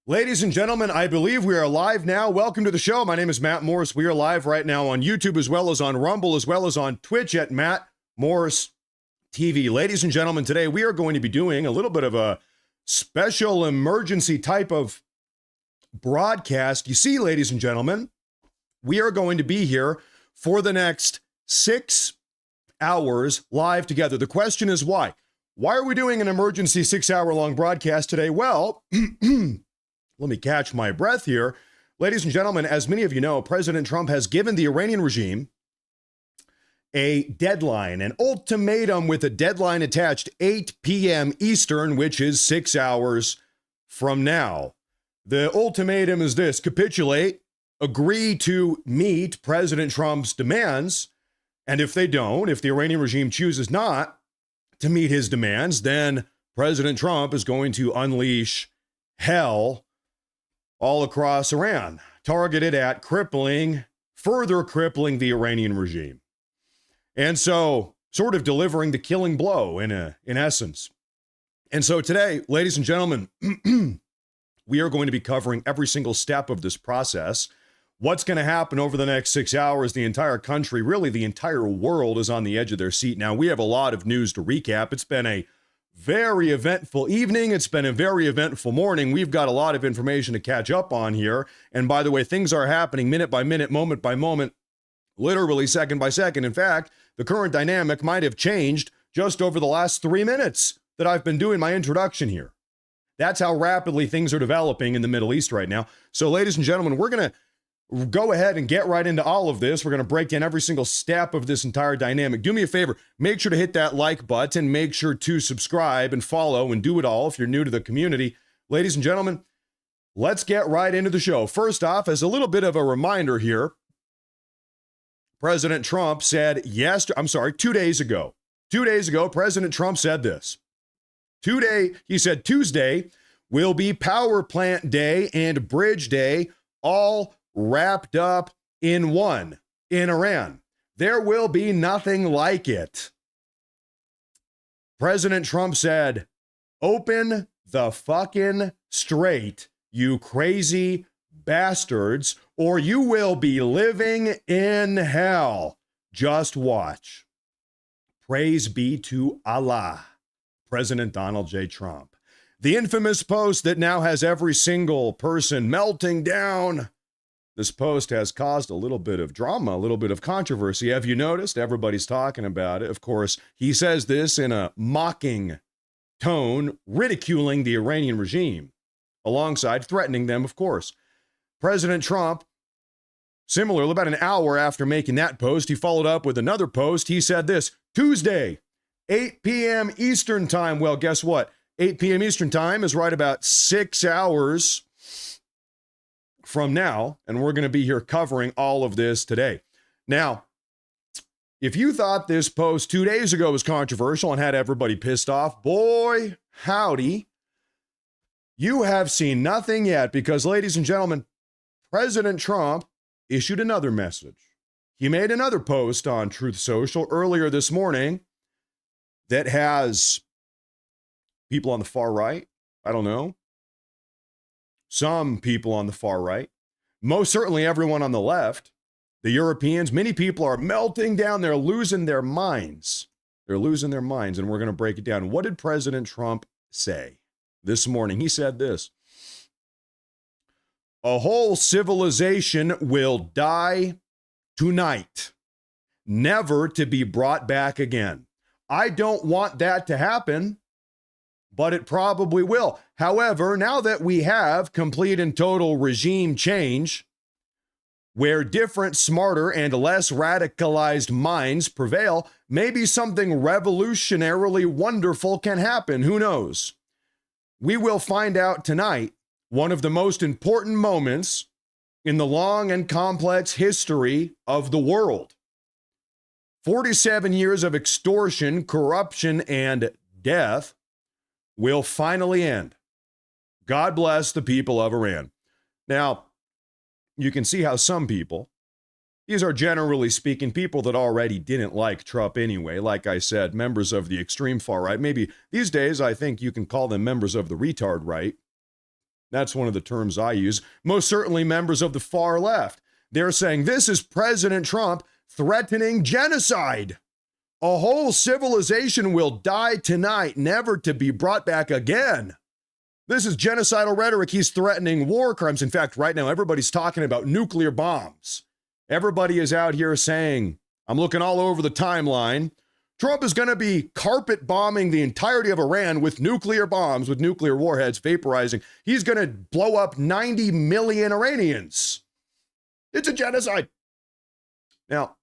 Ladies and gentlemen, I believe we are live now. Welcome to the show. My name is Matt Morris. We are live right now on YouTube as well as on Rumble as well as on Twitch at Matt Morris TV. Ladies and gentlemen, today we are going to be doing a little bit of a special emergency type of broadcast. You see, ladies and gentlemen, we are going to be here for the next 6 hours live together. The question is why? Why are we doing an emergency 6-hour-long broadcast today? Well, let me catch my breath here. Ladies and gentlemen, as many of you know, President Trump has given the Iranian regime a deadline, an ultimatum with a deadline attached, 8 p.m. Eastern, which is 6 hours from now. The ultimatum is this: capitulate, agree to meet President Trump's demands, and if they don't, if the Iranian regime chooses not to meet his demands, then President Trump is going to unleash hell all across Iran, targeted at further crippling the Iranian regime. And so, sort of delivering the killing blow in essence. And so today, ladies and gentlemen, we are going to be covering every single step of this process. What's going to happen over the next 6 hours? The entire country, really the entire world, is on the edge of their seat. Now, we have a lot of news to recap. It's been a very eventful evening. It's been a very eventful morning. We've got a lot of information to catch up on here. And by the way, things are happening minute by minute, moment by moment, literally second by second. In fact, the current dynamic might have changed just over the last 3 minutes that I've been doing my introduction here. That's how rapidly things are developing in the Middle East right now. So, ladies and gentlemen, we're going to go ahead and get right into all of this. We're going to break down every single step of this entire dynamic. Do me a favor. Make sure to hit that like button. Make sure to subscribe and follow and do it all if you're new to the community. Ladies and gentlemen, let's get right into the show. First off, as a little bit of a reminder here, President Trump said 2 days ago. 2 days ago, President Trump said this. He said Tuesday will be Power Plant Day and Bridge Day, all wrapped up in one in Iran. There will be nothing like it. President Trump said, "Open the fucking strait, you crazy bastards, or you will be living in hell. Just watch." Praise be to Allah. President Donald J. Trump. The infamous post that now has every single person melting down. This post has caused a little bit of drama, a little bit of controversy. Have you noticed? Everybody's talking about it. Of course, he says this in a mocking tone, ridiculing the Iranian regime, alongside threatening them, of course. President Trump, similarly, about an hour after making that post, he followed up with another post. He said this: Tuesday, 8 p.m. Eastern time. Well, guess what? 8 p.m. Eastern time is right about 6 hours from now, and we're going to be here covering all of this today. Now, if you thought this post 2 days ago was controversial and had everybody pissed off, boy, howdy, you have seen nothing yet, because, ladies and gentlemen, President Trump issued another message. He made another post on Truth Social earlier this morning that has people on the far right, I don't know, some people on the far right, most certainly everyone on the left, the Europeans, many people are melting down. They're losing their minds. They're losing their minds, and we're going to break it down. What did President Trump say this morning? He said this: "A whole civilization will die tonight, never to be brought back again. I don't want that to happen, but it probably will. However, now that we have complete and total regime change, where different, smarter, and less radicalized minds prevail, maybe something revolutionarily wonderful can happen. Who knows? We will find out tonight, one of the most important moments in the long and complex history of the world. 47 years of extortion, corruption, and death will finally end. God bless the people of Iran." Now, you can see how some people These are, generally speaking, people that already didn't like Trump anyway. Like I said, members of the extreme far right. Maybe these days I think you can call them members of the retard right. That's one of the terms I use. Most certainly members of the far left. They're saying this is President Trump threatening genocide. A whole civilization will die tonight, never to be brought back again. This is genocidal rhetoric. He's threatening war crimes. In fact, right now, everybody's talking about nuclear bombs. Everybody is out here saying, I'm looking all over the timeline, Trump is going to be carpet bombing the entirety of Iran with nuclear bombs, with nuclear warheads vaporizing. He's going to blow up 90 million Iranians. It's a genocide. Now,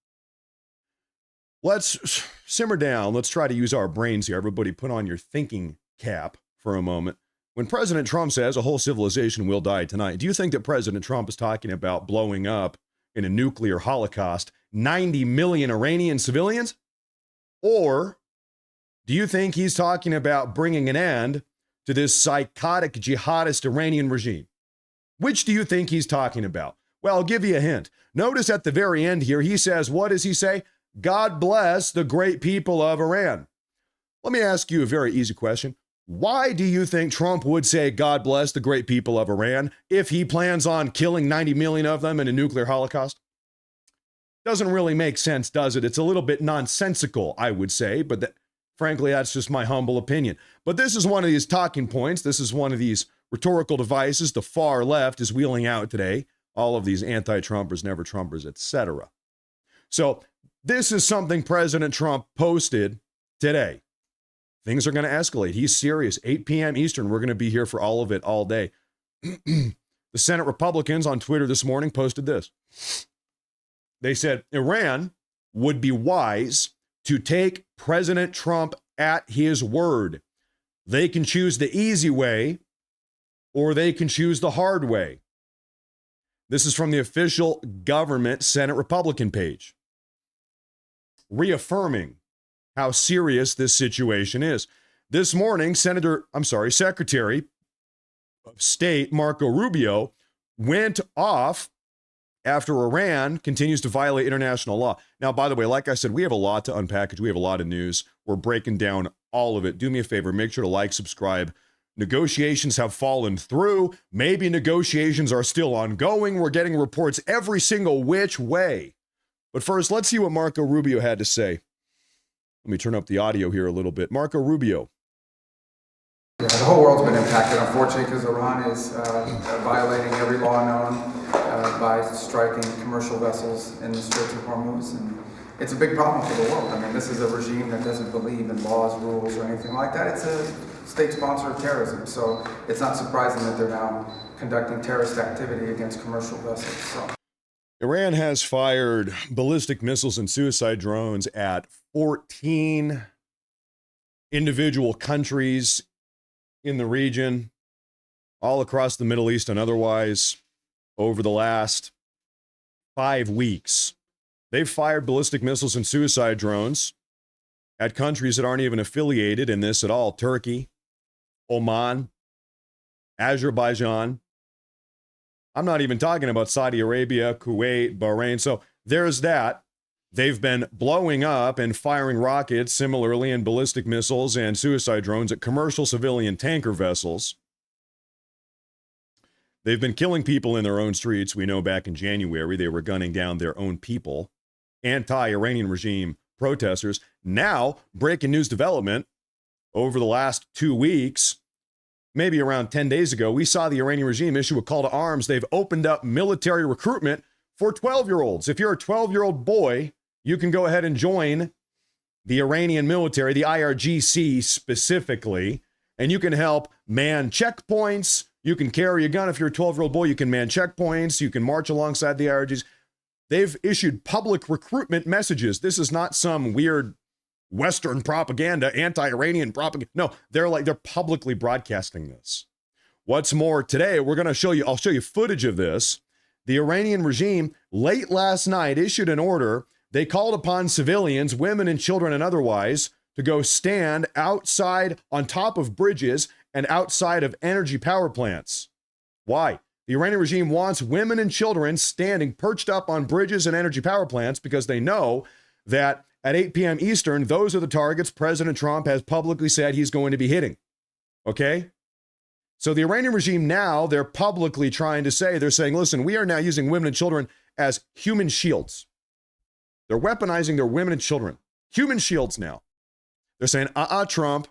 let's simmer down. Let's try to use our brains here. Everybody put on your thinking cap for a moment. When President Trump says a whole civilization will die tonight, do you think that President Trump is talking about blowing up in a nuclear holocaust 90 million Iranian civilians? Or do you think he's talking about bringing an end to this psychotic jihadist Iranian regime? Which do you think he's talking about? Well, I'll give you a hint. Notice at the very end here, he says, what does he say? God bless the great people of Iran. Let me ask you a very easy question. Why do you think Trump would say, God bless the great people of Iran, if he plans on killing 90 million of them in a nuclear holocaust? Doesn't really make sense, does it? It's a little bit nonsensical, I would say, but frankly, that's just my humble opinion. But this is one of these talking points. This is one of these rhetorical devices the far left is wheeling out today. All of these anti-Trumpers, never-Trumpers, etc. So this is something President Trump posted today. Things are going to escalate. He's serious. 8 p.m. Eastern. We're going to be here for all of it all day. The Senate Republicans on Twitter this morning posted this. They said Iran would be wise to take President Trump at his word. They can choose the easy way or they can choose the hard way. This is from the official government Senate Republican page, reaffirming how serious this situation is. This morning, Secretary of State Marco Rubio went off after Iran continues to violate international law. Now, by the way, like I said, we have a lot to unpackage. We have a lot of news. We're breaking down all of it. Do me a favor, make sure to like, subscribe. Negotiations have fallen through. Maybe negotiations are still ongoing. We're getting reports every single which way. But first, let's see what Marco Rubio had to say. Let me turn up the audio here a little bit. Marco Rubio. Yeah, the whole world's been impacted, unfortunately, because Iran is violating every law known by striking commercial vessels in the Straits of Hormuz. And it's a big problem for the world. I mean, this is a regime that doesn't believe in laws, rules, or anything like that. It's a state sponsor of terrorism. So it's not surprising that they're now conducting terrorist activity against commercial vessels. So Iran has fired ballistic missiles and suicide drones at 14 individual countries in the region, all across the Middle East and otherwise, over the last 5 weeks. They've fired ballistic missiles and suicide drones at countries that aren't even affiliated in this at all. Turkey, Oman, Azerbaijan. I'm not even talking about Saudi Arabia, Kuwait, Bahrain. So there's that. They've been blowing up and firing rockets similarly and ballistic missiles and suicide drones at commercial civilian tanker vessels. They've been killing people in their own streets. We know back in January they were gunning down their own people, anti-Iranian regime protesters. Now, breaking news development over the last 2 weeks, maybe around 10 days ago, we saw the Iranian regime issue a call to arms. They've opened up military recruitment for 12-year-olds. If you're a 12-year-old boy, you can go ahead and join the Iranian military, the IRGC specifically, and you can help man checkpoints. You can carry a gun. If you're a 12-year-old boy, you can man checkpoints. You can march alongside the IRGs. They've issued public recruitment messages. This is not some weird Western propaganda, anti-Iranian propaganda. No, they're publicly broadcasting this. What's more, today I'll show you footage of this. The Iranian regime late last night issued an order. They called upon civilians, women and children and otherwise, to go stand outside on top of bridges and outside of energy power plants. Why? The Iranian regime wants women and children standing perched up on bridges and energy power plants because they know that at 8 p.m. Eastern, those are the targets President Trump has publicly said he's going to be hitting. Okay? So the Iranian regime now, they're publicly trying to say, they're saying, listen, we are now using women and children as human shields. They're weaponizing their women and children. Human shields now. They're saying, Trump,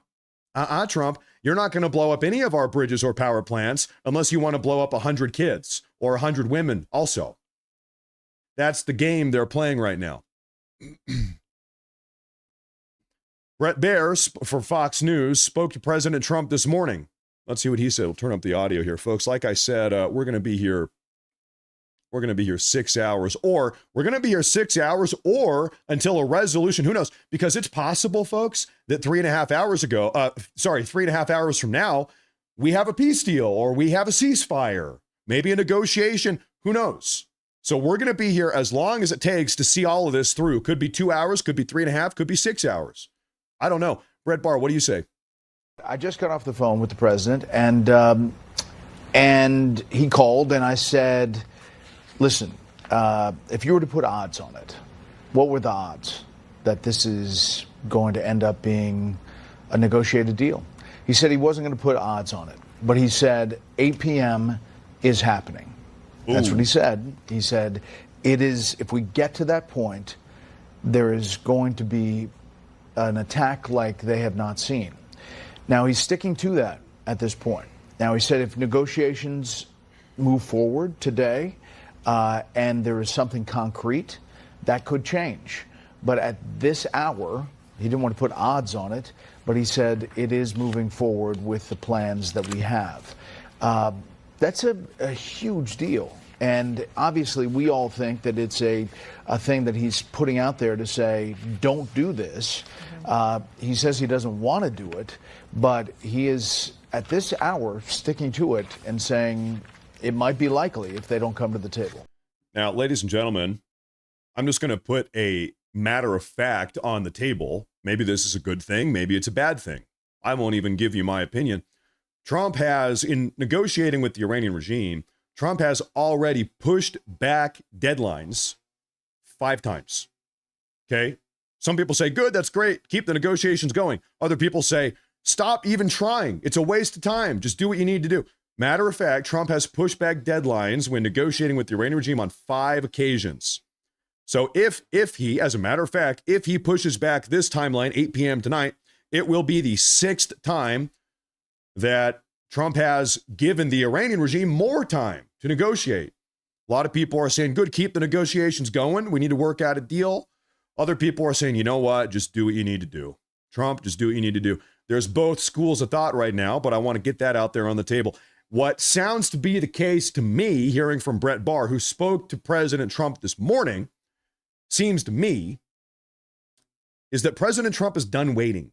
you're not going to blow up any of our bridges or power plants unless you want to blow up 100 kids or 100 women also. That's the game they're playing right now. Bret Baier for Fox News spoke to President Trump this morning. Let's see what he said. We'll turn up the audio here, folks. Like I said, we're going to be here 6 hours, or we're going to be here 6 hours or until a resolution. Who knows? Because it's possible, folks, that 3.5 hours from now, we have a peace deal or we have a ceasefire, maybe a negotiation. Who knows? So we're going to be here as long as it takes to see all of this through. Could be 2 hours, could be 3.5, could be 6 hours. I don't know. Bret Baier, what do you say? I just got off the phone with the president, and he called, and I said, listen, if you were to put odds on it, what were the odds that this is going to end up being a negotiated deal? He said he wasn't going to put odds on it, but he said 8 p.m. is happening. Ooh. That's what he said. He said, it is, if we get to that point, there is going to be an attack like they have not seen. Now, he's sticking to that at this point. Now, he said if negotiations move forward today and there is something concrete, that could change. But at this hour, he didn't want to put odds on it, but he said it is moving forward with the plans that we have. That's a huge deal. And obviously, we all think that it's a thing that he's putting out there to say, don't do this. He says he doesn't want to do it, but he is, at this hour, sticking to it and saying it might be likely if they don't come to the table. Now, ladies and gentlemen, I'm just going to put a matter of fact on the table. Maybe this is a good thing. Maybe it's a bad thing. I won't even give you my opinion. Trump has, in negotiating with the Iranian regime, Trump has already pushed back deadlines 5 times. Okay? Some people say, good, that's great. Keep the negotiations going. Other people say, stop even trying. It's a waste of time. Just do what you need to do. Matter of fact, Trump has pushed back deadlines when negotiating with the Iranian regime on 5 occasions. So if he, as a matter of fact, if he pushes back this timeline, 8 p.m. tonight, it will be the 6th time that Trump has given the Iranian regime more time to negotiate. A lot of people are saying, good, keep the negotiations going. We need to work out a deal. Other people are saying, you know what? Just do what you need to do. Trump, just do what you need to do. There's both schools of thought right now, but I want to get that out there on the table. What sounds to be the case to me, hearing from Bret Baier, who spoke to President Trump this morning, seems to me, is that President Trump is done waiting.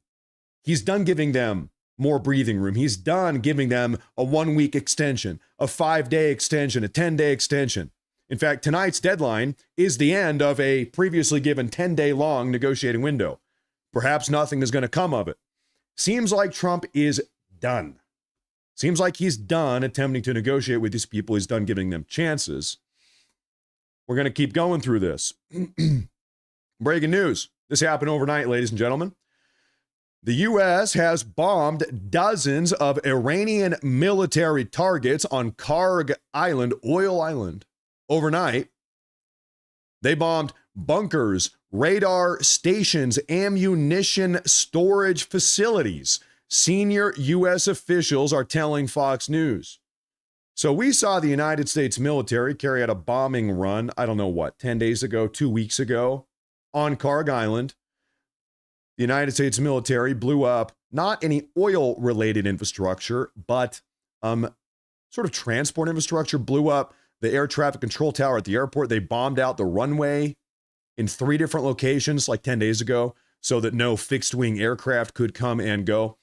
He's done giving them more breathing room. He's done giving them a 1-week extension, a 5-day extension, a 10-day extension. In fact, tonight's deadline is the end of a previously given 10-day long negotiating window. Perhaps nothing is going to come of it. Seems like Trump is done. Seems like he's done attempting to negotiate with these people. He's done giving them chances. We're going to keep going through this. Breaking news. This happened overnight, ladies and gentlemen. The U.S. has bombed dozens of Iranian military targets on Karg Island, Oil Island, overnight. They bombed bunkers, radar stations, ammunition storage facilities. Senior U.S. officials are telling Fox News. So we saw the United States military carry out a bombing run, 10 days ago, 2 weeks ago, on Karg Island. The United States military blew up not any oil-related infrastructure, but sort of transport infrastructure, blew up the air traffic control tower at the airport. They bombed out the runway in 3 different locations like 10 days ago so that no fixed-wing aircraft could come and go.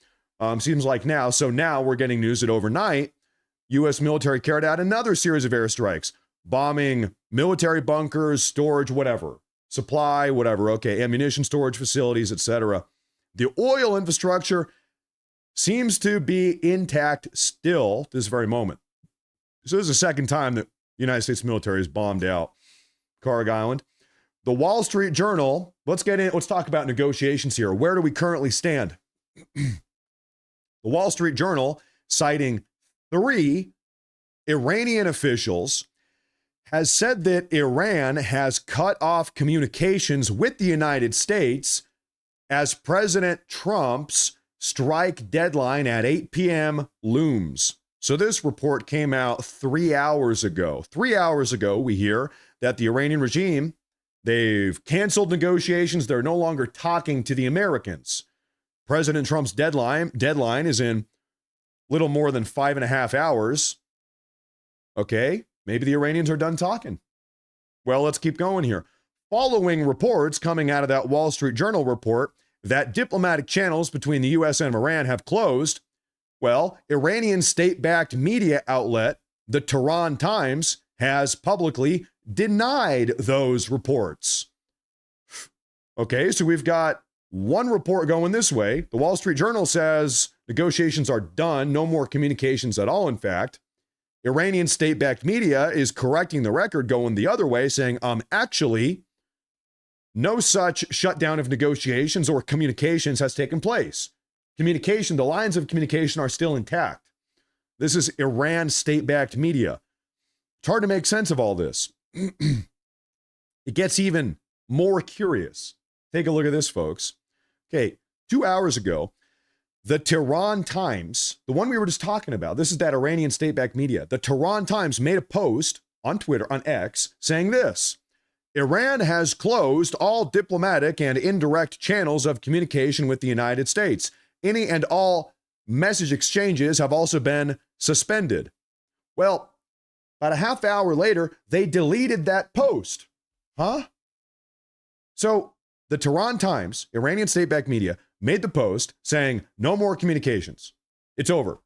Seems like now. So now we're getting news that overnight, U.S. military carried out another series of airstrikes, bombing military bunkers, storage, whatever. Supply, whatever, okay, ammunition storage facilities, etc. The oil infrastructure seems to be intact still this very moment. So this is the second time that the United States military has bombed out Kharg Island. The Wall Street Journal, let's talk about negotiations here. Where do we currently stand? The Wall Street Journal, citing 3 Iranian officials, has said that Iran has cut off communications with the United States as President Trump's strike deadline at 8 p.m. looms. So this report came out 3 hours ago. 3 hours ago, we hear that the Iranian regime, they've canceled negotiations. They're no longer talking to the Americans. President Trump's deadline is in little more than 5.5 hours. Okay, maybe the Iranians are done talking. Well, let's keep going here. Following reports coming out of that Wall Street Journal report that diplomatic channels between the U.S. and Iran have closed, well, Iranian state-backed media outlet, the Tehran Times, has publicly denied those reports. Okay, so we've got one report going this way. The Wall Street Journal says negotiations are done, no more communications at all, in fact. Iranian state-backed media is correcting the record, going the other way, saying, actually, no such shutdown of negotiations or communications has taken place. The lines of communication are still intact. This is Iran state-backed media. It's hard to make sense of all this. It gets even more curious. Take a look at this, folks. Okay, 2 hours ago, the Tehran Times, the one we were just talking about, this is that Iranian state-backed media. The Tehran Times made a post on Twitter, on X, saying this: Iran has closed all diplomatic and indirect channels of communication with the United States. Any and all message exchanges have also been suspended. Well, about a half hour later, they deleted that post. Huh? So the Tehran Times, Iranian state-backed media, made the post saying no more communications. It's over.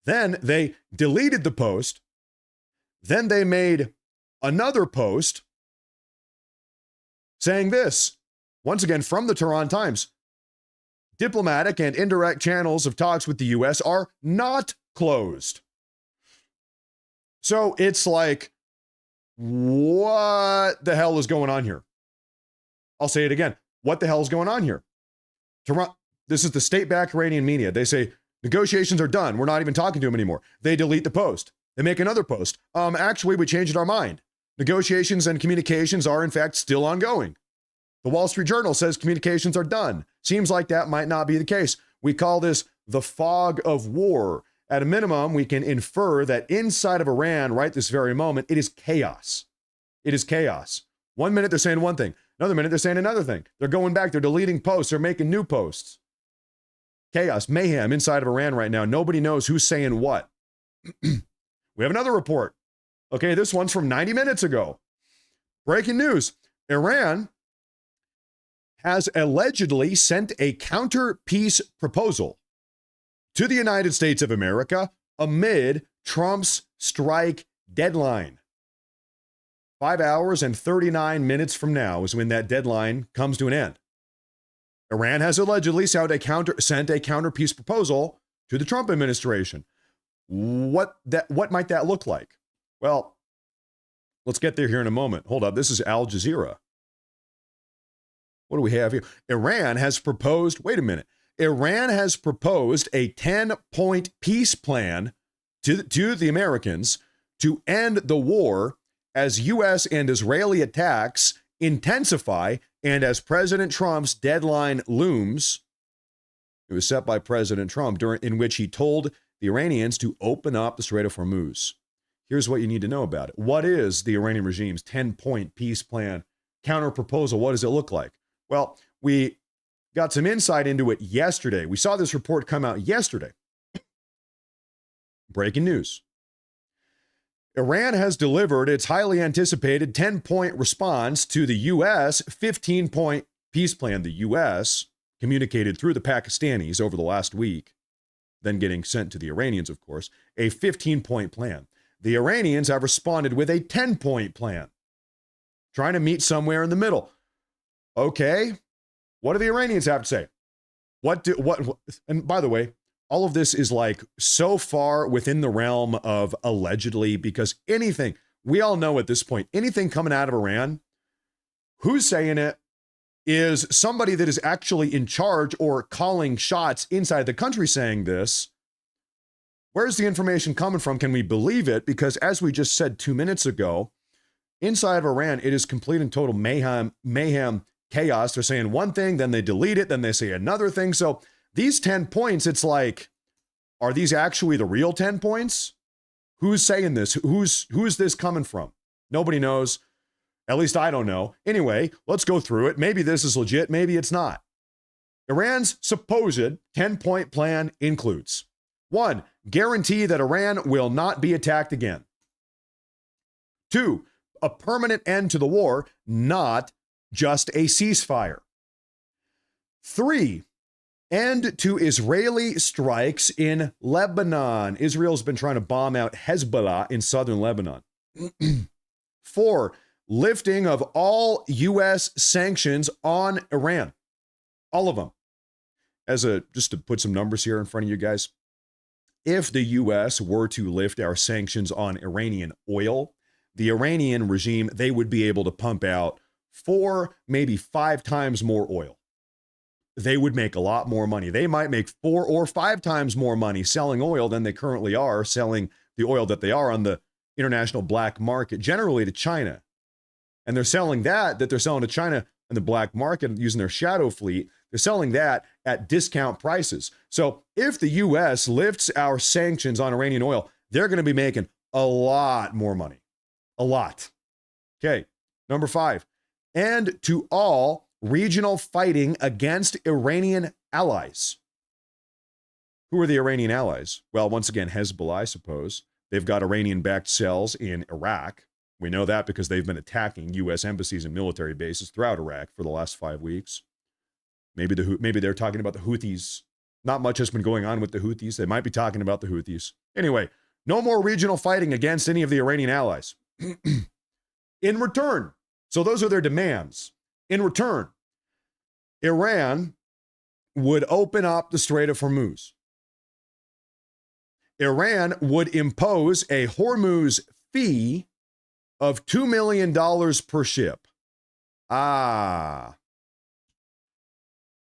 Then they deleted the post. Then they made another post saying this, once again from the Tehran Times: diplomatic and indirect channels of talks with the U.S. are not closed. So it's like, what the hell is going on here? I'll say it again. What the hell is going on here? This is the state-backed Iranian media. They say negotiations are done. We're not even talking to them anymore. They delete the post. They make another post. Actually, we changed our mind. Negotiations and communications are, in fact, still ongoing. The Wall Street Journal says communications are done. Seems like that might not be the case. We call this the fog of war. At a minimum, we can infer that inside of Iran, right this very moment, it is chaos. It is chaos. 1 minute they're saying one thing. Another minute they're saying another thing. They're going back. They're deleting posts. They're making new posts. Chaos, mayhem inside of Iran right now. Nobody knows who's saying what. We have another report. Okay, this one's from 90 minutes ago. Breaking news. Iran has allegedly sent a counter-peace proposal to the United States of America amid Trump's strike deadline. 5 hours and 39 minutes from now is when that deadline comes to an end. Iran has allegedly sent a counter-peace proposal to the Trump administration. What might that look like? Well, let's get there here in a moment. Hold up. This is Al Jazeera. What do we have here? Iran has proposed a 10-point peace plan to the Americans to end the war as U.S. and Israeli attacks intensify and as President Trump's deadline looms. It was set by President Trump, in which he told the Iranians to open up the Strait of Hormuz. Here's what you need to know about it. What is the Iranian regime's 10-point peace plan counter proposal? What does it look like? Well, we got some insight into it yesterday. We saw this report come out yesterday. Breaking news. Iran has delivered its highly anticipated 10-point response to the U.S. 15-point peace plan. The U.S. communicated through the Pakistanis over the last week, then getting sent to the Iranians, of course, a 15-point plan. The Iranians have responded with a 10-point plan, trying to meet somewhere in the middle. Okay, what do the Iranians have to say? And by the way, all of this is like so far within the realm of allegedly, because anything, we all know at this point, anything coming out of Iran, who's saying it is somebody that is actually in charge or calling shots inside the country saying this. Where's the information coming from? Can we believe it? Because as we just said 2 minutes ago, inside of Iran, it is complete and total mayhem, chaos. They're saying one thing, then they delete it, then they say another thing. So these 10 points, it's like, are these actually the real 10 points? Who's saying this? Who's this coming from? Nobody knows. At least I don't know. Anyway, let's go through it. Maybe this is legit, maybe it's not. Iran's supposed 10-point plan includes: 1, guarantee that Iran will not be attacked again. 2, a permanent end to the war, not just a ceasefire. 3, end to Israeli strikes in Lebanon. Israel's been trying to bomb out Hezbollah in southern Lebanon. 4, lifting of all U.S. sanctions on Iran. All of them. Just to put some numbers here in front of you guys. If the U.S. were to lift our sanctions on Iranian oil, the Iranian regime, they would be able to pump out 4, maybe 5 times more oil. They would make a lot more money. They might make 4 or 5 times more money selling oil than they currently are selling the oil that they are on the international black market, generally to China. And they're selling that they're selling to China in the black market using their shadow fleet. They're selling that at discount prices. So if the U.S. lifts our sanctions on Iranian oil, they're going to be making a lot more money. A lot. Okay. Number 5, and to all regional fighting against Iranian allies. Who are the Iranian allies? Well, once again, Hezbollah, I suppose. They've got Iranian-backed cells in Iraq. We know that because they've been attacking U.S. embassies and military bases throughout Iraq for the last 5 weeks. Maybe they're talking about the Houthis. Not much has been going on with the Houthis. They might be talking about the Houthis. Anyway, no more regional fighting against any of the Iranian allies. In return, so those are their demands. In return, Iran would open up the Strait of Hormuz. Iran would impose a Hormuz fee of $2 million per ship. I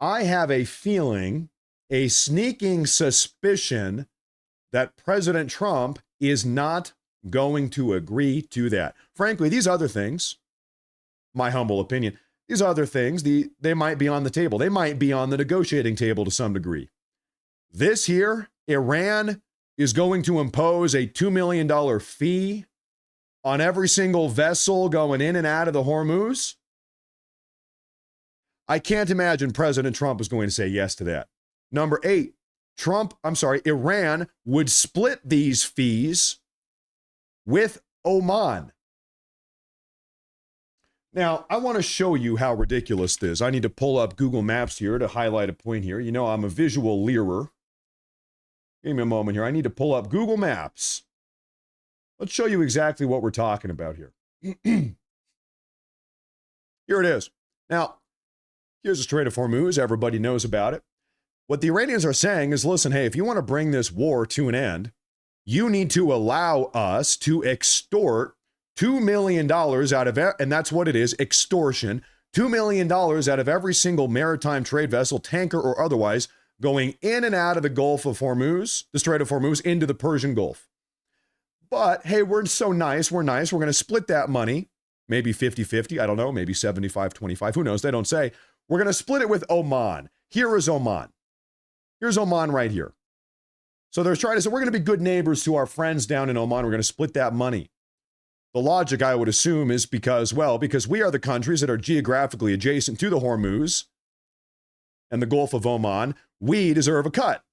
have a feeling, a sneaking suspicion that President Trump is not going to agree to that. Frankly, these other things, my humble opinion, these other things, they might be on the table. They might be on the negotiating table to some degree. This here, Iran is going to impose a $2 million fee on every single vessel going in and out of the Hormuz. I can't imagine President Trump is going to say yes to that. Number 8, Iran would split these fees with Oman. Now, I want to show you how ridiculous this is. I need to pull up Google Maps here to highlight a point here. You know, I'm a visual leerer. Give me a moment here. I need to pull up Google Maps. Let's show you exactly what we're talking about here. Here it is. Now, here's the Strait of Hormuz. Everybody knows about it. What the Iranians are saying is, listen, hey, if you want to bring this war to an end, you need to allow us to extort $2 million out of it, and that's what it is, extortion, $2 million out of every single maritime trade vessel, tanker or otherwise, going in and out of the Gulf of Hormuz, the Strait of Hormuz, into the Persian Gulf. But, hey, we're so nice, we're going to split that money, maybe 50-50, I don't know, maybe 75-25, who knows, they don't say. We're going to split it with Oman. Here is Oman. Here's Oman right here. So they're trying to say, we're going to be good neighbors to our friends down in Oman, we're going to split that money. The logic, I would assume, is because we are the countries that are geographically adjacent to the Hormuz and the Gulf of Oman, we deserve a cut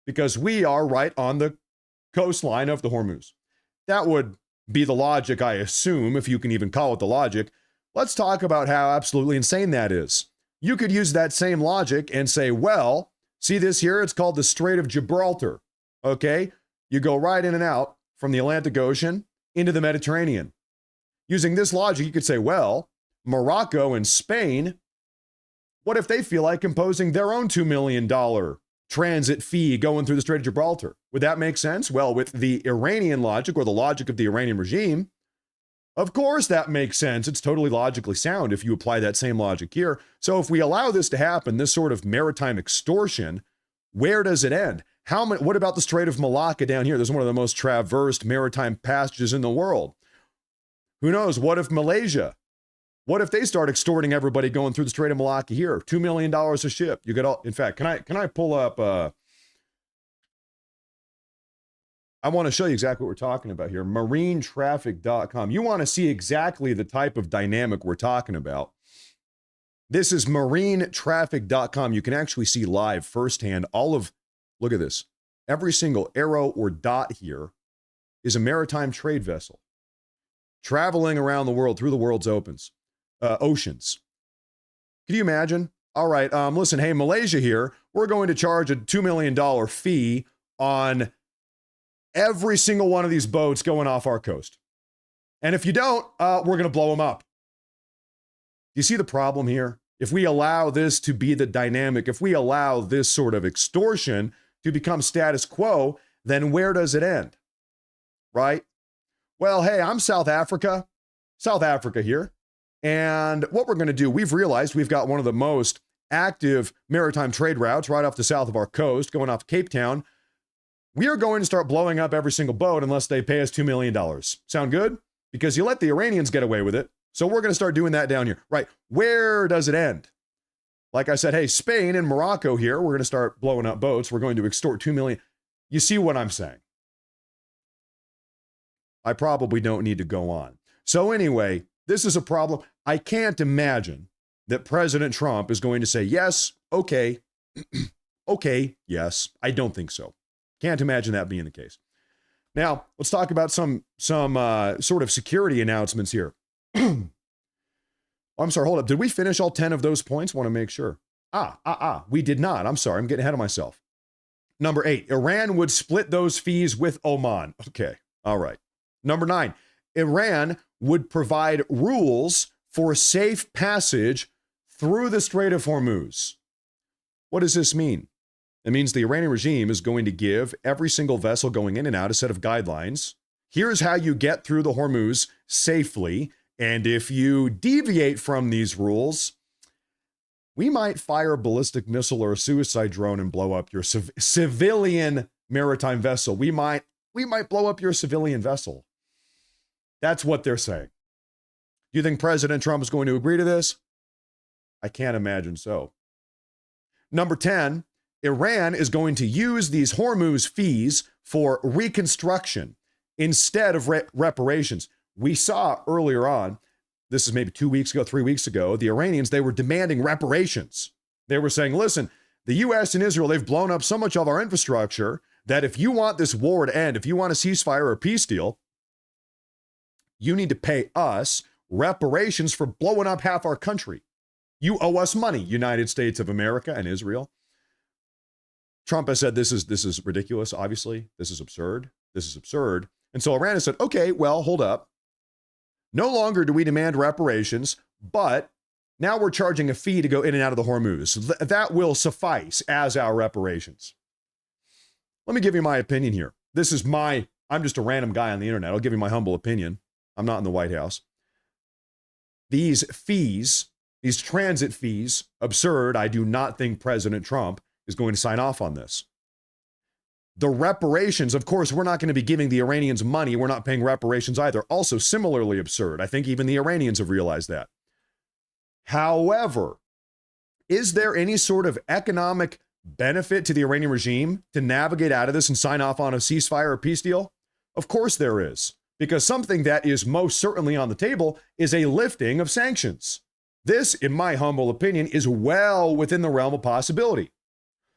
because we are right on the coastline of the Hormuz. That would be the logic, I assume, if you can even call it the logic. Let's talk about how absolutely insane that is. You could use that same logic and say, well, see this here? It's called the Strait of Gibraltar, okay? You go right in and out from the Atlantic Ocean into the Mediterranean. Using this logic, you could say, well, Morocco and Spain, what if they feel like imposing their own $2 million transit fee going through the Strait of Gibraltar. Would that make sense? Well, with the Iranian logic or the logic of the Iranian regime, of course that makes sense. It's totally logically sound if you apply that same logic here. So if we allow this to happen, this sort of maritime extortion, where does it end? What about the Strait of Malacca down here? This is one of the most traversed maritime passages in the world. Who knows? What if Malaysia? What if they start extorting everybody going through the Strait of Malacca here? $2 million a ship. You get all. In fact, can I pull up? I want to show you exactly what we're talking about here. Marinetraffic.com. You want to see exactly the type of dynamic we're talking about. This is marinetraffic.com. You can actually see live firsthand look at this. Every single arrow or dot here is a maritime trade vessel traveling around the world through the world's oceans. Can you imagine? All right, listen, hey, Malaysia here, we're going to charge a $2 million fee on every single one of these boats going off our coast. And if you don't, we're going to blow them up. You see the problem here? If we allow this to be the dynamic, if we allow this sort of extortion to become status quo, then where does it end? Right? Well, hey, I'm South Africa here. And what we're going to do, we've realized we've got one of the most active maritime trade routes right off the south of our coast, going off Cape Town. We are going to start blowing up every single boat unless they pay us $2 million. Sound good? Because you let the Iranians get away with it. So we're going to start doing that down here. Right. Where does it end? Like I said, hey, Spain and Morocco here, we're going to start blowing up boats. We're going to extort $2 million. You see what I'm saying? I probably don't need to go on. So anyway, this is a problem. I can't imagine that President Trump is going to say, yes, okay, okay, yes. I don't think so. Can't imagine that being the case. Now, let's talk about some sort of security announcements here. I'm sorry, hold up. Did we finish all 10 of those points? Want to make sure. We did not. I'm sorry. I'm getting ahead of myself. Number 8, Iran would split those fees with Oman. Okay. All right. Number 9, Iran would provide rules for safe passage through the Strait of Hormuz. What does this mean? It means the Iranian regime is going to give every single vessel going in and out a set of guidelines. Here's how you get through the Hormuz safely. And if you deviate from these rules, we might fire a ballistic missile or a suicide drone and blow up your civilian maritime vessel. We might blow up your civilian vessel. That's what they're saying. Do you think President Trump is going to agree to this? I can't imagine so. Number 10, Iran is going to use these Hormuz fees for reconstruction instead of reparations. We saw earlier on, this is maybe 2 weeks ago, 3 weeks ago, the Iranians, they were demanding reparations. They were saying, listen, the U.S. and Israel, they've blown up so much of our infrastructure that if you want this war to end, if you want a ceasefire or a peace deal, you need to pay us reparations for blowing up half our country. You owe us money, United States of America and Israel. Trump has said this is ridiculous, obviously. This is absurd. This is absurd. And so Iran has said, okay, well, hold up. No longer do we demand reparations, but now we're charging a fee to go in and out of the Hormuz. That will suffice as our reparations. Let me give you my opinion here. I'm just a random guy on the internet. I'll give you my humble opinion. I'm not in the White House. These fees, these transit fees, absurd. I do not think President Trump is going to sign off on this. The reparations, of course, we're not going to be giving the Iranians money. We're not paying reparations either. Also similarly absurd. I think even the Iranians have realized that. However, is there any sort of economic benefit to the Iranian regime to navigate out of this and sign off on a ceasefire or peace deal? Of course there is, because something that is most certainly on the table is a lifting of sanctions. This, in my humble opinion, is well within the realm of possibility.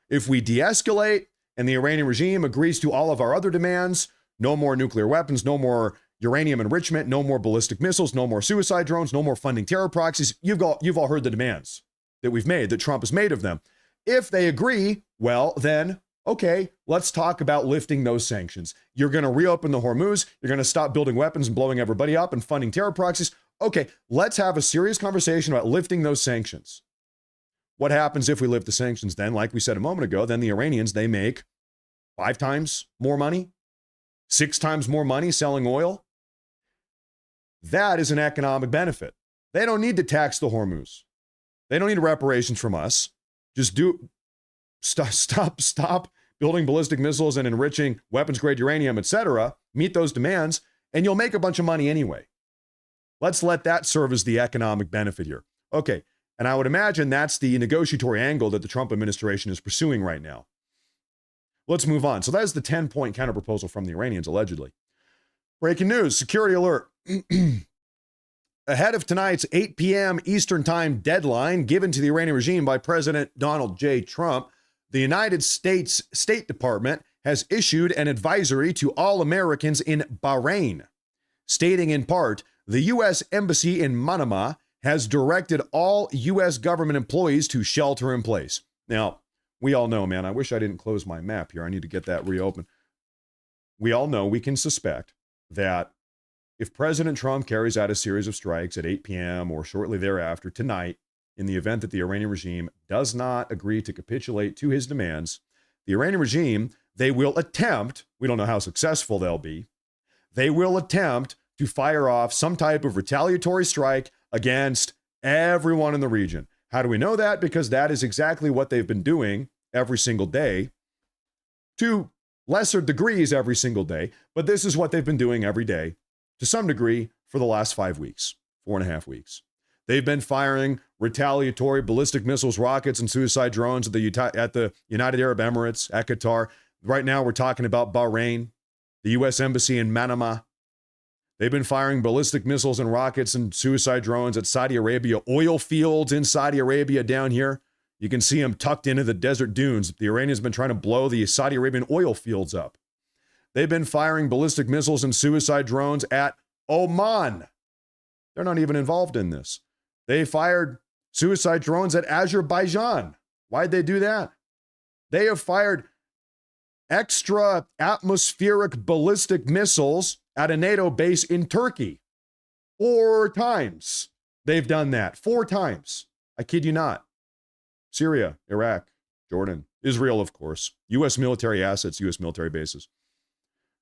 If we de-escalate, and the Iranian regime agrees to all of our other demands, no more nuclear weapons, no more uranium enrichment, no more ballistic missiles, no more suicide drones, no more funding terror proxies. You've all heard the demands that we've made, that Trump has made of them. If they agree, well, then, okay, let's talk about lifting those sanctions. You're going to reopen the Hormuz. You're going to stop building weapons and blowing everybody up and funding terror proxies. Okay, let's have a serious conversation about lifting those sanctions. What happens if we lift the sanctions then? Like we said a moment ago, then the Iranians, they make 5 times more money, 6 times more money selling oil. That is an economic benefit. They don't need to tax the Hormuz. They don't need reparations from us. Just stop building ballistic missiles and enriching weapons-grade uranium, etc. Meet those demands, and you'll make a bunch of money anyway. Let's let that serve as the economic benefit here. Okay, and I would imagine that's the negotiatory angle that the Trump administration is pursuing right now. Let's move on. So that is the 10-point counterproposal from the Iranians, allegedly. Breaking news, security alert. Ahead of tonight's 8 p.m. Eastern Time deadline given to the Iranian regime by President Donald J. Trump, the United States State Department has issued an advisory to all Americans in Bahrain, stating in part, the U.S. Embassy in Manama has directed all U.S. government employees to shelter in place. Now, we all know, man, I wish I didn't close my map here. I need to get that reopened. We all know, we can suspect that if President Trump carries out a series of strikes at 8 p.m. or shortly thereafter tonight, in the event that the Iranian regime does not agree to capitulate to his demands, the Iranian regime, they will attempt, we don't know how successful they'll be, they will attempt to fire off some type of retaliatory strike against everyone in the region. How do we know that? Because that is exactly what they've been doing every single day, to lesser degrees every single day, but this is what they've been doing every day to some degree for the last 5 weeks, 4.5 weeks. They've been firing retaliatory ballistic missiles, rockets, and suicide drones at the United Arab Emirates, at Qatar. Right now, we're talking about Bahrain, the U.S. Embassy in Manama. They've been firing ballistic missiles and rockets and suicide drones at Saudi Arabia, oil fields in Saudi Arabia down here. You can see them tucked into the desert dunes. The Iranians have been trying to blow the Saudi Arabian oil fields up. They've been firing ballistic missiles and suicide drones at Oman. They're not even involved in this. They fired suicide drones at Azerbaijan. Why'd they do that? They have fired extra atmospheric ballistic missiles at a NATO base in Turkey. 4 times they've done that. 4 times. I kid you not. Syria, Iraq, Jordan, Israel, of course. U.S. military assets, U.S. military bases.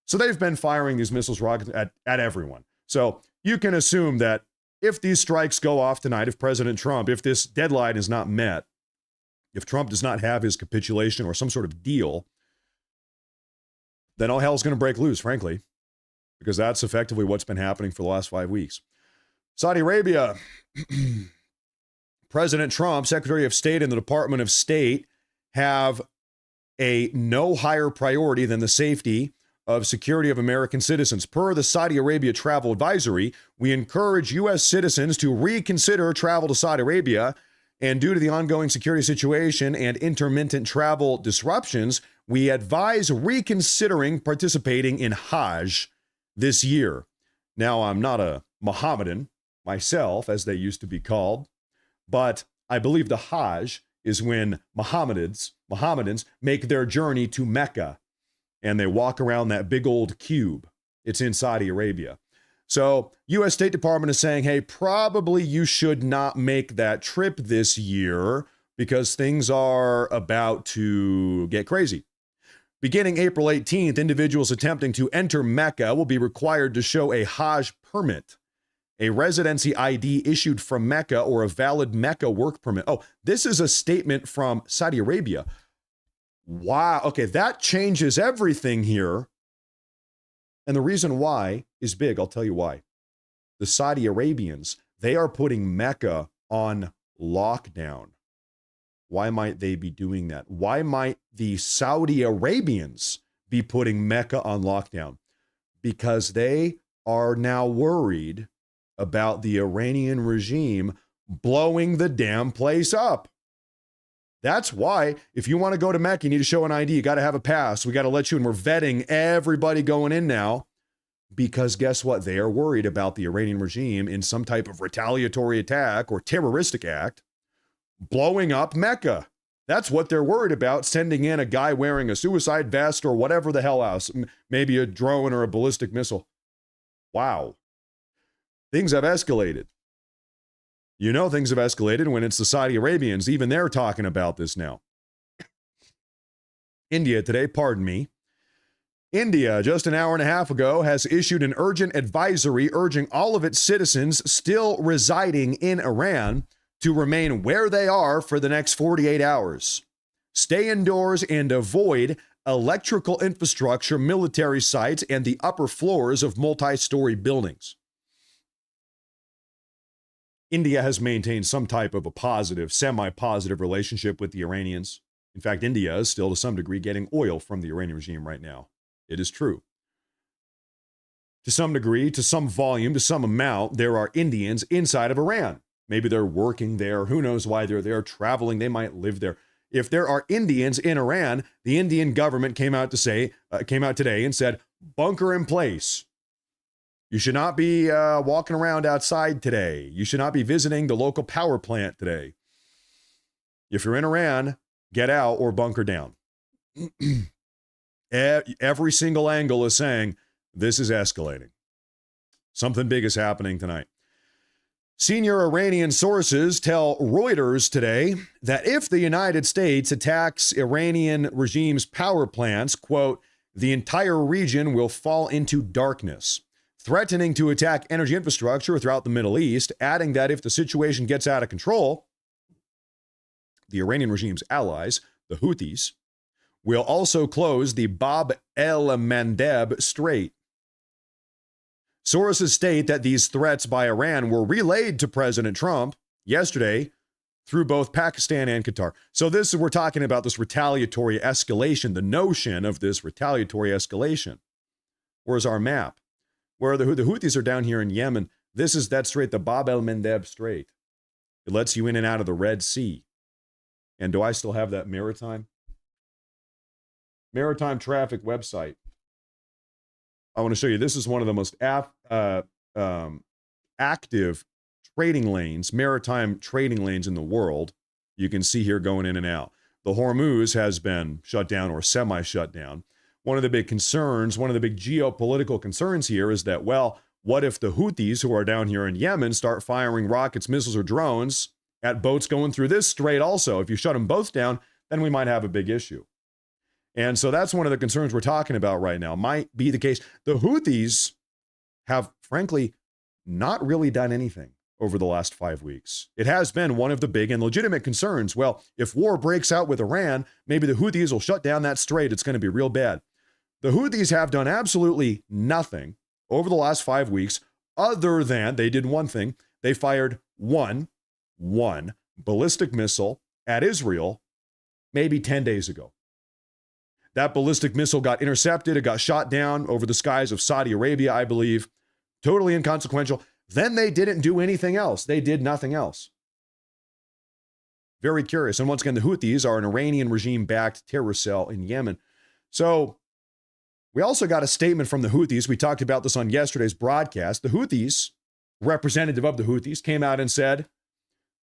So they've been firing these missiles, rockets at everyone. So you can assume that if these strikes go off tonight, if President Trump, if this deadline is not met, if Trump does not have his capitulation or some sort of deal, then all hell's going to break loose, frankly, because that's effectively what's been happening for the last 5 weeks. Saudi Arabia, President Trump, Secretary of State, and the Department of State have a no higher priority than the safety of security of American citizens. Per the Saudi Arabia Travel Advisory, we encourage U.S. citizens to reconsider travel to Saudi Arabia, and due to the ongoing security situation and intermittent travel disruptions, we advise reconsidering participating in Hajj this year. Now, I'm not a Mohammedan myself, as they used to be called, but I believe the Hajj is when Mohammedans make their journey to Mecca and they walk around that big old cube. It's in Saudi Arabia. So U.S. State Department is saying, hey, probably you should not make that trip this year because things are about to get crazy. Beginning April 18th, individuals attempting to enter Mecca will be required to show a Hajj permit, a residency ID issued from Mecca, or a valid Mecca work permit. Oh, this is a statement from Saudi Arabia. Wow. Okay, that changes everything here. And the reason why is big. I'll tell you why. The Saudi Arabians, they are putting Mecca on lockdown. Why might they be doing that? Why might the Saudi Arabians be putting Mecca on lockdown? Because they are now worried about the Iranian regime blowing the damn place up. That's why, if you want to go to Mecca, you need to show an ID. You got to have a pass. We got to let you in. We're vetting everybody going in now because guess what? They are worried about the Iranian regime in some type of retaliatory attack or terroristic act blowing up Mecca. That's what they're worried about, sending in a guy wearing a suicide vest or whatever the hell else, maybe a drone or a ballistic missile. Wow. Things have escalated. You know things have escalated when it's the Saudi Arabians. Even they're talking about this now. India today, pardon me. India, just an hour and a half ago, has issued an urgent advisory urging all of its citizens still residing in Iran to remain where they are for the next 48 hours. Stay indoors and avoid electrical infrastructure, military sites, and the upper floors of multi-story buildings. India has maintained some type of a positive, semi-positive relationship with the Iranians. In fact, India is still to some degree getting oil from the Iranian regime right now. It is true. To some degree, to some volume, to some amount, there are Indians inside of Iran. Maybe they're working there. Who knows why they're there, traveling. They might live there. If there are Indians in Iran, the Indian government came out today and said, bunker in place. You should not be walking around outside today. You should not be visiting the local power plant today. If you're in Iran, get out or bunker down. Every single angle is saying this is escalating. Something big is happening tonight. Senior Iranian sources tell Reuters today that if the United States attacks Iranian regime's power plants, quote, the entire region will fall into darkness, threatening to attack energy infrastructure throughout the Middle East, adding that if the situation gets out of control, the Iranian regime's allies, the Houthis, will also close the Bab el-Mandeb Strait. Sources state that these threats by Iran were relayed to President Trump yesterday through both Pakistan and Qatar. So we're talking about this retaliatory escalation, the notion of this retaliatory escalation. Where's our map? Where the Houthis are down here in Yemen. This is that strait, the Bab el-Mandeb Strait. It lets you in and out of the Red Sea. And do I still have that maritime traffic website? I want to show you. This is one of the most active trading lanes, maritime trading lanes in the world. You can see here going in and out. The Hormuz has been shut down or semi-shut down. One of the big concerns, one of the big geopolitical concerns here is that, well, what if the Houthis who are down here in Yemen start firing rockets, missiles, or drones at boats going through this strait also? If you shut them both down, then we might have a big issue. And so that's one of the concerns we're talking about right now. Might be the case. The Houthis have, frankly, not really done anything over the last 5 weeks. It has been one of the big and legitimate concerns. Well, if war breaks out with Iran, maybe the Houthis will shut down that strait. It's going to be real bad. The Houthis have done absolutely nothing over the last 5 weeks other than they did one thing. They fired one ballistic missile at Israel maybe 10 days ago. That ballistic missile got intercepted. It got shot down over the skies of Saudi Arabia, I believe. Totally inconsequential. Then they didn't do anything else. They did nothing else. Very curious. And once again, the Houthis are an Iranian regime-backed terror cell in Yemen. So we also got a statement from the Houthis. We talked about this on yesterday's broadcast. The Houthis, representative of the Houthis, came out and said,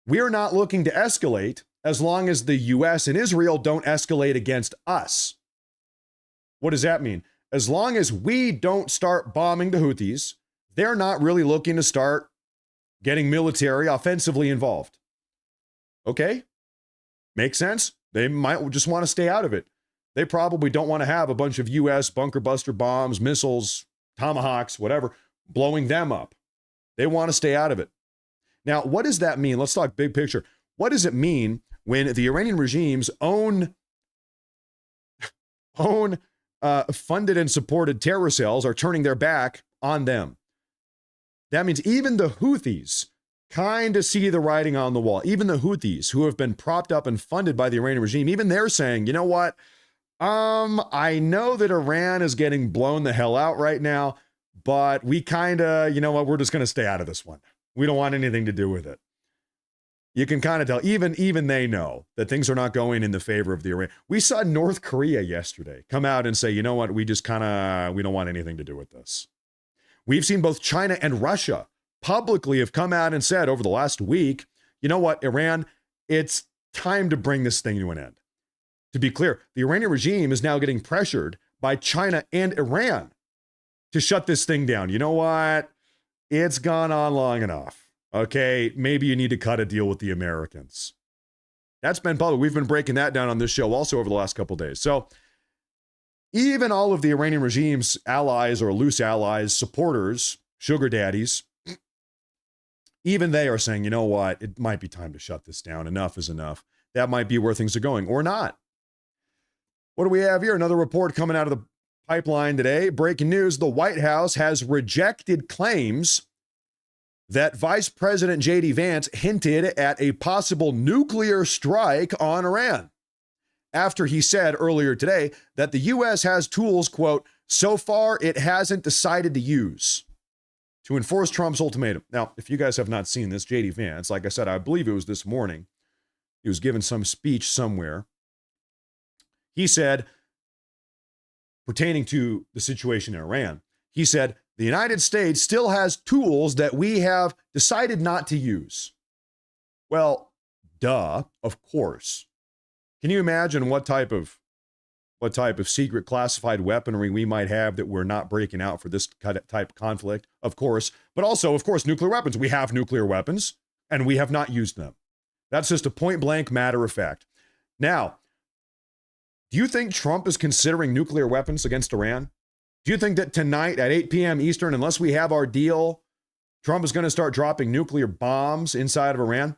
we are not looking to escalate as long as the U.S. and Israel don't escalate against us. What does that mean? As long as we don't start bombing the Houthis, they're not really looking to start getting military offensively involved. Okay? Makes sense? They might just want to stay out of it. They probably don't want to have a bunch of U.S. bunker buster bombs, missiles, tomahawks, whatever, blowing them up. They want to stay out of it. Now, what does that mean? Let's talk big picture. What does it mean when the Iranian regime's own funded and supported terror cells are turning their back on them? That means even the Houthis kind of see the writing on the wall. Even the Houthis, who have been propped up and funded by the Iranian regime, even they're saying, you know what? I know that Iran is getting blown the hell out right now, but we kind of, you know what? We're just going to stay out of this one. We don't want anything to do with it. You can kind of tell, even they know that things are not going in the favor of the Iran. We saw North Korea yesterday come out and say, you know what, we don't want anything to do with this. We've seen both China and Russia publicly have come out and said over the last week, you know what, Iran, it's time to bring this thing to an end. To be clear, the Iranian regime is now getting pressured by China and Iran to shut this thing down. You know what? It's gone on long enough. Okay, maybe you need to cut a deal with the Americans. That's been public. We've been breaking that down on this show also over the last couple of days. So even all of the Iranian regime's allies or loose allies, supporters, sugar daddies, even they are saying, you know what, it might be time to shut this down. Enough is enough. That might be where things are going or not. What do we have here? Another report coming out of the pipeline today. Breaking news, the White House has rejected claims that Vice President J.D. Vance hinted at a possible nuclear strike on Iran after he said earlier today that the U.S. has tools, quote, so far it hasn't decided to use to enforce Trump's ultimatum. Now, if you guys have not seen this, J.D. Vance, like I said, I believe it was this morning, he was giving some speech somewhere. He said, pertaining to the situation in Iran, he said, the United States still has tools that we have decided not to use. Well, duh, of course. Can you imagine what type of secret classified weaponry we might have that we're not breaking out for this type of conflict? Of course. But also, of course, nuclear weapons. We have nuclear weapons, and we have not used them. That's just a point blank matter of fact. Now, do you think Trump is considering nuclear weapons against Iran? Do you think that tonight at 8 p.m. Eastern, unless we have our deal, Trump is going to start dropping nuclear bombs inside of Iran?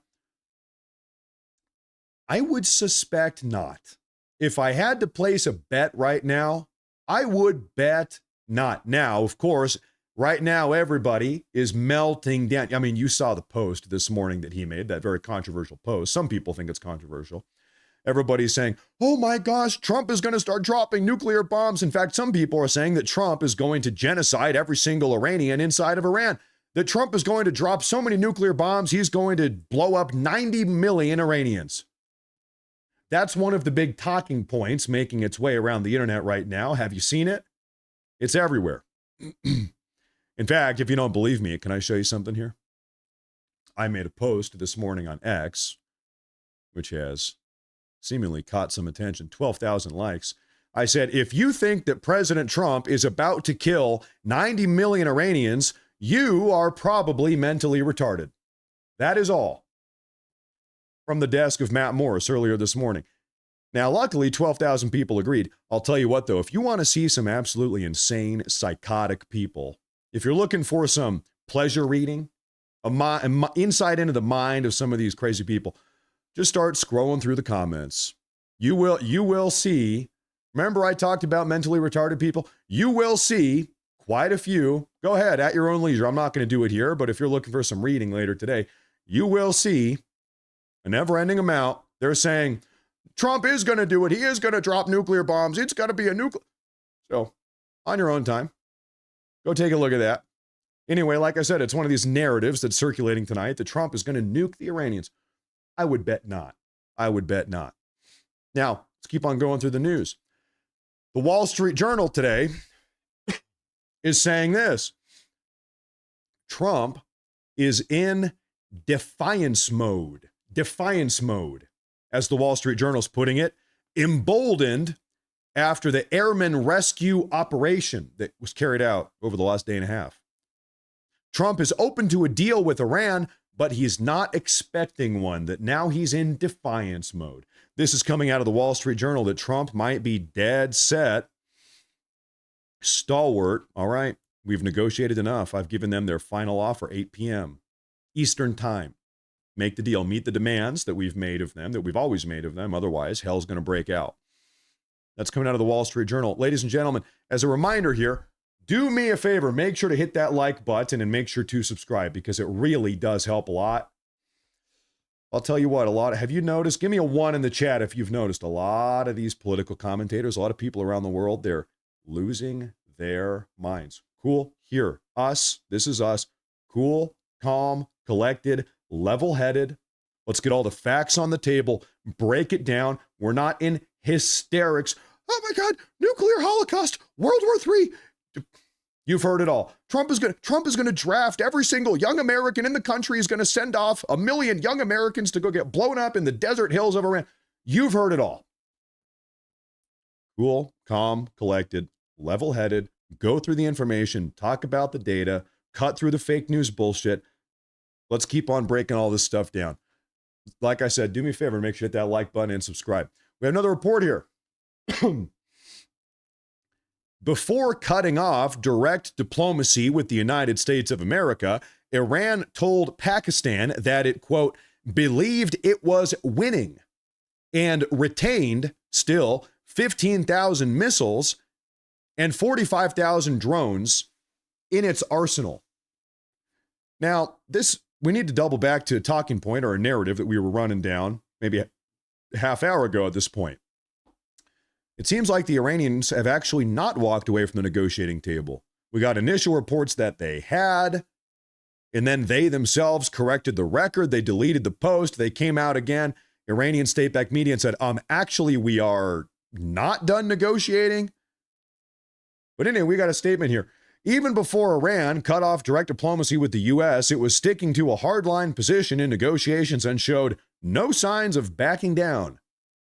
I would suspect not. If I had to place a bet right now, I would bet not. Now, of course, right now, everybody is melting down. I mean, you saw the post this morning that he made, that very controversial post. Some people think it's controversial. Everybody's saying, oh my gosh, Trump is going to start dropping nuclear bombs. In fact, some people are saying that Trump is going to genocide every single Iranian inside of Iran. That Trump is going to drop so many nuclear bombs, he's going to blow up 90 million Iranians. That's one of the big talking points making its way around the internet right now. Have you seen it? It's everywhere. In fact, if you don't believe me, can I show you something here? I made a post this morning on X, which has seemingly caught some attention, 12,000 likes. I said, if you think that President Trump is about to kill 90 million Iranians, you are probably mentally retarded. That is all. From the desk of Matt Morris earlier this morning. Now, luckily, 12,000 people agreed. I'll tell you what, though, if you want to see some absolutely insane, psychotic people, if you're looking for some pleasure reading, insight into the mind of some of these crazy people, just start scrolling through the comments. You will see, remember I talked about mentally retarded people? You will see quite a few. Go ahead, at your own leisure. I'm not going to do it here, but if you're looking for some reading later today, you will see a never-ending amount. They're saying, Trump is going to do it. He is going to drop nuclear bombs. It's got to be a nuclear. So, on your own time, go take a look at that. Anyway, like I said, it's one of these narratives that's circulating tonight that Trump is going to nuke the Iranians. I would bet not. I would bet not. Now, let's keep on going through the news. The Wall Street Journal today is saying this. Trump is in defiance mode. Defiance mode, as the Wall Street Journal's putting it, emboldened after the airman rescue operation that was carried out over the last day and a half. Trump is open to a deal with Iran, but he's not expecting one, that now he's in defiance mode. This is coming out of the Wall Street Journal that Trump might be dead set, stalwart. All right, we've negotiated enough. I've given them their final offer, 8 p.m. Eastern time. Make the deal, meet the demands that we've made of them, that we've always made of them. Otherwise, hell's going to break out. That's coming out of the Wall Street Journal. Ladies and gentlemen, as a reminder here, do me a favor, make sure to hit that like button and make sure to subscribe because it really does help a lot. I'll tell you what, have you noticed? Give me a 1 in the chat if you've noticed a lot of these political commentators, a lot of people around the world, they're losing their minds. Cool, here, us, this is us, cool, calm, collected, level-headed. Let's get all the facts on the table, break it down. We're not in hysterics. Oh my God, nuclear holocaust, World War III. You've heard it all. Trump is going to draft every single young American in the country. He's going to send off 1 million young Americans to go get blown up in the desert hills of Iran. You've heard it all. Cool, calm, collected, level-headed, go through the information, talk about the data, cut through the fake news bullshit. Let's keep on breaking all this stuff down. Like I said, do me a favor, make sure you hit that like button and subscribe. We have another report here. Before cutting off direct diplomacy with the United States of America, Iran told Pakistan that it, quote, believed it was winning and retained still 15,000 missiles and 45,000 drones in its arsenal. Now, we need to double back to a talking point or a narrative that we were running down maybe a half hour ago at this point. It seems like the Iranians have actually not walked away from the negotiating table. We got initial reports that they had, and then they themselves corrected the record. They deleted the post. They came out again, Iranian state-backed media, and said, actually, we are not done negotiating. But anyway, we got a statement here. Even before Iran cut off direct diplomacy with the U.S., it was sticking to a hardline position in negotiations and showed no signs of backing down.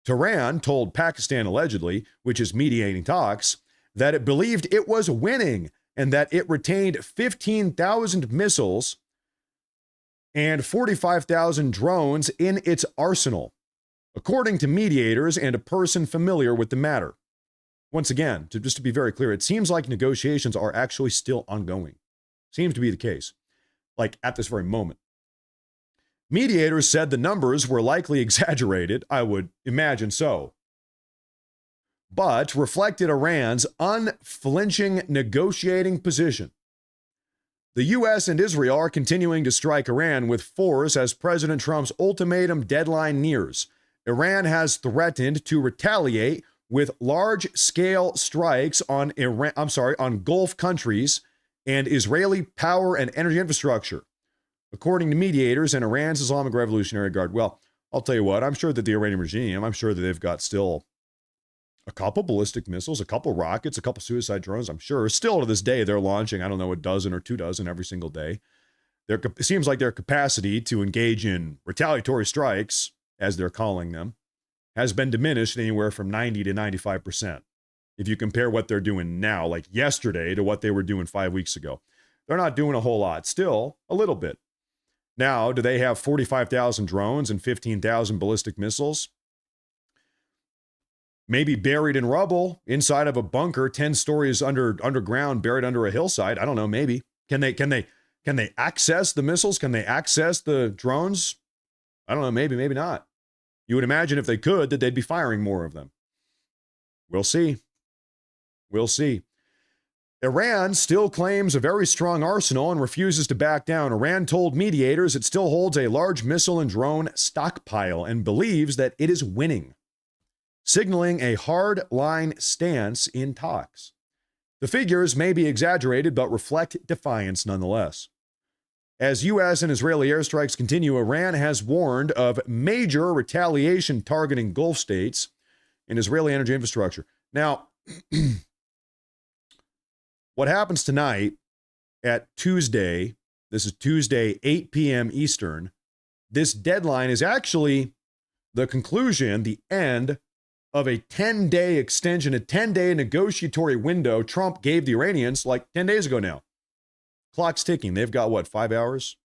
Tehran told Pakistan, allegedly, which is mediating talks, that it believed it was winning and that it retained 15,000 missiles and 45,000 drones in its arsenal, according to mediators and a person familiar with the matter. Once again, just to be very clear, it seems like negotiations are actually still ongoing. Seems to be the case, like at this very moment. Mediators said the numbers were likely exaggerated. I would imagine so. But reflected Iran's unflinching negotiating position. The U.S. and Israel are continuing to strike Iran with force as President Trump's ultimatum deadline nears. Iran has threatened to retaliate with large-scale strikes on Gulf countries and Israeli power and energy infrastructure, according to mediators and Iran's Islamic Revolutionary Guard. Well, I'll tell you what, I'm sure that the Iranian regime, I'm sure that they've got still a couple ballistic missiles, a couple rockets, a couple suicide drones, I'm sure. Still to this day, they're launching, I don't know, a dozen or 2 dozen every single day. It seems like their capacity to engage in retaliatory strikes, as they're calling them, has been diminished anywhere from 90 to 95%. If you compare what they're doing now, like yesterday, to what they were doing 5 weeks ago. They're not doing a whole lot. Still, a little bit. Now, do they have 45,000 drones and 15,000 ballistic missiles? Maybe buried in rubble inside of a bunker 10 stories underground, buried under a hillside. I don't know, maybe. Can they access the missiles? Can they access the drones? I don't know, maybe not. You would imagine if they could that they'd be firing more of them. We'll see. We'll see. Iran still claims a very strong arsenal and refuses to back down. Iran told mediators it still holds a large missile and drone stockpile and believes that it is winning, signaling a hard-line stance in talks. The figures may be exaggerated, but reflect defiance nonetheless. As U.S. and Israeli airstrikes continue, Iran has warned of major retaliation targeting Gulf states and Israeli energy infrastructure. Now, what happens tonight at Tuesday, this is Tuesday, 8 p.m. Eastern, this deadline is actually the conclusion, the end of a 10-day extension, a 10-day negotiatory window Trump gave the Iranians like 10 days ago now. Clock's ticking. They've got what, 5 hours?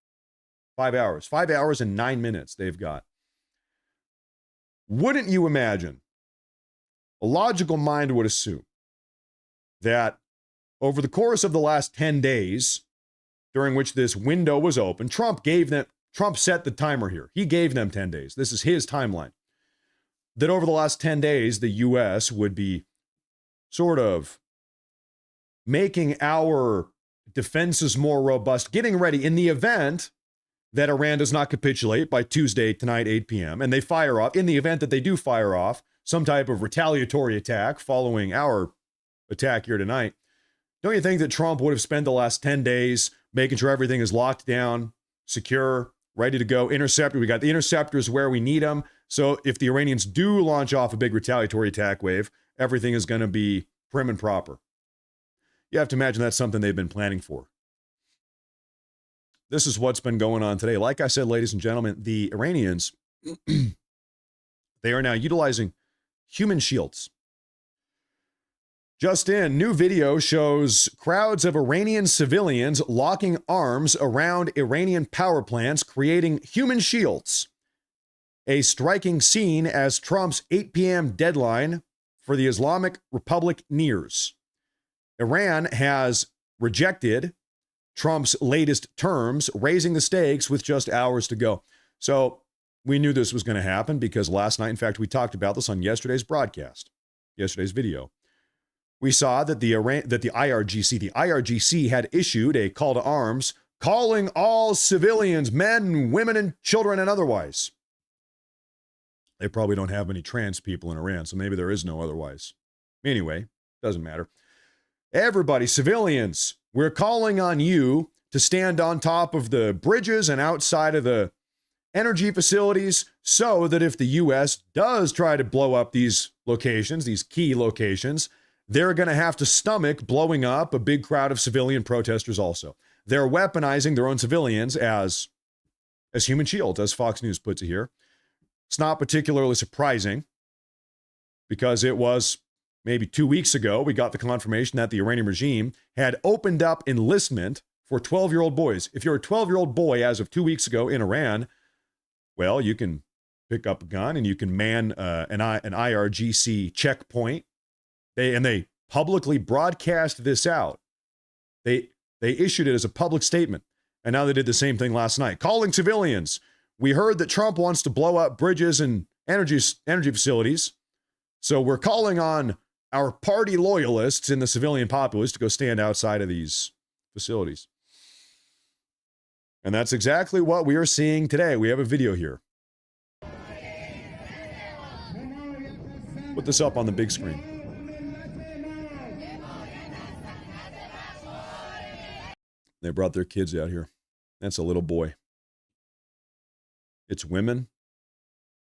5 hours. 5 hours and 9 minutes they've got. Wouldn't you imagine, a logical mind would assume that over the course of the last 10 days, during which this window was open, Trump set the timer here. He gave them 10 days. This is his timeline. That over the last 10 days, the U.S. would be sort of making our defenses more robust, getting ready in the event that Iran does not capitulate by Tuesday tonight, 8 p.m., and they fire off, in the event that they do fire off some type of retaliatory attack following our attack here tonight. Don't you think that Trump would have spent the last 10 days making sure everything is locked down, secure, ready to go? Interceptor, we got the interceptors where we need them. So if the Iranians do launch off a big retaliatory attack wave, everything is going to be prim and proper. You have to imagine that's something they've been planning for. This is what's been going on today. Like I said, ladies and gentlemen, the Iranians, they are now utilizing human shields. Just in, new video shows crowds of Iranian civilians locking arms around Iranian power plants, creating human shields. A striking scene as Trump's 8 p.m. deadline for the Islamic Republic nears. Iran has rejected Trump's latest terms, raising the stakes with just hours to go. So we knew this was going to happen because last night, in fact, we talked about this on yesterday's broadcast, yesterday's video. We saw that the IRGC had issued a call to arms calling all civilians, men, women, and children, and otherwise. They probably don't have many trans people in Iran, so maybe there is no otherwise. Anyway, doesn't matter. Everybody, civilians, we're calling on you to stand on top of the bridges and outside of the energy facilities so that if the U.S. does try to blow up these locations, these key locations, they're going to have to stomach blowing up a big crowd of civilian protesters also. They're weaponizing their own civilians as human shields, as Fox News puts it here. It's not particularly surprising because it was maybe 2 weeks ago, we got the confirmation that the Iranian regime had opened up enlistment for 12-year-old boys. If you're a 12-year-old boy as of 2 weeks ago in Iran, well, you can pick up a gun and you can man an IRGC checkpoint. They publicly broadcast this out. They issued it as a public statement. And now they did the same thing last night. Calling civilians. We heard that Trump wants to blow up bridges and energy facilities. So we're calling on our party loyalists in the civilian populace to go stand outside of these facilities. And that's exactly what we are seeing today. We have a video here. Put this up on the big screen. They brought their kids out here. That's a little boy. It's women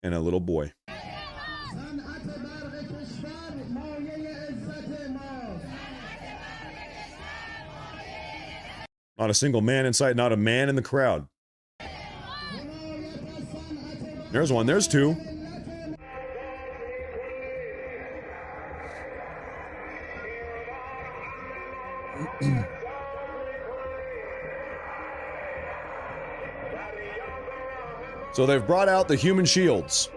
and a little boy. Not a single man in sight, not a man in the crowd. There's one, there's two. So they've brought out the human shields.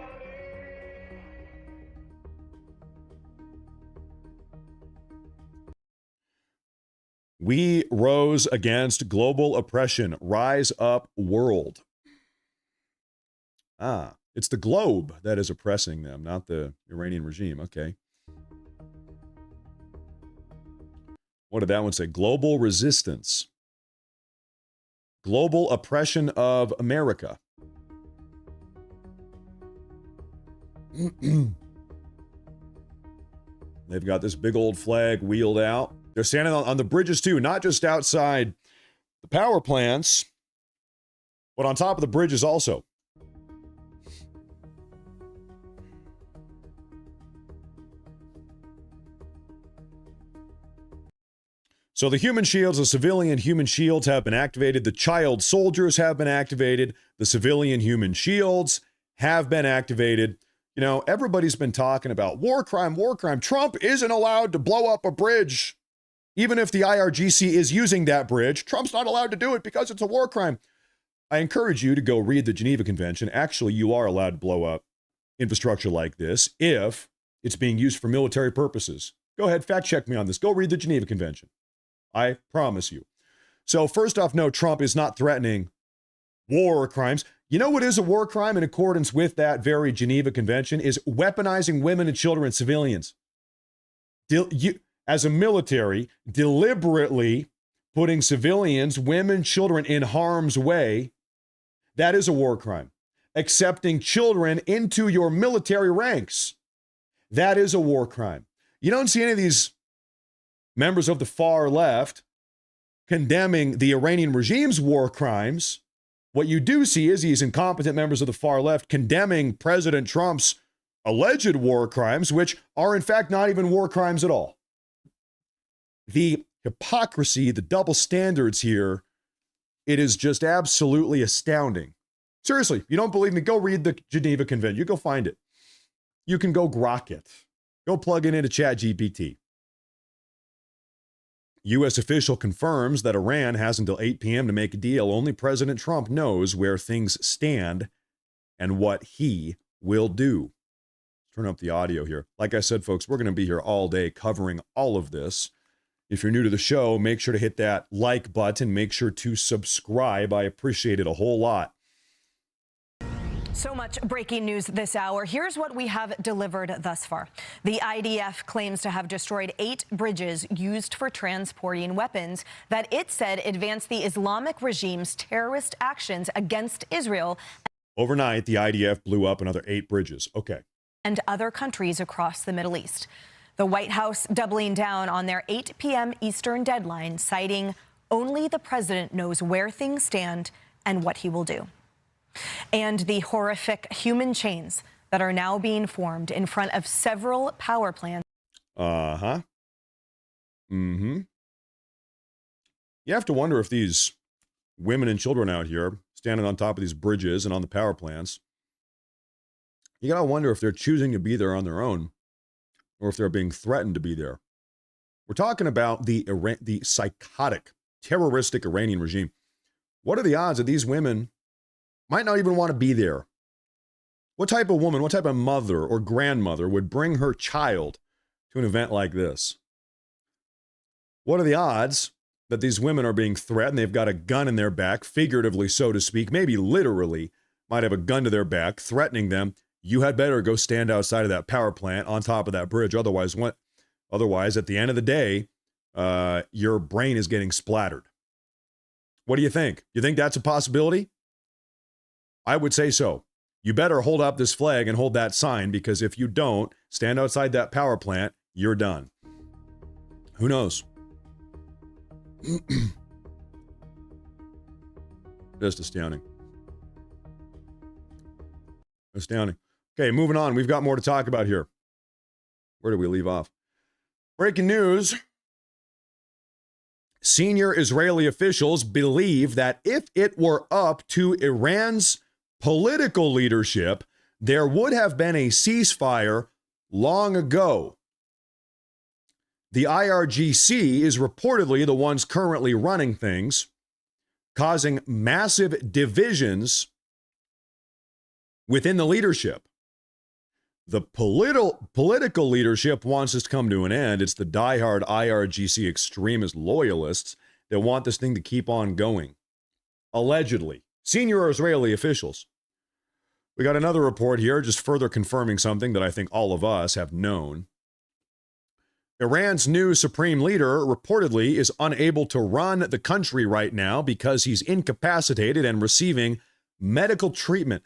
We rose against global oppression. Rise up, world. It's the globe that is oppressing them, not the Iranian regime. Okay. What did that one say? Global resistance. Global oppression of America. They've got this big old flag wheeled out. They're standing on the bridges too, not just outside the power plants, but on top of the bridges also. So the human shields, the civilian human shields have been activated. The child soldiers have been activated. The civilian human shields have been activated. You know, everybody's been talking about war crime, war crime. Trump isn't allowed to blow up a bridge. Even if the IRGC is using that bridge, Trump's not allowed to do it because it's a war crime. I encourage you to go read the Geneva Convention. Actually, you are allowed to blow up infrastructure like this if it's being used for military purposes. Go ahead, fact check me on this. Go read the Geneva Convention. I promise you. So first off, no, Trump is not threatening war crimes. You know what is a war crime in accordance with that very Geneva Convention is weaponizing women and children and civilians. As a military, deliberately putting civilians, women, children in harm's way, that is a war crime. Accepting children into your military ranks, that is a war crime. You don't see any of these members of the far left condemning the Iranian regime's war crimes. What you do see is these incompetent members of the far left condemning President Trump's alleged war crimes, which are in fact not even war crimes at all. The hypocrisy, the double standards here, it is just absolutely astounding. Seriously, you don't believe me? Go read the Geneva Convention. You go find it. You can go grok it. Go plug it into ChatGPT. U.S. official confirms that Iran has until 8 p.m. to make a deal. Only President Trump knows where things stand and what he will do. Turn up the audio here. Like I said, folks, we're going to be here all day covering all of this. If you're new to the show, make sure to hit that like button. Make sure to subscribe. I appreciate it a whole lot. So much breaking news this hour. Here's what we have delivered thus far. The IDF claims to have destroyed 8 bridges used for transporting weapons that it said advance the Islamic regime's terrorist actions against Israel. Overnight, the IDF blew up another 8 bridges. Okay. And other countries across the Middle East. The White House doubling down on their 8 p.m. Eastern deadline, citing only the president knows where things stand and what he will do. And the horrific human chains that are now being formed in front of several power plants. You have to wonder if these women and children out here standing on top of these bridges and on the power plants, you got to wonder if they're choosing to be there on their own or if they're being threatened to be there. We're talking about the psychotic, terroristic Iranian regime. What are the odds that these women might not even want to be there? What type of woman, what type of mother or grandmother would bring her child to an event like this? What are the odds that these women are being threatened? They've got a gun in their back, figuratively, so to speak, maybe literally, might have a gun to their back, threatening them. You had better go stand outside of that power plant on top of that bridge. Otherwise, at the end of the day, your brain is getting splattered. What do you think? You think that's a possibility? I would say so. You better hold up this flag and hold that sign, because if you don't, stand outside that power plant, you're done. Who knows? Just astounding. Astounding. Okay, moving on. We've got more to talk about here. Where did we leave off? Breaking news. Senior Israeli officials believe that if it were up to Iran's political leadership, there would have been a ceasefire long ago. The IRGC is reportedly the ones currently running things, causing massive divisions within the leadership. The political leadership wants this to come to an end. It's the diehard IRGC extremist loyalists that want this thing to keep on going. Allegedly. Senior Israeli officials. We got another report here just further confirming something that I think all of us have known. Iran's new supreme leader reportedly is unable to run the country right now because he's incapacitated and receiving medical treatment.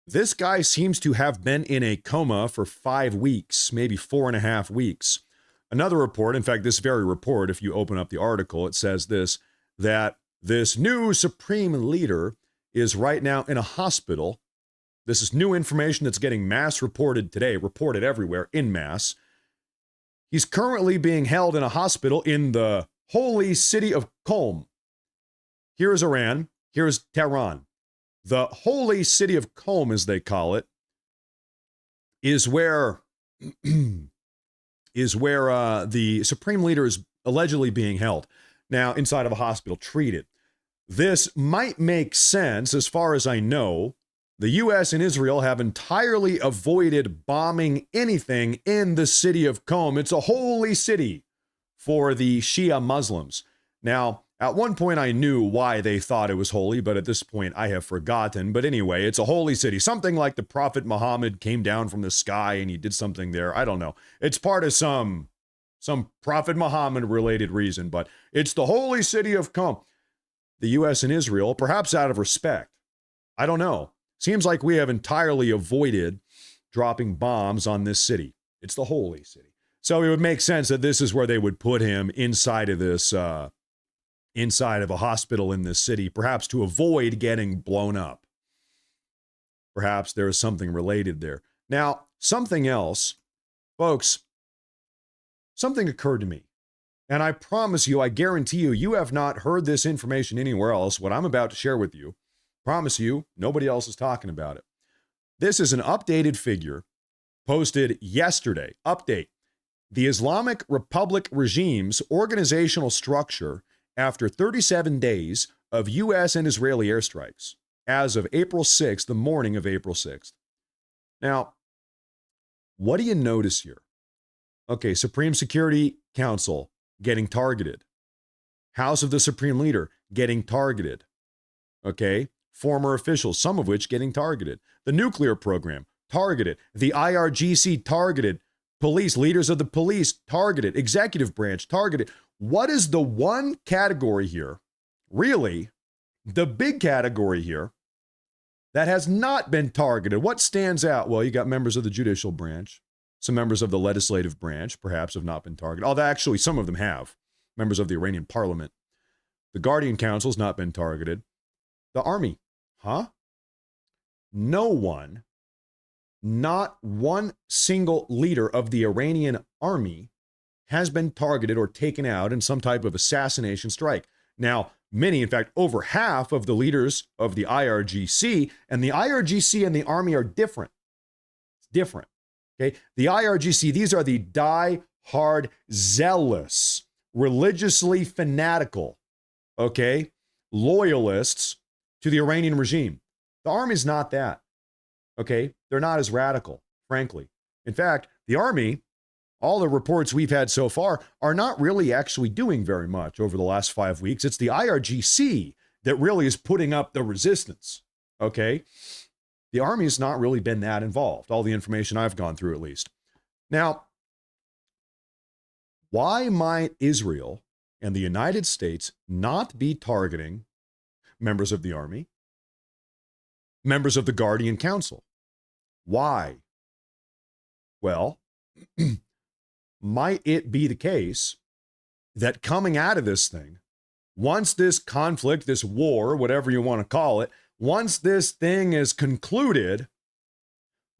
This guy seems to have been in a coma for 5 weeks, maybe 4.5 weeks. Another report, in fact, this very report, if you open up the article, it says this, that this new supreme leader is right now in a hospital. This is new information that's getting mass reported today, reported everywhere in mass. He's currently being held in a hospital in the holy city of Qom. Here is Iran. Here is Tehran. The holy city of Qom, as they call it, is where the supreme leader is allegedly being held. Now, inside of a hospital, treated. This might make sense. As far as I know, the U.S. and Israel have entirely avoided bombing anything in the city of Qom. It's a holy city for the Shia Muslims. Now, at one point I knew why they thought it was holy, but at this point I have forgotten. But anyway, it's a holy city. Something like the Prophet Muhammad came down from the sky and he did something there. I don't know. It's part of some Prophet Muhammad related reason, but it's the holy city of Qom. The U.S. and Israel, perhaps out of respect, I don't know. Seems like we have entirely avoided dropping bombs on this city. It's the holy city. So it would make sense that this is where they would put him, inside of this, inside of a hospital in this city, perhaps to avoid getting blown up. Perhaps there is something related there. Now, something else, folks, something occurred to me. And I promise you, I guarantee you, you have not heard this information anywhere else. What I'm about to share with you, promise you, nobody else is talking about it. This is an updated figure posted yesterday. Update. the Islamic Republic regime's organizational structure after 37 days of U.S. and Israeli airstrikes as of April 6th, the morning of April 6th. Now, what do you notice here? Okay, Supreme Security Council getting targeted. House of the Supreme Leader getting targeted. Okay, former officials, some of which getting targeted. The nuclear program targeted. The IRGC targeted. Police, leaders of the police targeted. Executive branch targeted. What is the one category here, really, the big category here, that has not been targeted? What stands out? Well, you got members of the judicial branch. Some members of the legislative branch perhaps have not been targeted. Although actually some of them have. Members of the Iranian parliament. The Guardian Council has not been targeted. The army. Huh? No one, not one single leader of the Iranian army has been targeted or taken out in some type of assassination strike. Now, many, in fact, over half of the leaders of the IRGC, and the IRGC and the army are different. It's different. Okay. The IRGC, these are the die-hard, zealous, religiously fanatical, okay, loyalists to the Iranian regime. The army's not that. Okay. They're not as radical, frankly. In fact, the army, all the reports we've had so far, are not really actually doing very much over the last 5 weeks. It's the IRGC that really is putting up the resistance. Okay. The army has not really been that involved, all the information I've gone through at least. Now, why might Israel and the United States not be targeting members of the army, members of the Guardian Council? Why? Well, might it be the case that coming out of this thing, once this conflict, this war, whatever you want to call it, once this thing is concluded,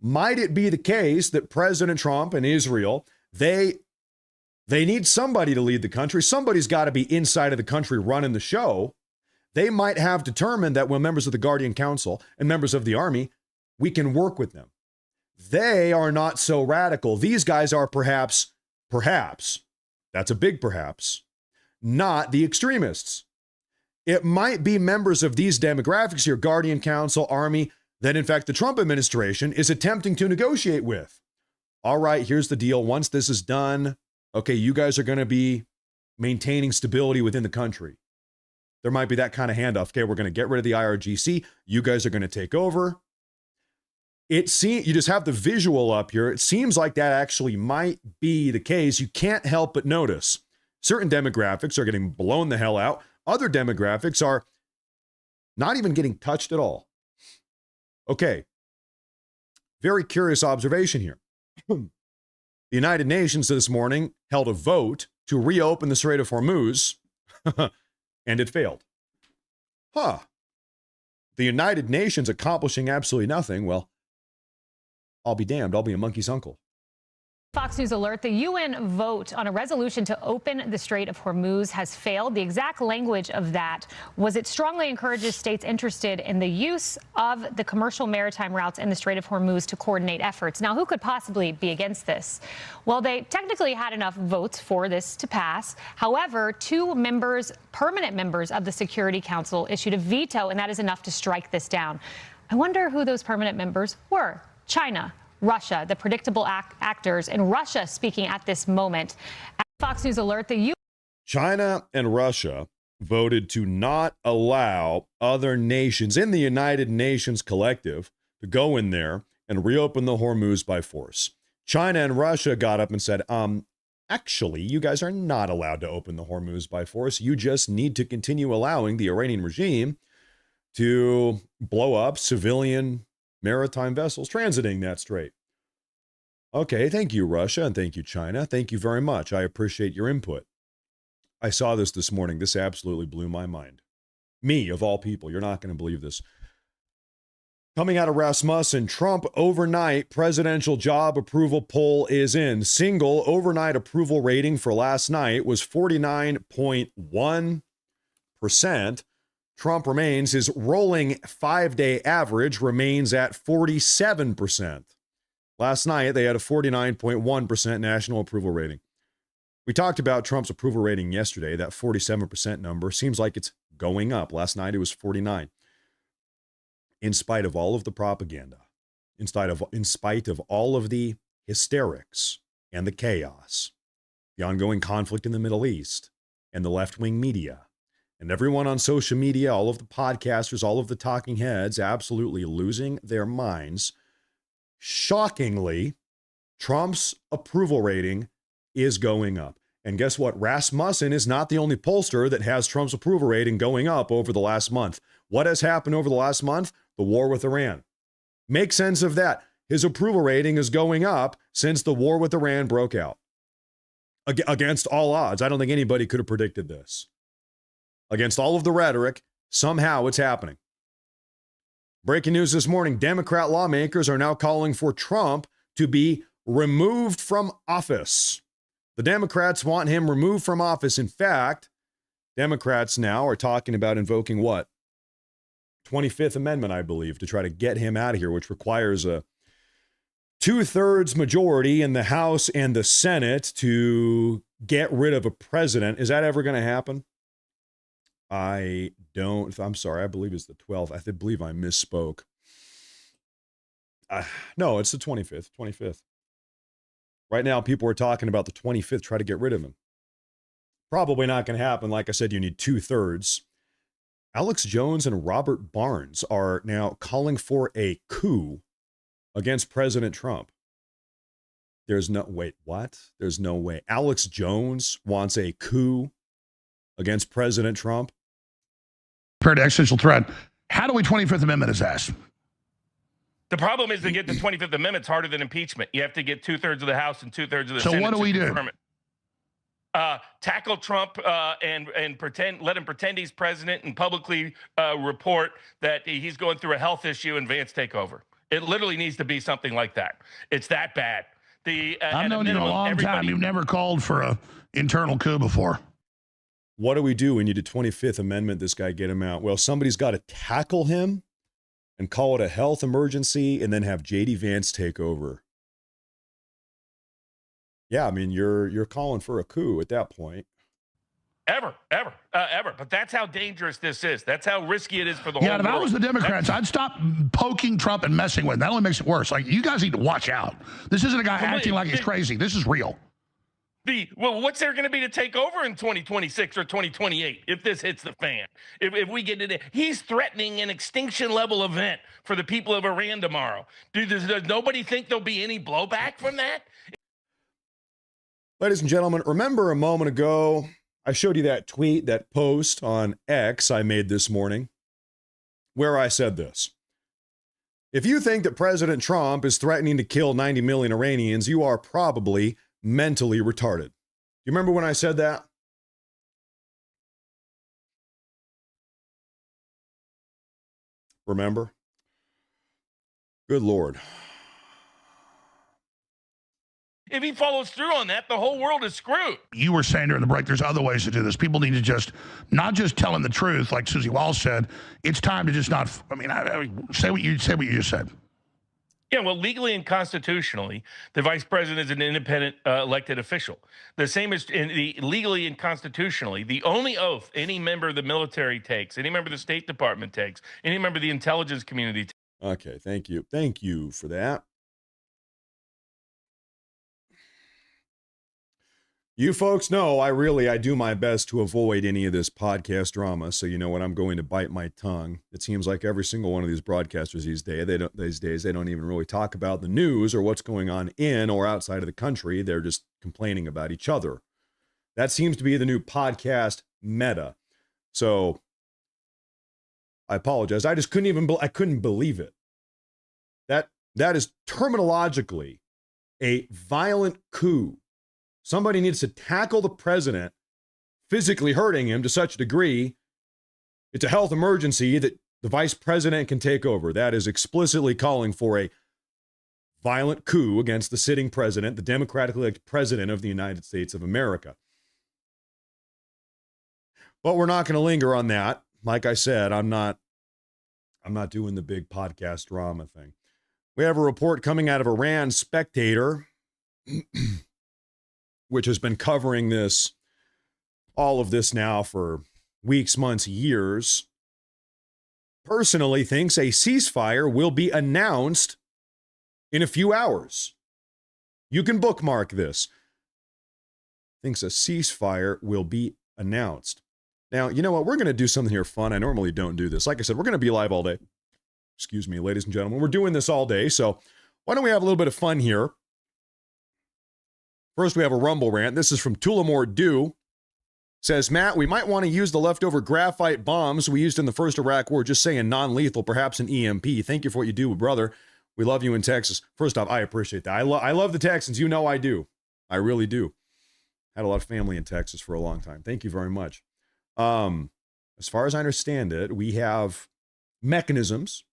might it be the case that President Trump and Israel, they need somebody to lead the country. Somebody's got to be inside of the country running the show. They might have determined that when members of the Guardian Council and members of the army, we can work with them. They are not so radical. These guys are perhaps, that's a big perhaps, not the extremists. It might be members of these demographics here, Guardian Council, Army, that in fact the Trump administration is attempting to negotiate with. All right, here's the deal. Once this is done, okay, you guys are going to be maintaining stability within the country. There might be that kind of handoff. Okay, we're going to get rid of the IRGC. You guys are going to take over. You just have the visual up here. It seems like that actually might be the case. You can't help but notice certain demographics are getting blown the hell out. Other demographics are not even getting touched at all. Okay. Very curious observation here. The United Nations this morning held a vote to reopen the Strait of Hormuz, and it failed. The United Nations accomplishing absolutely nothing. Well, I'll be damned. I'll be a monkey's uncle. Fox News alert, the UN vote on a resolution to open the Strait of Hormuz has failed. The exact language of that was it strongly encourages states interested in the use of the commercial maritime routes in the Strait of Hormuz to coordinate efforts. Now, who could possibly be against this? Well, they technically had enough votes for this to pass. However, two permanent members of the Security Council issued a veto, and that is enough to strike this down. I wonder who those permanent members were. China, Russia, the predictable actors in Russia speaking at this moment. At Fox News alert, China and Russia voted to not allow other nations in the United Nations collective to go in there and reopen the Hormuz by force. China and Russia got up and said, actually, you guys are not allowed to open the Hormuz by force. You just need to continue allowing the Iranian regime to blow up civilian maritime vessels transiting that strait. Okay, thank you, Russia, and thank you, China. Thank you very much. I appreciate your input. I saw this morning. This absolutely blew my mind. Me, of all people. You're not going to believe this. Coming out of Rasmussen, Trump overnight presidential job approval poll is in. Single overnight approval rating for last night was 49.1%. Trump remains, his rolling 5-day average remains at 47%. Last night, they had a 49.1% national approval rating. We talked about Trump's approval rating yesterday. That 47% number seems like it's going up. Last night, it was 49. In spite of all of the propaganda, in spite of all of the hysterics and the chaos, the ongoing conflict in the Middle East, and the left-wing media, and everyone on social media, all of the podcasters, all of the talking heads absolutely losing their minds, shockingly, Trump's approval rating is going up. And guess what? Rasmussen is not the only pollster that has Trump's approval rating going up over the last month. What has happened over the last month? The war with Iran. Make sense of that. His approval rating is going up since the war with Iran broke out. Against all odds. I don't think anybody could have predicted this. Against all of the rhetoric, somehow it's happening. Breaking news this morning, Democrat lawmakers are now calling for Trump to be removed from office. The Democrats want him removed from office. In fact, Democrats now are talking about invoking what? 25th Amendment, I believe, to try to get him out of here, which requires a 2/3 majority in the House and the Senate to get rid of a president. Is that ever going to happen? I'm sorry. I believe it's the 12th. I believe I misspoke. No, it's the 25th. Right now, people are talking about the 25th, try to get rid of him. Probably not going to happen. Like I said, you need 2/3. Alex Jones and Robert Barnes are now calling for a coup against President Trump. There's no way. Alex Jones wants a coup against President Trump. Compared to existential threat, how do we 25th Amendment is asked? The problem is to get the 25th Amendment is harder than impeachment. You have to get 2/3 of the House and 2/3 of the Senate. So what do we do? Tackle Trump and pretend, let him pretend he's president and publicly report that he's going through a health issue and Vance take over. It literally needs to be something like that. It's that bad. I've known you a long time. You've never called for an internal coup before. What do? We need a 25th Amendment. This guy, get him out. Well, somebody's got to tackle him and call it a health emergency and then have J.D. Vance take over. Yeah, I mean, you're calling for a coup at that point. Ever. But that's how dangerous this is. That's how risky it is for the whole world. Yeah, if I was the Democrats, I'd stop poking Trump and messing with him. That only makes it worse. Like, you guys need to watch out. This isn't a guy acting like he's crazy. This is real. Well, what's there going to be to take over in 2026 or 2028 if this hits the fan? If we get it, he's threatening an extinction level event for the people of Iran tomorrow. Does nobody think there'll be any blowback from that? Ladies and gentlemen, remember a moment ago, I showed you that tweet, that post on X I made this morning, where I said this. If you think that President Trump is threatening to kill 90 million Iranians, you are probably mentally retarded. You remember when I said that? Remember? Good Lord. If he follows through on that, the whole world is screwed. You were saying during the break, there's other ways to do this. People need to just, not just tell him the truth, like Susie Walsh said. It's time to just not, say what you just said. Yeah, well, legally and constitutionally, the vice president is an independent elected official. The same as legally and constitutionally, the only oath any member of the military takes, any member of the State Department takes, any member of the intelligence community takes. Okay, thank you. Thank you for that. You folks know I do my best to avoid any of this podcast drama. So you know what? I'm going to bite my tongue. It seems like every single one of these broadcasters these days, they don't even really talk about the news or what's going on in or outside of the country. They're just complaining about each other. That seems to be the new podcast meta. So I apologize. I just couldn't believe it. That is terminologically a violent coup. Somebody needs to tackle the president, physically hurting him to such a degree. It's a health emergency that the vice president can take over. That is explicitly calling for a violent coup against the sitting president, the democratically elected president of the United States of America. But we're not going to linger on that. Like I said, I'm not doing the big podcast drama thing. We have a report coming out of Iran Spectator, which has been covering all of this now for weeks, months, years. Personally thinks a ceasefire will be announced in a few hours. You can bookmark this. Thinks a ceasefire will be announced. Now, you know what? We're going to do something here fun. I normally don't do this. Like I said, we're going to be live all day. Excuse me, ladies and gentlemen. We're doing this all day, so why don't we have a little bit of fun here? First, we have a Rumble rant. This is from Tullamore Dew. Says, Matt, we might want to use the leftover graphite bombs we used in the first Iraq War, just saying non-lethal, perhaps an EMP. Thank you for what you do, brother. We love you in Texas. First off, I appreciate that. I love the Texans. You know I do. I really do. Had a lot of family in Texas for a long time. Thank you very much. As far as I understand it, we have mechanisms,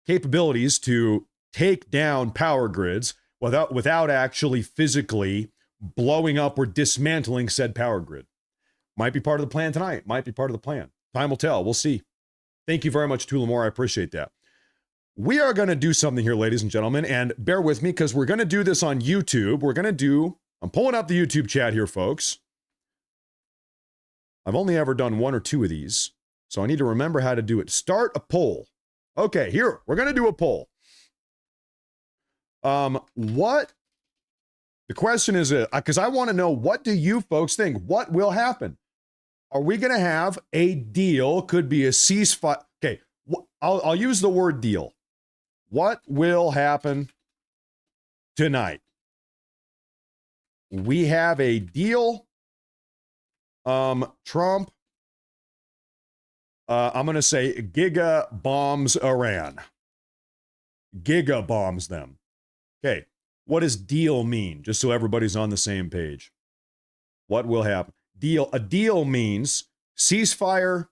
capabilities to take down power grids without actually physically blowing up or dismantling said power grid. Might be part of the plan tonight. Might be part of the plan. Time will tell. We'll see. Thank you very much, Tullamore. I appreciate that. We are going to do something here, ladies and gentlemen, and bear with me because we're going to do this on YouTube. I'm pulling up the YouTube chat here, folks. I've only ever done one or two of these, so I need to remember how to do it. Start a poll. Okay, here, we're going to do a poll. The question is, because I want to know, what do you folks think? What will happen? Are we going to have a deal? Could be a ceasefire. Okay, I'll use the word deal. What will happen tonight? We have a deal. Trump, I'm going to say giga bombs Iran. Giga bombs them. Okay. What does deal mean? Just so everybody's on the same page. What will happen? A deal means ceasefire,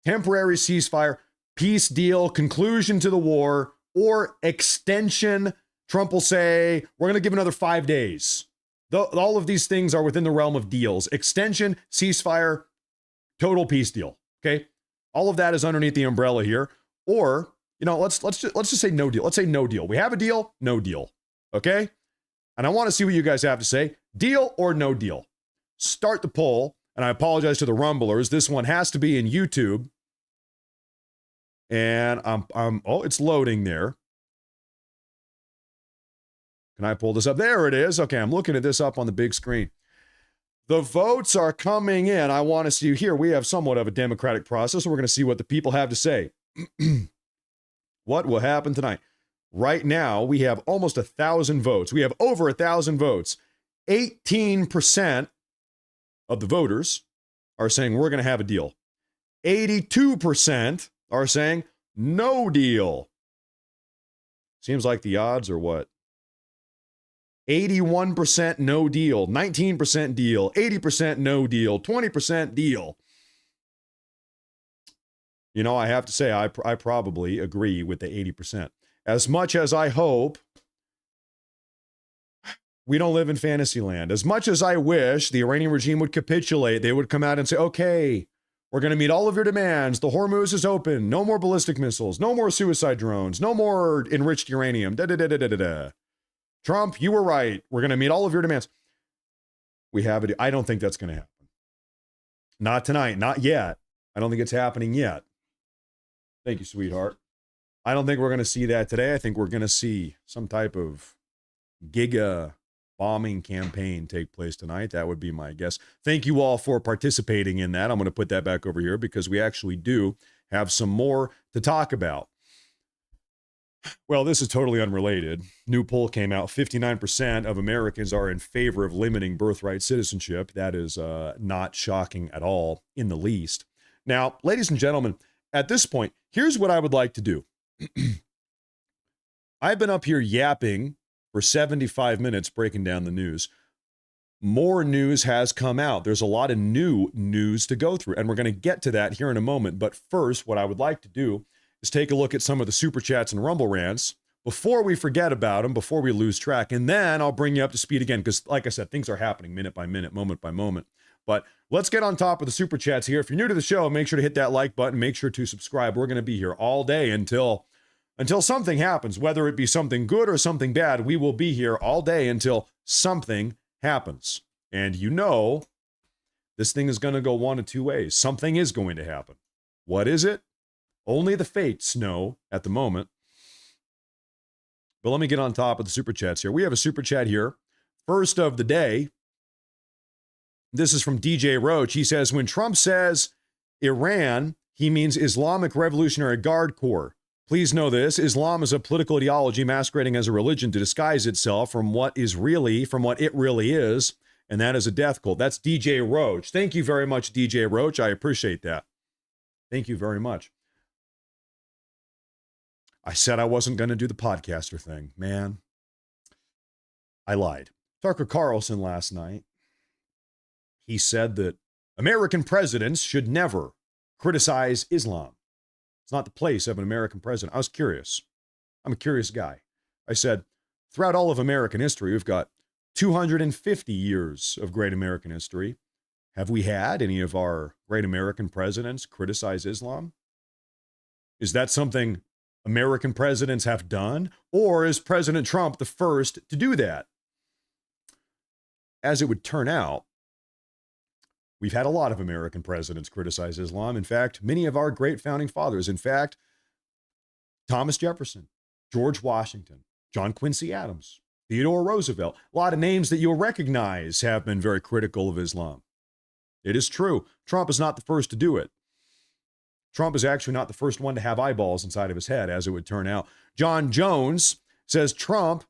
temporary ceasefire, peace deal, conclusion to the war, or extension. Trump will say, we're going to give another 5 days. All of these things are within the realm of deals. Extension, ceasefire, total peace deal. Okay? All of that is underneath the umbrella here. Or, let's just say no deal. Let's say no deal. We have a deal, no deal. Okay? And I want to see what you guys have to say. Deal or no deal? Start the poll. And I apologize to the Rumblers. This one has to be in YouTube. And it's loading there. Can I pull this up? There it is. Okay, I'm looking at this up on the big screen. The votes are coming in. I want to see here. We have somewhat of a democratic process. So we're going to see what the people have to say. What will happen tonight? Right now, we have almost 1,000 votes. We have over 1,000 votes. 18% of the voters are saying we're going to have a deal. 82% are saying no deal. Seems like the odds are what? 81% no deal, 19% deal, 80% no deal, 20% deal. I have to say, I probably agree with the 80%. As much as I hope we don't live in fantasy land, as much as I wish the Iranian regime would capitulate, they would come out and say, okay, we're going to meet all of your demands. The Hormuz is open. No more ballistic missiles. No more suicide drones. No more enriched uranium. Da-da-da-da-da-da. Trump, you were right. We're going to meet all of your demands. We have it. I don't think that's going to happen. Not tonight. Not yet. I don't think it's happening yet. Thank you, sweetheart. I don't think we're going to see that today. I think we're going to see some type of giga bombing campaign take place tonight. That would be my guess. Thank you all for participating in that. I'm going to put that back over here because we actually do have some more to talk about. Well, this is totally unrelated. New poll came out. 59% of Americans are in favor of limiting birthright citizenship. That is not shocking at all in the least. Now, ladies and gentlemen, at this point, here's what I would like to do. I've been up here yapping for 75 minutes breaking down the news. More news has come out. There's a lot of new news to go through, and we're going to get to that here in a moment. But first, what I would like to do is take a look at some of the super chats and Rumble rants before we forget about them, before we lose track. And then I'll bring you up to speed again because, like I said, things are happening minute by minute, moment by moment. But let's get on top of the super chats here. If you're new to the show, make sure to hit that like button. Make sure to subscribe. We're going to be here all day until Until something happens, whether it be something good or something bad, we will be here all day until something happens. And you know, this thing is going to go one of two ways. Something is going to happen. What is it? Only the fates know at the moment. But let me get on top of the super chats here. We have a super chat here. First of the day. This is from DJ Roach. He says, when Trump says Iran, he means Islamic Revolutionary Guard Corps. Please know this. Islam is a political ideology masquerading as a religion to disguise itself from what it really is, and that is a death cult. That's DJ Roach. Thank you very much, DJ Roach. I appreciate that. Thank you very much. I said I wasn't going to do the podcaster thing. Man, I lied. Tucker Carlson last night, he said that American presidents should never criticize Islam. It's not the place of an American president. I was curious. I'm a curious guy. I said, throughout all of American history, we've got 250 years of great American history. Have we had any of our great American presidents criticize Islam? Is that something American presidents have done? Or is President Trump the first to do that? As it would turn out, we've had a lot of American presidents criticize Islam. In fact, many of our great founding fathers. In fact, Thomas Jefferson, George Washington, John Quincy Adams, Theodore Roosevelt, a lot of names that you'll recognize have been very critical of Islam. It is true. Trump is not the first to do it. Trump is actually not the first one to have eyeballs inside of his head, as it would turn out. John Jones says Trump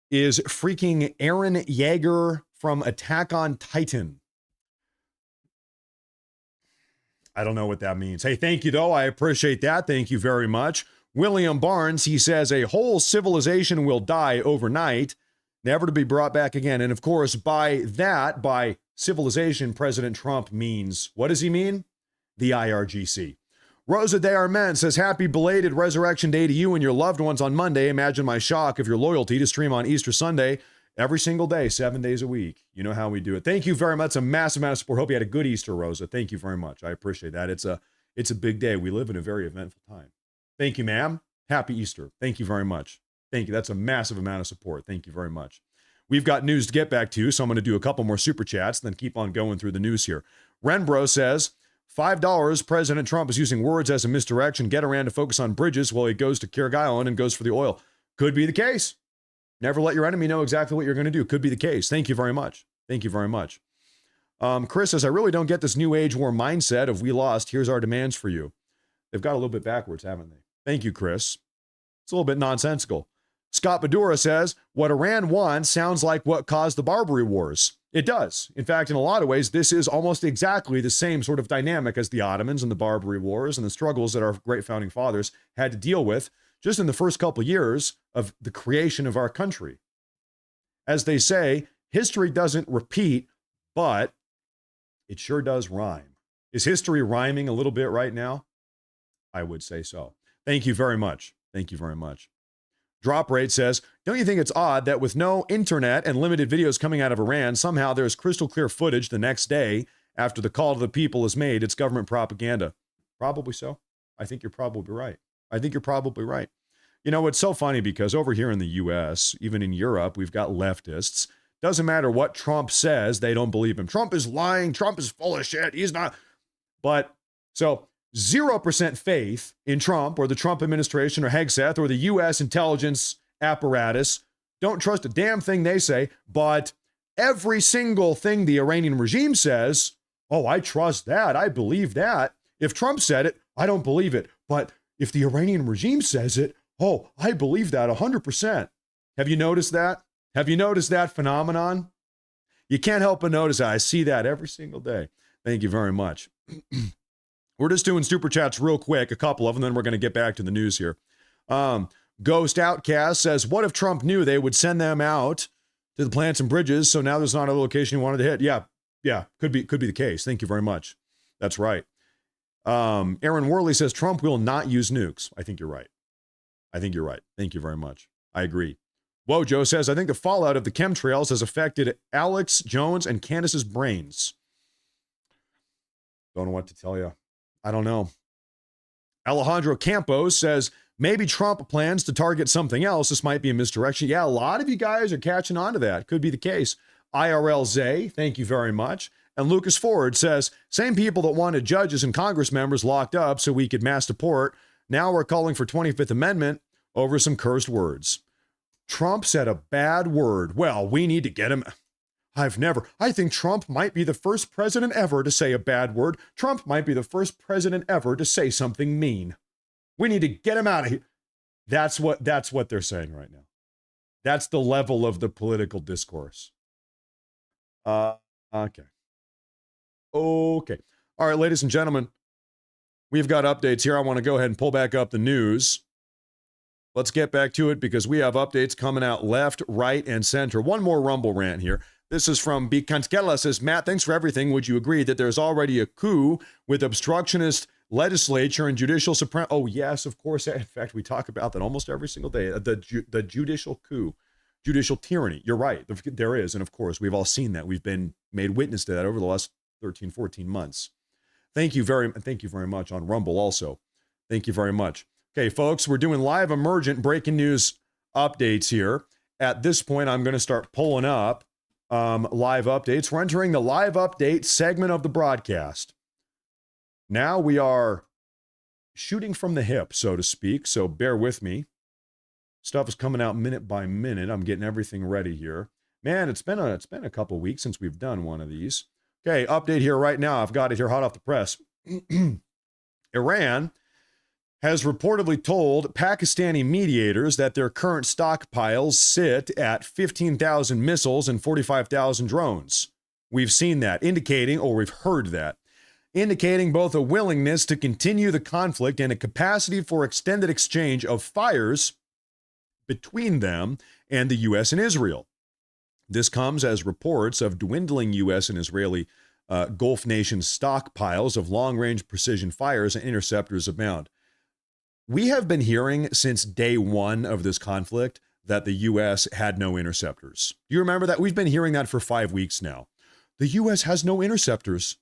is freaking Eren Yeager from Attack on Titan. I don't know what that means. Hey, thank you, though. I appreciate that. Thank you very much. William Barnes, he says, a whole civilization will die overnight, never to be brought back again. And of course, by civilization, President Trump means, what does he mean? The IRGC. Rosa de Armen says, happy belated Resurrection Day to you and your loved ones on Monday. Imagine my shock of your loyalty to stream on Easter Sunday every single day, 7 days a week. You know how we do it. Thank you very much. It's a massive amount of support. Hope you had a good Easter, Rosa. Thank you very much. I appreciate that. It's a big day. We live in a very eventful time. Thank you, ma'am. Happy Easter. Thank you very much. Thank you. That's a massive amount of support. Thank you very much. We've got news to get back to, so I'm going to do a couple more super chats, then keep on going through the news here. Renbro says, $5, President Trump is using words as a misdirection. Get around to focus on bridges while he goes to Kyrgyz Island and goes for the oil. Could be the case. Never let your enemy know exactly what you're going to do. Could be the case. Thank you very much. Thank you very much. Chris says, I really don't get this new age war mindset of we lost. Here's our demands for you. They've got a little bit backwards, haven't they? Thank you, Chris. It's a little bit nonsensical. Scott Badura says, what Iran wants sounds like what caused the Barbary Wars. It does. In fact, in a lot of ways, this is almost exactly the same sort of dynamic as the Ottomans and the Barbary Wars and the struggles that our great founding fathers had to deal with just in the first couple of years of the creation of our country. As they say, history doesn't repeat, but it sure does rhyme. Is history rhyming a little bit right now? I would say so. Thank you very much. Thank you very much. Drop Rate says, don't you think it's odd that with no internet and limited videos coming out of Iran, somehow there's crystal clear footage the next day after the call to the people is made? It's government propaganda. Probably so. I think you're probably right. I think you're probably right. You know, it's so funny because over here in the U.S., even in Europe, we've got leftists. Doesn't matter what Trump says, they don't believe him. Trump is lying. Trump is full of shit. He's not. But so 0% faith in Trump or the Trump administration or Hegseth or the U.S. intelligence apparatus. Don't trust a damn thing they say. But every single thing the Iranian regime says, oh, I trust that. I believe that. If Trump said it, I don't believe it. But if the Iranian regime says it, oh, I believe that 100%. Have you noticed that? Have you noticed that phenomenon? You can't help but notice that. I see that every single day. Thank you very much. We're just doing super chats real quick, a couple of them, then we're going to get back to the news here. Ghost Outcast says, what if Trump knew they would send them out to the plants and bridges, so now there's not a location he wanted to hit? Yeah, could be the case. Thank you very much. That's right. Aaron Worley says, Trump will not use nukes. I think you're right. I think you're right. Thank you very much. I agree. Wojo says, I think the fallout of the chemtrails has affected Alex Jones and Candace's brains. Don't know what to tell you. I don't know. Alejandro Campos says, Maybe Trump plans to target something else. This might be a misdirection. Yeah, a lot of you guys are catching on to that. Could be the case. IRL Zay, thank you very much. And Lucas Ford says, same people that wanted judges and Congress members locked up so we could mass deport, now we're calling for 25th Amendment over some cursed words. Trump said a bad word. Well, we need to get him. I think Trump might be the first president ever to say a bad word. Trump might be the first president ever to say something mean. We need to get him out of here. That's what they're saying right now. That's the level of the political discourse. Okay. All right, ladies and gentlemen, we've got updates here. I want to go ahead and pull back up the news. Let's get back to it because we have updates coming out left, right, and center. One more Rumble rant here. This is from Bikanskela. Says, Matt, thanks for everything. Would you agree that there's already a coup with obstructionist legislature and judicial supreme? Oh, yes, of course. In fact, we talk about that almost every single day. The judicial coup, judicial tyranny. You're right. There is. And of course, we've all seen that. We've been made witness to that over the last 13, 14 months. Thank you very much on Rumble also. Thank you very much. Okay, folks, we're doing live emergent breaking news updates here. At this point, I'm going to start pulling up live updates. We're entering the live update segment of the broadcast. Now we are shooting from the hip, so to speak, so bear with me. Stuff is coming out minute by minute. I'm getting everything ready here. Man, it's been a couple weeks since we've done one of these. Okay, update here right now. I've got it here hot off the press. Iran has reportedly told Pakistani mediators that their current stockpiles sit at 15,000 missiles and 45,000 drones. We've seen that, we've heard that, indicating both a willingness to continue the conflict and a capacity for extended exchange of fires between them and the U.S. and Israel. This comes as reports of dwindling U.S. and Israeli Gulf nation stockpiles of long-range precision fires and interceptors abound. We have been hearing since day one of this conflict that the U.S. had no interceptors. Do you remember that? We've been hearing that for 5 weeks now. The U.S. has no interceptors.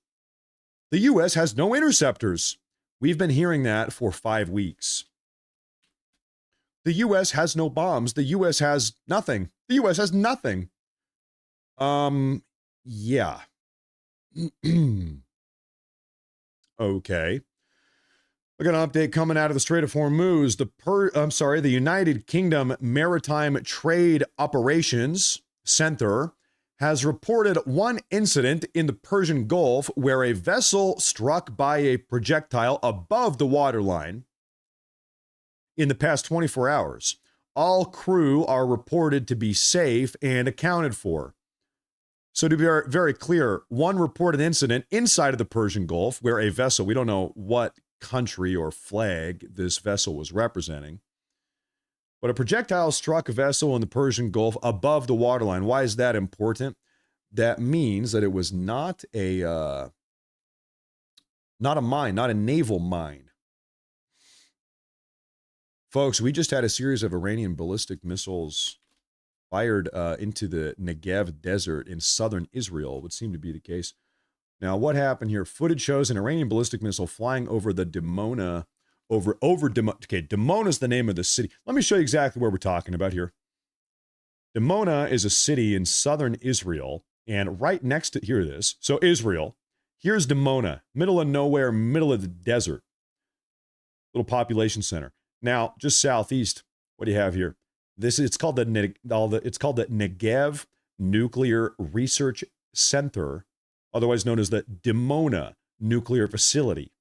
The U.S. has no interceptors. We've been hearing that for 5 weeks. The U.S. has no bombs. The U.S. has nothing. The U.S. has nothing. Yeah. Okay. Look at an update coming out of the Strait of Hormuz. The United Kingdom Maritime Trade Operations Center has reported one incident in the Persian Gulf where a vessel struck by a projectile above the waterline in the past 24 hours. All crew are reported to be safe and accounted for. So to be very, very clear, one reported incident inside of the Persian Gulf where a vessel, we don't know what country or flag this vessel was representing, but a projectile struck a vessel in the Persian Gulf above the waterline. Why is that important? That means that it was not a mine, not a naval mine. Folks, we just had a series of Iranian ballistic missiles fired into the Negev desert in southern Israel, would seem to be the case. Now, what happened here? Footage shows an Iranian ballistic missile flying over the Dimona, over Dimona. Okay, Dimona is the name of the city. Let me show you exactly where we're talking about here. Dimona is a city in southern Israel, and right next to, here it is. So Israel, here's Dimona, middle of nowhere, middle of the desert. Little population center. Now, just southeast, what do you have here? It's called the Negev Nuclear Research Center, otherwise known as the Dimona Nuclear Facility.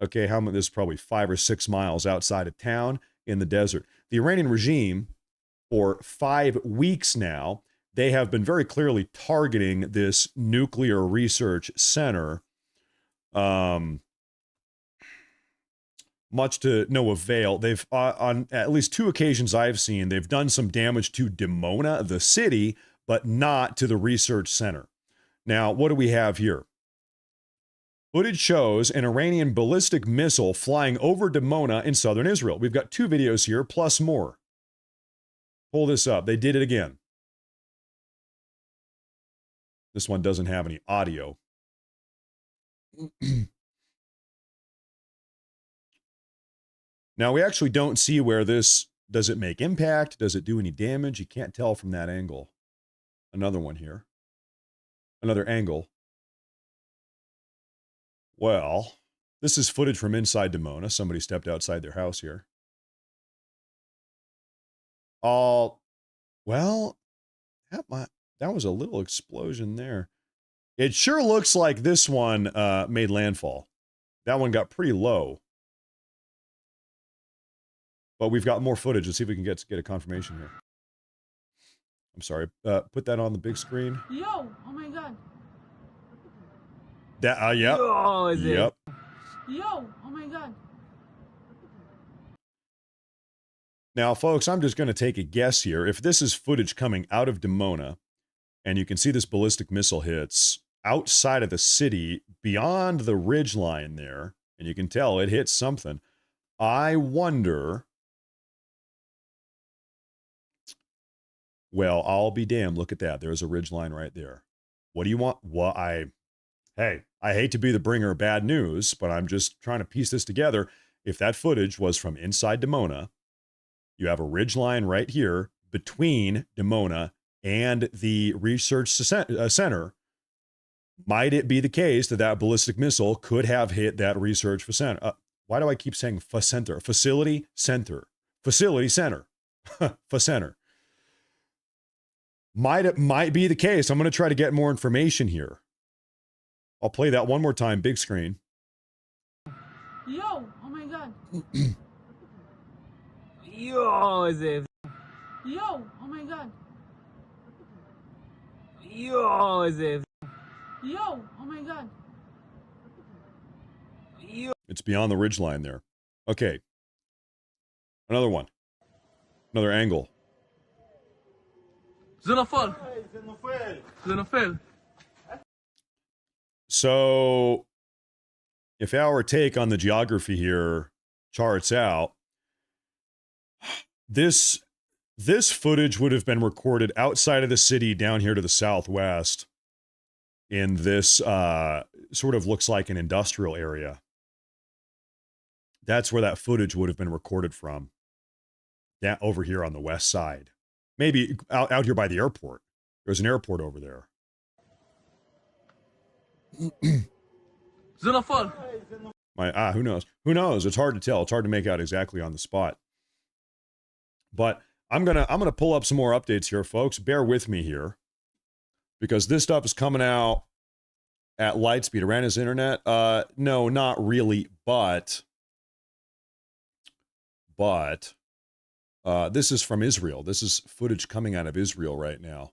Okay, this is probably 5 or 6 miles outside of town in the desert. The Iranian regime, for 5 weeks now, they have been very clearly targeting this nuclear research center, much to no avail. They've, on at least 2 occasions I've seen, they've done some damage to Dimona, the city, but not to the research center. Now, what do we have here? Footage shows an Iranian ballistic missile flying over Dimona in southern Israel. We've got 2 videos here, plus more. Pull this up. They did it again. This one doesn't have any audio. Now, we actually don't see where this, does it make impact? Does it do any damage? You can't tell from that angle. Another one here. Another angle. Well, this is footage from inside Dimona. Somebody stepped outside their house here. Well, that was a little explosion there. It sure looks like this one made landfall. That one got pretty low. But we've got more footage. Let's see if we can get a confirmation here. I'm sorry. Put that on the big screen. Yo, oh my God. That, yep. Yo, Yep. Yo, oh my God. Now, folks, I'm just going to take a guess here. If this is footage coming out of Dimona, and you can see this ballistic missile hits outside of the city, beyond the ridge line there, and you can tell it hits something, I wonder... Well, I'll be damned. Look at that. There's a ridge line right there. What do you want? Well, hey, I hate to be the bringer of bad news, but I'm just trying to piece this together. If that footage was from inside Dimona, you have a ridge line right here between Dimona and the research center. Might it be the case that that ballistic missile could have hit that research center? Why do I keep saying center? Facility center. Facility center. Center. Might be the case. I'm going to try to get more information here. I'll play that one more time, big screen. Yo, oh my God. Yo, Yo, oh my God. Yo, Yo, oh my God. It's beyond the ridge line there. Okay. Another one. Another angle. So, if our take on the geography here charts out, this footage would have been recorded outside of the city down here to the southwest in this sort of looks like an industrial area. That's where that footage would have been recorded from. That over here on the west side. Maybe out here by the airport. There's an airport over there. Who knows? Who knows? It's hard to tell. It's hard to make out exactly on the spot. But I'm gonna pull up some more updates here, folks. Bear with me here, because this stuff is coming out at light speed. Iran's internet? No, not really. But this is from Israel. This is footage coming out of Israel right now.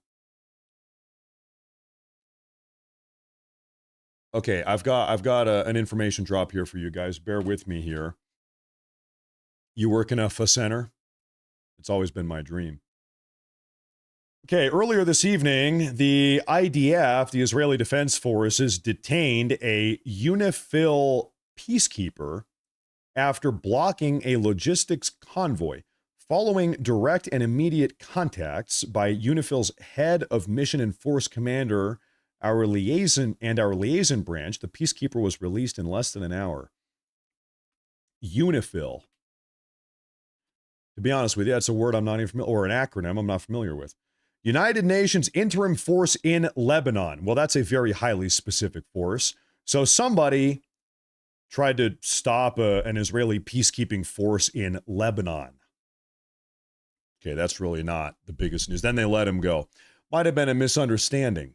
Okay, I've got an information drop here for you guys. Bear with me here. You work in a center? It's always been my dream. Okay, earlier this evening, the IDF, the Israeli Defense Forces, detained a UNIFIL peacekeeper after blocking a logistics convoy. Following direct and immediate contacts by UNIFIL's head of mission and force commander, our liaison branch, the peacekeeper was released in less than an hour. UNIFIL. To be honest with you, that's a word I'm not even familiar, or an acronym I'm not familiar with. United Nations Interim Force in Lebanon. Well, that's a very highly specific force. So somebody tried to stop an Israeli peacekeeping force in Lebanon. Okay, that's really not the biggest news. Then they let him go. Might have been a misunderstanding.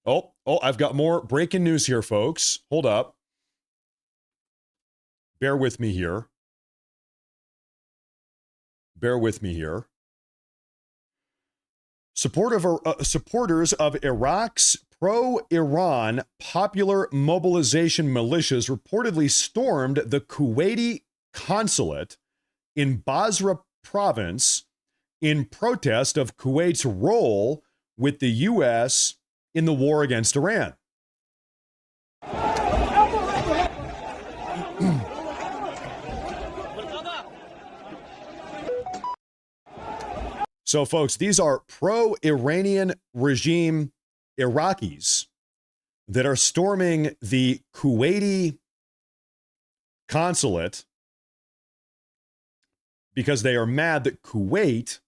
Oh, I've got more breaking news here, folks. Hold up. Bear with me here. Supporters of Iraq's pro-Iran Popular Mobilization militias reportedly stormed the Kuwaiti consulate in Basra province in protest of Kuwait's role with the U.S. in the war against Iran. So, folks, these are pro-Iranian regime Iraqis that are storming the Kuwaiti consulate because they are mad that Kuwait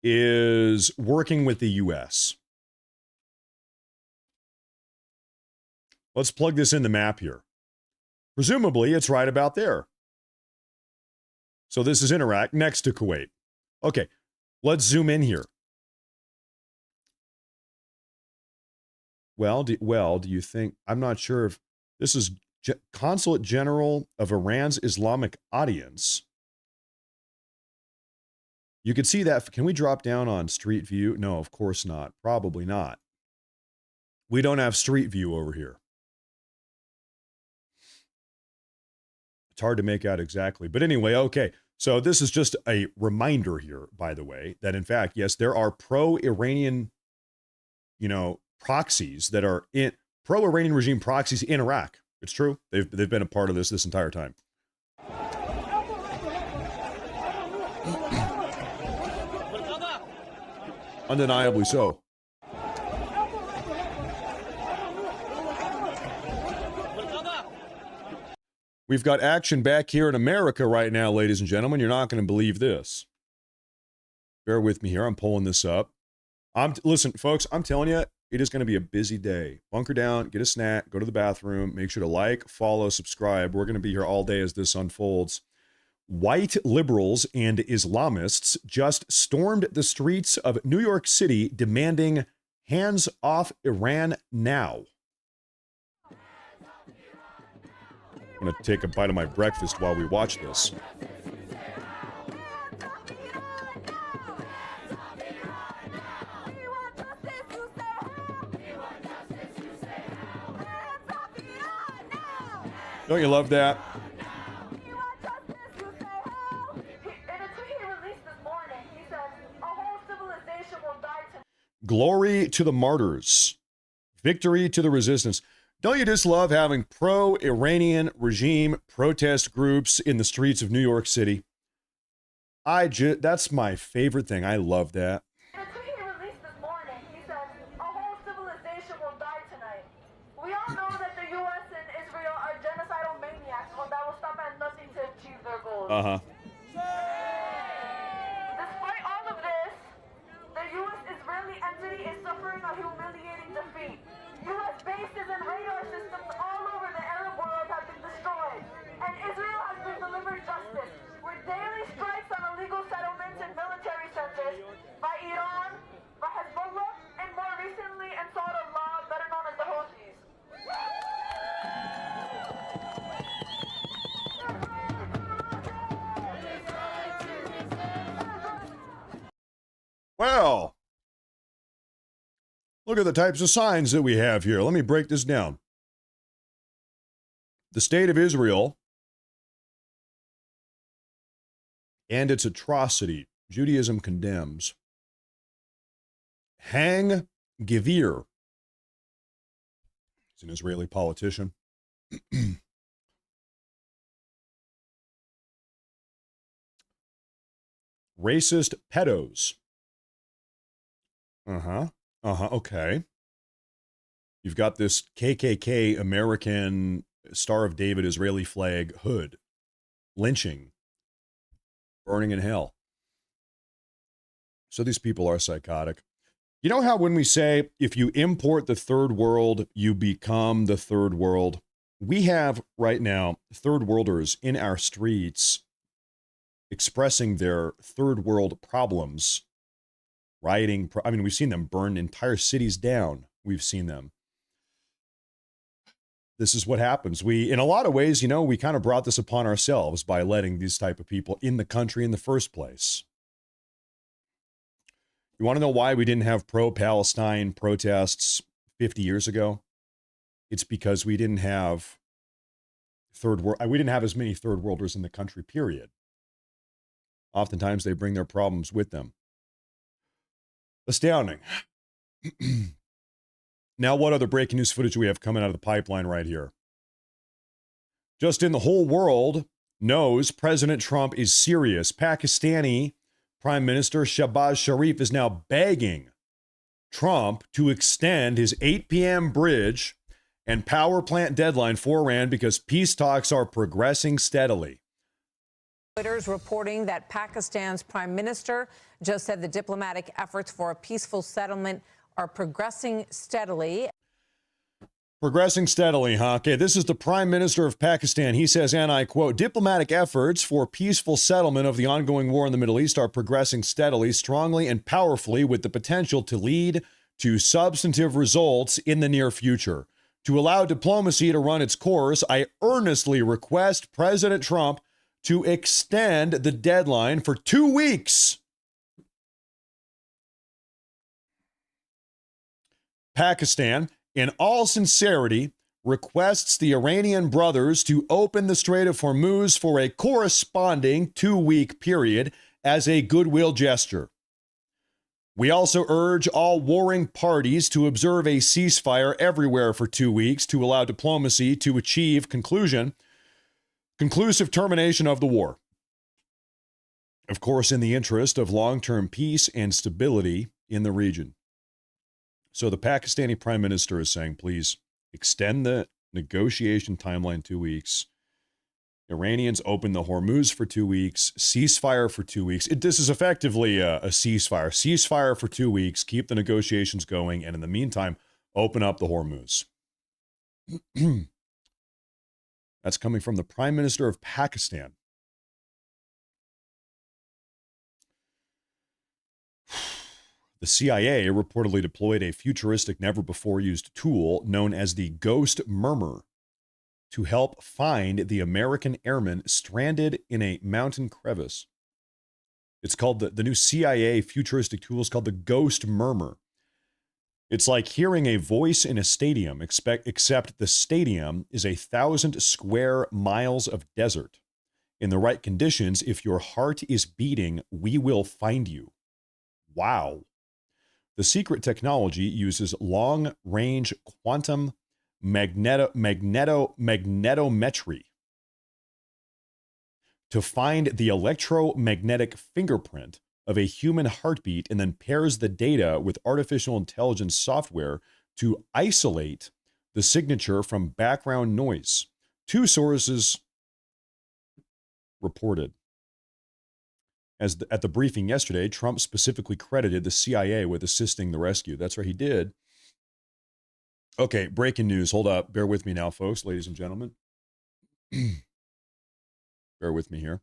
is working with the U.S. Let's plug this in the map here. Presumably, it's right about there. So this is in Iraq next to Kuwait. Okay, let's zoom in here. Well, do you think, I'm not sure if this is Consulate General of Iran's Islamic Audience. You can see that. Can we drop down on Street View? No, of course not. Probably not. We don't have Street View over here. It's hard to make out exactly. But anyway, okay. So this is just a reminder here, by the way, that in fact, yes, there are pro-Iranian, proxies that are in pro-Iranian regime proxies in Iraq. It's true. They've been a part of this entire time. Undeniably so. We've got action back here in America right now, ladies and gentlemen. You're not going to believe this. Bear with me here. I'm pulling this up. Listen, folks, I'm telling you, it is going to be a busy day. Bunker down, get a snack, go to the bathroom, make sure to like, follow, subscribe. We're going to be here all day as this unfolds. White liberals and Islamists just stormed the streets of New York City demanding hands off Iran now. I'm going to take a bite of my breakfast while we watch this. Don't you love that? Glory to the martyrs. Victory to the resistance. Don't you just love having pro-Iranian regime protest groups in the streets of New York City? That's my favorite thing. I love that. In a tweet he released this morning, he said, "A whole civilization will die tonight. We all know that the U.S. and Israel are genocidal maniacs that will stop at nothing to achieve their goals. Despite all of this, the U.S. Israeli entity is suffering a humiliating defeat. U.S. bases and radar systems all over the Arab world have been destroyed, and Israel has been delivered justice with daily strikes on illegal settlements and military centers by Iran, by Hezbollah, and more recently in Saudi Allah, better known as the Houthis. Well, look at the types of signs that we have here. Let me break this down. The state of Israel and its atrocity, Judaism condemns. Hang Gvir. He's an Israeli politician. Racist pedos. Okay. You've got this KKK American Star of David Israeli flag hood. Lynching. Burning in hell. So these people are psychotic. You know how when we say, if you import the third world, you become the third world? We have right now third worlders in our streets expressing their third world problems. Rioting. I mean, we've seen them burn entire cities down. We've seen them. This is what happens. In a lot of ways, we kind of brought this upon ourselves by letting these type of people in the country in the first place. You want to know why we didn't have pro-Palestine protests 50 years ago? It's because we didn't have we didn't have as many third worlders in the country, period. Oftentimes they bring their problems with them. Astounding. Now, what other breaking news footage do we have coming out of the pipeline right here? Just in the whole world knows President Trump is serious. Pakistani Prime Minister Shehbaz Sharif is now begging Trump to extend his 8 p.m. bridge and power plant deadline for Iran because peace talks are progressing steadily. Reuters reporting that Pakistan's prime minister just said the diplomatic efforts for a peaceful settlement are progressing steadily. Progressing steadily, huh? Okay, this is the Prime Minister of Pakistan. He says, and I quote, diplomatic efforts for peaceful settlement of the ongoing war in the Middle East are progressing steadily, strongly, and powerfully with the potential to lead to substantive results in the near future. To allow diplomacy to run its course, I earnestly request President Trump to extend the deadline for 2 weeks. Pakistan, in all sincerity, requests the Iranian brothers to open the Strait of Hormuz for a corresponding 2-week period as a goodwill gesture. We also urge all warring parties to observe a ceasefire everywhere for 2 weeks to allow diplomacy to achieve conclusive termination of the war. Of course, in the interest of long-term peace and stability in the region. So the Pakistani prime minister is saying, please extend the negotiation timeline 2 weeks. Iranians open the Hormuz for 2 weeks, ceasefire for 2 weeks. This is effectively a ceasefire. Ceasefire for 2 weeks, keep the negotiations going, and in the meantime, open up the Hormuz. That's coming from the Prime Minister of Pakistan. The CIA reportedly deployed a futuristic, never-before-used tool known as the Ghost Murmur to help find the American airmen stranded in a mountain crevice. It's called the new CIA futuristic tool is called the Ghost Murmur. It's like hearing a voice in a stadium, except the stadium is 1,000 square miles of desert. In the right conditions, if your heart is beating, we will find you. Wow. The secret technology uses long-range quantum magnetometry to find the electromagnetic fingerprint of a human heartbeat and then pairs the data with artificial intelligence software to isolate the signature from background noise. 2 sources reported. At the briefing yesterday, Trump specifically credited the CIA with assisting the rescue. That's right, he did. Okay, breaking news. Hold up. Bear with me now, folks, ladies and gentlemen. Bear with me here.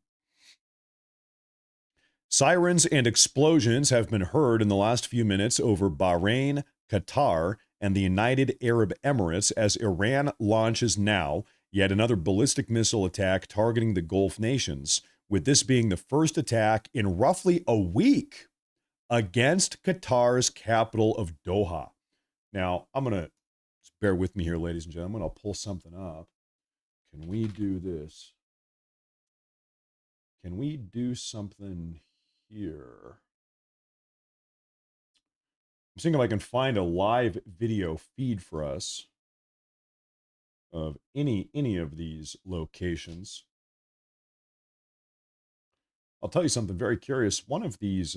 Sirens and explosions have been heard in the last few minutes over Bahrain, Qatar, and the United Arab Emirates as Iran launches now yet another ballistic missile attack targeting the Gulf nations, with this being the first attack in roughly a week against Qatar's capital of Doha. Now, I'm going to, bear with me here, ladies and gentlemen. I'll pull something up. Can we do this? Can we do something here? I'm seeing if I can find a live video feed for us of any of these locations. I'll tell you something very curious. One of these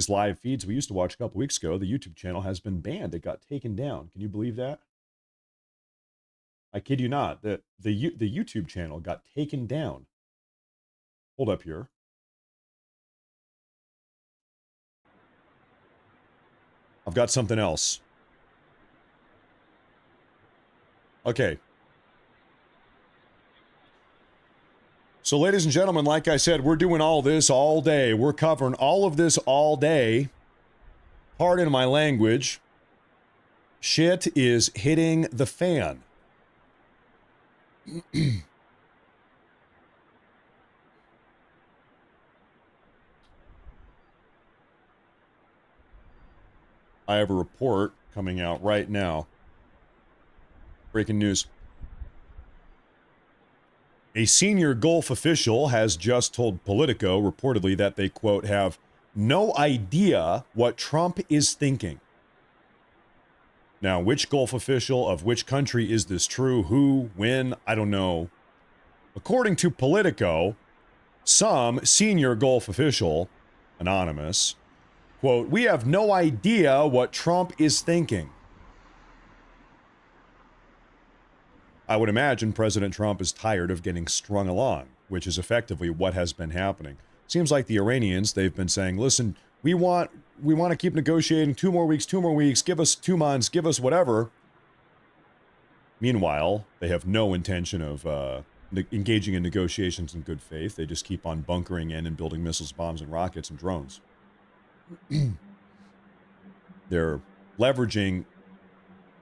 live feeds we used to watch a couple weeks ago, the YouTube channel has been banned. It got taken down. Can you believe that? I kid you not. The YouTube channel got taken down. Hold up here. I've got something else. Okay. So, ladies and gentlemen, like I said, we're doing all this all day. We're covering all of this all day. Pardon my language. Shit is hitting the fan. I have a report coming out right now. Breaking news. A senior Gulf official has just told Politico, reportedly, that they, quote, have no idea what Trump is thinking. Now, which Gulf official of which country is this true? Who? When? I don't know. According to Politico, some senior Gulf official, anonymous, quote, we have no idea what Trump is thinking. I would imagine President Trump is tired of getting strung along, which is effectively what has been happening. Seems like the Iranians, they've been saying, listen, we want to keep negotiating 2 more weeks, give us 2 months, give us whatever. Meanwhile, they have no intention of engaging in negotiations in good faith. They just keep on bunkering in and building missiles, bombs, and rockets and drones. They're leveraging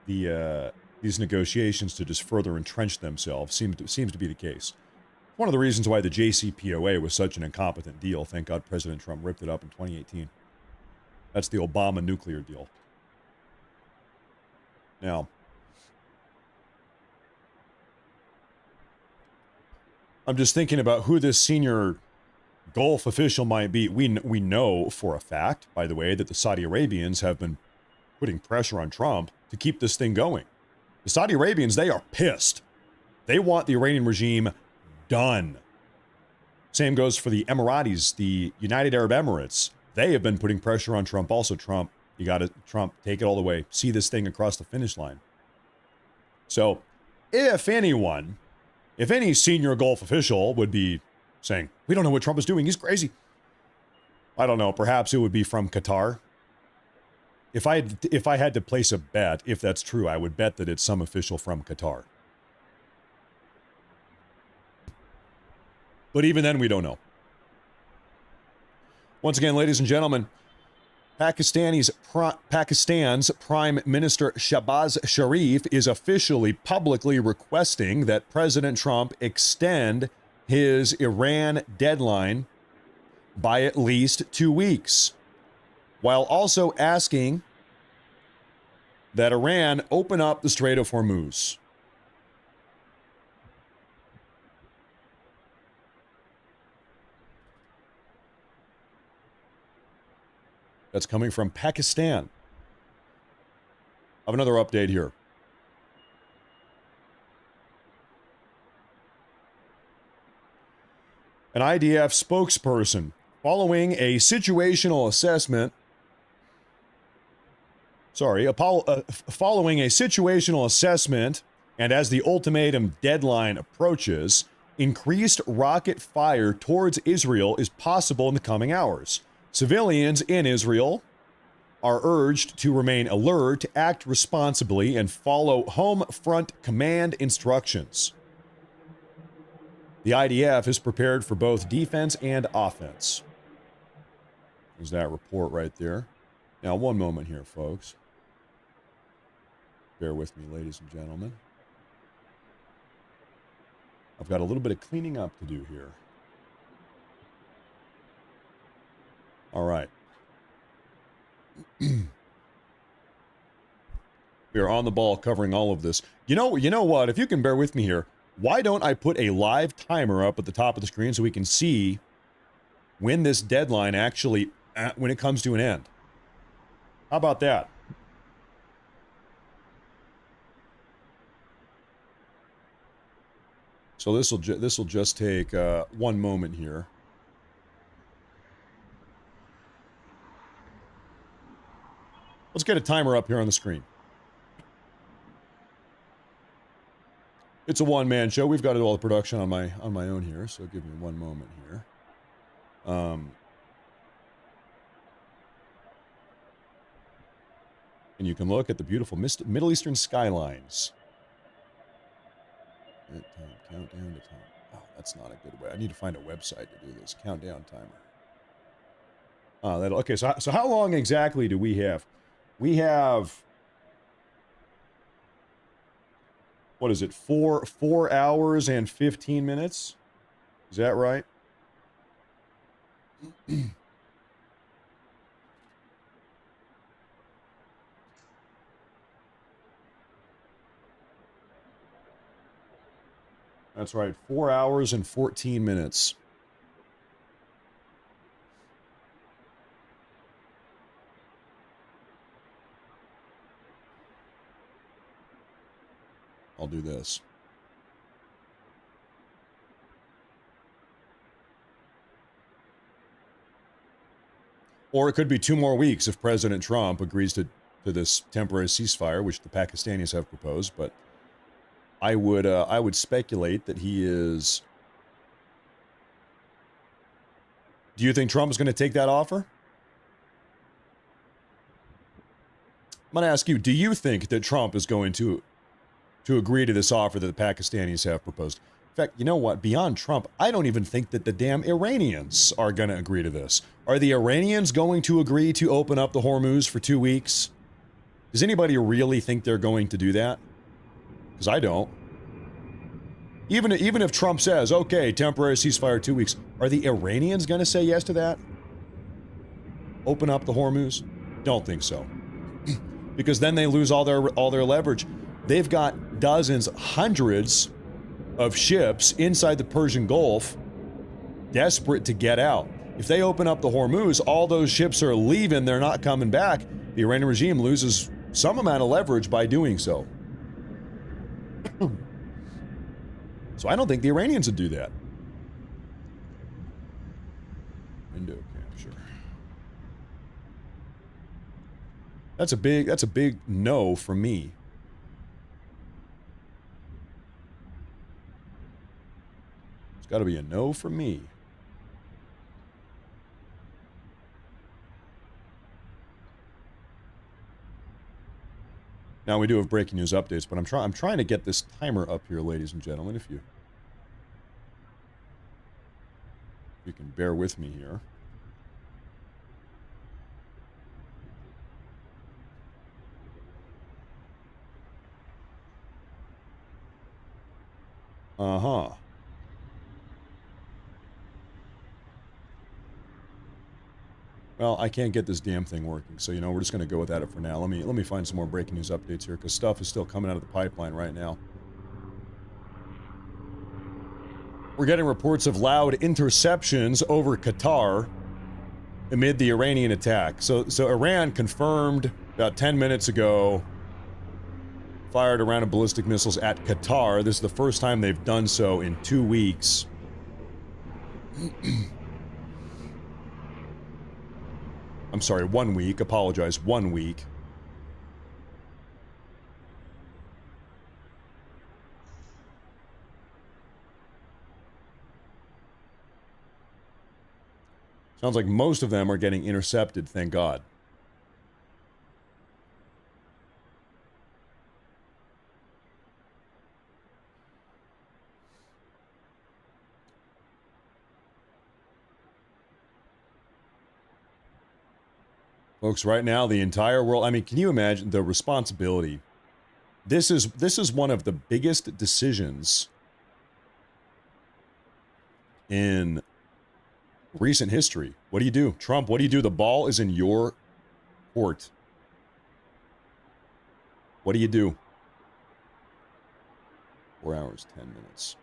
these negotiations to just further entrench themselves. Seems to be the case. One of the reasons why the JCPOA was such an incompetent deal. Thank God President Trump ripped it up in 2018. That's the Obama nuclear deal. Now, I'm just thinking about who this senior Gulf official might be. We know for a fact, by the way, that the Saudi Arabians have been putting pressure on Trump to keep this thing going. The Saudi Arabians, they are pissed. They want the Iranian regime done. Same goes for the Emiratis, the United Arab Emirates. They have been putting pressure on Trump. Also, Trump, Trump, take it all the way. See this thing across the finish line. So, if any senior Gulf official would be saying, we don't know what Trump is doing, he's crazy. I don't know, perhaps it would be from Qatar. If I had to place a bet, if that's true, I would bet that it's some official from Qatar. But even then, we don't know. Once again, ladies and gentlemen, Pakistan's Prime Minister Shahbaz Sharif is officially publicly requesting that President Trump extend his Iran deadline by at least 2 weeks, while also asking that Iran open up the Strait of Hormuz. That's coming from Pakistan. I have another update here. An IDF spokesperson, following a situational assessment, following a situational assessment, and as the ultimatum deadline approaches, increased rocket fire towards Israel is possible in the coming hours. Civilians in Israel are urged to remain alert, act responsibly, and follow home front command instructions. The IDF is prepared for both defense and offense. There's that report right there. Now, one moment here, folks. Bear with me, ladies and gentlemen. I've got a little bit of cleaning up to do here. All right. We are on the ball covering all of this. You know what? If you can bear with me here, why don't I put a live timer up at the top of the screen so we can see when this deadline actually, when it comes to an end? How about that? So this will just take 1 moment here. Let's get a timer up here on the screen. It's a one-man show. We've got to do all the production on my own here, so give me 1 moment here. And you can look at the beautiful Middle Eastern skylines. Countdown to time. Oh, that's not a good way. I need to find a website to do this. Countdown timer. Okay. So how long exactly do we have? We have, what is it? 4 hours and 15 minutes. Is that right? That's right. 4 hours and 14 minutes. I'll do this. Or it could be 2 more weeks if President Trump agrees to this temporary ceasefire, which the Pakistanis have proposed. But I would speculate that he is. Do you think Trump is going to take that offer? I'm going to ask you, do you think that Trump is going to agree to this offer that the Pakistanis have proposed? In fact, you know what? Beyond Trump, I don't even think that the damn Iranians are going to agree to this. Are the Iranians going to agree to open up the Hormuz for 2 weeks? Does anybody really think they're going to do that? Because I don't. Even if Trump says, okay, temporary ceasefire 2 weeks, are the Iranians going to say yes to that? Open up the Hormuz? Don't think so. Because then they lose all their leverage. They've got dozens, hundreds of ships inside the Persian Gulf, desperate to get out. If they open up the Hormuz, all those ships are leaving, they're not coming back. The Iranian regime loses some amount of leverage by doing so. So I don't think the Iranians would do that. Window capture. That's a big no from me. It's got to be a no from me. Now we do have breaking news updates, but I'm trying to get this timer up here, ladies and gentlemen. If you can bear with me here. Uh-huh. Well, I can't get this damn thing working, so we're just going to go without it for now. Let me find some more breaking news updates here, because stuff is still coming out of the pipeline right now. We're getting reports of loud interceptions over Qatar amid the Iranian attack. So Iran confirmed about 10 minutes ago fired a round of ballistic missiles at Qatar. This is the first time they've done so in 2 weeks. I'm sorry, 1 week. Apologize, 1 week. Sounds like most of them are getting intercepted, thank God. Folks, right now, the entire world, I mean, can you imagine the responsibility? This is one of the biggest decisions in recent history. What do you do? Trump, what do you do? The ball is in your court. What do you do? 4 hours, 10 minutes.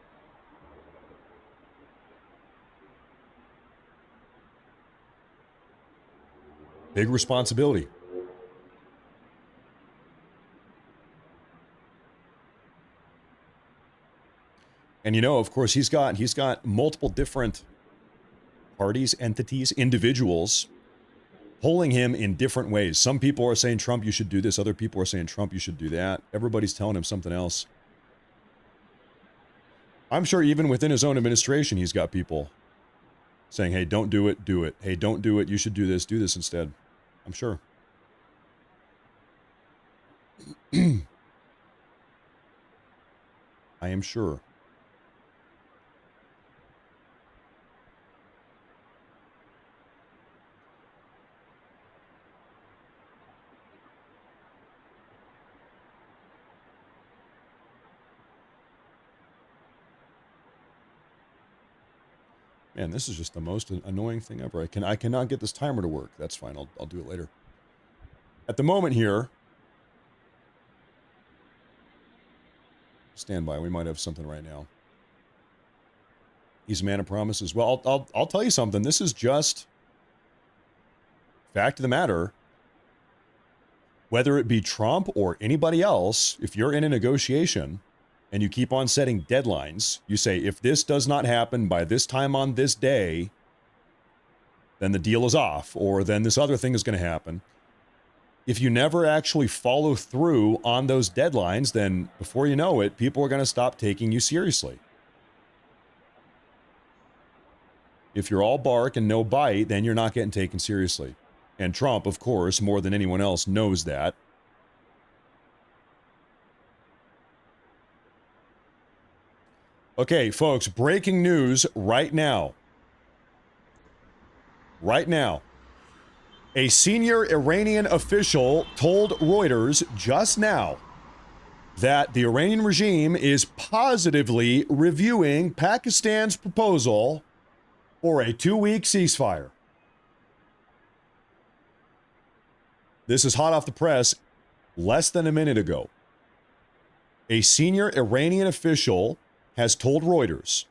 Big responsibility. And of course, he's got multiple different parties, entities, individuals polling him in different ways. Some people are saying, Trump, you should do this. Other people are saying, Trump, you should do that. Everybody's telling him something else. I'm sure even within his own administration, he's got people saying, hey, don't do it, do it. Hey, don't do it, you should do this instead. I'm sure. I am sure. Man, this is just the most annoying thing ever. I cannot get this timer to work. That's fine. I'll do it later. At the moment here, stand by. We might have something right now. He's a man of promises. Well, I'll tell you something. This is just fact of the matter. Whether it be Trump or anybody else, if you're in a negotiation and you keep on setting deadlines, you say, if this does not happen by this time on this day, then the deal is off, or then this other thing is going to happen. if you never actually follow through on those deadlines, then before you know it, people are going to stop taking you seriously. If you're all bark and no bite, then you're not getting taken seriously. And Trump, of course, more than anyone else, knows that. Okay, folks, breaking news right now. Right now. A senior Iranian official told Reuters just now that the Iranian regime is positively reviewing Pakistan's proposal for a 2-week ceasefire. This is hot off the press less than a minute ago. A senior Iranian official has told Reuters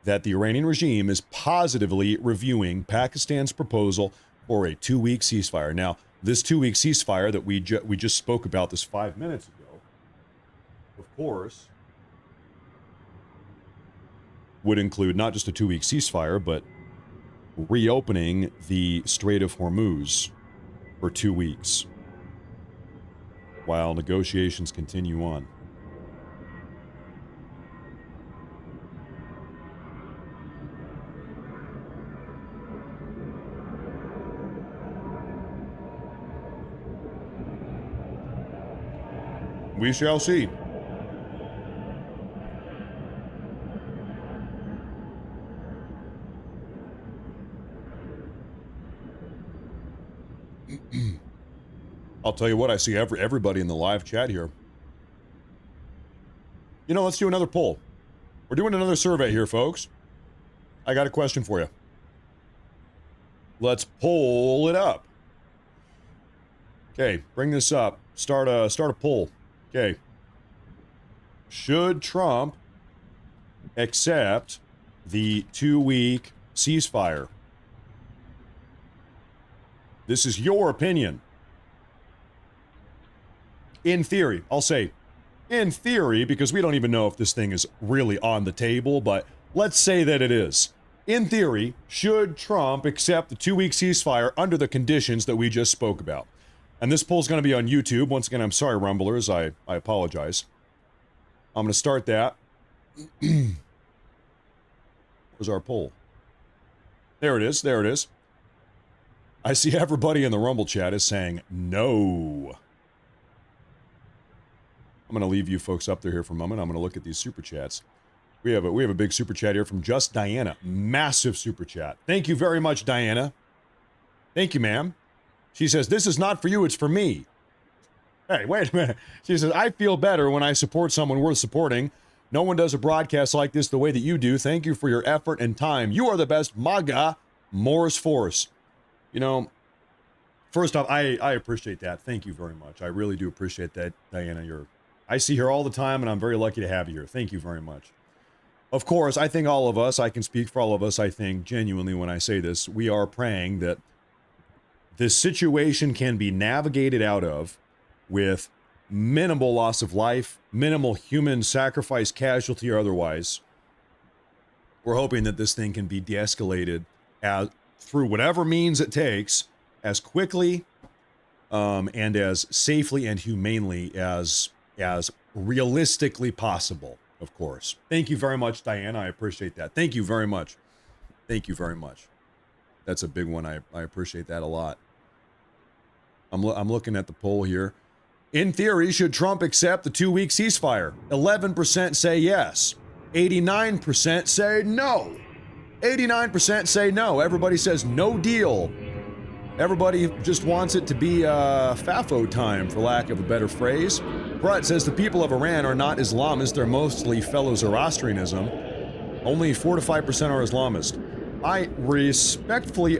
that the Iranian regime is positively reviewing Pakistan's proposal for a 2-week ceasefire. Now, this 2-week ceasefire that we just spoke about this 5 minutes ago, of course, would include not just a 2-week ceasefire, but reopening the Strait of Hormuz for 2 weeks while negotiations continue on. We shall see. I'll tell you what, I see everybody in the live chat here. You know, let's do another poll. We're doing another survey here, folks. I got a question for you. Let's poll it up. Okay, bring this up. Start a poll. Okay. Should Trump accept the 2-week ceasefire? This is your opinion. In theory, I'll say in theory, because we don't even know if this thing is really on the table, but let's say that it is. In theory, should Trump accept the 2-week ceasefire under the conditions that we just spoke about? And this poll's going to be on YouTube. Once again, I'm sorry, Rumblers. I apologize. I'm going to start that. Where's our poll? There it is. There it is. I see everybody in the Rumble chat is saying no. I'm going to leave you folks up there here for a moment. I'm going to look at these super chats. We have a big super chat here from Just Diana. Massive super chat. Thank you very much, Diana. Thank you, ma'am. She says, this is not for you, it's for me. Hey, wait a minute. She says, I feel better when I support someone worth supporting. No one does a broadcast like this the way that you do. Thank you for your effort and time. You are the best. MAGA, Morris Force. You know, first off, I appreciate that. Thank you very much. I really do appreciate that, Diana. I see her all the time, and I'm very lucky to have you here. Thank you very much. Of course, I think all of us, I can speak for all of us, I think genuinely when I say this, we are praying that this situation can be navigated out of with minimal loss of life, minimal human sacrifice, casualty, or otherwise. We're hoping that this thing can be de-escalated through whatever means it takes as quickly and as safely and humanely as realistically possible, of course. Thank you very much, Diana. I appreciate that. Thank you very much. Thank you very much. That's a big one. I appreciate that a lot. I'm looking at the poll here. In theory, should Trump accept the 2-week ceasefire? 11% say yes. 89% say no. 89% say no. Everybody says no deal. Everybody just wants it to be FAFO time, for lack of a better phrase. Brett says the people of Iran are not Islamists. They're mostly fellow Zoroastrianism. Only 4 to 5% are Islamist.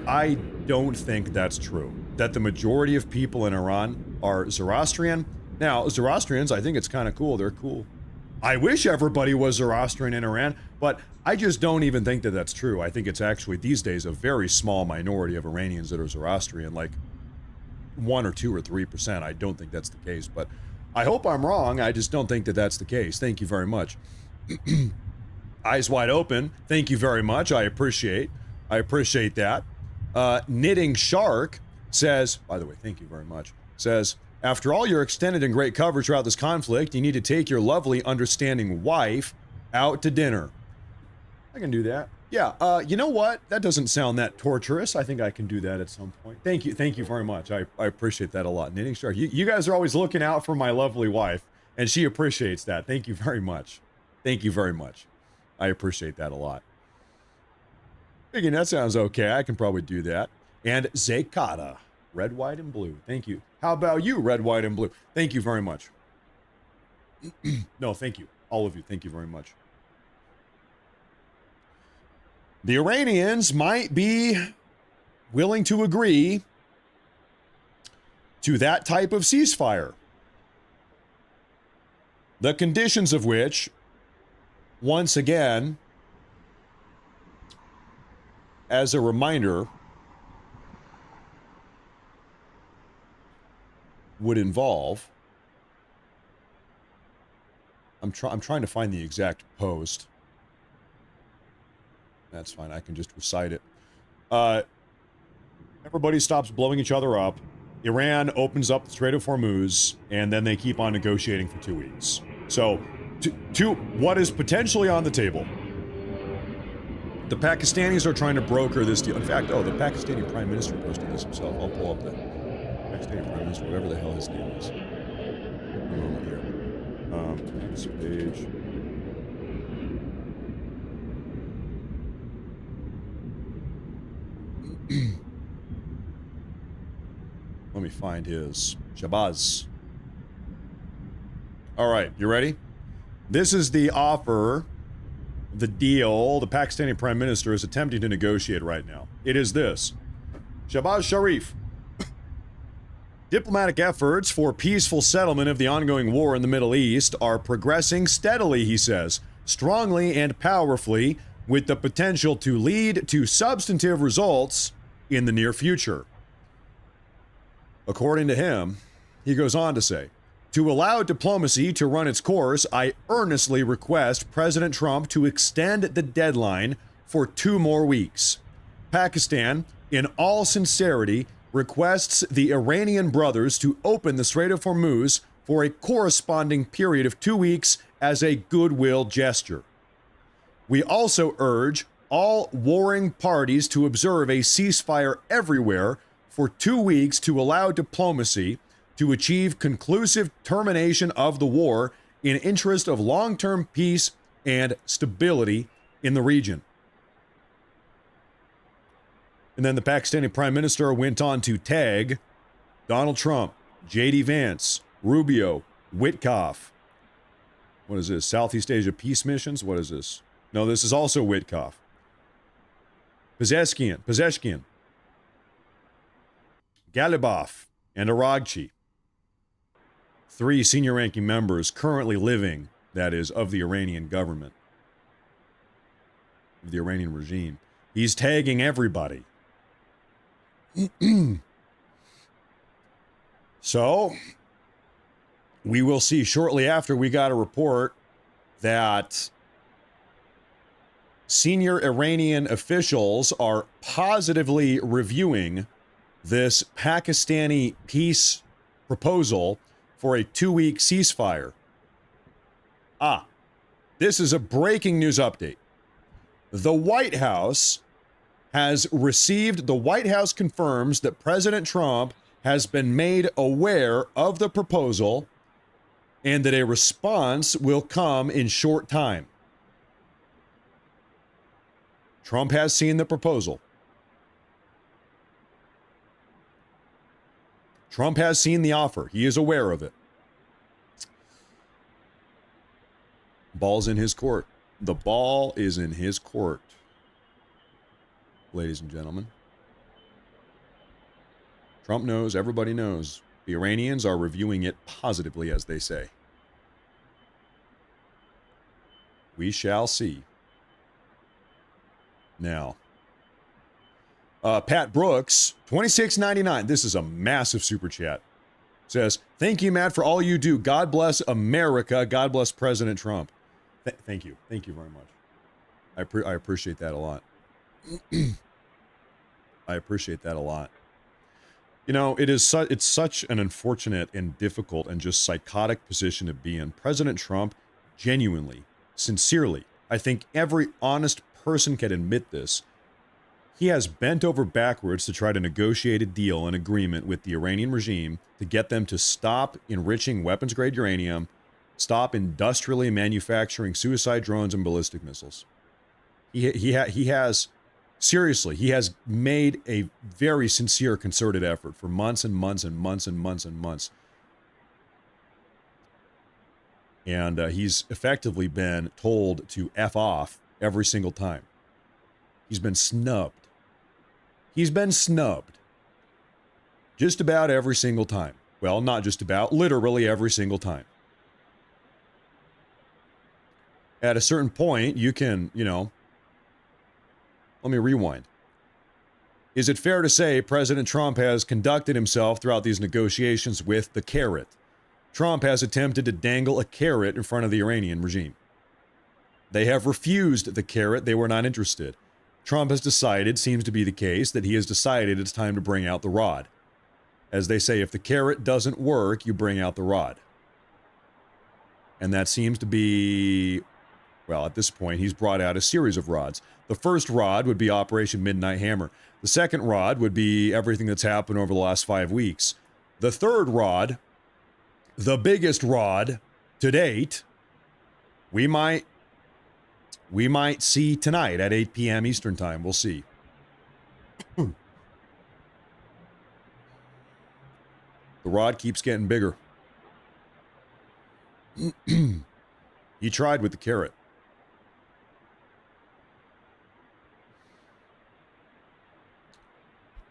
I don't think that's true. That the majority of people in Iran are Zoroastrian. Now, Zoroastrians, I think it's kind of cool. They're cool. I wish everybody was Zoroastrian in Iran, but I just don't even think that that's true. I think it's actually, these days, a very small minority of Iranians that are Zoroastrian, like 1 or 2 or 3%. I don't think that's the case, but I hope I'm wrong. I just don't think that that's the case. Thank you very much. Eyes wide open. Thank you very much. I appreciate that. Knitting Shark says, by the way, thank you very much. says, after all your extended and great coverage throughout this conflict, you need to take your lovely, understanding wife out to dinner. I can do that. Yeah, you know what? That doesn't sound that torturous. I think I can do that at some point. Thank you very much. I appreciate that a lot. Knitting Star, you guys are always looking out for my lovely wife, and she appreciates that. Thank you very much. Thank you very much. I appreciate that a lot. Thinking that sounds okay. I can probably do that. And Zekata, red, white, and blue. Thank you. How about you, red, white, and blue? Thank you very much. No, thank you. All of you, thank you very much. The Iranians might be willing to agree to that type of ceasefire, the conditions of which, once again, as a reminder, would involve, I'm trying to find the exact post. That's fine. I can just recite it. Everybody stops blowing each other up. Iran opens up the Strait of Hormuz, and then they keep on negotiating for 2 weeks. So, to what is potentially on the table. The Pakistanis are trying to broker this deal. In fact, the Pakistani Prime Minister posted this himself. I'll pull up the Pakistani Prime Minister, whatever the hell his name is. A moment here. Next page. Let me find his. Shabazz. All right, you ready? This is the offer, the deal the Pakistani Prime Minister is attempting to negotiate right now. It is this. Shahbaz Sharif. Diplomatic efforts for peaceful settlement of the ongoing war in the Middle East are progressing steadily, he says, strongly and powerfully, with the potential to lead to substantive results in the near future. According to him, he goes on to say, to allow diplomacy to run its course, I earnestly request President Trump to extend the deadline for 2 more weeks. Pakistan, in all sincerity, requests the Iranian brothers to open the Strait of Hormuz for a corresponding period of 2 weeks as a goodwill gesture. We also urge all warring parties to observe a ceasefire everywhere for 2 weeks to allow diplomacy to achieve conclusive termination of the war in interest of long-term peace and stability in the region. And then the Pakistani Prime Minister went on to tag Donald Trump, J.D. Vance, Rubio, Witkoff. What is this? Southeast Asia Peace Missions? What is this? No, this is also Witkoff. Pezeshkian, Galibaf, and Aragchi. 3 senior-ranking members currently living, that is, of the Iranian government, of the Iranian regime. He's tagging everybody. So, we will see shortly after. We got a report that senior Iranian officials are positively reviewing this Pakistani peace proposal for a 2-week ceasefire. This is a breaking news update. The White House confirms that President Trump has been made aware of the proposal and that a response will come in short time. Trump has seen the proposal. Trump has seen the offer. He is aware of it. Ball's in his court. The ball is in his court, ladies and gentlemen. Trump knows, everybody knows. The Iranians are reviewing it positively, as they say. We shall see. Now, Pat Brooks, $26.99. This is a massive super chat. Says, thank you, Matt, for all you do. God bless America. God bless President Trump. Thank you. Thank you very much. I appreciate that a lot. I appreciate that a lot. You know, it's such an unfortunate and difficult and just psychotic position to be in. President Trump, genuinely, sincerely, I think every honest person can admit this. He has bent over backwards to try to negotiate a deal, an agreement with the Iranian regime to get them to stop enriching weapons-grade uranium, stop industrially manufacturing suicide drones and ballistic missiles. He has, seriously, he has made a very sincere, concerted effort for months and months and months and months and months. And he's effectively been told to F off every single time. He's been snubbed. He's been snubbed. Just about every single time. Well, not just about, literally every single time. At a certain point, you can, you know, let me rewind. Is it fair to say President Trump has conducted himself throughout these negotiations with the carrot? Trump has attempted to dangle a carrot in front of the Iranian regime. They have refused the carrot. They were not interested. Trump has decided, seems to be the case, that he has decided it's time to bring out the rod. As they say, if the carrot doesn't work, you bring out the rod. And that seems to be, well, at this point, he's brought out a series of rods. The first rod would be Operation Midnight Hammer. The second rod would be everything that's happened over the last 5 weeks. The third rod, the biggest rod to date, we might see tonight at 8 p.m. Eastern Time. We'll see. The rod keeps getting bigger. He tried with the carrot.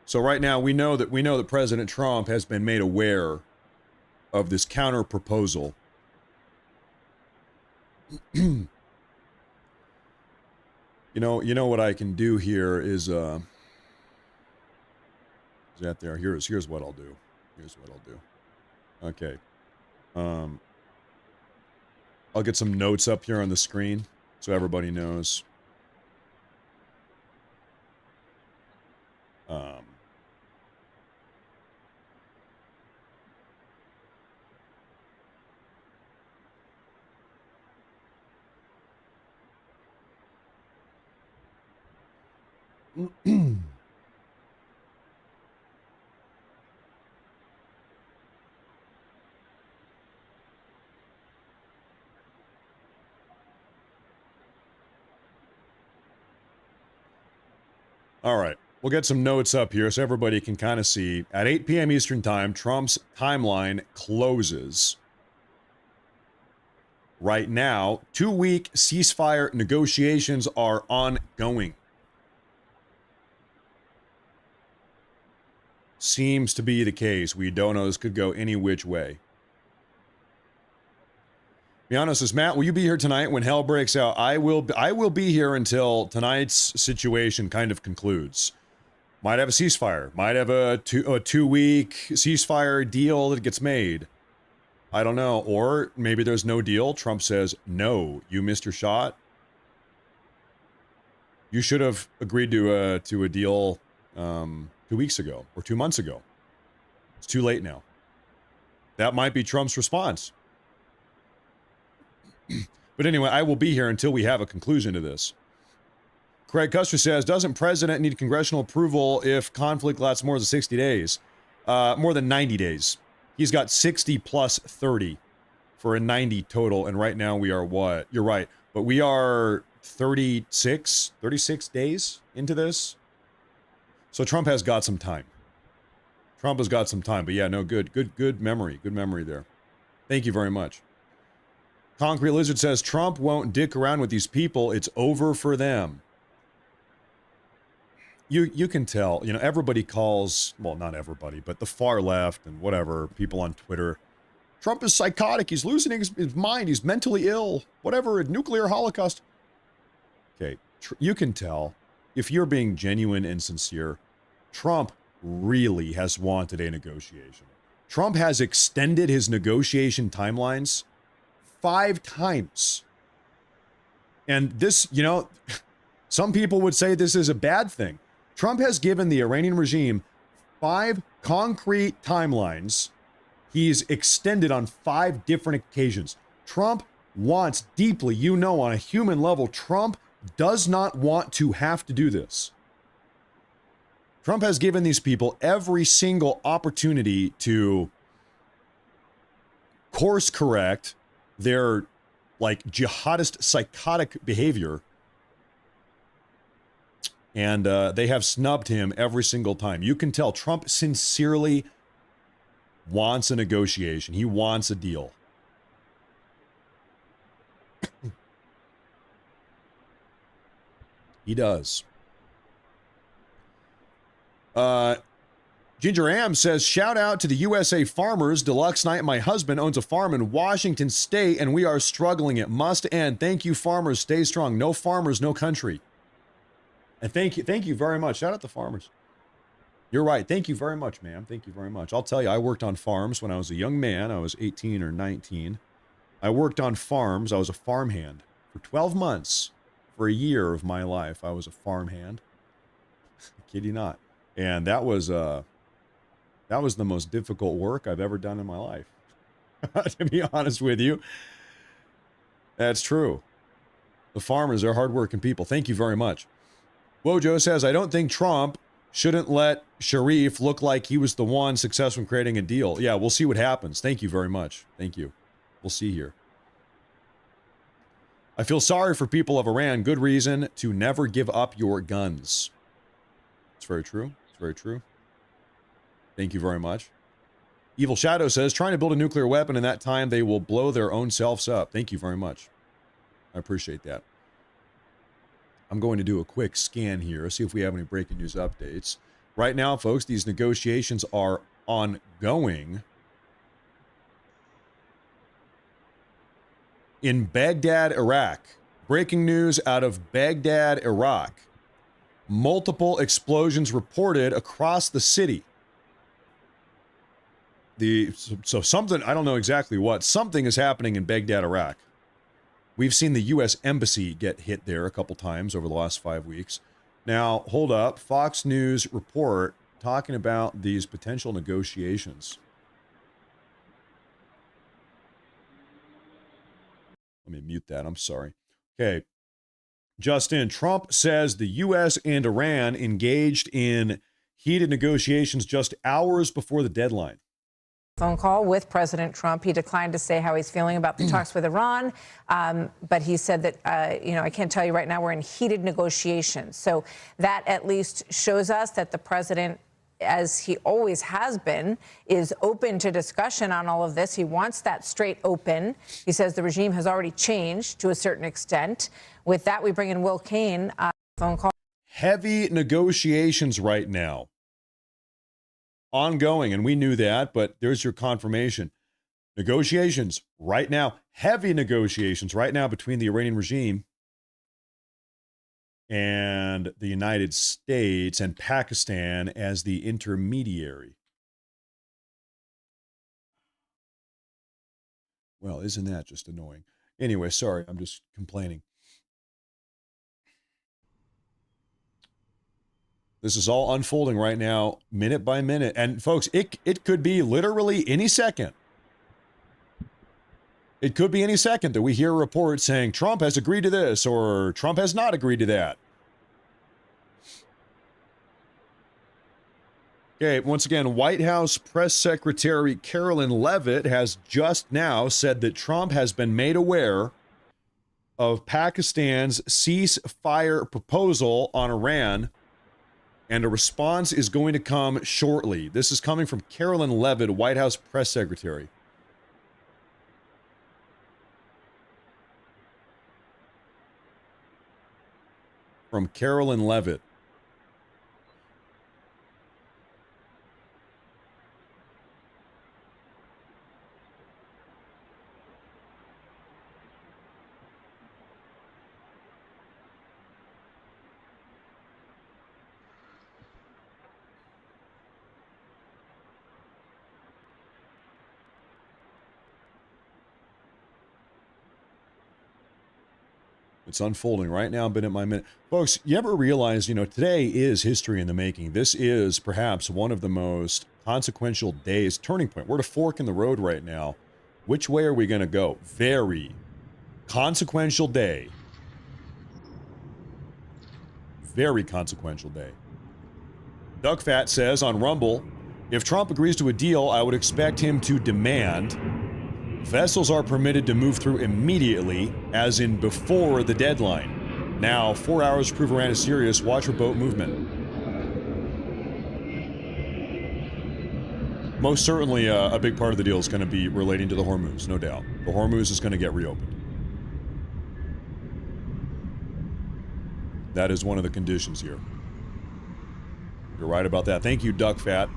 So right now we know that President Trump has been made aware of this counter proposal. You know what I can do here is that there. Here's what I'll do. Okay. I'll get some notes up here on the screen so everybody knows. All right, we'll get some notes up here so everybody can kind of see. At 8 p.m. Eastern Time, Trump's timeline closes. Right now, 2-week ceasefire negotiations are ongoing. Seems to be the case. We don't know. This could go any which way. Be honest, is Matt, will you be here tonight when hell breaks out? I will be here until tonight's situation kind of concludes. Might have a ceasefire. Might have a two-week ceasefire deal that gets made. I don't know. Or maybe there's no deal. Trump says, no, you missed your shot. You should have agreed to a deal 2 weeks ago or 2 months ago. It's too late now. That might be Trump's response. But anyway, I will be here until we have a conclusion to this. Craig Custer says, doesn't president need congressional approval if conflict lasts more than 60 days? More than 90 days. He's got 60 plus 30 for a 90 total. And right now we are what? You're right. But we are 36 days into this. So Trump has got some time. But yeah, no, good memory. Good memory there. Thank you very much. Concrete Lizard says, Trump won't dick around with these people. It's over for them. You can tell, everybody calls, well, not everybody, but the far left and whatever, people on Twitter. Trump is psychotic. He's losing his mind. He's mentally ill. Whatever, a nuclear holocaust. Okay, you can tell, if you're being genuine and sincere, Trump really has wanted a negotiation. Trump has extended his negotiation timelines 5 times. And this, some people would say this is a bad thing. Trump has given the Iranian regime 5 concrete timelines he's extended on 5 different occasions. Trump wants deeply, you know, on a human level, Trump does not want to have to do this. Trump has given these people every single opportunity to course correct their like jihadist psychotic behavior. And they have snubbed him every single time. You can tell Trump sincerely wants a negotiation. He wants a deal. He does. Ginger Am says, shout out to the USA farmers. Deluxe Knight, my husband, owns a farm in Washington State, and we are struggling. It must end. Thank you, farmers. Stay strong. No farmers, no country. And thank you very much. Shout out to farmers. You're right. Thank you very much, ma'am. Thank you very much. I'll tell you, I worked on farms when I was a young man. I was 18 or 19. I worked on farms. I was a farmhand for 12 months. For a year of my life, I was a farmhand. Kid you not. And that was the most difficult work I've ever done in my life. To be honest with you. That's true. The farmers are hardworking people. Thank you very much. Wojo says, I don't think Trump shouldn't let Sharif look like he was the one successful in creating a deal. Yeah, we'll see what happens. Thank you very much. Thank you. We'll see here. I feel sorry for people of Iran. Good reason to never give up your guns. It's very true. It's very true. Thank you very much. Evil Shadow says, trying to build a nuclear weapon, in that time they will blow their own selves up. Thank you very much. I appreciate that. I'm going to do a quick scan here, see if we have any breaking news updates. Right now, folks, these negotiations are ongoing. In Baghdad, Iraq. Breaking news out of Baghdad, Iraq. Multiple explosions reported across the city. So something, I don't know exactly what, something is happening in Baghdad, Iraq. We've seen the U.S. Embassy get hit there a couple times over the last 5 weeks. Now, hold up. Fox News report talking about these potential negotiations. Let me mute that. I'm sorry. Okay. Justin, Trump says the U.S. and Iran engaged in heated negotiations just hours before the deadline. Phone call with President Trump. He declined to say how he's feeling about the talks with Iran, but he said that, I can't tell you right now, we're in heated negotiations. So that at least shows us that the president, as he always has been, is open to discussion on all of this. He wants that straight open. He says the regime has already changed to a certain extent. With that, we bring in Will Cain. Phone call. Heavy negotiations right now. Ongoing, and we knew that, but there's your confirmation. Negotiations right now, heavy negotiations right now between the Iranian regime and the United States and Pakistan as the intermediary. Well, isn't that just annoying? Anyway, sorry, I'm just complaining. This is all unfolding right now, minute by minute. And folks, it could be literally any second. It could be any second that we hear a report saying Trump has agreed to this or Trump has not agreed to that. Okay, once again, White House Press Secretary Carolyn Leavitt has just now said that Trump has been made aware of Pakistan's ceasefire proposal on Iran, and a response is going to come shortly. This is coming from Carolyn Leavitt, White House Press Secretary. From Carolyn Leavitt. It's unfolding right now. Been at my minute. Folks, you ever realize, today is history in the making. This is perhaps one of the most consequential days, turning point. We're at a fork in the road right now. Which way are we going to go? Very consequential day. Very consequential day. Doug Fat says on Rumble, if Trump agrees to a deal, I would expect him to demand vessels are permitted to move through immediately, as in before the deadline. Now, 4 hours to prove Iran is serious. Watch for boat movement. Most certainly, a big part of the deal is going to be relating to the Hormuz, no doubt. The Hormuz is going to get reopened. That is one of the conditions here. You're right about that. Thank you, Duck Fat.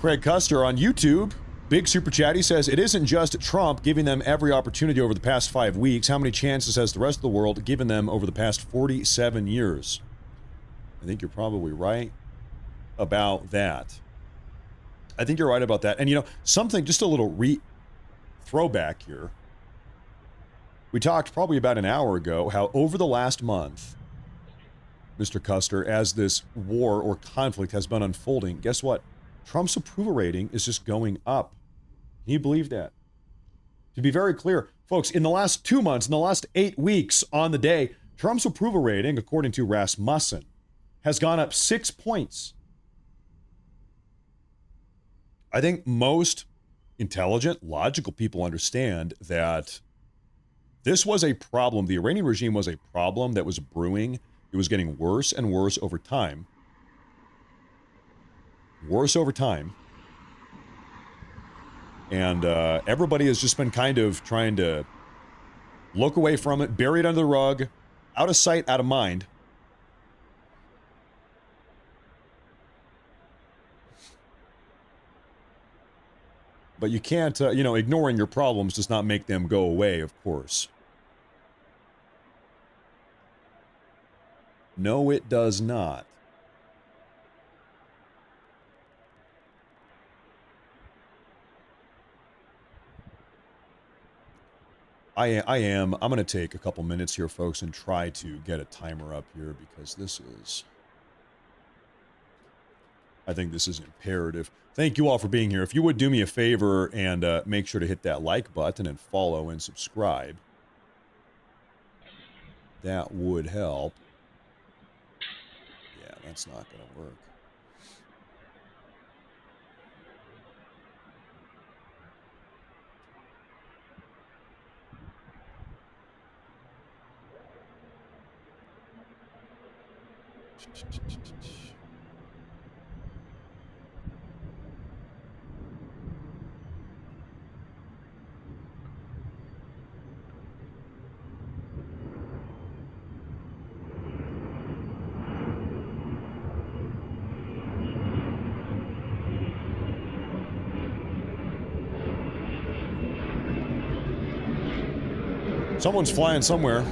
Craig Custer on YouTube, big super chat. He says, it isn't just Trump giving them every opportunity over the past 5 weeks. How many chances has the rest of the world given them over the past 47 years? I think you're probably right about that. I think you're right about that. And, something, just a little throwback here. We talked probably about an hour ago how over the last month, Mr. Custer, as this war or conflict has been unfolding, guess what? Trump's approval rating is just going up. Can you believe that? To be very clear, folks, in the last 2 months, in the last 8 weeks on the day, Trump's approval rating, according to Rasmussen, has gone up 6 points. I think most intelligent, logical people understand that this was a problem. The Iranian regime was a problem that was brewing. It was getting worse and worse over time. Worse over time. And everybody has just been kind of trying to look away from it, bury it under the rug, out of sight, out of mind. But you can't, ignoring your problems does not make them go away, of course. No, it does not. I'm going to take a couple minutes here, folks, and try to get a timer up here because I think this is imperative. Thank you all for being here. If you would do me a favor and make sure to hit that like button and follow and subscribe, that would help. Yeah, that's not going to work. Someone's flying somewhere.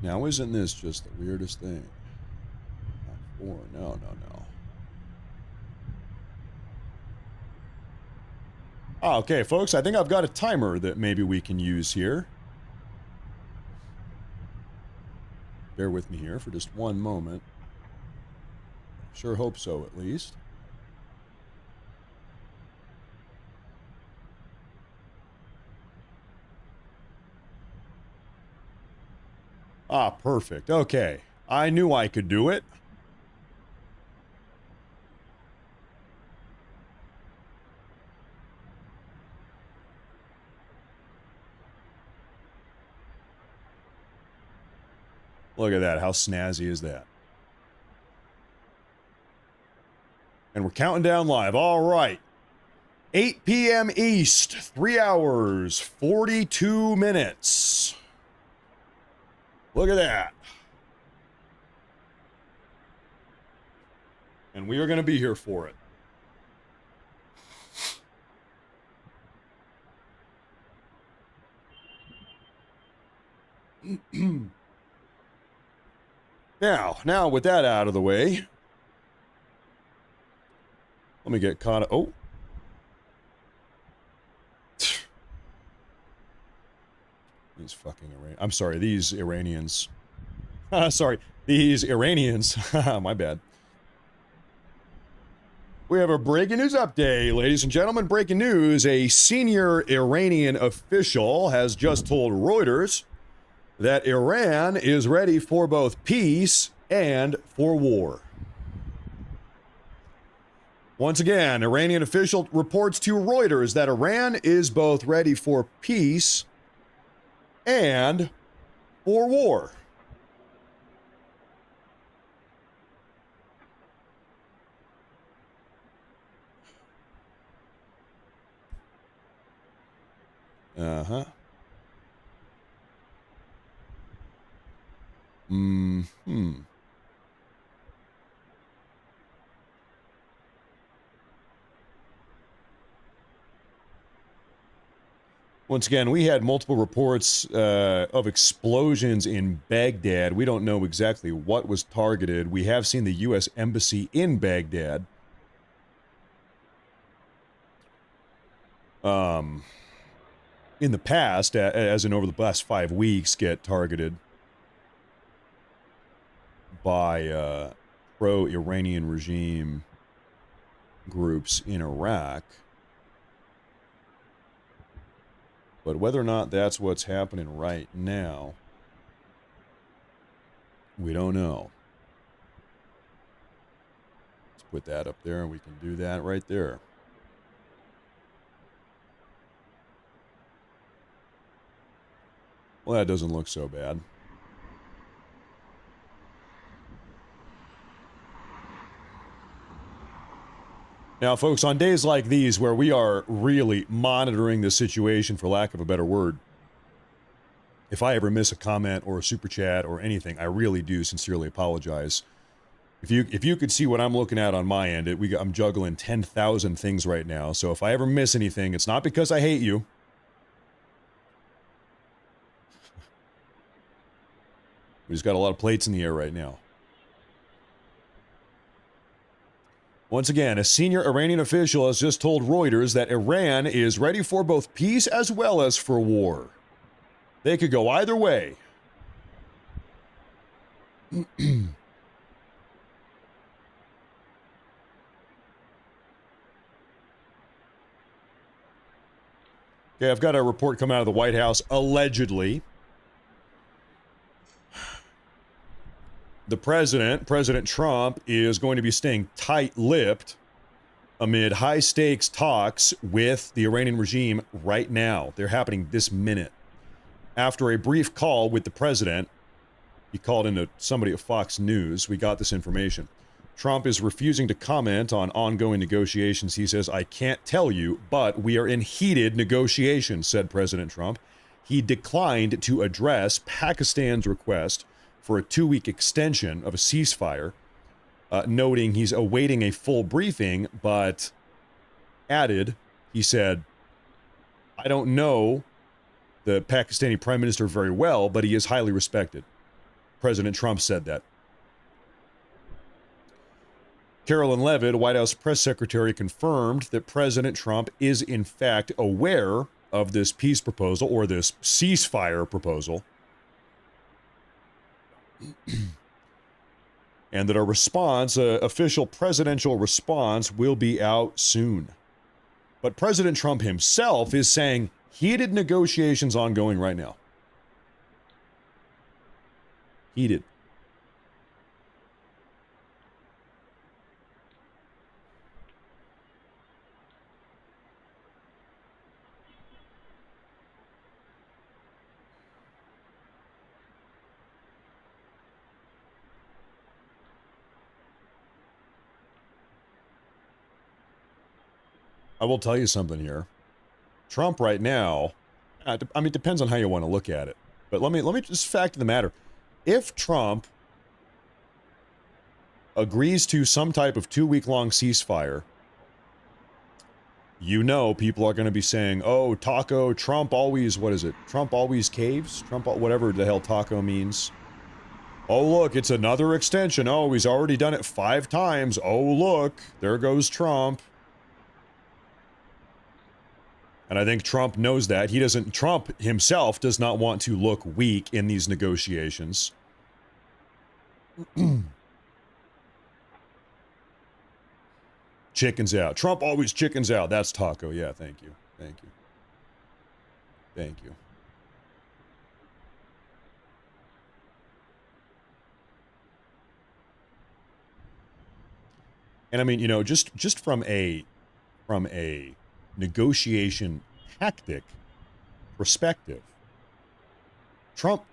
Now, isn't this just the weirdest thing? No. Okay, folks, I think I've got a timer that maybe we can use here. Bear with me here for just one moment. Sure hope so, at least. Perfect. Okay. I knew I could do it. Look at that. How snazzy is that? And we're counting down live. All right. 8 p.m. East, 3 hours, 42 minutes. Look at that. And we are going to be here for it. Now, with that out of the way, let me get caught up. Oh. These fucking Iranians. I'm sorry, these Iranians. Sorry, these Iranians. My bad. We have a breaking news update, ladies and gentlemen. Breaking news. A senior Iranian official has just told Reuters that Iran is ready for both peace and for war. Once again, Iranian official reports to Reuters that Iran is both ready for peace and for war. Uh-huh. Mm-hmm. Once again, we had multiple reports of explosions in Baghdad. We don't know exactly what was targeted. We have seen the U.S. Embassy in Baghdad. In the past, as in over the past 5 weeks, get targeted by pro-Iranian regime groups in Iraq. But whether or not that's what's happening right now, we don't know. Let's put that up there, and we can do that right there. Well, that doesn't look so bad. Now, folks, on days like these where we are really monitoring the situation, for lack of a better word, if I ever miss a comment or a super chat or anything, I really do sincerely apologize. If you could see what I'm looking at on my end, I'm juggling 10,000 things right now. So if I ever miss anything, it's not because I hate you. We just got a lot of plates in the air right now. Once again, a senior Iranian official has just told Reuters that Iran is ready for both peace as well as for war. They could go either way. Okay, I've got a report coming out of the White House, allegedly. The President Trump, is going to be staying tight-lipped amid high-stakes talks with the Iranian regime right now. They're happening this minute. After a brief call with the president, he called into somebody at Fox News. We got this information. Trump is refusing to comment on ongoing negotiations. He says, "I can't tell you, but we are in heated negotiations," said President Trump. He declined to address Pakistan's request for a 2-week extension of a ceasefire, noting he's awaiting a full briefing, but added, he said, "I don't know the Pakistani Prime Minister very well, but he is highly respected." President Trump said that. Carolyn Levitt, White House press secretary, confirmed that President Trump is in fact aware of this peace proposal, or this ceasefire proposal, and that a response, official presidential response, will be out soon. But President Trump himself is saying heated negotiations ongoing right now. Heated. I will tell you something here. Trump right now, I mean, it depends on how you want to look at it. But let me just fact of the matter. If Trump agrees to some type of 2-week-long ceasefire, you know people are going to be saying, oh, Taco, Trump always, what is it? Trump always caves? Trump, whatever the hell Taco means. Oh, look, it's another extension. Oh, he's already done it 5 times. Oh, look, there goes Trump. And I think Trump knows that. Trump himself does not want to look weak in these negotiations. Chickens out. Trump always chickens out. That's Taco. Yeah, thank you. Thank you. Thank you. And I mean, you know, just from a negotiation tactic perspective, Trump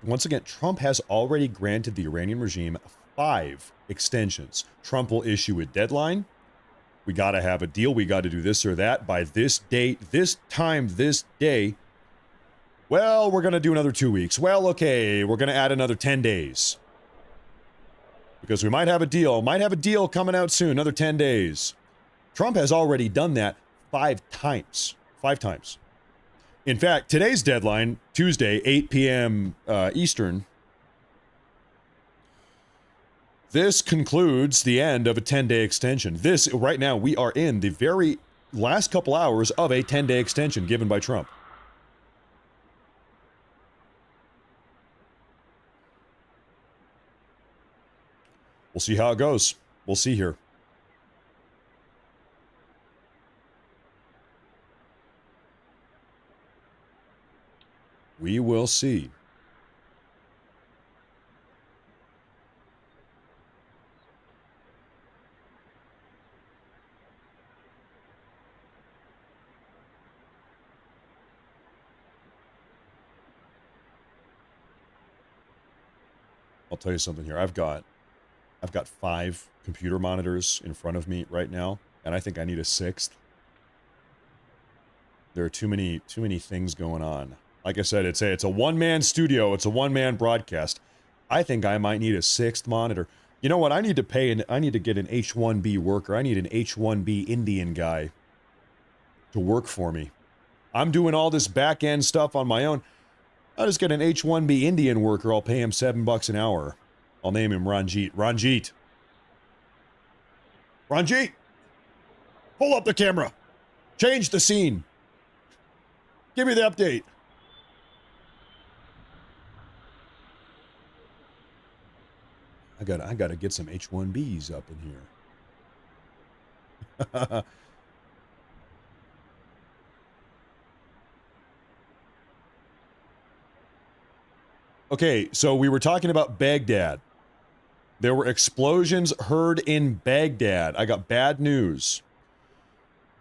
has already granted the Iranian regime 5 extensions. Trump will issue a deadline. We got to have a deal. We got to do this or that by this date, this time, this day. Well, we're going to do another 2 weeks. Well, okay, we're going to add another 10 days. Because we might have a deal coming out soon, another 10 days. Trump has already done that 5 times. 5 times. In fact, today's deadline, Tuesday, 8 p.m. Eastern, this concludes the end of a 10-day extension. Right now, we are in the very last couple hours of a 10-day extension given by Trump. We'll see how it goes. We'll see here. We will see. I'll tell you something here. I've got 5 computer monitors in front of me right now, and I think I need a 6th. There are too many things going on. Like I said, it's a one-man studio. It's a one-man broadcast. I think I might need a 6th monitor. You know what? I need to get an H-1B worker. I need an H-1B Indian guy to work for me. I'm doing all this back-end stuff on my own. I'll just get an H-1B Indian worker. I'll pay him $7 an hour. I'll name him Ranjit. Ranjit! Ranjit! Pull up the camera! Change the scene! Give me the update! I gotta get some H-1Bs up in here. Okay, so we were talking about Baghdad. There were explosions heard in Baghdad. I got bad news.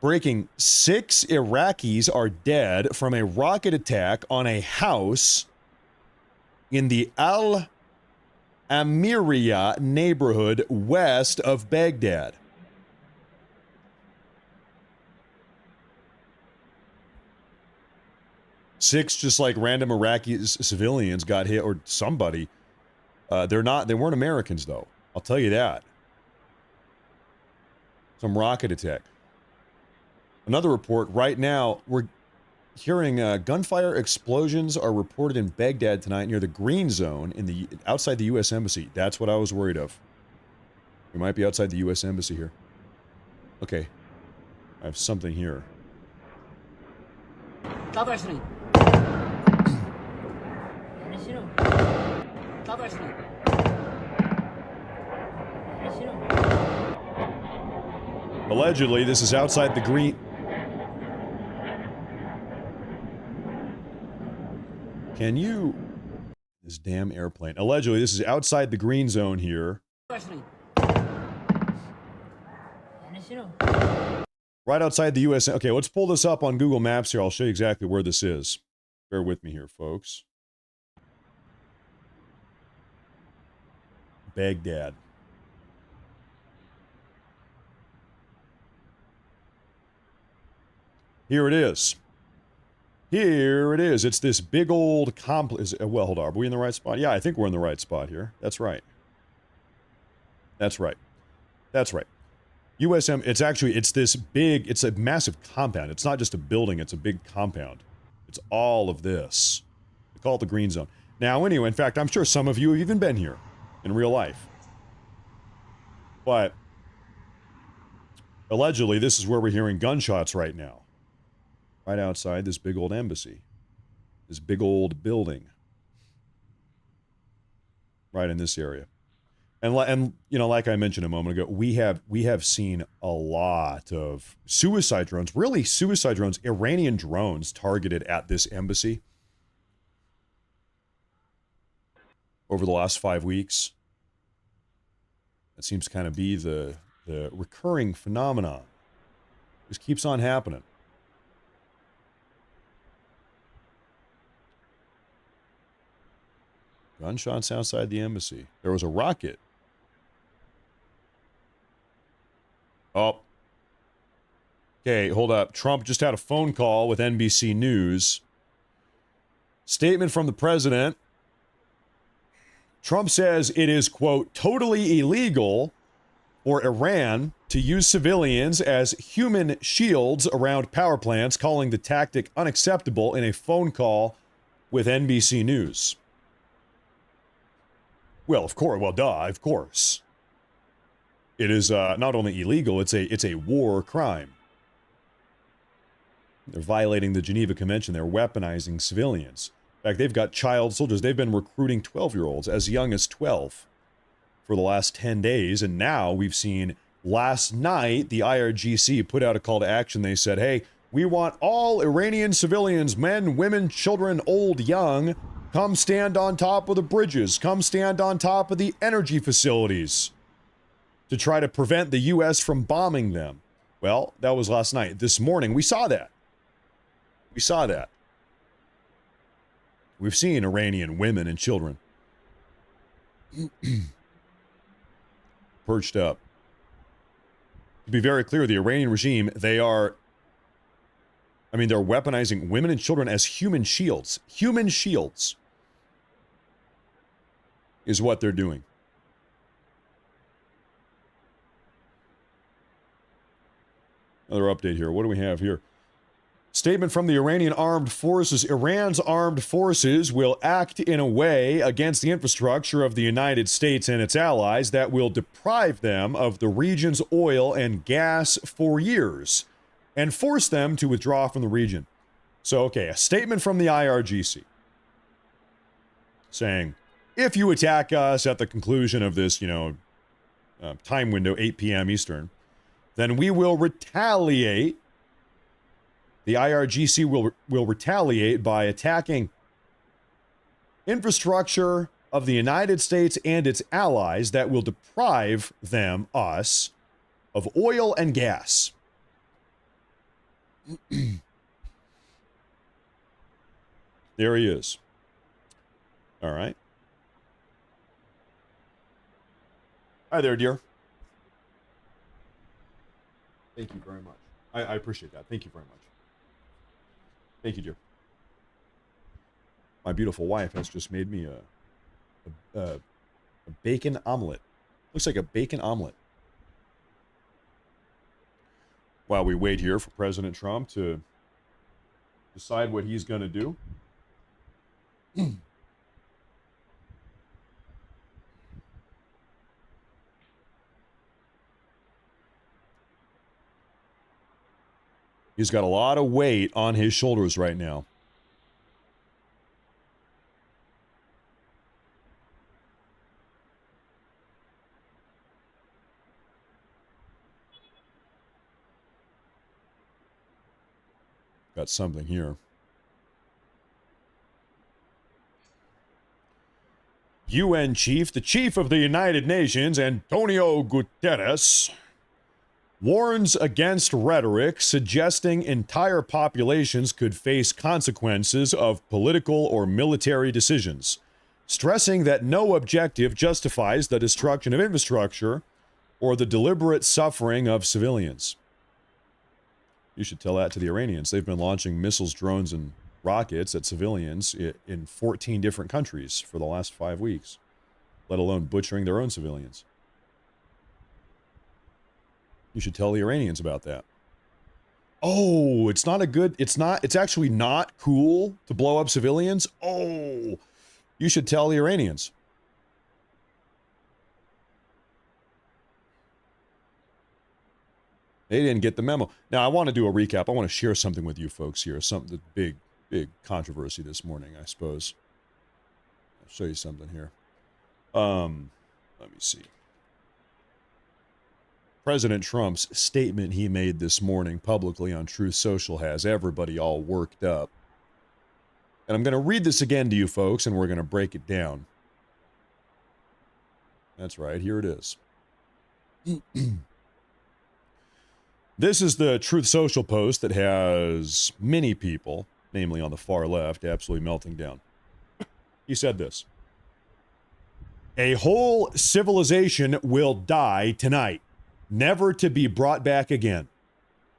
Breaking: 6 Iraqis are dead from a rocket attack on a house in the Al Amiria neighborhood west of Baghdad. Six just like random Iraqi civilians got hit, or somebody. They weren't Americans though. I'll tell you that. Some rocket attack. Another report right now, we're hearing gunfire explosions are reported in Baghdad tonight near the Green Zone outside the U.S. Embassy. That's what I was worried of. We might be outside the U.S. Embassy here. Okay. I have something here. Allegedly, this is outside the Green... Can you... This damn airplane. Allegedly, this is outside the Green Zone here. Right outside the U.S. Okay, let's pull this up on Google Maps here. I'll show you exactly where this is. Bear with me here, folks. Baghdad. Here it is. Here it is. It's this big old complex. Well, hold on. Are we in the right spot? Yeah, I think we're in the right spot here. That's right. That's right. That's right. USM, it's this big, it's a massive compound. It's not just a building, it's a big compound. It's all of this. We call it the Green Zone. Now, anyway, in fact, I'm sure some of you have even been here in real life. But allegedly, this is where we're hearing gunshots right now. Right outside this big old embassy. This big old building. Right in this area. And you know, like I mentioned a moment ago, we have seen a lot of suicide drones, really suicide drones, Iranian drones targeted at this embassy over the last 5 weeks. That seems to kind of be the recurring phenomenon. Just keeps on happening. Gunshots outside the embassy. There was a rocket. Oh. Okay, hold up. Trump just had a phone call with NBC News. Statement from the president. Trump says it is, quote, totally illegal for Iran to use civilians as human shields around power plants, calling the tactic unacceptable in a phone call with NBC News. Well, of course. Well, duh, of course. It is not only illegal, it's a war crime. They're violating the Geneva Convention. They're weaponizing civilians. In fact, they've got child soldiers. They've been recruiting 12-year-olds as young as 12 for the last 10 days. And now we've seen last night, the IRGC put out a call to action. They said, hey, we want all Iranian civilians, men, women, children, old, young, come stand on top of the bridges. Come stand on top of the energy facilities to try to prevent the U.S. from bombing them. Well, that was last night. This morning, we saw that. We saw that. We've seen Iranian women and children perched up. To be very clear, the Iranian regime, they're weaponizing women and children as human shields. Human shields is what they're doing. Another update here. What do we have here? Statement from the Iranian armed forces. Iran's armed forces will act in a way against the infrastructure of the United States and its allies that will deprive them of the region's oil and gas for years and force them to withdraw from the region. So, okay, a statement from the IRGC saying, if you attack us at the conclusion of this, time window, 8 p.m. Eastern, then we will retaliate. The IRGC will retaliate by attacking infrastructure of the United States and its allies that will deprive us, of oil and gas. There he is. All right. Hi there, dear. Thank you very much. I appreciate that. Thank you very much. Thank you, dear. My beautiful wife has just made me a bacon omelet. Looks like a bacon omelet. While we wait here for President Trump to decide what he's going to do. He's got a lot of weight on his shoulders right now. Got something here. UN chief, the chief of the United Nations, Antonio Guterres, warns against rhetoric suggesting entire populations could face consequences of political or military decisions, stressing that no objective justifies the destruction of infrastructure or the deliberate suffering of civilians. You should tell that to the Iranians. They've been launching missiles, drones, and rockets at civilians in 14 different countries for the last 5 weeks, let alone butchering their own civilians. You should tell the Iranians about that. Oh, it's actually not cool to blow up civilians? Oh, you should tell the Iranians. They didn't get the memo. Now, I want to do a recap. I want to share something with you folks here. Something big controversy this morning, I suppose. I'll show you something here. Let me see. President Trump's statement he made this morning publicly on Truth Social has everybody all worked up. And I'm going to read this again to you folks, and we're going to break it down. That's right. Here it is. This is the Truth Social post that has many people, namely on the far left, absolutely melting down. He said this: "A whole civilization will die tonight, never to be brought back again.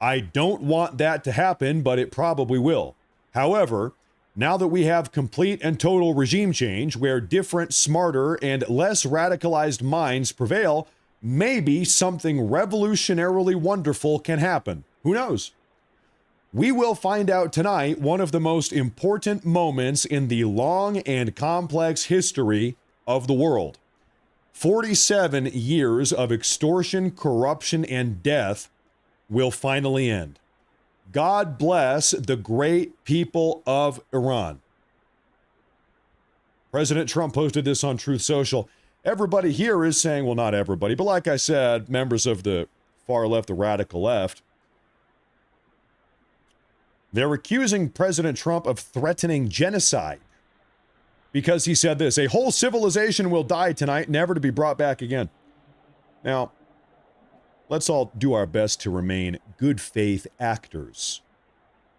I don't want that to happen, but it probably will. However, now that we have complete and total regime change where different, smarter, and less radicalized minds prevail, maybe something revolutionarily wonderful can happen. Who knows? We will find out tonight one of the most important moments in the long and complex history of the world. 47 years of extortion, corruption, and death will finally end. God bless the great people of Iran." President Trump posted this on Truth Social. Everybody here is saying, well, not everybody, but like I said, members of the far left, the radical left, they're accusing President Trump of threatening genocide because he said this: "A whole civilization will die tonight, never to be brought back again." Now, let's all do our best to remain good faith actors.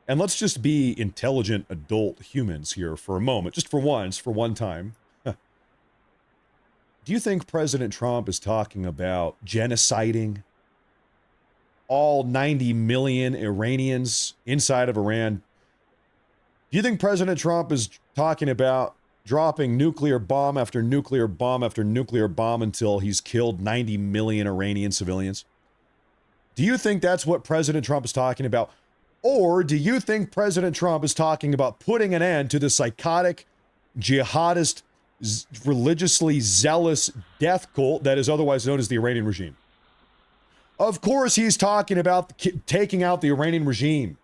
And let's just be intelligent adult humans here for a moment, just for once, for one time. Do you think President Trump is talking about genociding all 90 million Iranians inside of Iran? Do you think President Trump is talking about dropping nuclear bomb after nuclear bomb after nuclear bomb until he's killed 90 million Iranian civilians? Do you think that's what President Trump is talking about? Or do you think President Trump is talking about putting an end to the psychotic, jihadist, religiously zealous death cult that is otherwise known as the Iranian regime? Of course he's talking about taking out the Iranian regime.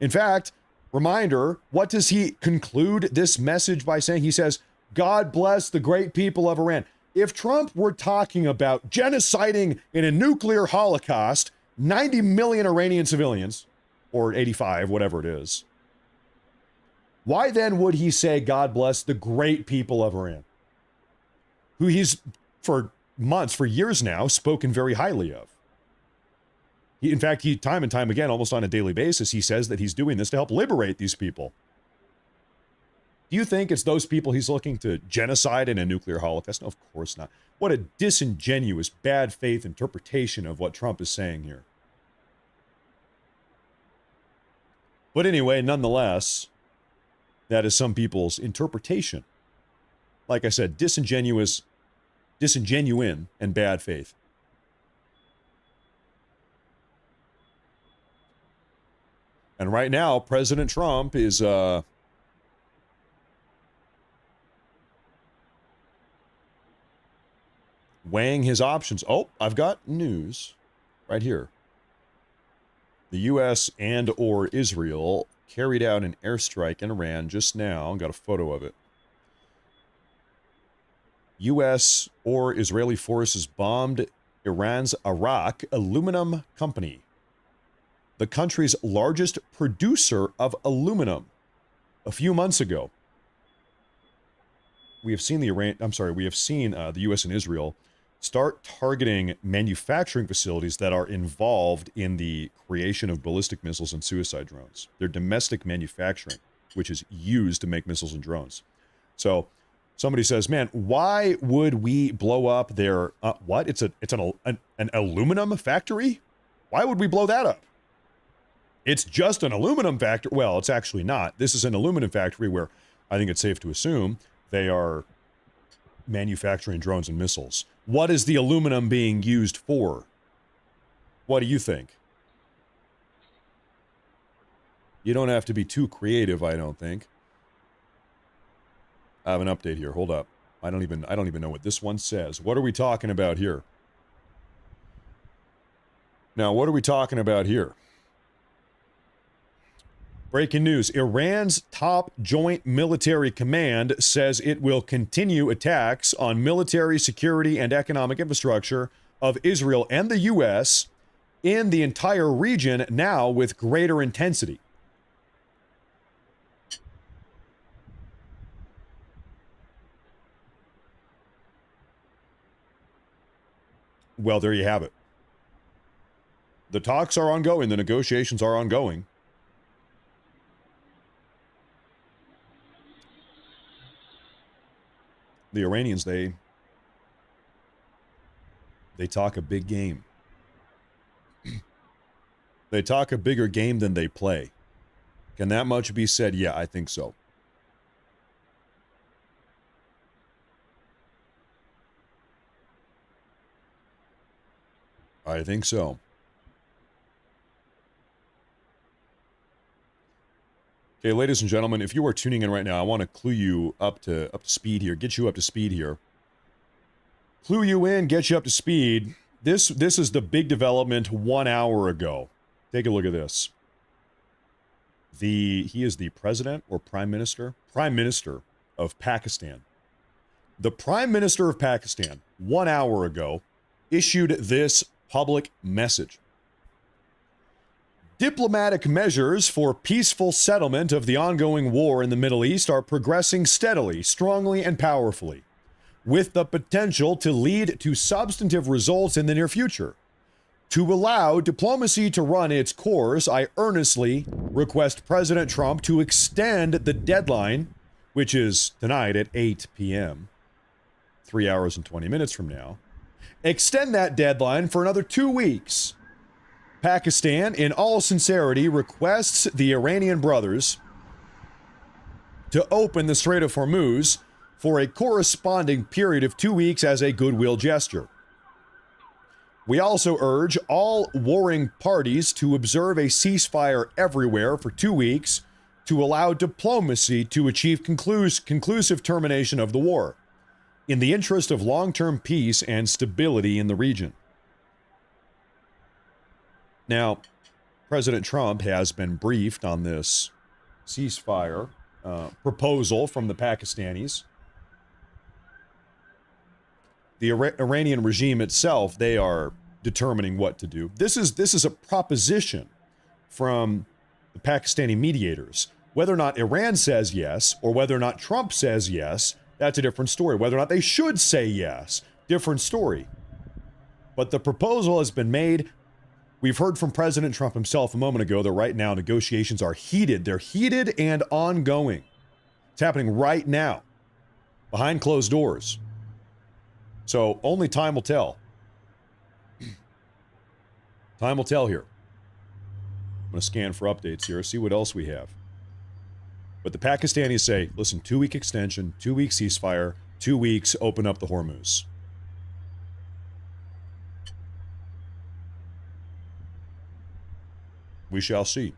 In fact, reminder, what does he conclude this message by saying? He says, "God bless the great people of Iran." If Trump were talking about genociding in a nuclear holocaust 90 million Iranian civilians, or 85, whatever it is, why then would he say, "God bless the great people of Iran," who he's, for months, for years now, spoken very highly of? In fact, he time and time again, almost on a daily basis, he says that he's doing this to help liberate these people. Do you think it's those people he's looking to genocide in a nuclear holocaust? No, of course not. What a disingenuous, bad faith interpretation of what Trump is saying here. But anyway, nonetheless, that is some people's interpretation. Like I said, disingenuine, and bad faith. And right now, President Trump is weighing his options. Oh, I've got news right here. The U.S. and or Israel carried out an airstrike in Iran just now. Got a photo of it. U.S. or Israeli forces bombed Iran's Arak aluminum company, the country's largest producer of aluminum. A few months ago, we have seen the U.S. and Israel start targeting manufacturing facilities that are involved in the creation of ballistic missiles and suicide drones. They're domestic manufacturing, which is used to make missiles and drones. So somebody says, "Man, why would we blow up their what? It's an aluminum factory? Why would we blow that up? It's just an aluminum factory. Well, it's actually not. This is an aluminum factory where I think it's safe to assume they are manufacturing drones and missiles. What is the aluminum being used for? What do you think? You don't have to be too creative, I don't think. I have an update here. Hold up. I don't even know what this one says. What are we talking about here? Now, what are we talking about here? Breaking news. Iran's top joint military command says it will continue attacks on military, security, and economic infrastructure of Israel and the U.S. in the entire region now with greater intensity. Well, there you have it. The talks are ongoing. The negotiations are ongoing. The Iranians, they talk a big game. They talk a bigger game than they play. Can that much be said? Yeah, I think so. I think so. Okay, ladies and gentlemen, if you are tuning in right now, I want to clue you up to speed here, get you up to speed here. Clue you in, get you up to speed. This is the big development 1 hour ago. Take a look at this. He is the president or prime minister? Prime Minister of Pakistan. The Prime Minister of Pakistan, 1 hour ago, issued this public message. Diplomatic measures for peaceful settlement of the ongoing war in the Middle East are progressing steadily, strongly, and powerfully, with the potential to lead to substantive results in the near future. To allow diplomacy to run its course, I earnestly request President Trump to extend the deadline, which is tonight at 8 p.m., 3 hours and 20 minutes from now. Extend that deadline for another 2 weeks. Pakistan, in all sincerity, requests the Iranian brothers to open the Strait of Hormuz for a corresponding period of 2 weeks as a goodwill gesture. We also urge all warring parties to observe a ceasefire everywhere for 2 weeks to allow diplomacy to achieve conclusive termination of the war in the interest of long-term peace and stability in the region. Now, President Trump has been briefed on this ceasefire proposal from the Pakistanis. The Iranian regime itself, they are determining what to do. This is a proposition from the Pakistani mediators. Whether or not Iran says yes, or whether or not Trump says yes, that's a different story. Whether or not they should say yes, different story. But the proposal has been made. We've heard from President Trump himself a moment ago that right now negotiations are heated. They're heated and ongoing. It's happening right now, behind closed doors. So only time will tell. Time will tell here. I'm going to scan for updates here, see what else we have. But the Pakistanis say, listen, 2 week extension, 2 week ceasefire, 2 weeks, open up the Hormuz. We shall see.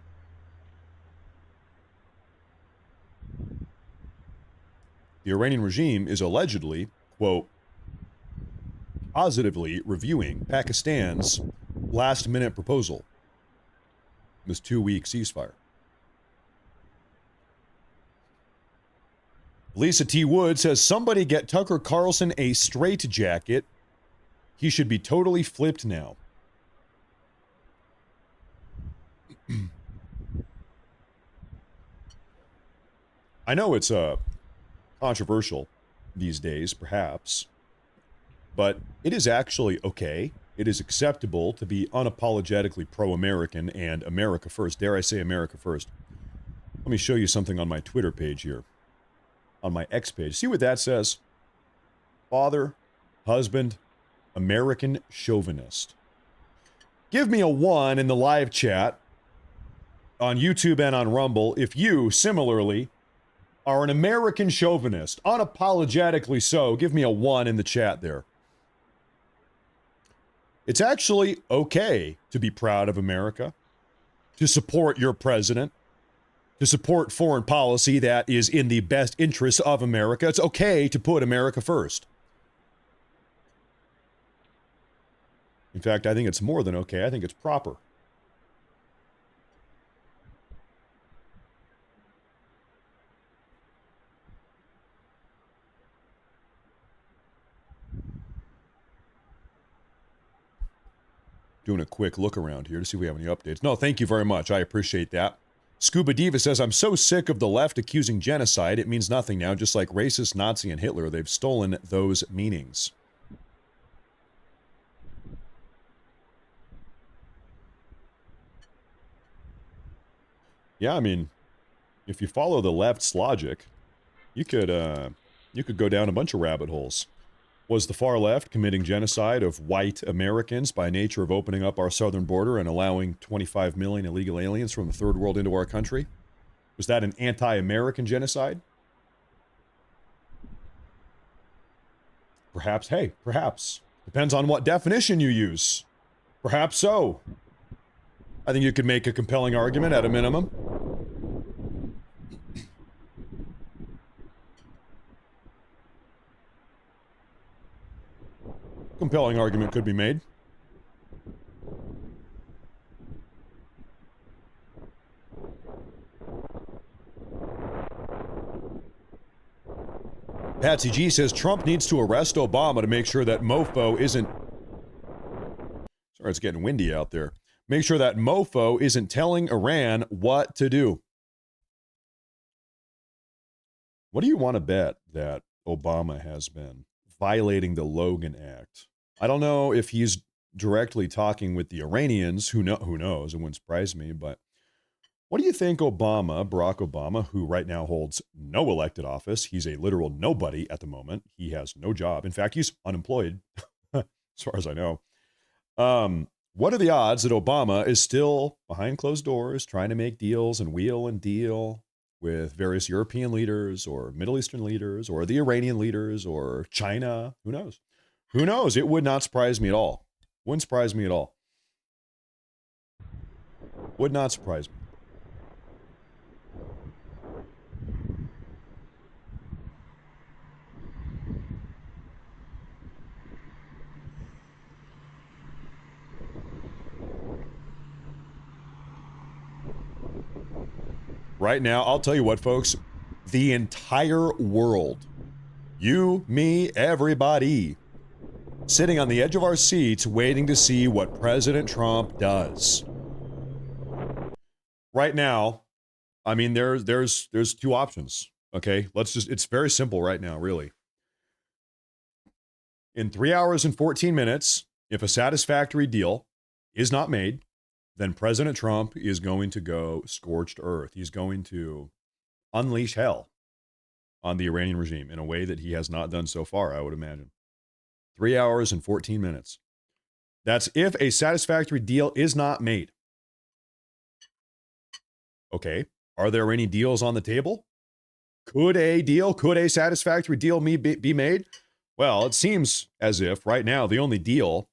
The Iranian regime is allegedly, quote, positively reviewing Pakistan's last-minute proposal, this 2 week ceasefire. Lisa T. Wood says, somebody get Tucker Carlson a straitjacket. He should be totally flipped now. I know it's controversial these days, perhaps, but it is actually okay. It is acceptable to be unapologetically pro-American and America first. Dare I say America first? Let me show you something on my Twitter page here. On my X page. See what that says? Father, husband, American chauvinist. Give me a 1 in the live chat on YouTube and on Rumble if you, similarly, are an American chauvinist, unapologetically so. Give me a 1 in the chat there. It's actually okay to be proud of America, to support your president, to support foreign policy that is in the best interests of America. It's okay to put America first. In fact, I think it's more than okay. I think it's proper. Doing a quick look around here to see if we have any updates. No, thank you very much. I appreciate that. Scuba Diva says, I'm so sick of the left accusing genocide. It means nothing now, just like racist, Nazi, and Hitler. They've stolen those meanings. Yeah, I mean, if you follow the left's logic, you could go down a bunch of rabbit holes. Was the far left committing genocide of white Americans by nature of opening up our southern border and allowing 25 million illegal aliens from the third world into our country? Was that an anti-American genocide? Perhaps, hey, perhaps. Depends on what definition you use. Perhaps so. I think you could make a compelling argument at a minimum. Compelling argument could be made. Patsy G says Trump needs to arrest Obama to make sure that mofo isn't... Sorry, it's getting windy out there. Make sure that mofo isn't telling Iran what to do. What do you want to bet that Obama has been violating the Logan Act? I don't know if he's directly talking with the Iranians. Who knows? It wouldn't surprise me. But what do you think Obama, Barack Obama, who right now holds no elected office, he's a literal nobody at the moment. He has no job. In fact, he's unemployed, as far as I know. What are the odds that Obama is still behind closed doors trying to make deals and wheel and deal with various European leaders or Middle Eastern leaders or the Iranian leaders or China? Who knows? Who knows? It would not surprise me at all. Wouldn't surprise me at all. Would not surprise me. Right now, I'll tell you what, folks, the entire world, you, me, everybody, sitting on the edge of our seats waiting to see what President Trump does. Right now, I mean, there's two options, okay? It's very simple right now, really. In 3 hours and 14 minutes, if a satisfactory deal is not made, then President Trump is going to go scorched earth. He's going to unleash hell on the Iranian regime in a way that he has not done so far, I would imagine. 3 hours and 14 minutes. That's if a satisfactory deal is not made. Okay, are there any deals on the table? Could a satisfactory deal be made? Well, it seems as if right now the only deal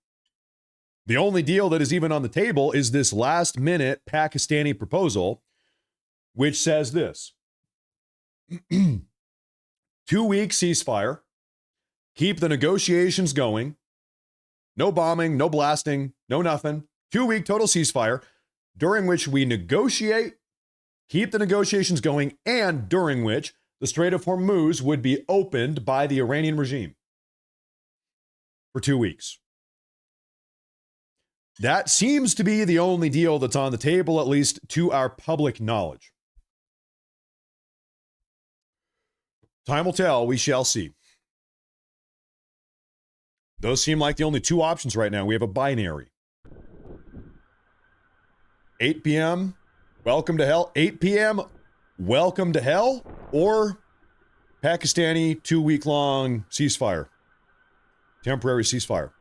that is even on the table is this last-minute Pakistani proposal, which says this. 2-week ceasefire, keep the negotiations going, no bombing, no blasting, no nothing, 2-week total ceasefire, during which we negotiate, keep the negotiations going, and during which the Strait of Hormuz would be opened by the Iranian regime for 2 weeks. That seems to be the only deal that's on the table, at least to our public knowledge. Time will tell. We shall see. Those seem like the only two options right now. We have a binary. 8 p.m., welcome to hell. 8 p.m., welcome to hell. Or Pakistani 2-week-long ceasefire. Temporary ceasefire.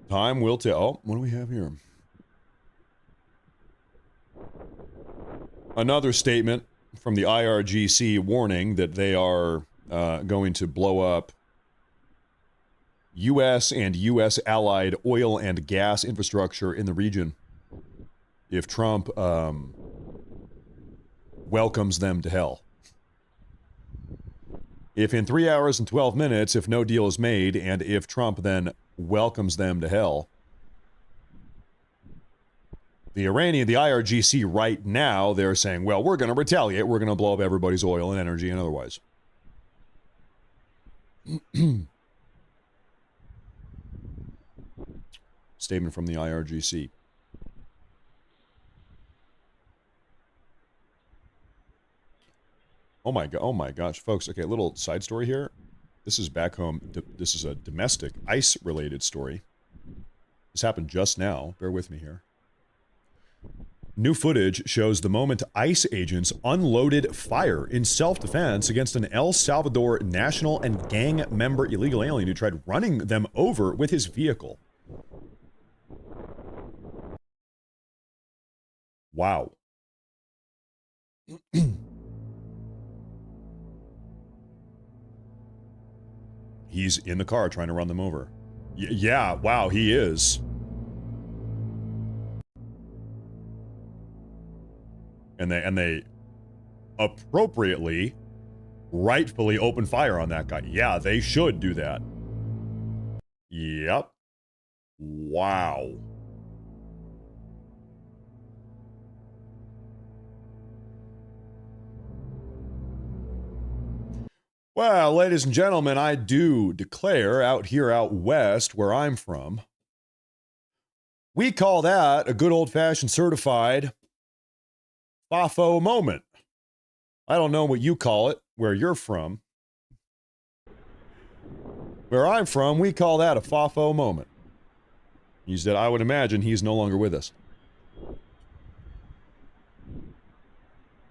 Time will tell. Oh, what do we have here? Another statement from the IRGC warning that they are going to blow up U.S. and U.S. allied oil and gas infrastructure in the region if Trump welcomes them to hell. If in 3 hours and 12 minutes, if no deal is made, and if Trump then welcomes them to hell, the IRGC right now, they're saying, well, we're going to retaliate. We're going to blow up everybody's oil and energy and otherwise. Statement from the IRGC. Oh my gosh, folks. Okay, a little side story here. This is back home. This is a domestic ICE-related story. This happened just now. Bear with me here. New footage shows the moment ICE agents unloaded fire in self-defense against an El Salvador national and gang member illegal alien who tried running them over with his vehicle. Wow. He's in the car trying to run them over. Yeah, wow, he is. And they appropriately, rightfully open fire on that guy. Yeah, they should do that. Yep. Wow. Well, ladies and gentlemen, I do declare out here out west where I'm from, we call that a good old-fashioned certified FAFO moment. I don't know what you call it, where you're from. Where I'm from, we call that a FAFO moment. He said, I would imagine he's no longer with us.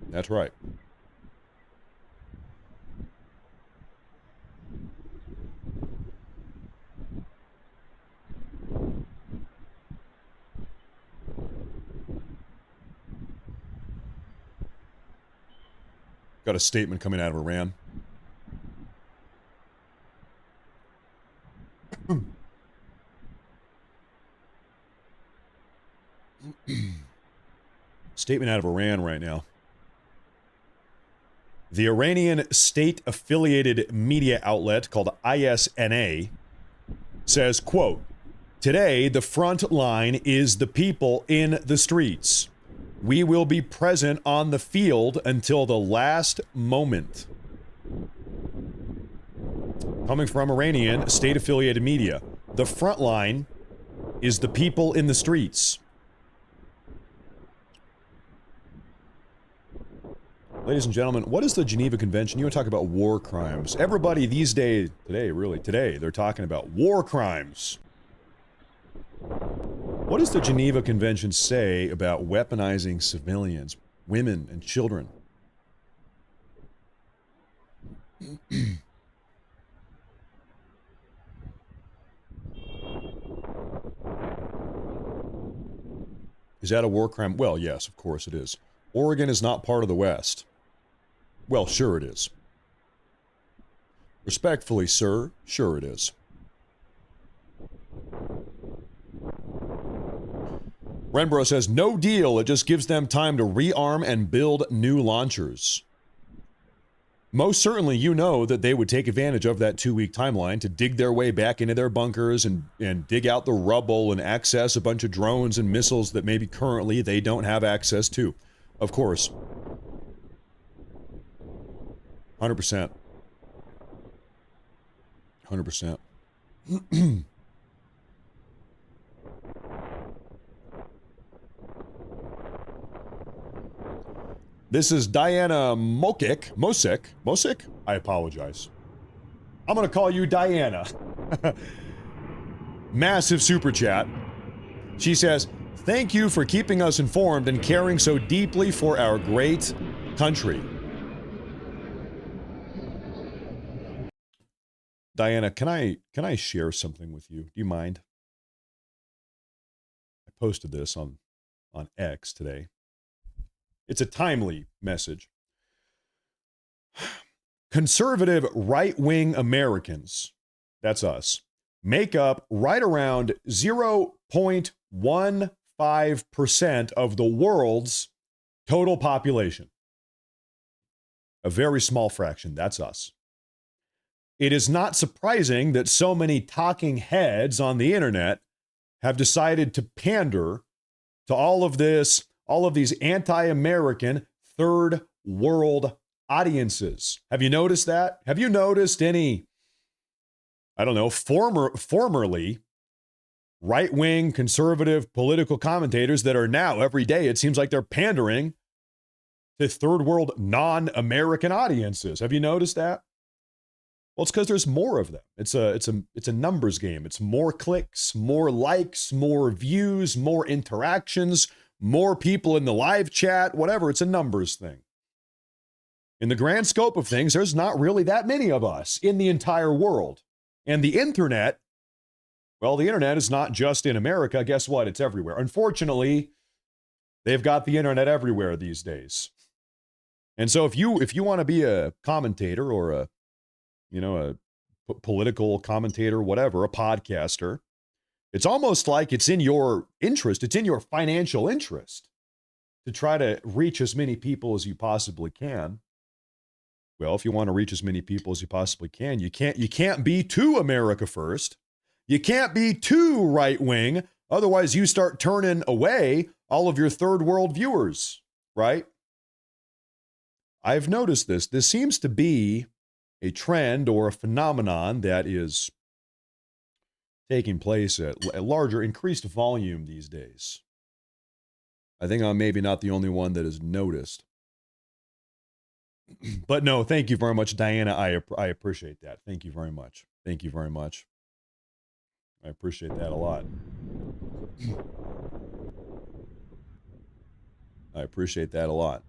That's right. Got a statement coming out of Iran. Statement out of Iran right now. The Iranian state-affiliated media outlet called ISNA says, quote, "Today, the front line is the people in the streets. We will be present on the field until the last moment." Coming from Iranian state-affiliated media, the front line is the people in the streets. Ladies and gentlemen, what is the Geneva Convention? You want to talk about war crimes. Everybody these days, today, they're talking about war crimes. What does the Geneva Convention say about weaponizing civilians, women, and children? Is that a war crime? Well, yes, of course it is. Oregon is not part of the West. Well, sure it is. Respectfully, sir, sure it is. Renbro says, no deal. It just gives them time to rearm and build new launchers. Most certainly, you know that they would take advantage of that 2-week timeline to dig their way back into their bunkers and dig out the rubble and access a bunch of drones and missiles that maybe currently they don't have access to. Of course. 100%. 100%. This is Diana Mosik. I apologize. I'm going to call you Diana. Massive super chat. She says, thank you for keeping us informed and caring so deeply for our great country. Diana, can I share something with you? Do you mind? posted this on X today. It's a timely message. Conservative right-wing Americans, that's us, make up right around 0.15% of the world's total population. A very small fraction, that's us. It is not surprising that so many talking heads on the internet have decided to pander to all of these anti-American third world audiences. Have you noticed that? Have you noticed any, I don't know, formerly right-wing conservative political commentators that are now every day, it seems like they're pandering to third world non-American audiences? Have you noticed that? Well, it's because there's more of them. It's a numbers game. It's more clicks, more likes, more views, more interactions, more people in the live chat, whatever. It's a numbers thing. In the grand scope of things, there's not really that many of us in the entire world. And the internet, well, the internet is not just in America. Guess what? It's everywhere. Unfortunately, they've got the internet everywhere these days. And so if you want to be a commentator or a political commentator, whatever, a podcaster, it's almost like it's in your interest, it's in your financial interest to try to reach as many people as you possibly can. Well, if you want to reach as many people as you possibly can, you can't be too America first. You can't be too right-wing. Otherwise, you start turning away all of your third world viewers, right? I've noticed this. This seems to be a trend or a phenomenon that is taking place at a larger, increased volume these days. I think I'm maybe not the only one that has noticed. But no, thank you very much, Diana. I appreciate that. Thank you very much. Thank you very much. I appreciate that a lot. I appreciate that a lot.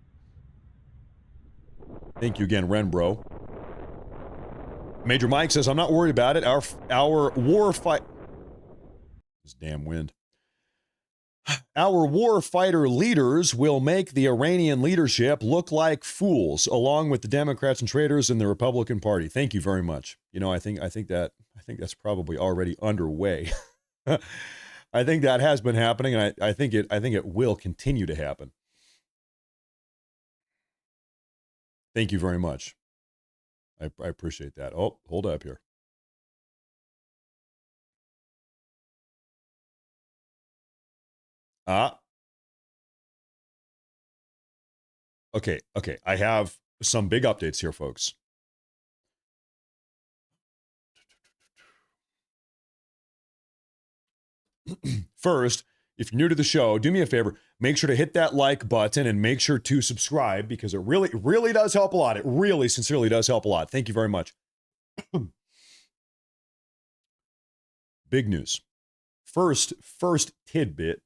Thank you again, Renbro. Major Mike says, I'm not worried about it. Our war fight... This damn wind. Our war fighter leaders will make the Iranian leadership look like fools, along with the Democrats and traitors in the Republican Party. Thank you very much. You know, I think that's probably already underway. I think that has been happening, and I think it will continue to happen. Thank you very much. I appreciate that. Oh, hold up here. Okay. I have some big updates here, folks. First, if you're new to the show, do me a favor. Make sure to hit that like button and make sure to subscribe because it really does help a lot. It really sincerely does help a lot. Thank you very much. Big news. First tidbit.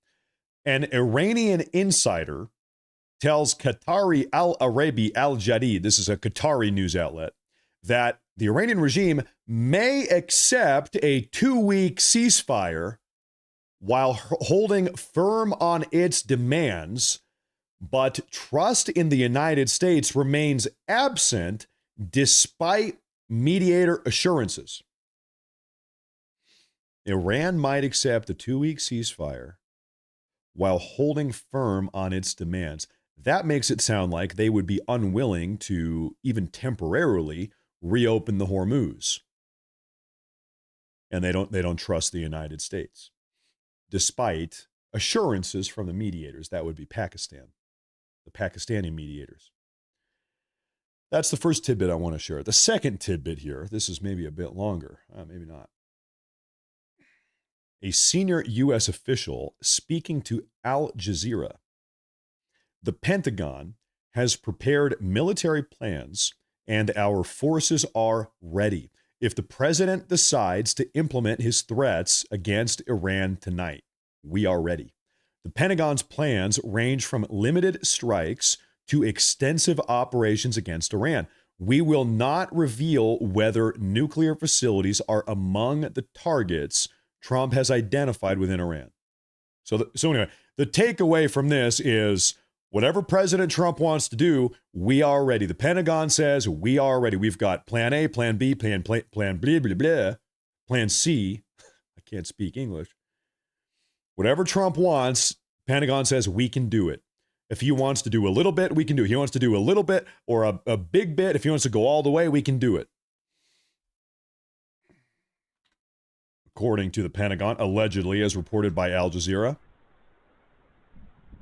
An Iranian insider tells Qatari Al-Arabi Al-Jadid, this is a Qatari news outlet, that the Iranian regime may accept a 2-week ceasefire while holding firm on its demands, but trust in the United States remains absent despite mediator assurances. Iran might accept a 2-week ceasefire while holding firm on its demands. That makes it sound like they would be unwilling to even temporarily reopen the Hormuz. And they don't trust the United States, despite assurances from the mediators. That would be Pakistan, the Pakistani mediators. That's the first tidbit I want to share. The second tidbit here, this is maybe a bit longer, maybe not. A senior U.S. official speaking to Al Jazeera. The Pentagon has prepared military plans and our forces are ready if the president decides to implement his threats against Iran tonight. We are ready. The Pentagon's plans range from limited strikes to extensive operations against Iran. We will not reveal whether nuclear facilities are among the targets Trump has identified within Iran. So anyway, the takeaway from this is whatever President Trump wants to do, we are ready. The Pentagon says we are ready. We've got plan A, plan B, plan blah, blah, blah, plan C. I can't speak English. Whatever Trump wants, Pentagon says we can do it. If he wants to do a little bit, we can do it. He wants to do a little bit or a big bit. If he wants to go all the way, we can do it. According to the Pentagon, allegedly, as reported by Al Jazeera.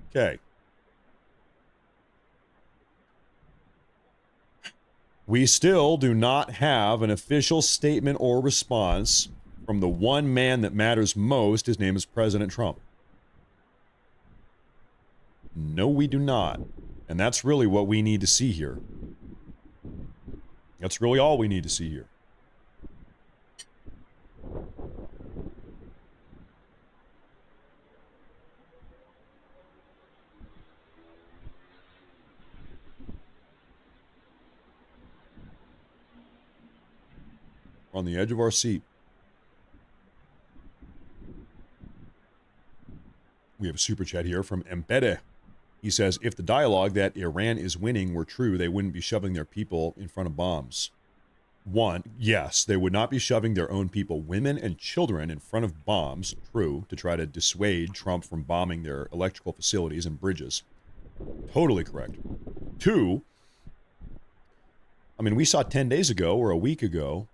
Okay. We still do not have an official statement or response from the one man that matters most. His name is President Trump. No, we do not. And that's really what we need to see here. That's really all we need to see here. On the edge of our seat. We have a super chat here from Mbede. He says, if the dialogue that Iran is winning were true, they wouldn't be shoving their people in front of bombs. One, yes, they would not be shoving their own people, women and children, in front of bombs, true, to try to dissuade Trump from bombing their electrical facilities and bridges. Totally correct. Two, I mean, we saw 10 days ago or a week ago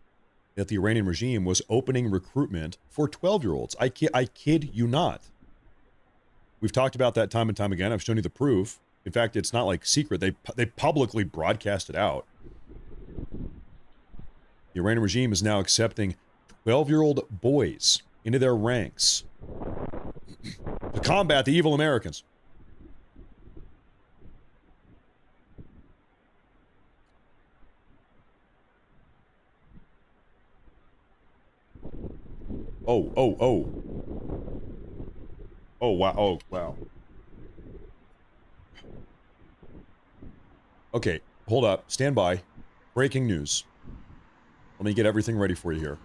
that the Iranian regime was opening recruitment for 12-year-olds. I kid you not. We've talked about that time and time again. I've shown you the proof. In fact, it's not like secret. They publicly broadcast it out. The Iranian regime is now accepting 12-year-old boys into their ranks to combat the evil Americans. Oh, wow. Oh, wow. Okay, hold up. Stand by. Breaking news. Let me get everything ready for you here.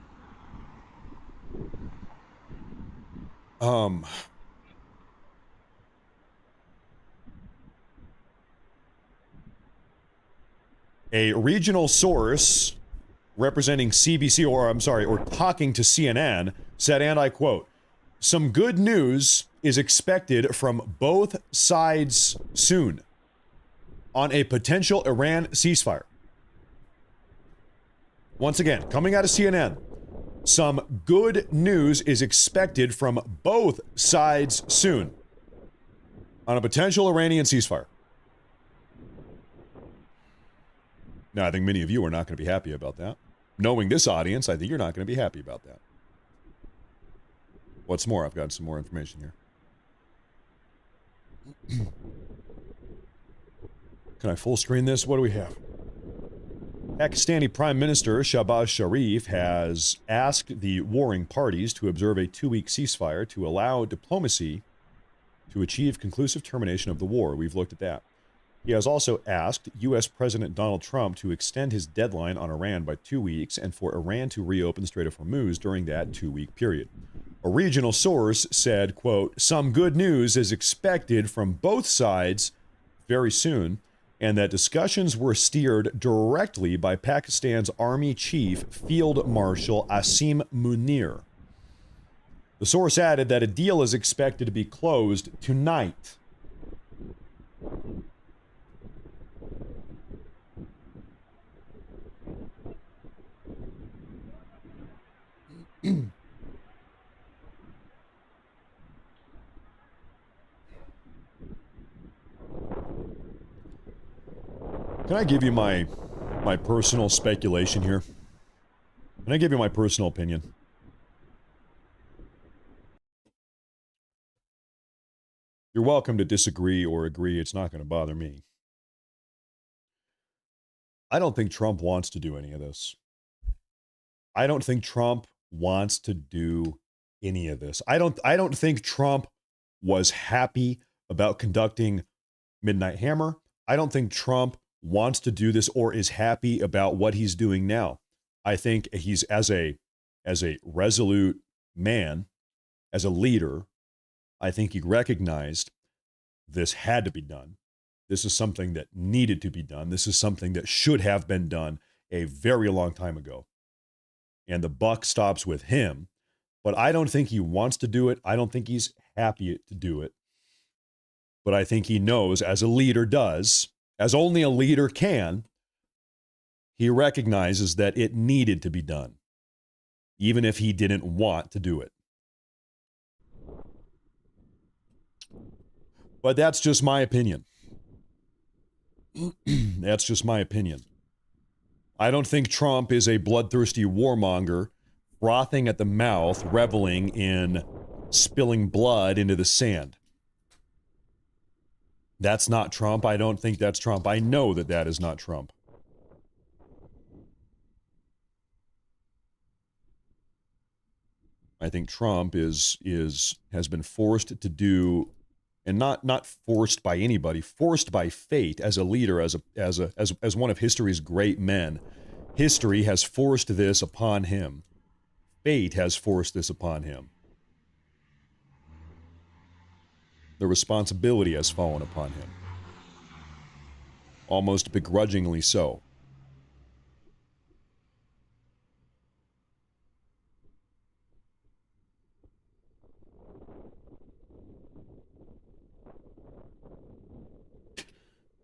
A regional source representing CBC, or talking to CNN, said, and I quote, "Some good news is expected from both sides soon on a potential Iran ceasefire." Once again, coming out of CNN, some good news is expected from both sides soon on a potential Iranian ceasefire. Now, I think many of you are not going to be happy about that. Knowing this audience, I think you're not going to be happy about that. What's more, I've got some more information here. Can I full screen this? What do we have? Pakistani Prime Minister Shahbaz Sharif has asked the warring parties to observe a 2-week ceasefire to allow diplomacy to achieve conclusive termination of the war. We've looked at that. He has also asked U.S. President Donald Trump to extend his deadline on Iran by 2 weeks and for Iran to reopen the Strait of Hormuz during that 2-week period. A regional source said, quote, "Some good news is expected from both sides very soon, and that discussions were steered directly by Pakistan's Army Chief Field Marshal Asim Munir." The source added that a deal is expected to be closed tonight. Can I give you my personal speculation here? Can I give you my personal opinion? You're welcome to disagree or agree. It's not going to bother me. I don't think Trump wants to do any of this. I don't think Trump wants to do any of this. I don't think Trump was happy about conducting Midnight Hammer. I don't think Trump wants to do this or is happy about what he's doing now. I think he's as a resolute man, as a leader, I think he recognized this had to be done. This is something that needed to be done. This is something that should have been done a very long time ago. And the buck stops with him. But I don't think he wants to do it. I don't think he's happy to do it. But I think he knows, as a leader does, as only a leader can, he recognizes that it needed to be done, even if he didn't want to do it. But that's just my opinion. That's just my opinion. I don't think Trump is a bloodthirsty warmonger, frothing at the mouth, reveling in spilling blood into the sand. That's not Trump. I don't think that's Trump. I know that that is not Trump. I think Trump has been forced to do, and not forced by anybody, forced by fate as a leader, as one of history's great men. History has forced this upon him. Fate has forced this upon him. The responsibility has fallen upon him. Almost begrudgingly so.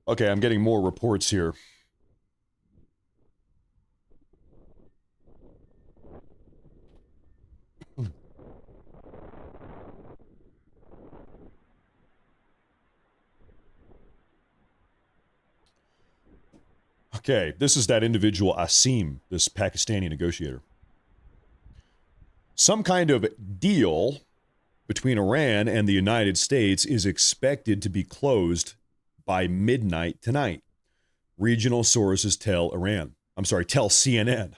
Okay, I'm getting more reports here. Okay, this is that individual Asim, this Pakistani negotiator. Some kind of deal between Iran and the United States is expected to be closed by midnight tonight. Regional sources tell CNN.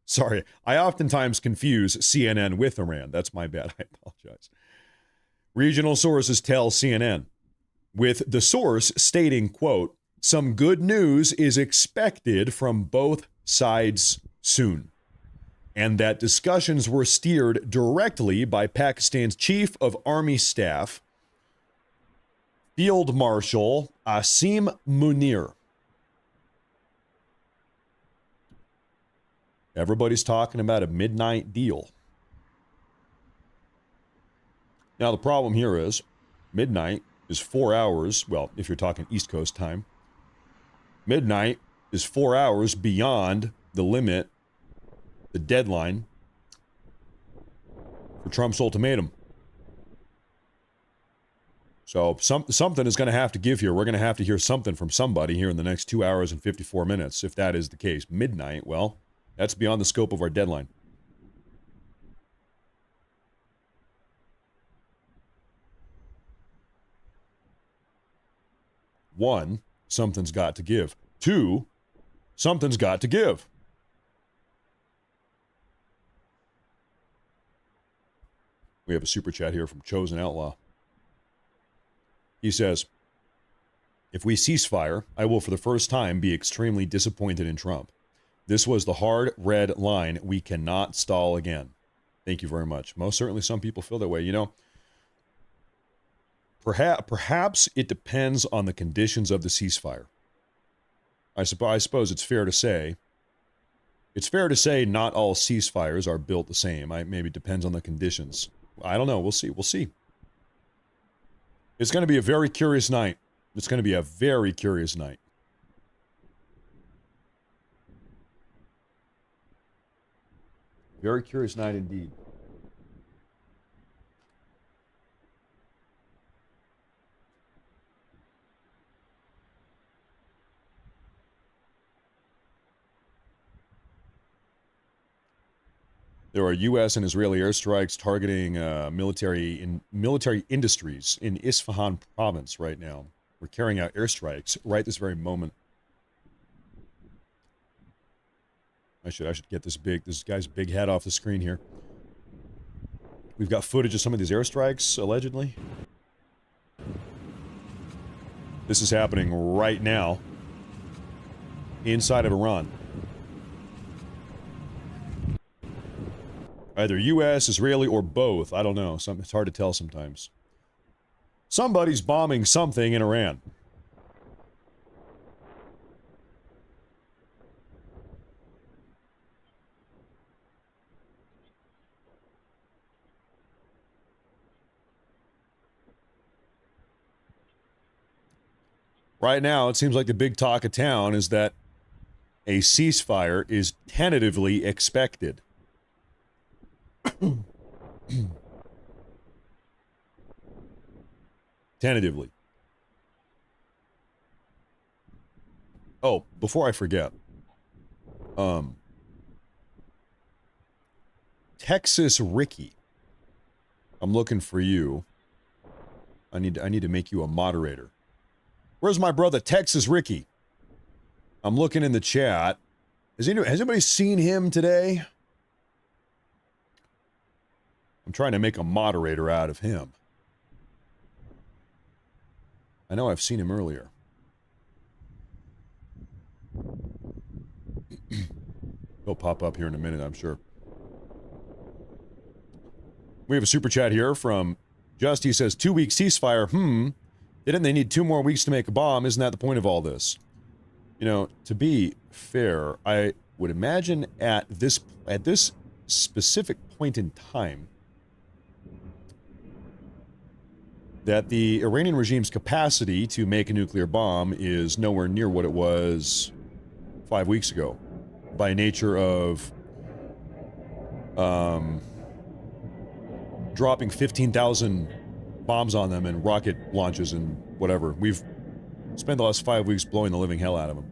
Sorry, I oftentimes confuse CNN with Iran. That's my bad. I apologize. Regional sources tell CNN, with the source stating, quote, "Some good news is expected from both sides soon," and that discussions were steered directly by Pakistan's Chief of Army Staff, Field Marshal Asim Munir. Everybody's talking about a midnight deal. Now, the problem here is midnight is 4 hours. Well, if you're talking East Coast time, midnight is 4 hours beyond the limit, the deadline for Trump's ultimatum. So something is going to have to give here. We're going to have to hear something from somebody here in the next 2 hours and 54 minutes, if that is the case. Midnight, well, that's beyond the scope of our deadline. One, something's got to give. Two, something's got to give. We have a super chat here from Chosen Outlaw. He says, "If we ceasefire, I will for the first time be extremely disappointed in Trump. This was the hard red line. We cannot stall again." Thank you very much. Most certainly some people feel that way. You know, perhaps it depends on the conditions of the ceasefire. I suppose it's fair to say not all ceasefires are built the same. Maybe it depends on the conditions. I don't know. We'll see. We'll see. It's going to be a very curious night. It's going to be a very curious night. Very curious night indeed. There are U.S. and Israeli airstrikes targeting military industries in Isfahan province right now. We're carrying out airstrikes right this very moment. I should get this guy's big head off the screen here. We've got footage of some of these airstrikes, allegedly. This is happening right now inside of Iran. Either U.S., Israeli, or both. I don't know. It's hard to tell sometimes. Somebody's bombing something in Iran. Right now, it seems like the big talk of town is that a ceasefire is tentatively expected. Tentatively. Oh, before I forget. Texas Ricky. I'm looking for you. I need to make you a moderator. Where's my brother Texas Ricky? I'm looking in the chat. Has anybody seen him today? I'm trying to make a moderator out of him. I know I've seen him earlier. He'll pop up here in a minute, I'm sure. We have a super chat here from Just. He says, 2-week ceasefire. Didn't they need 2 more weeks to make a bomb? Isn't that the point of all this? You know, to be fair, I would imagine at this specific point in time that the Iranian regime's capacity to make a nuclear bomb is nowhere near what it was 5 weeks ago, by nature of dropping 15,000 bombs on them and rocket launches and whatever. We've spent the last 5 weeks blowing the living hell out of them.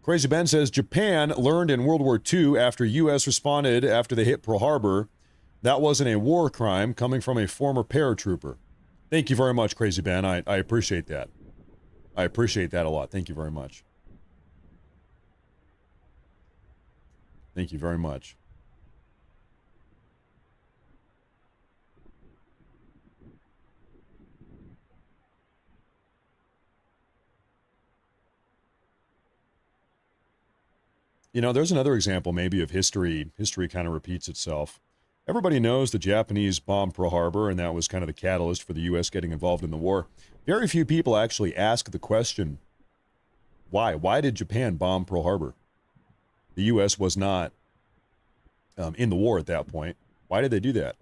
Crazy Ben says, Japan learned in World War II after U.S. responded after they hit Pearl Harbor. That wasn't a war crime coming from a former paratrooper. Thank you very much, Crazy Ben. I appreciate that. I appreciate that a lot. Thank you very much. Thank you very much. You know, there's another example maybe of history. History kind of repeats itself. Everybody knows the Japanese bombed Pearl Harbor, and that was kind of the catalyst for the U.S. getting involved in the war. Very few people actually ask the question, why? Why did Japan bomb Pearl Harbor? The U.S. was not in the war at that point. Why did they do that?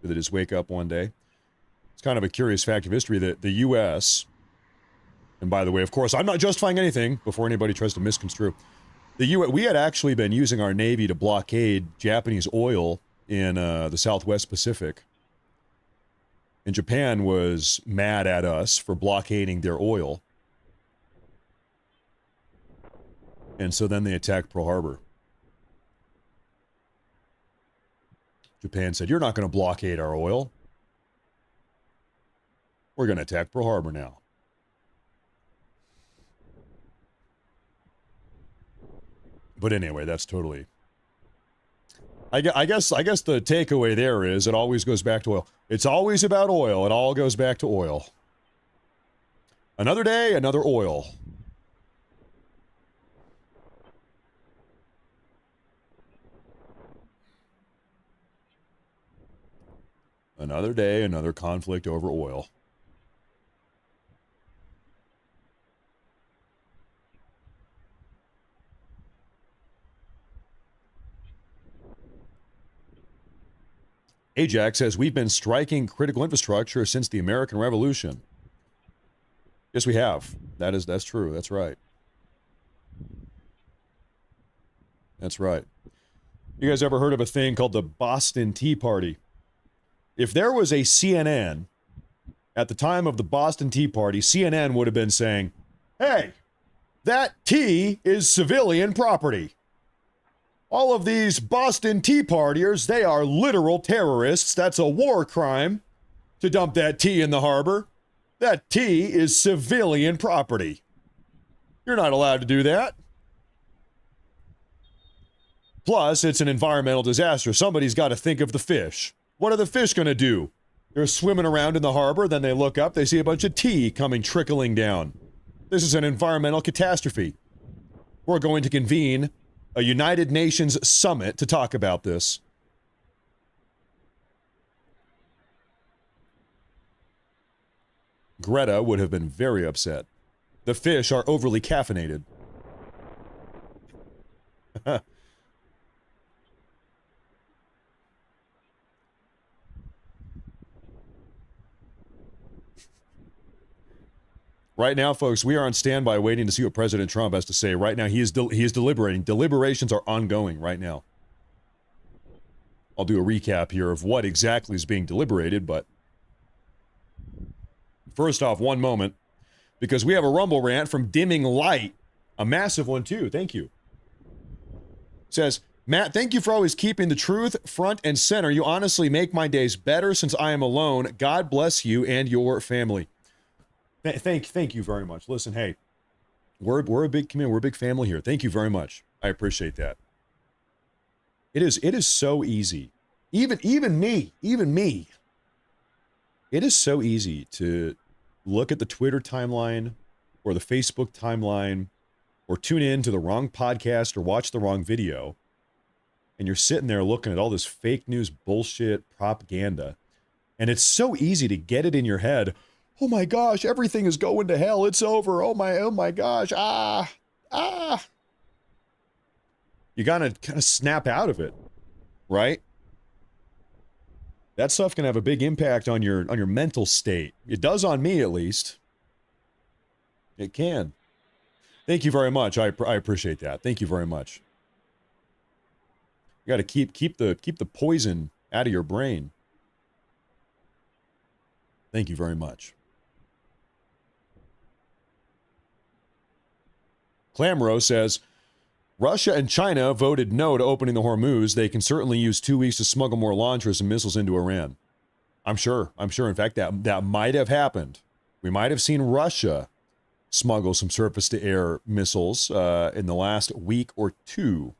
Did they just wake up one day? It's kind of a curious fact of history that the U.S., and by the way, of course, I'm not justifying anything before anybody tries to misconstrue. We had actually been using our Navy to blockade Japanese oil in the Southwest Pacific. And Japan was mad at us for blockading their oil. And so then they attacked Pearl Harbor. Japan said, you're not going to blockade our oil. We're going to attack Pearl Harbor now. But anyway, that's totally... I guess the takeaway there is it always goes back to oil. It's always about oil. It all goes back to oil. Another day, another oil. Another day, another conflict over oil. Ajax says, we've been striking critical infrastructure since the American Revolution. Yes, we have. That's true. That's right. That's right. You guys ever heard of a thing called the Boston Tea Party? If there was a CNN at the time of the Boston Tea Party, CNN would have been saying, hey, that tea is civilian property. All of these Boston Tea Partiers, they are literal terrorists. That's a war crime to dump that tea in the harbor. That tea is civilian property. You're not allowed to do that. Plus, it's an environmental disaster. Somebody's got to think of the fish. What are the fish going to do They're swimming around in the harbor, then they look up, they see a bunch of tea coming trickling down. This is an environmental catastrophe. We're going to convene a United Nations summit to talk about this. Greta would have been very upset. The fish are overly caffeinated. Right now, folks, we are on standby waiting to see what President Trump has to say. Right now, he is deliberating. Deliberations are ongoing right now. I'll do a recap here of what exactly is being deliberated, but first off, one moment, because we have a Rumble rant from Dimming Light, a massive one too. Thank you. Says, Matt, thank you for always keeping the truth front and center. You honestly make my days better since I am alone. God bless you and your family. Thank you very much. Listen, hey, we're a big community. We're a big family here. Thank you very much. I appreciate that. It is so easy. Even me. It is so easy to look at the Twitter timeline or the Facebook timeline or tune in to the wrong podcast or watch the wrong video. And you're sitting there looking at all this fake news bullshit propaganda. And it's so easy to get it in your head. Oh my gosh, everything is going to hell. It's over. Oh my gosh. You gotta kind of snap out of it, right? That stuff can have a big impact on your mental state. It does on me, at least. It can. Thank you very much. I appreciate that. Thank you very much. You got to keep the poison out of your brain. Thank you very much. Clamro says, Russia and China voted no to opening the Hormuz. They can certainly use 2 weeks to smuggle more launchers and missiles into Iran. I'm sure. In fact, that might have happened. We might have seen Russia smuggle some surface-to-air missiles in the last week or two.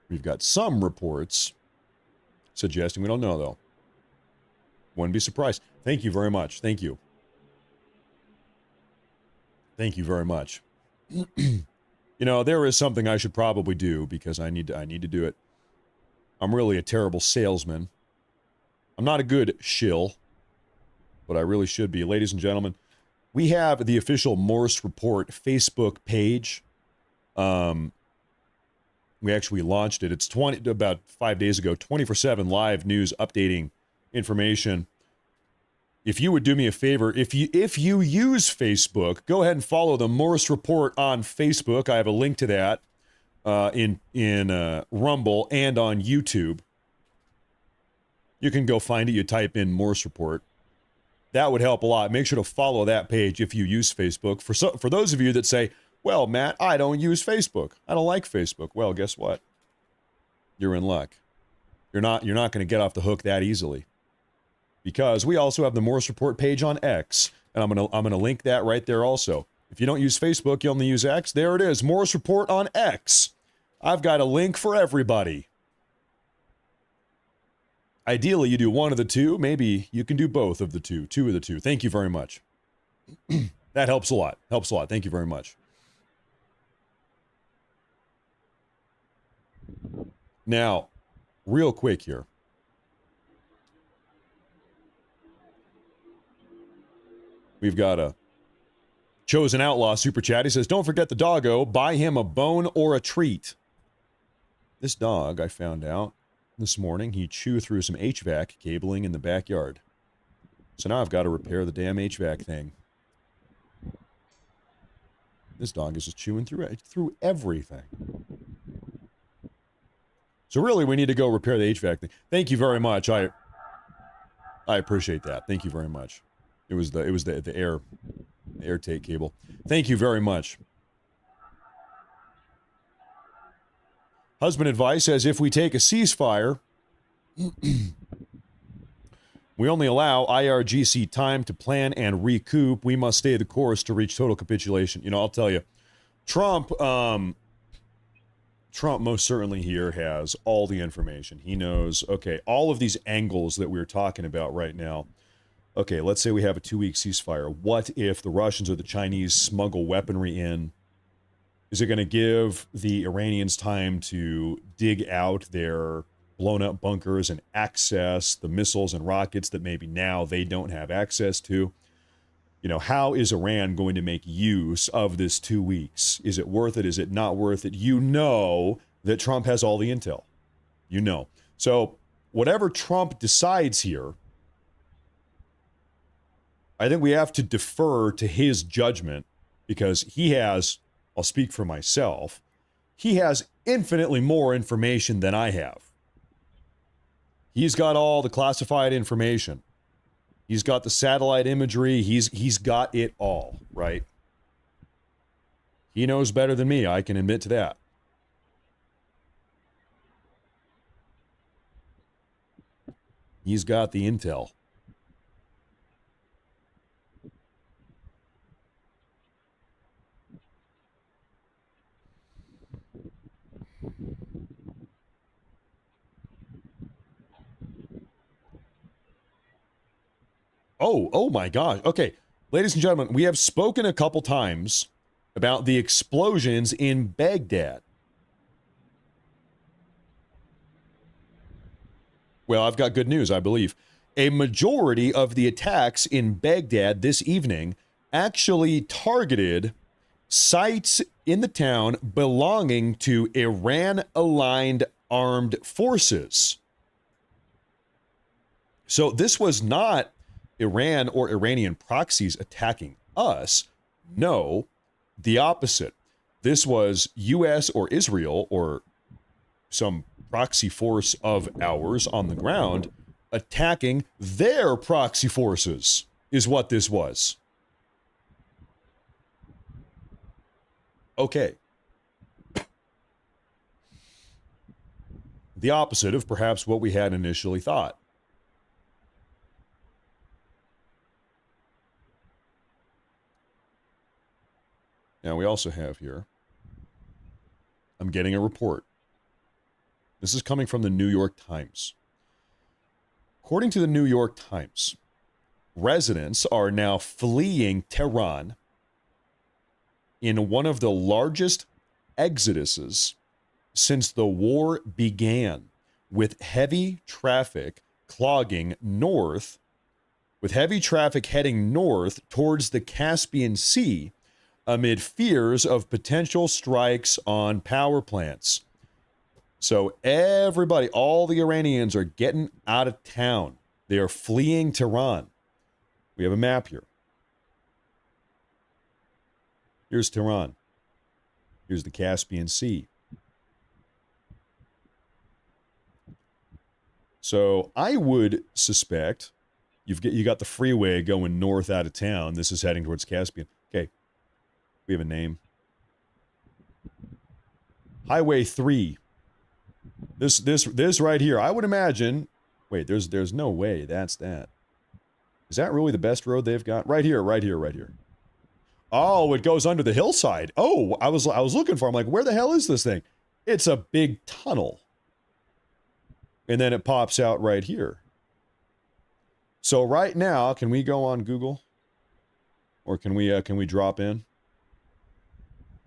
We've got some reports suggesting, we don't know though. Wouldn't be surprised. Thank you very much. Thank you. Thank you very much. You know, there is something I should probably do because I need to do it. I'm really a terrible salesman. I'm not a good shill, but I really should be. Ladies and gentlemen, we have the official Morse Report Facebook page. We actually launched it. It's about 5 days ago, 24/7 live news updating information. If you would do me a favor, if you use Facebook, go ahead and follow the Morse Report on Facebook. I have a link to that in Rumble and on YouTube. You can go find it. You type in Morse Report. That would help a lot. Make sure to follow that page if you use Facebook. For those of you that say, well, Matt, I don't use Facebook. I don't like Facebook. Well, guess what? You're in luck. You're not going to get off the hook that easily. Because we also have the Morse Report page on X, and I'm gonna link that right there also. If you don't use Facebook, you only use X. There it is, Morse Report on X. I've got a link for everybody. Ideally, you do one of the two. Maybe you can do both of the two of the two. Thank you very much. That helps a lot. Helps a lot. Thank you very much. Now, real quick here. We've got a Chosen Outlaw super chat. He says, don't forget the doggo. Buy him a bone or a treat. This dog, I found out this morning, he chewed through some HVAC cabling in the backyard. So now I've got to repair the damn HVAC thing. This dog is just chewing through everything. So really, we need to go repair the HVAC thing. Thank you very much. I appreciate that. Thank you very much. It was the air take cable. Thank you very much. Husband advice says if we take a ceasefire, we only allow IRGC time to plan and recoup. We must stay the course to reach total capitulation. You know, I'll tell you, Trump Trump most certainly here has all the information. He knows, okay, all of these angles that we're talking about right now. Okay, let's say we have a 2-week ceasefire. What if the Russians or the Chinese smuggle weaponry in? Is it going to give the Iranians time to dig out their blown up bunkers and access the missiles and rockets that maybe now they don't have access to? You know, how is Iran going to make use of this 2 weeks? Is it worth it? Is it not worth it? You know that Trump has all the intel. You know. So whatever Trump decides here, I think we have to defer to his judgment because he has, I'll speak for myself, he has infinitely more information than I have. He's got all the classified information. He's got the satellite imagery. He's got it all, right? He knows better than me. I can admit to that. He's got the intel. Oh my gosh. Okay, ladies and gentlemen, we have spoken a couple times about the explosions in Baghdad. Well, I've got good news, I believe. A majority of the attacks in Baghdad this evening actually targeted sites in the town belonging to Iran-aligned armed forces. So this was not Iran or Iranian proxies attacking us. No, the opposite. This was U.S. or Israel or some proxy force of ours on the ground attacking their proxy forces is what this was. Okay. The opposite of perhaps what we had initially thought. Now, we also have here, I'm getting a report. This is coming from the New York Times. According to the New York Times, residents are now fleeing Tehran in one of the largest exoduses since the war began, with heavy traffic clogging north, with heavy traffic heading north towards the Caspian Sea, amid fears of potential strikes on power plants. So everybody, all the Iranians are getting out of town. They are fleeing Tehran. We have a map here. Here's Tehran. Here's the Caspian Sea. So I would suspect you got the freeway going north out of town. This is heading towards Caspian. Okay. We have a name. Highway 3. This right here. I would imagine. Wait, there's no way that's that. Is that really the best road they've got? Right here, right here, right here. Oh, it goes under the hillside. Oh, I was looking for. I'm like, where the hell is this thing? It's a big tunnel. And then it pops out right here. So right now, can we go on Google? Or can we drop in?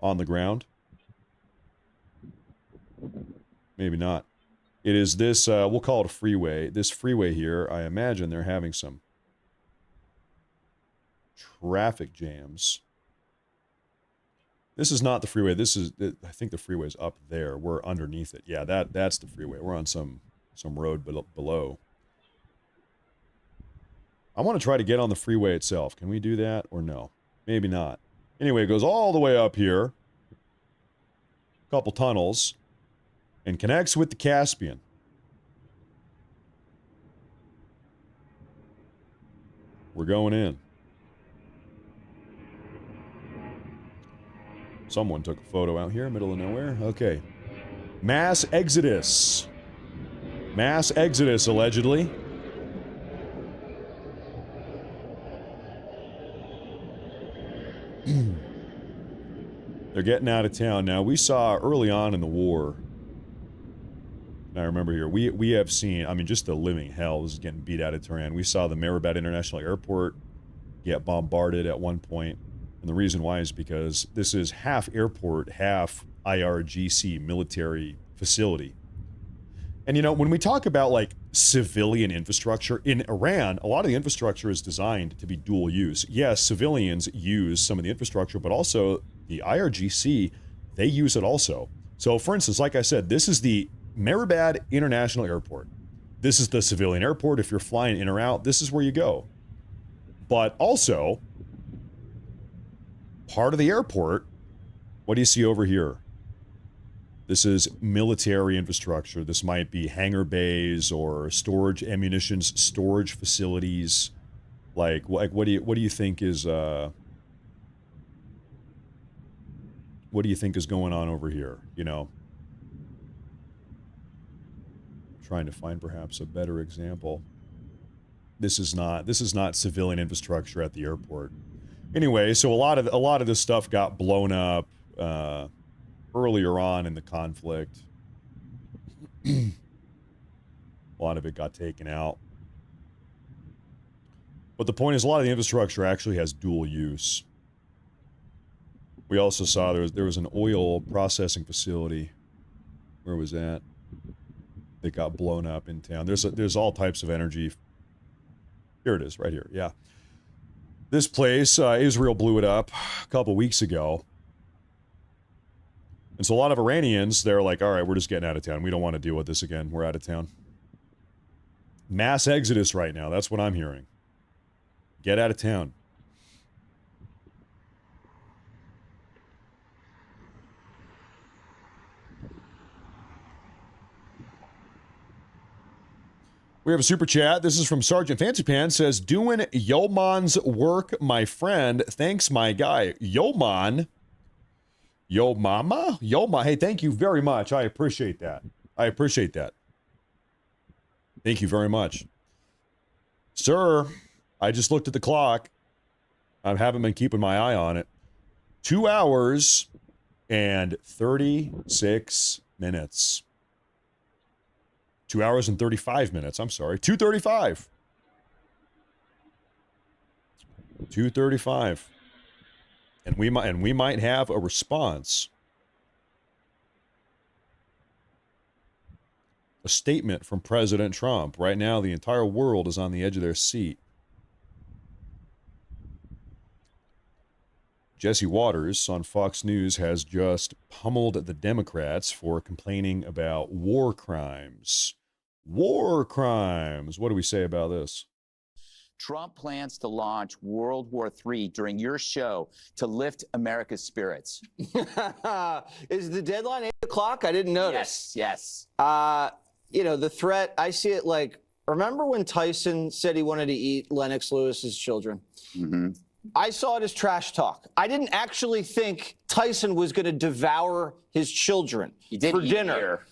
On the ground? Maybe not. It is this, we'll call it a freeway. This freeway here, I imagine they're having some traffic jams. This is not the freeway. This is, I think the freeway's up there. We're underneath it. Yeah, that's the freeway. We're on some road below. I want to try to get on the freeway itself. Can we do that or no? Maybe not. Anyway, it goes all the way up here, a couple tunnels, and connects with the Caspian. We're going in. Someone took a photo out here, middle of nowhere. Okay. Mass exodus. Mass exodus, allegedly. They're getting out of town. Now, we saw early on in the war, I remember here, we have seen, I mean, just the living hell. This is getting beat out of Tehran. We saw the Mehrabad International Airport get bombarded at one point. And the reason why is because this is half airport, half IRGC military facility. And, you know, when we talk about, like, civilian infrastructure, in Iran, a lot of the infrastructure is designed to be dual use. Yes, civilians use some of the infrastructure, but also the IRGC, they use it also. So, for instance, like I said, this is the Mehrabad International Airport. This is the civilian airport. If you're flying in or out, this is where you go. But also, part of the airport, what do you see over here? This is military infrastructure. This might be hangar bays or storage, ammunitions storage facilities. Like what do you think is what do you think is going on over here? You know, trying to find perhaps a better example. This is not civilian infrastructure at the airport. Anyway, so a lot of this stuff got blown up earlier on in the conflict. A lot of it got taken out. But the point is, a lot of the infrastructure actually has dual use. We also saw there was an oil processing facility. Where was that? That got blown up in town. There's all types of energy. Here it is, right here. Yeah. This place, Israel blew it up a couple weeks ago. And so a lot of Iranians, they're like, all right, we're just getting out of town. We don't want to deal with this again. We're out of town. Mass exodus right now. That's what I'm hearing. Get out of town. We have a super chat. This is from Sergeant Fancy Pants. Says, doing Yeoman's work, my friend. Thanks, my guy. Yeoman. Yo mama? Yo ma. Hey, thank you very much. I appreciate that. I appreciate that. Thank you very much. Sir, I just looked at the clock. I haven't been keeping my eye on it. 2 hours and 36 minutes. 2 hours and 35 minutes. I'm sorry. 2:35. 2:35. And we might have a response. A statement from President Trump. Right now, the entire world is on the edge of their seat. Jesse Waters on Fox News has just pummeled the Democrats for complaining about war crimes. War crimes. What do we say about this? Trump plans to launch World War III during your show to lift America's spirits. Is the deadline 8 o'clock? I didn't notice. Yes. You know, the threat, I see it like, remember when Tyson said he wanted to eat Lennox Lewis's children? Mm-hmm. I saw it as trash talk. I didn't actually think Tyson was going to devour his children for dinner.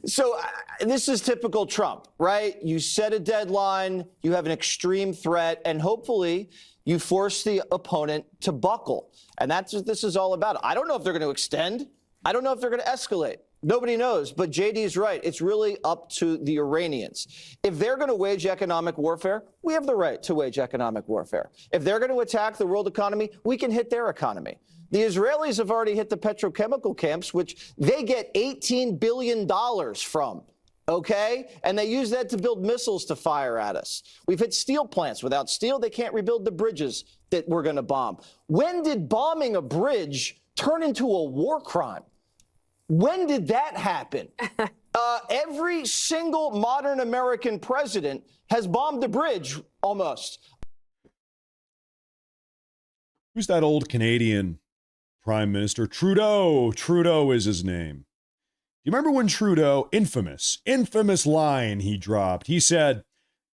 So this is typical Trump, right? You set a deadline, you have an extreme threat, and hopefully you force the opponent to buckle. And that's what this is all about. I don't know if they're going to extend. I don't know if they're going to escalate. Nobody knows, but JD's right. It's really up to the Iranians. If they're going to wage economic warfare, we have the right to wage economic warfare. If they're going to attack the world economy, we can hit their economy. The Israelis have already hit the petrochemical camps, which they get $18 billion from, okay? And they use that to build missiles to fire at us. We've hit steel plants. Without steel, they can't rebuild the bridges that we're going to bomb. When did bombing a bridge turn into a war crime? When did that happen? Every single modern American president has bombed a bridge, almost. Who's that old Canadian Prime Minister? Trudeau. Trudeau is his name. You remember when Trudeau, infamous line he dropped? He said,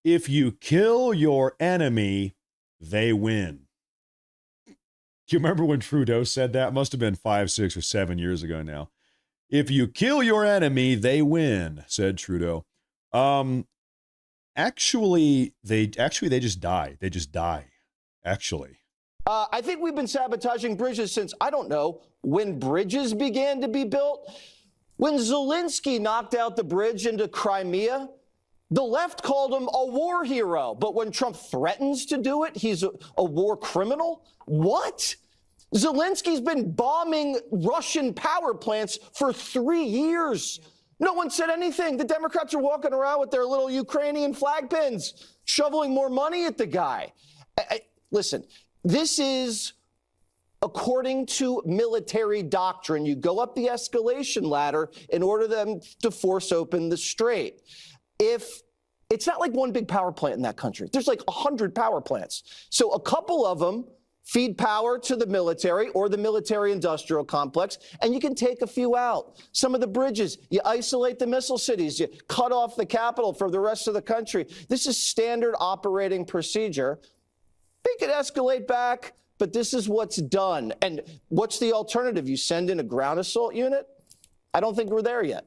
if you kill your enemy, they win. Do you remember when Trudeau said that? Must have been 5, 6, or 7 years ago now. If you kill your enemy, they win, said Trudeau. Actually, they just die. They just die, actually. I think we've been sabotaging bridges since, I don't know, when bridges began to be built. When Zelensky knocked out the bridge into Crimea, the left called him a war hero. But when Trump threatens to do it, he's a war criminal? What? Zelensky's been bombing Russian power plants for 3 years. No one said anything. The Democrats are walking around with their little Ukrainian flag pins, shoveling more money at the guy. Listen, this is, according to military doctrine, you go up the escalation ladder in order them to force open the strait. If it's not like one big power plant in that country, there's like 100 power plants. So a couple of them feed power to the military or the military industrial complex, and you can take a few out. Some of the bridges, you isolate the missile cities, you cut off the capital for the rest of the country. This is standard operating procedure. They could escalate back, but this is what's done. And what's the alternative? You send in a ground assault unit? I don't think we're there yet.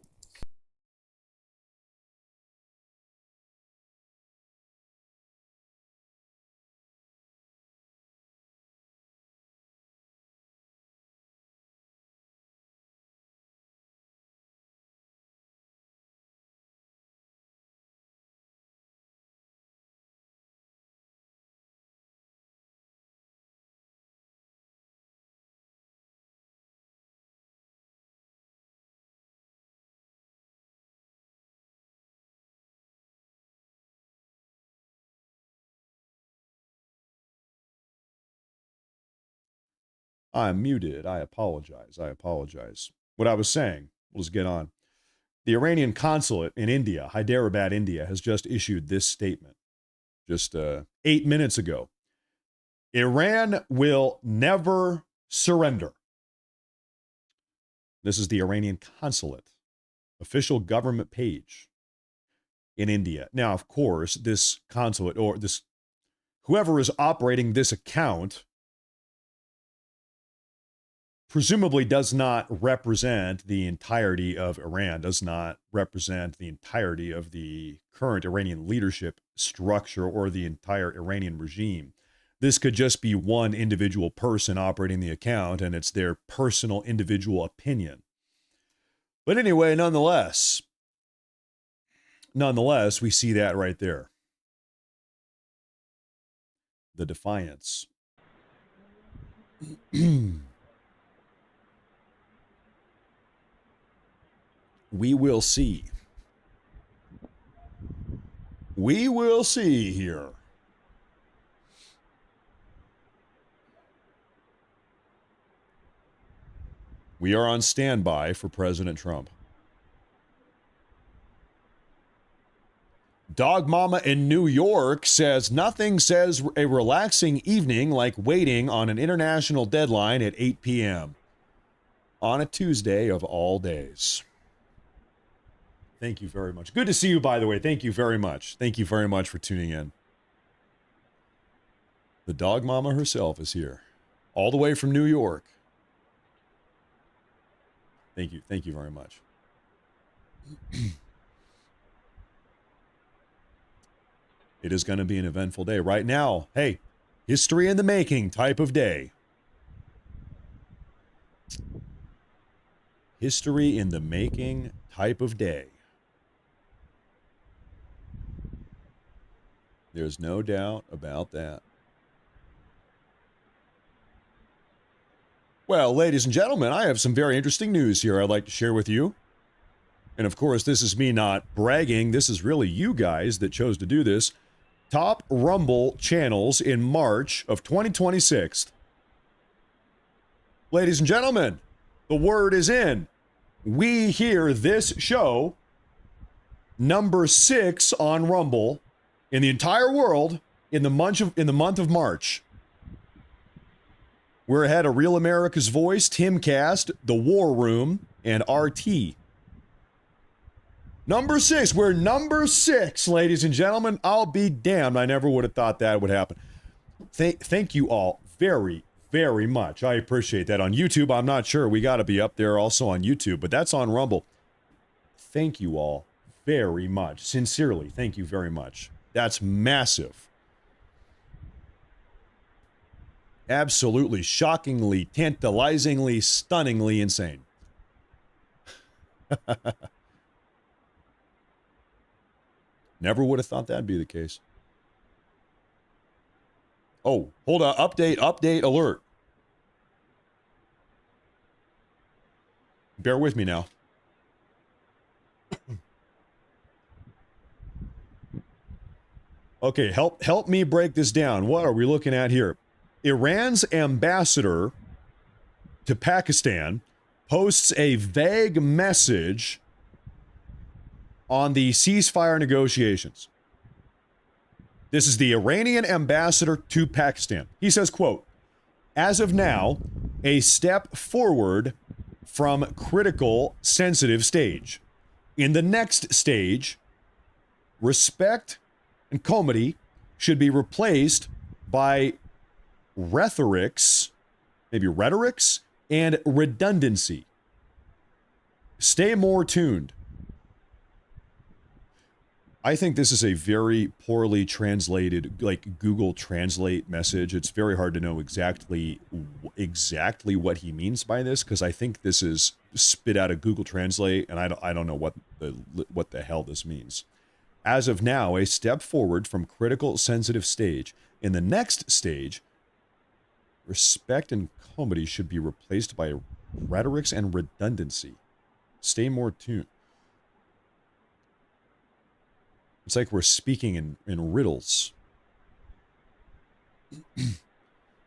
I'm muted. I apologize. What I was saying, we'll just get on. The Iranian consulate in India, Hyderabad, India, has just issued this statement just 8 minutes ago. Iran will never surrender. This is the Iranian consulate, official government page in India. Now, of course, this consulate or this whoever is operating this account presumably does not represent the entirety of Iran, does not represent the entirety of the current Iranian leadership structure or the entire Iranian regime. This could just be one individual person operating the account, and it's their personal individual opinion. But anyway, nonetheless, we see that right there. The defiance. We will see. We will see here. We are on standby for President Trump. Dog Mama in New York says nothing says a relaxing evening like waiting on an international deadline at 8 p.m. on a Tuesday of all days. Thank you very much. Good to see you, by the way. Thank you very much. Thank you very much for tuning in. The Dog Mama herself is here, all the way from New York. Thank you. Thank you very much. It is going to be an eventful day. Right now, hey, history in the making type of day. History in the making type of day. There's no doubt about that. Well, ladies and gentlemen, I have some very interesting news here I'd like to share with you. And of course, this is me not bragging. This is really you guys that chose to do this. Top Rumble channels in March of 2026. Ladies and gentlemen, the word is in. We hear this show, number 6 on Rumble, in the entire world in the month of March. We're ahead of Real America's Voice, Timcast, The War Room, and RT. Number 6. We're number 6, ladies and gentlemen. I'll be damned. I never would have thought that would happen. Thank you all very, very much. I appreciate that. On YouTube, I'm not sure. We got to be up there also on YouTube, but that's on Rumble. Thank you all very much. Sincerely, thank you very much. That's massive. Absolutely, shockingly, tantalizingly, stunningly insane. Never would have thought that'd be the case. Oh, hold on. Update, alert. Bear with me now. Okay, help me break this down. What are we looking at here? Iran's ambassador to Pakistan posts a vague message on the ceasefire negotiations. This is the Iranian ambassador to Pakistan. He says, quote, "As of now, a step forward from critical, sensitive stage. In the next stage, respect and comity should be replaced by rhetorics and redundancy. Stay more tuned." I think this is a very poorly translated, like Google Translate message. It's very hard to know exactly what he means by this, because I think this is spit out of Google Translate, and I don't know what the hell this means. As of now, a step forward from critical, sensitive stage. In the next stage, respect and comedy should be replaced by rhetorics and redundancy. Stay more tuned. It's like we're speaking in riddles.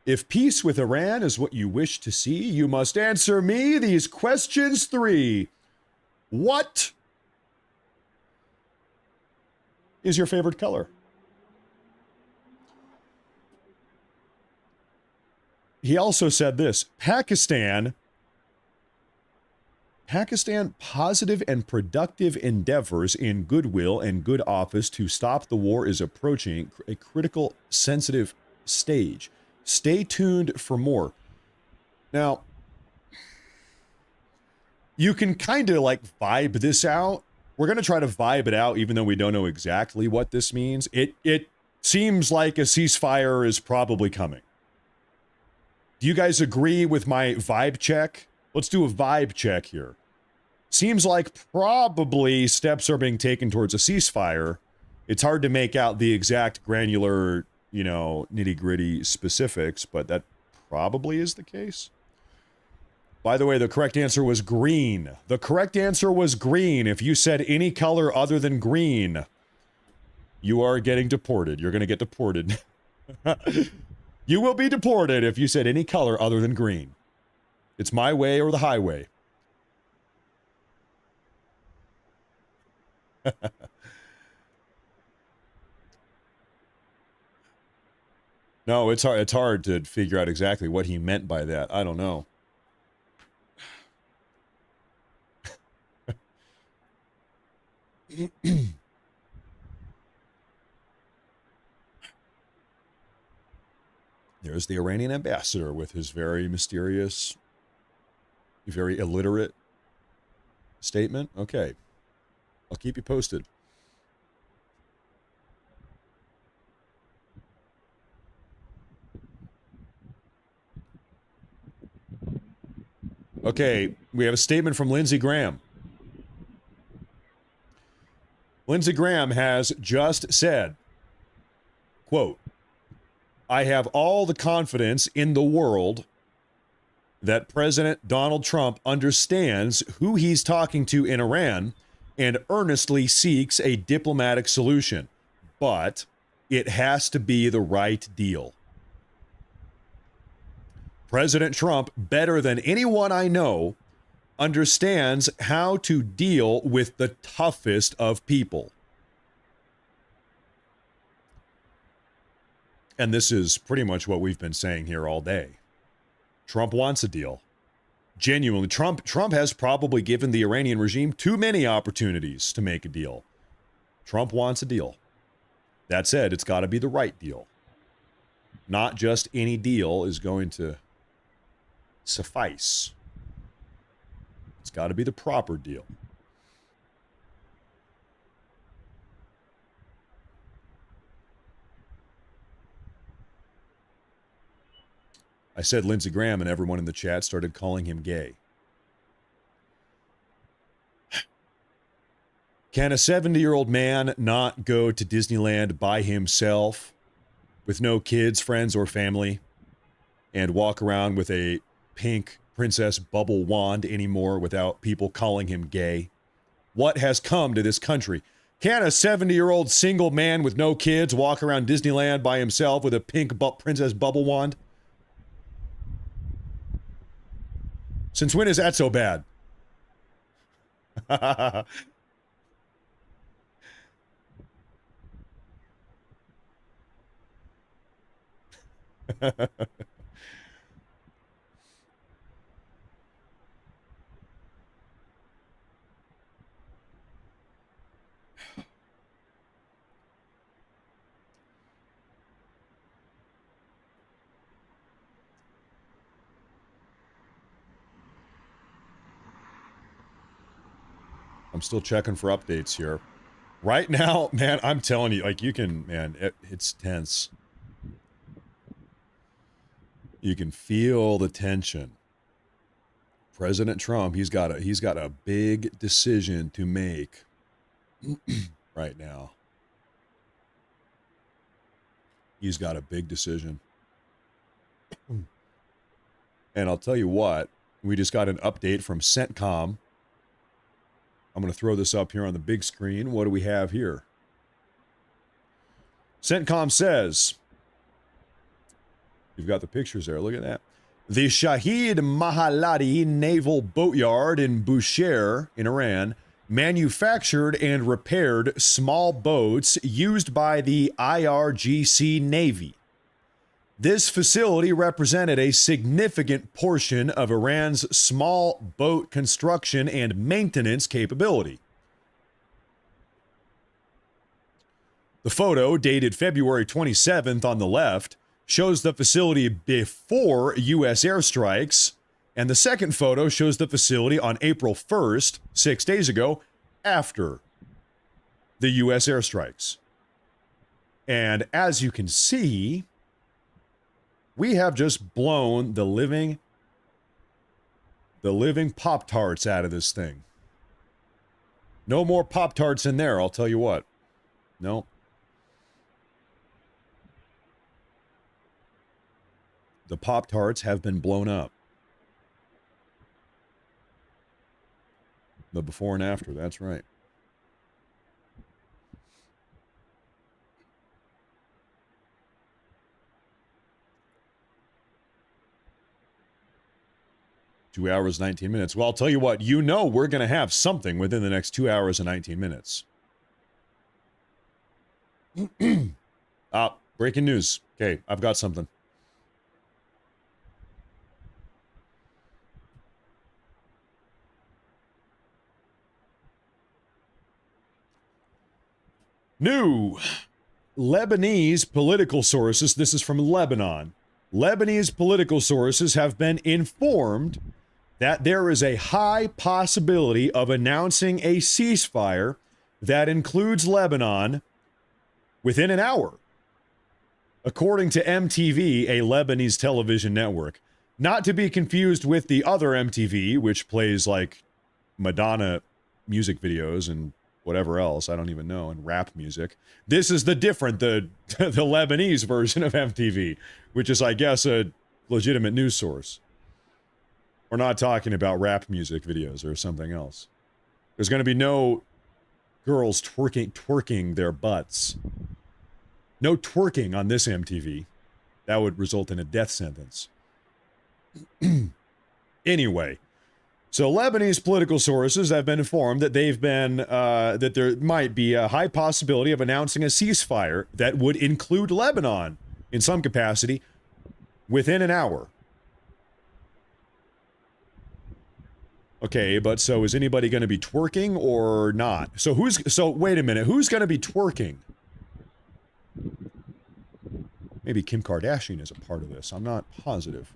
If peace with Iran is what you wish to see, you must answer me these questions 3. What is your favorite color? He also said this: Pakistan positive and productive endeavors in goodwill and good office to stop the war is approaching a critical, sensitive stage. Stay tuned for more. Now, you can kind of like vibe this out. We're going to try to vibe it out, even though we don't know exactly what this means. It seems like a ceasefire is probably coming. Do you guys agree with my vibe check? Let's do a vibe check here. Seems like probably steps are being taken towards a ceasefire. It's hard to make out the exact granular, nitty-gritty specifics, but that probably is the case. By the way, the correct answer was green. The correct answer was green. If you said any color other than green, you are getting deported. You're going to get deported. You will be deported if you said any color other than green. It's my way or the highway. No, it's hard to figure out exactly what he meant by that. I don't know. There's the Iranian ambassador with his very mysterious, very illiterate statement. Okay. I'll keep you posted. Okay, we have a statement from Lindsey Graham. Lindsey Graham has just said, quote, "I have all the confidence in the world that President Donald Trump understands who he's talking to in Iran and earnestly seeks a diplomatic solution. But it has to be the right deal. President Trump, better than anyone I know, understands how to deal with the toughest of people." And this is pretty much what we've been saying here all day. Trump wants a deal. Genuinely, Trump has probably given the Iranian regime too many opportunities to make a deal. Trump wants a deal. That said, it's got to be the right deal. Not just any deal is going to suffice. It's got to be the proper deal. I said Lindsey Graham, and everyone in the chat started calling him gay. Can a 70-year-old man not go to Disneyland by himself with no kids, friends, or family and walk around with a pink princess bubble wand anymore without people calling him gay? What has come to this country? Can a 70-year-old single man with no kids walk around Disneyland by himself with a pink princess bubble wand? Since when is that so bad? I'm still checking for updates here. Right now, man, I'm telling you, like, you can, man, it's tense. You can feel the tension. President Trump, he's got a big decision to make right now. He's got a big decision. And I'll tell you what, we just got an update from CENTCOM. I'm going to throw this up here on the big screen. What do we have here? CENTCOM says, you've got the pictures there. Look at that. The Shahid Mahaladi Naval Boatyard in Bushehr in Iran manufactured and repaired small boats used by the IRGC Navy. This facility represented a significant portion of Iran's small boat construction and maintenance capability. The photo, dated February 27th on the left, shows the facility before U.S. airstrikes, and the second photo shows the facility on April 1st, 6 days ago, after the U.S. airstrikes. And as you can see, we have just blown the living Pop-Tarts out of this thing. No more Pop-Tarts in there, I'll tell you what. No. The Pop-Tarts have been blown up. The before and after, that's right. Two hours, 19 minutes. Well, I'll tell you what, you know we're going to have something within the next 2 hours and 19 minutes. Breaking news. Okay, I've got something. New Lebanese political sources, this is from Lebanon. Lebanese political sources have been informed that there is a high possibility of announcing a ceasefire that includes Lebanon within an hour, according to MTV, a Lebanese television network. Not to be confused with the other MTV, which plays like Madonna music videos and whatever else, I don't even know, and rap music. This is the Lebanese version of MTV, which is, I guess, a legitimate news source. We're not talking about rap music videos or something else. There's going to be no girls twerking their butts. No twerking on this MTV. That would result in a death sentence. Anyway, so Lebanese political sources have been informed that that there might be a high possibility of announcing a ceasefire that would include Lebanon in some capacity within an hour. Okay, but so is anybody going to be twerking or not? So wait a minute, who's going to be twerking? Maybe Kim Kardashian is a part of this. I'm not positive.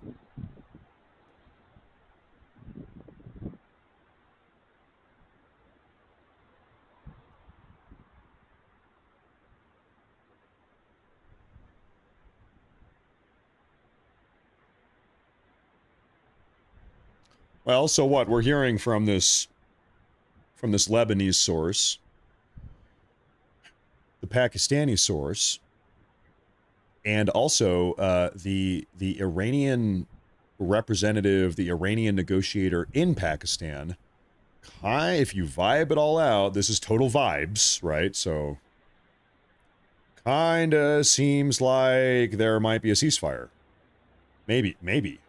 Well, so what? We're hearing from this Lebanese source, the Pakistani source, and also the Iranian representative, the Iranian negotiator in Pakistan. If you vibe it all out, this is total vibes, right? So kinda seems like there might be a ceasefire. Maybe.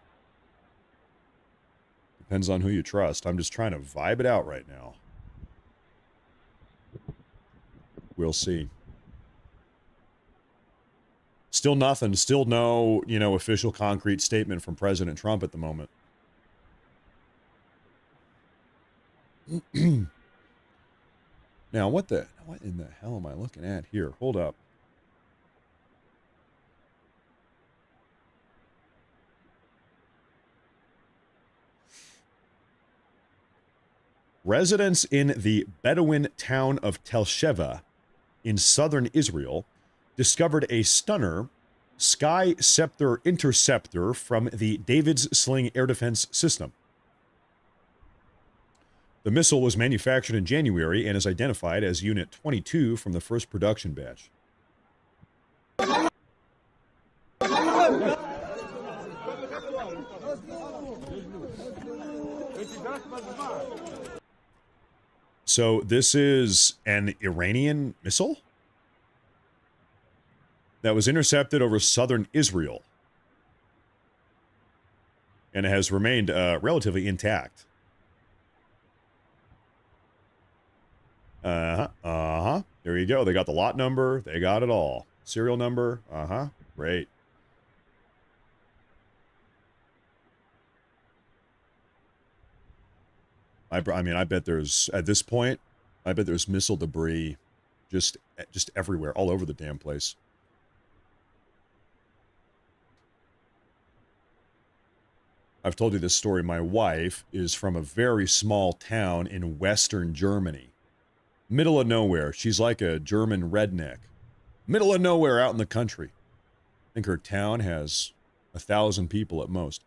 Depends on who you trust. I'm just trying to vibe it out right now. We'll see. Still nothing. Still no, official concrete statement from President Trump at the moment. Now, what in the hell am I looking at here? Hold up. Residents in the Bedouin town of Tel Sheva in southern Israel discovered a stunner Sky Scepter interceptor from the David's Sling air defense system. The missile was manufactured in January and is identified as Unit 22 from the first production batch. So this is an Iranian missile that was intercepted over southern Israel and has remained relatively intact. There you go. They got the lot number. They got it all. Serial number. Great. I mean, I bet there's, at this point, I bet there's missile debris just everywhere, all over the damn place. I've told you this story. My wife is from a very small town in western Germany. Middle of nowhere. She's like a German redneck. Middle of nowhere out in the country. I think her town has 1,000 people at most.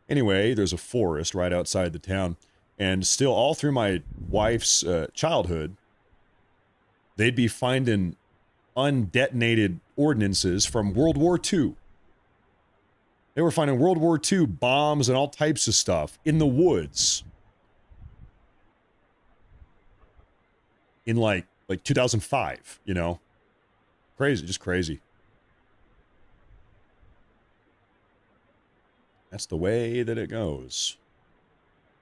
Anyway, there's a forest right outside the town. And still, all through my wife's childhood, they'd be finding undetonated ordnances from World War II. They were finding World War II bombs and all types of stuff in the woods. In like 2005, you know? Crazy, just crazy. That's the way that it goes.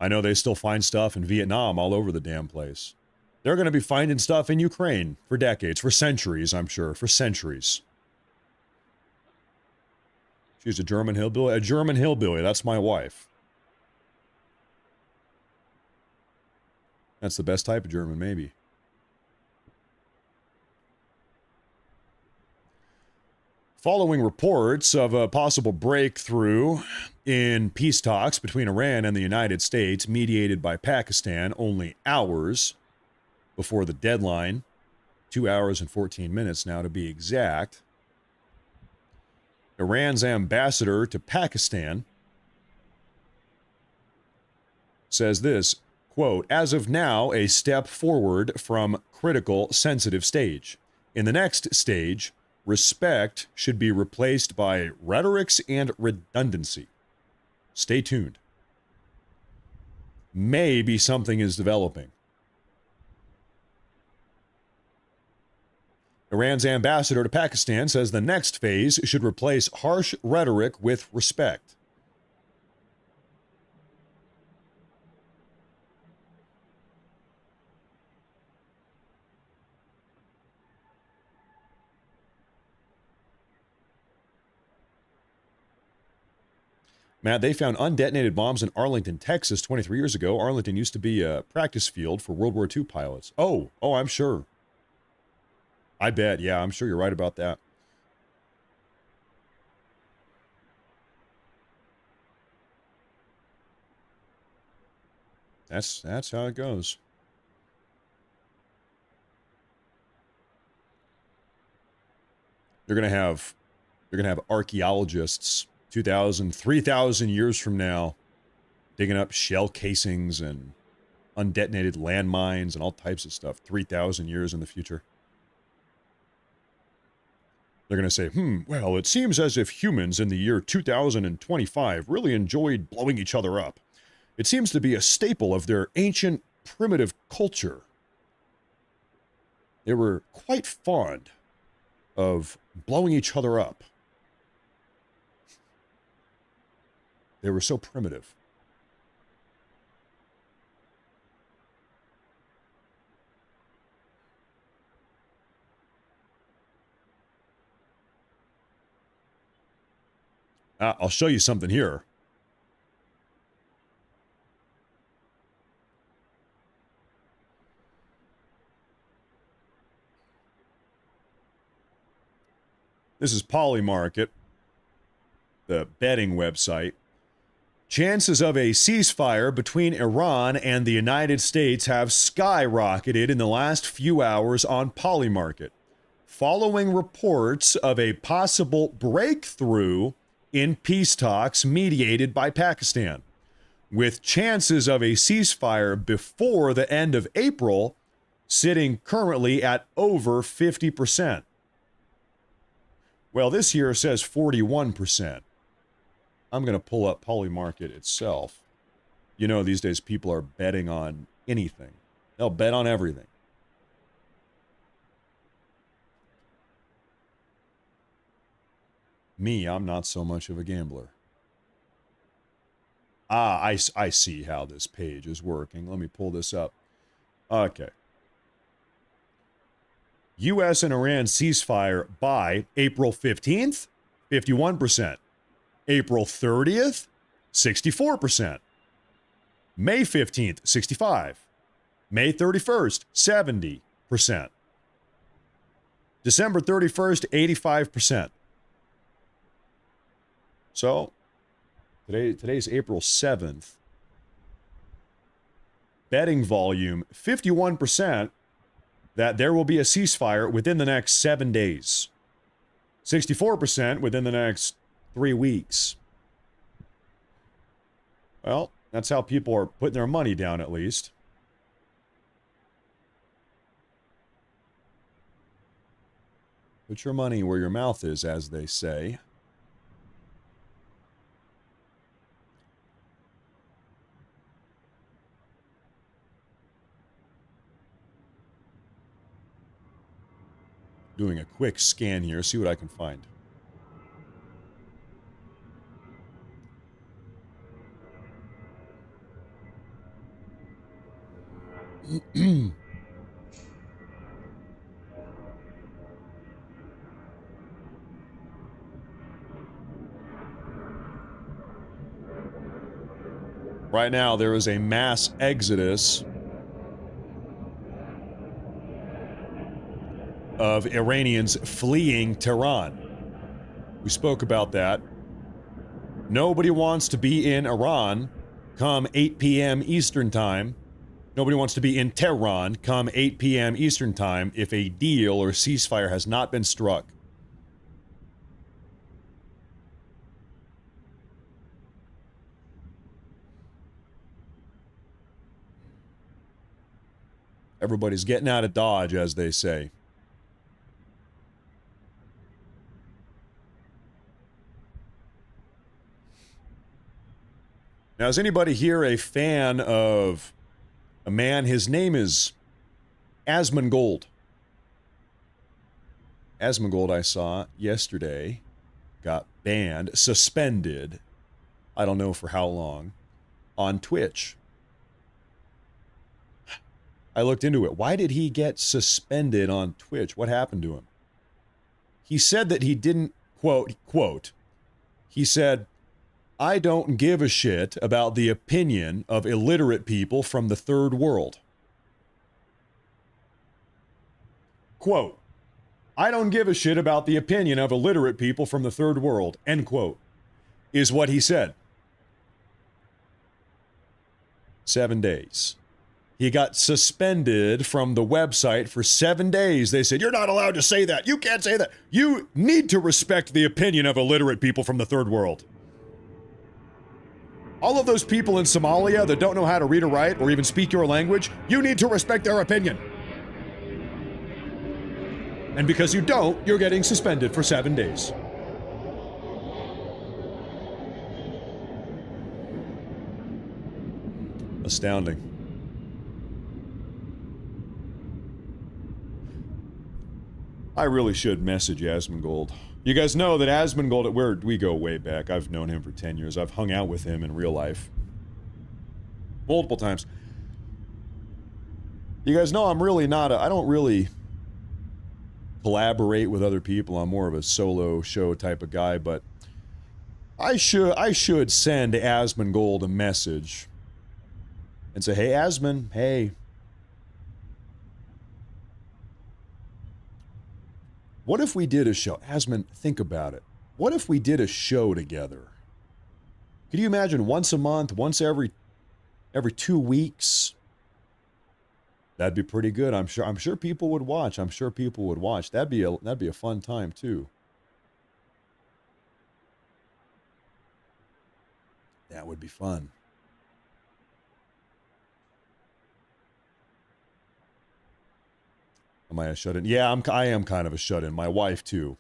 I know they still find stuff in Vietnam all over the damn place. They're going to be finding stuff in Ukraine for decades, for centuries, I'm sure, for centuries. She's a German hillbilly. A German hillbilly, that's my wife. That's the best type of German, maybe. Following reports of a possible breakthrough in peace talks between Iran and the United States, mediated by Pakistan only hours before the deadline, 2 hours and 14 minutes now to be exact, Iran's ambassador to Pakistan says this, quote, "As of now, a step forward from critical, sensitive stage. In the next stage, respect should be replaced by rhetorics and redundancy. Stay tuned. Maybe something is developing." Iran's ambassador to Pakistan says the next phase should replace harsh rhetoric with respect. Matt, they found undetonated bombs in Arlington, Texas 23 years ago. Arlington used to be a practice field for World War II pilots. Oh, I'm sure. I bet. Yeah, I'm sure you're right about that. That's how it goes. You're gonna have archaeologists 2,000, 3,000 years from now digging up shell casings and undetonated landmines and all types of stuff 3,000 years in the future. They're going to say, well, it seems as if humans in the year 2025 really enjoyed blowing each other up. It seems to be a staple of their ancient primitive culture. They were quite fond of blowing each other up. They were so primitive. I'll show you something here. This is Polymarket, the betting website. Chances of a ceasefire between Iran and the United States have skyrocketed in the last few hours on Polymarket, following reports of a possible breakthrough in peace talks mediated by Pakistan, with chances of a ceasefire before the end of April sitting currently at over 50%. Well, this here says 41%. I'm going to pull up Polymarket itself. You know, these days people are betting on anything. They'll bet on everything. Me, I'm not so much of a gambler. I see how this page is working. Let me pull this up. Okay. U.S. and Iran ceasefire by April 15th, 51%. April 30th, 64%. May 15th, 65%. May 31st, 70%. December 31st, 85%. So, today's April 7th. Betting volume, 51% that there will be a ceasefire within the next 7 days. 64% within the next 3 weeks. Well, that's how people are putting their money down, at least. Put your money where your mouth is, as they say. Doing a quick scan here, see what I can find. Right now, there is a mass exodus of Iranians fleeing Tehran. We spoke about that. Nobody wants to be in Iran come 8 p.m. Eastern Time. Nobody wants to be in Tehran come 8 p.m. Eastern Time if a deal or ceasefire has not been struck. Everybody's getting out of Dodge, as they say. Now, is anybody here a fan of a man? His name is Asmongold. Asmongold, I saw yesterday, got banned, suspended, I don't know for how long, on Twitch. I looked into it. Why did he get suspended on Twitch? What happened to him? He said that he didn't, quote, he said, "I don't give a shit about the opinion of illiterate people from the third world." Quote, "I don't give a shit about the opinion of illiterate people from the third world," end quote, is what he said. 7 days. He got suspended from the website for 7 days. They said, "You're not allowed to say that. You can't say that. You need to respect the opinion of illiterate people from the third world." All of those people in Somalia that don't know how to read or write or even speak your language, you need to respect their opinion. And because you don't, you're getting suspended for 7 days. Astounding. I really should message Asmongold. You guys know that Asmongold, we go way back. I've known him for 10 years. I've hung out with him in real life multiple times. You guys know I'm really not I don't really collaborate with other people. I'm more of a solo show type of guy, but I should send Asmongold a message and say, hey, Asmon, hey. What if we did a show? Asmon, think about it. What if we did a show together? Could you imagine once a month, once every 2 weeks? That'd be pretty good. I'm sure people would watch. That'd be a fun time too. That would be fun. Am I a shut-in? Yeah, I am kind of a shut-in. My wife, too.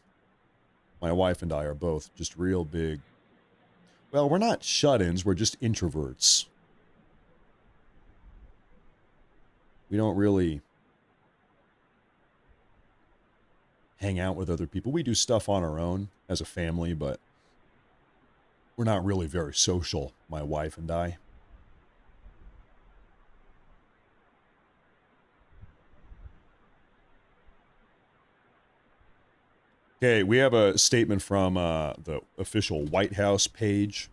My wife and I are both just real big. Well, we're not shut-ins. We're just introverts. We don't really hang out with other people. We do stuff on our own as a family, but we're not really very social, my wife and I. Okay, we have a statement from the official White House page.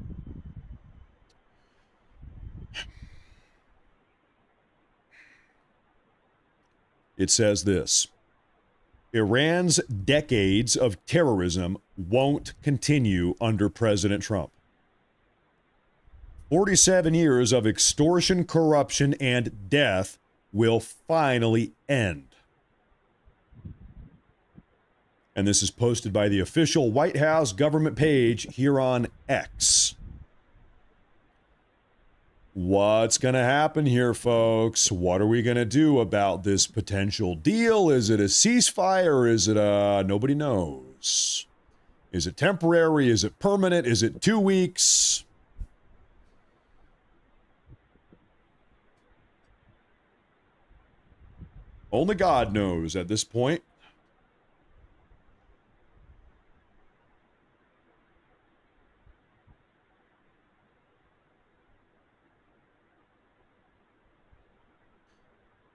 It says this: Iran's decades of terrorism won't continue under President Trump. 47 years of extortion, corruption, and death will finally end. And this is posted by the official White House government page here on X. What's going to happen here, folks? What are we going to do about this potential deal? Is it a ceasefire? Is it a... Nobody knows. Is it temporary? Is it permanent? Is it 2 weeks? Only God knows at this point.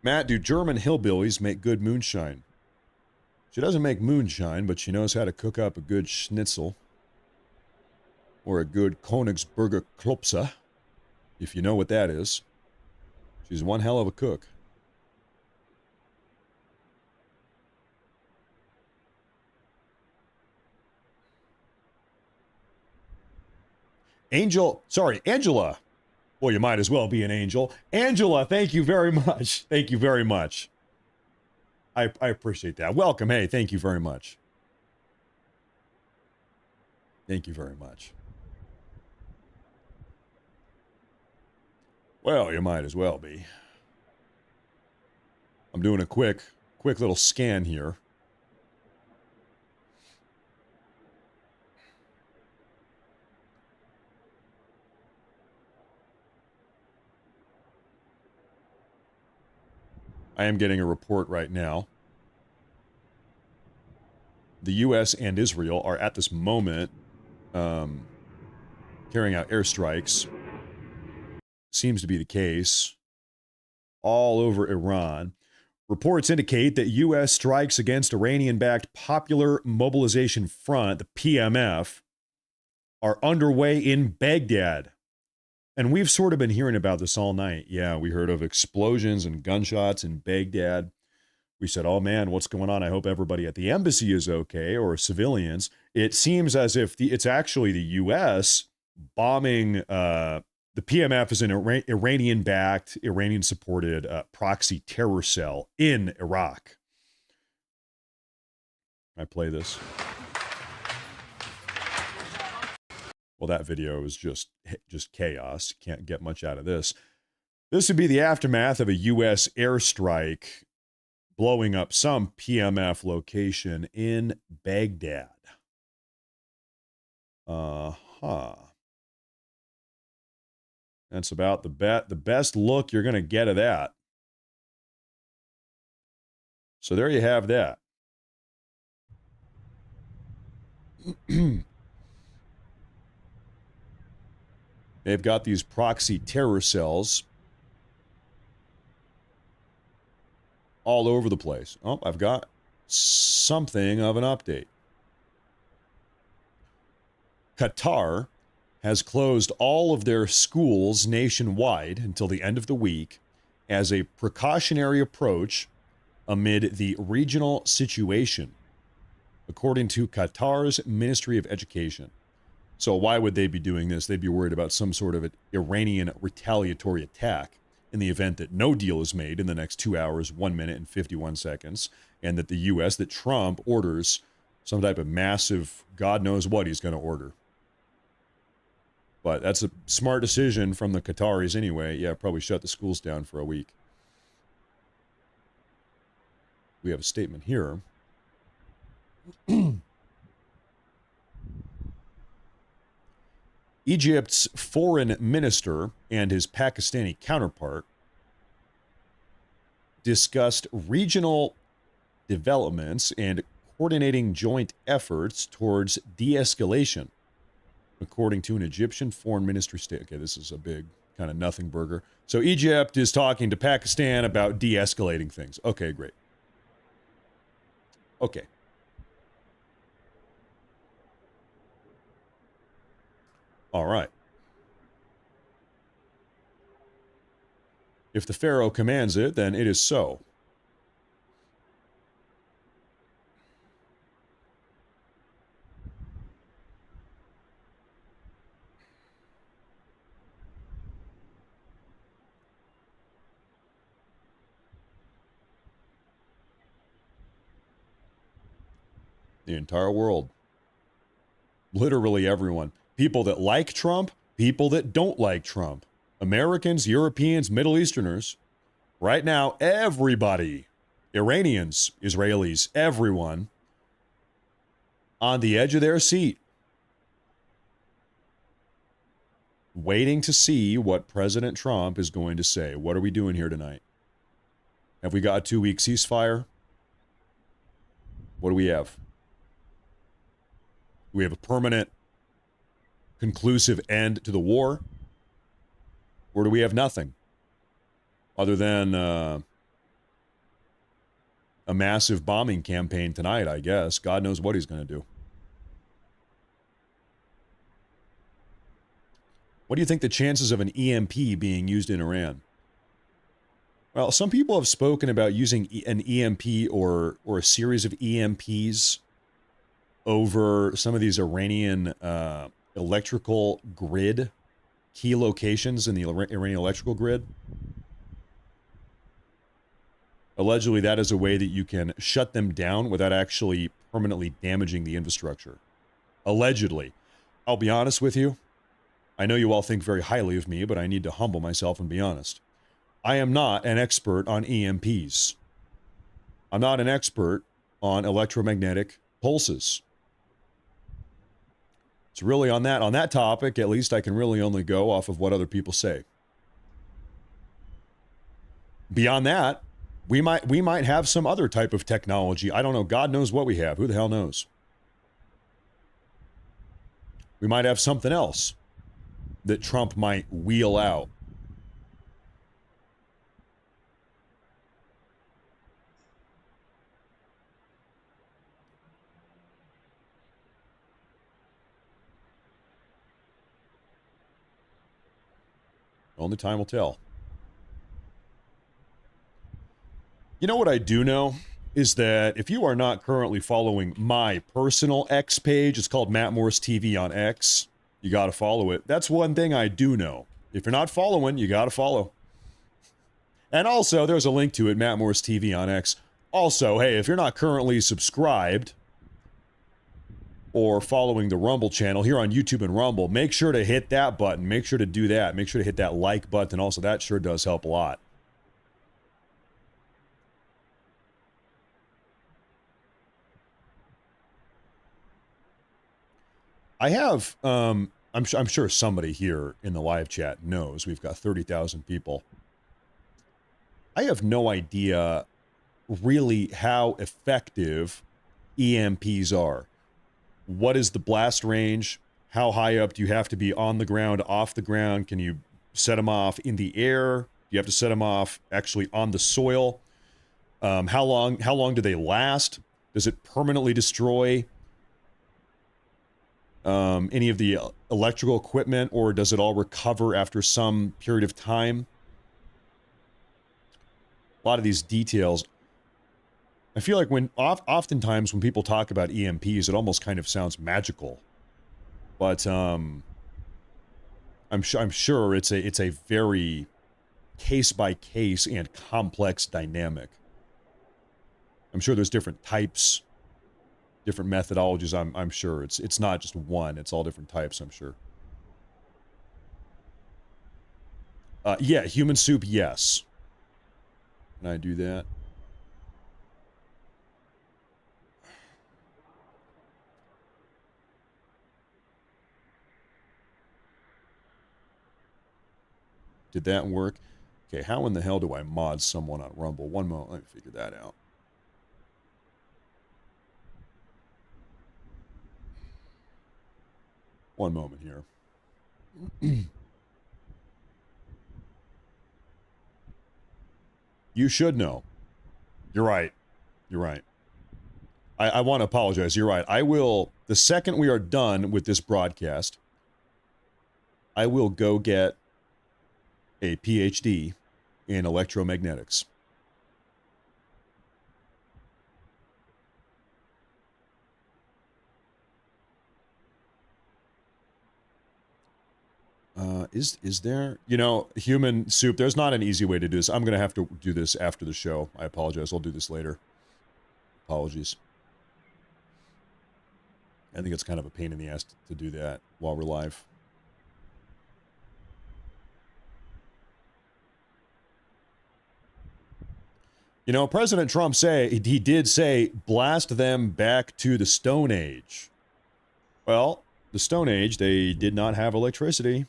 Matt, do German hillbillies make good moonshine? She doesn't make moonshine, but she knows how to cook up a good schnitzel. Or a good Königsberger Klopse, if you know what that is. She's one hell of a cook. Angela. Well, you might as well be an angel. Angela, thank you very much. Thank you very much. I appreciate that. Welcome. Hey, thank you very much. Thank you very much. Well, you might as well be. I'm doing a quick little scan here. I am getting a report right now. The U.S. and Israel are at this moment carrying out airstrikes. Seems to be the case all over Iran. Reports indicate that U.S. strikes against Iranian-backed Popular Mobilization Front, the PMF, are underway in Baghdad. And we've sort of been hearing about this all night. Yeah, we heard of explosions and gunshots in Baghdad. We said, oh man, what's going on? I hope everybody at the embassy is okay, or civilians. It seems as if it's actually the U.S. bombing. The PMF is an Iranian-backed, Iranian-supported proxy terror cell in Iraq. I play this. Well, that video is just chaos. Can't get much out of this. This would be the aftermath of a U.S. airstrike blowing up some PMF location in Baghdad. That's about the best look you're going to get of that. So there you have that. They've got these proxy terror cells all over the place. Oh, I've got something of an update. Qatar has closed all of their schools nationwide until the end of the week as a precautionary approach amid the regional situation, according to Qatar's Ministry of Education. So why would they be doing this? They'd be worried about some sort of an Iranian retaliatory attack in the event that no deal is made in the next 2 hours, 1 minute, and 51 seconds, and that the U.S., that Trump orders some type of massive, God knows what he's going to order. But that's a smart decision from the Qataris anyway. Yeah, probably shut the schools down for a week. We have a statement here. Egypt's foreign minister and his Pakistani counterpart discussed regional developments and coordinating joint efforts towards de-escalation, according to an Egyptian foreign ministry statement. Okay, this is a big kind of nothing burger. So Egypt is talking to Pakistan about de-escalating things. Okay, great. Okay. All right. If the Pharaoh commands it, then it is so. The entire world. Literally everyone. People that like Trump, people that don't like Trump. Americans, Europeans, Middle Easterners. Right now, everybody, Iranians, Israelis, everyone, on the edge of their seat, waiting to see what President Trump is going to say. What are we doing here tonight? Have we got a 2-week ceasefire? What do we have? Do we have a permanent, conclusive end to the war? Or do we have nothing other than a massive bombing campaign tonight, I guess? God knows what he's going to do. What do you think the chances of an EMP being used in Iran? Well, some people have spoken about using an EMP or a series of EMPs over some of these Iranian electrical grid, key locations in the Iranian electrical grid. Allegedly, that is a way that you can shut them down without actually permanently damaging the infrastructure. Allegedly. I'll be honest with you. I know you all think very highly of me, but I need to humble myself and be honest. I am not an expert on EMPs. I'm not an expert on electromagnetic pulses. It's really on that topic, at least I can really only go off of what other people say. Beyond that, we might have some other type of technology. I don't know. God knows what we have. Who the hell knows? We might have something else that Trump might wheel out. Only time will tell. You know what I do know is that if you are not currently following my personal X page, it's called Matt Morris TV on X. You got to follow it. That's one thing I do know. If you're not following, you got to follow. And also, there's a link to it, Matt Morris TV on X. Also, hey, if you're not currently subscribed, or following the Rumble channel here on YouTube and Rumble, make sure to hit that button. Make sure to do that. Make sure to hit that like button. Also, that sure does help a lot. I have, I'm sure somebody here in the live chat knows we've got 30,000 people. I have no idea really how effective EMPs are. What is the blast range? How high up do you have to be on the ground, off the ground? Can you set them off in the air? Do you have to set them off actually on the soil? How long do they last? Does it permanently destroy any of the electrical equipment, or does it all recover after some period of time? A lot of these details. I feel like oftentimes when people talk about EMPs, it almost kind of sounds magical, but I'm sure it's a very case by case and complex dynamic. I'm sure there's different types, different methodologies. I'm sure it's not just one; it's all different types. I'm sure. Yeah, human soup. Yes. Can I do that? Did that work? Okay, how in the hell do I mod someone on Rumble? One moment, let me figure that out. One moment here. You should know. You're right. You're right. I want to apologize. You're right. I will, the second we are done with this broadcast, I will go get a PhD in electromagnetics. Is there, human soup, there's not an easy way to do this. I'm going to have to do this after the show. I apologize. I'll do this later. Apologies. I think it's kind of a pain in the ass to do that while we're live. President Trump he did say, blast them back to the Stone Age. Well, the Stone Age, they did not have electricity.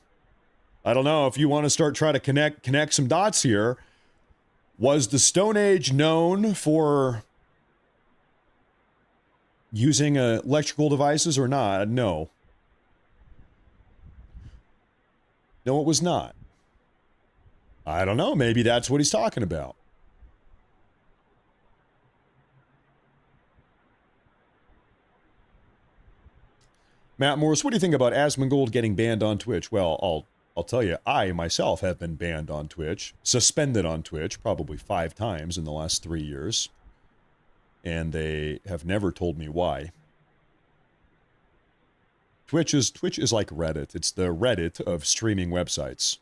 I don't know if you want to try to connect some dots here. Was the Stone Age known for using electrical devices or not? No. No, it was not. I don't know. Maybe that's what he's talking about. Matt Morris, what do you think about Asmongold getting banned on Twitch? Well, I'll tell you, I myself have been banned on Twitch, suspended on Twitch probably 5 times in the last 3 years, and they have never told me why. Twitch is like Reddit. It's the Reddit of streaming websites.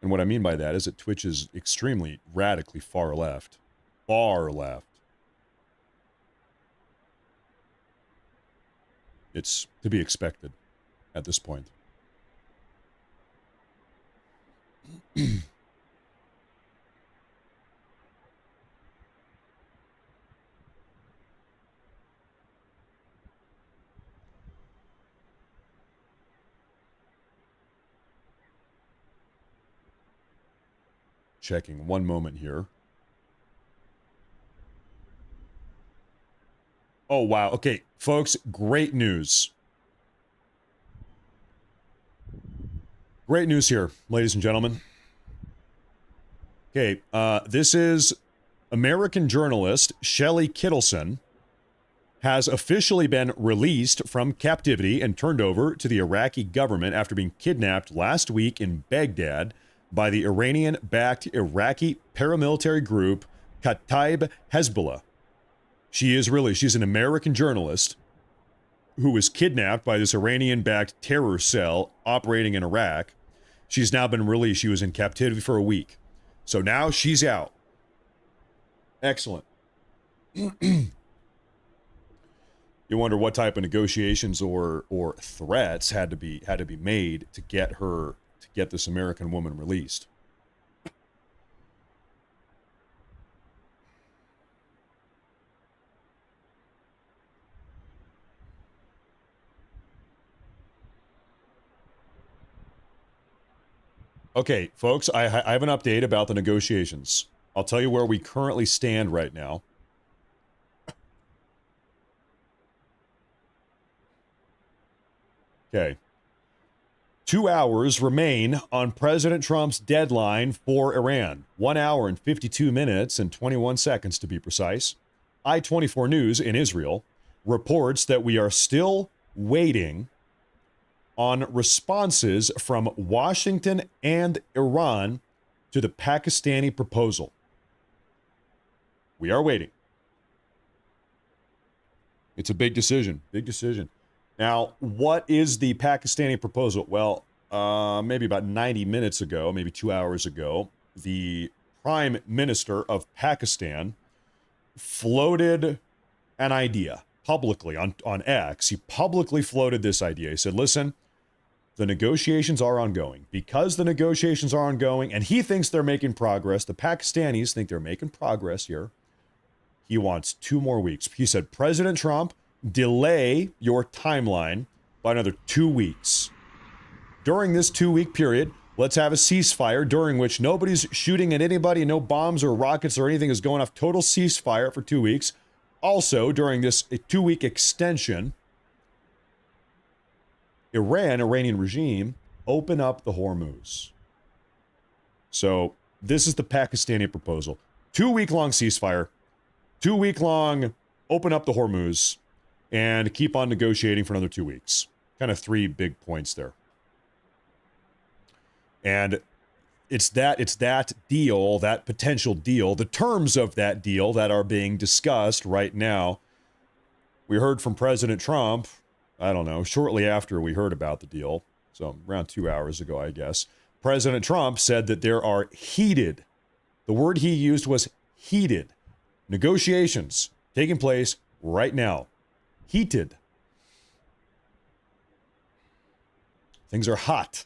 And what I mean by that is that Twitch is extremely radically far left. Far left. It's to be expected at this point. Checking one moment here. Oh, wow. Okay, folks, great news. Great news here, ladies and gentlemen. Okay, this is American journalist Shelley Kittleson has officially been released from captivity and turned over to the Iraqi government after being kidnapped last week in Baghdad by the Iranian-backed Iraqi paramilitary group Kataib Hezbollah. She's an American journalist who was kidnapped by this Iranian-backed terror cell operating in Iraq. She's now been released. She was in captivity for a week. So now she's out. Excellent. You wonder what type of negotiations or threats had to be made to get this American woman released. Okay, folks, I have an update about the negotiations. I'll tell you where we currently stand right now. Okay. 2 hours remain on President Trump's deadline for Iran. 1 hour and 52 minutes and 21 seconds to be precise. I-24 News in Israel reports that we are still waiting on responses from Washington and Iran to the Pakistani proposal. We are waiting. It's a big decision. Big decision. Now, what is the Pakistani proposal? Well, maybe about 90 minutes ago, maybe 2 hours ago, the Prime Minister of Pakistan floated an idea publicly on X. He publicly floated this idea. He said, listen, the negotiations are ongoing. Because the negotiations are ongoing, and he thinks they're making progress, the Pakistanis think they're making progress here. He wants 2 more weeks. He said, President Trump, delay your timeline by another 2 weeks. During this 2-week period, let's have a ceasefire during which nobody's shooting at anybody, no bombs or rockets or anything is going off. Total ceasefire for 2 weeks. Also, during this 2-week extension, Iranian regime, open up the Hormuz. So this is the Pakistani proposal. 2-week-long ceasefire, 2-week-long open up the Hormuz, and keep on negotiating for another 2 weeks. Kind of 3 big points there. And it's that deal, that potential deal, the terms of that deal that are being discussed right now. We heard from President Trump, I don't know, shortly after we heard about the deal, so around 2 hours ago, I guess. President Trump said that there are heated, the word he used was heated, negotiations taking place right now. Heated. Things are hot.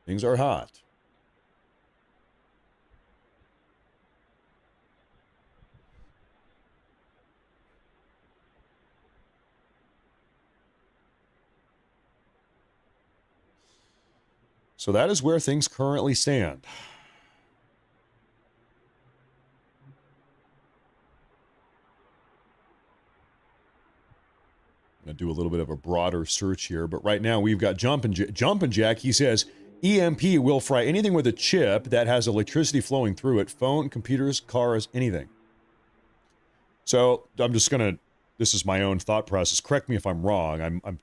Things are hot. So that is where things currently stand. I'm going to do a little bit of a broader search here, but right now we've got Jumpin' Jack. He says, EMP will fry anything with a chip that has electricity flowing through it, phone, computers, cars, anything. So I'm just going to, this is my own thought process. Correct me if I'm wrong. I'm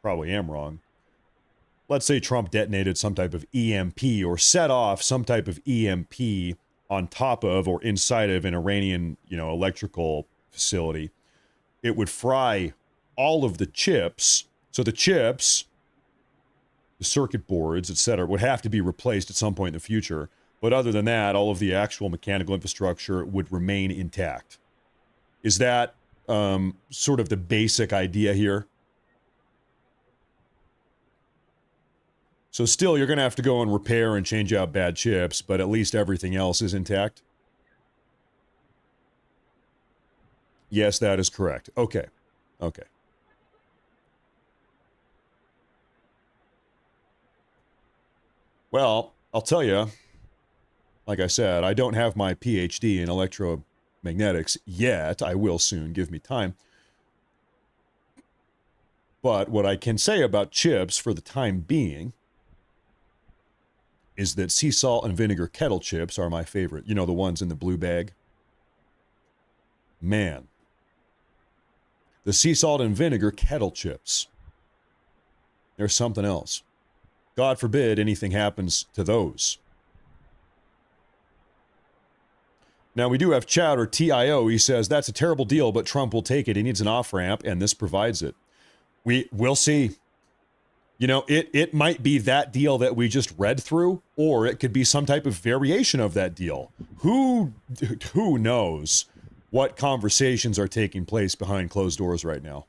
probably am wrong. Let's say Trump detonated some type of EMP or set off some type of EMP on top of or inside of an Iranian, electrical facility. It would fry all of the chips. So the chips, the circuit boards, etc., would have to be replaced at some point in the future. But other than that, all of the actual mechanical infrastructure would remain intact. Is that sort of the basic idea here? So still, you're going to have to go and repair and change out bad chips, but at least everything else is intact? Yes, that is correct. Okay. Okay. Well, I'll tell you, like I said, I don't have my PhD in electromagnetics yet. I will soon. Give me time. But what I can say about chips for the time being is that sea salt and vinegar kettle chips are my favorite. You know, the ones in the blue bag? Man. The sea salt and vinegar kettle chips. There's something else. God forbid anything happens to those. Now, we do have Chowder TIO. He says, that's a terrible deal, but Trump will take it. He needs an off-ramp, and this provides it. We'll see. You know, it might be that deal that we just read through, or it could be some type of variation of that deal. Who knows what conversations are taking place behind closed doors right now?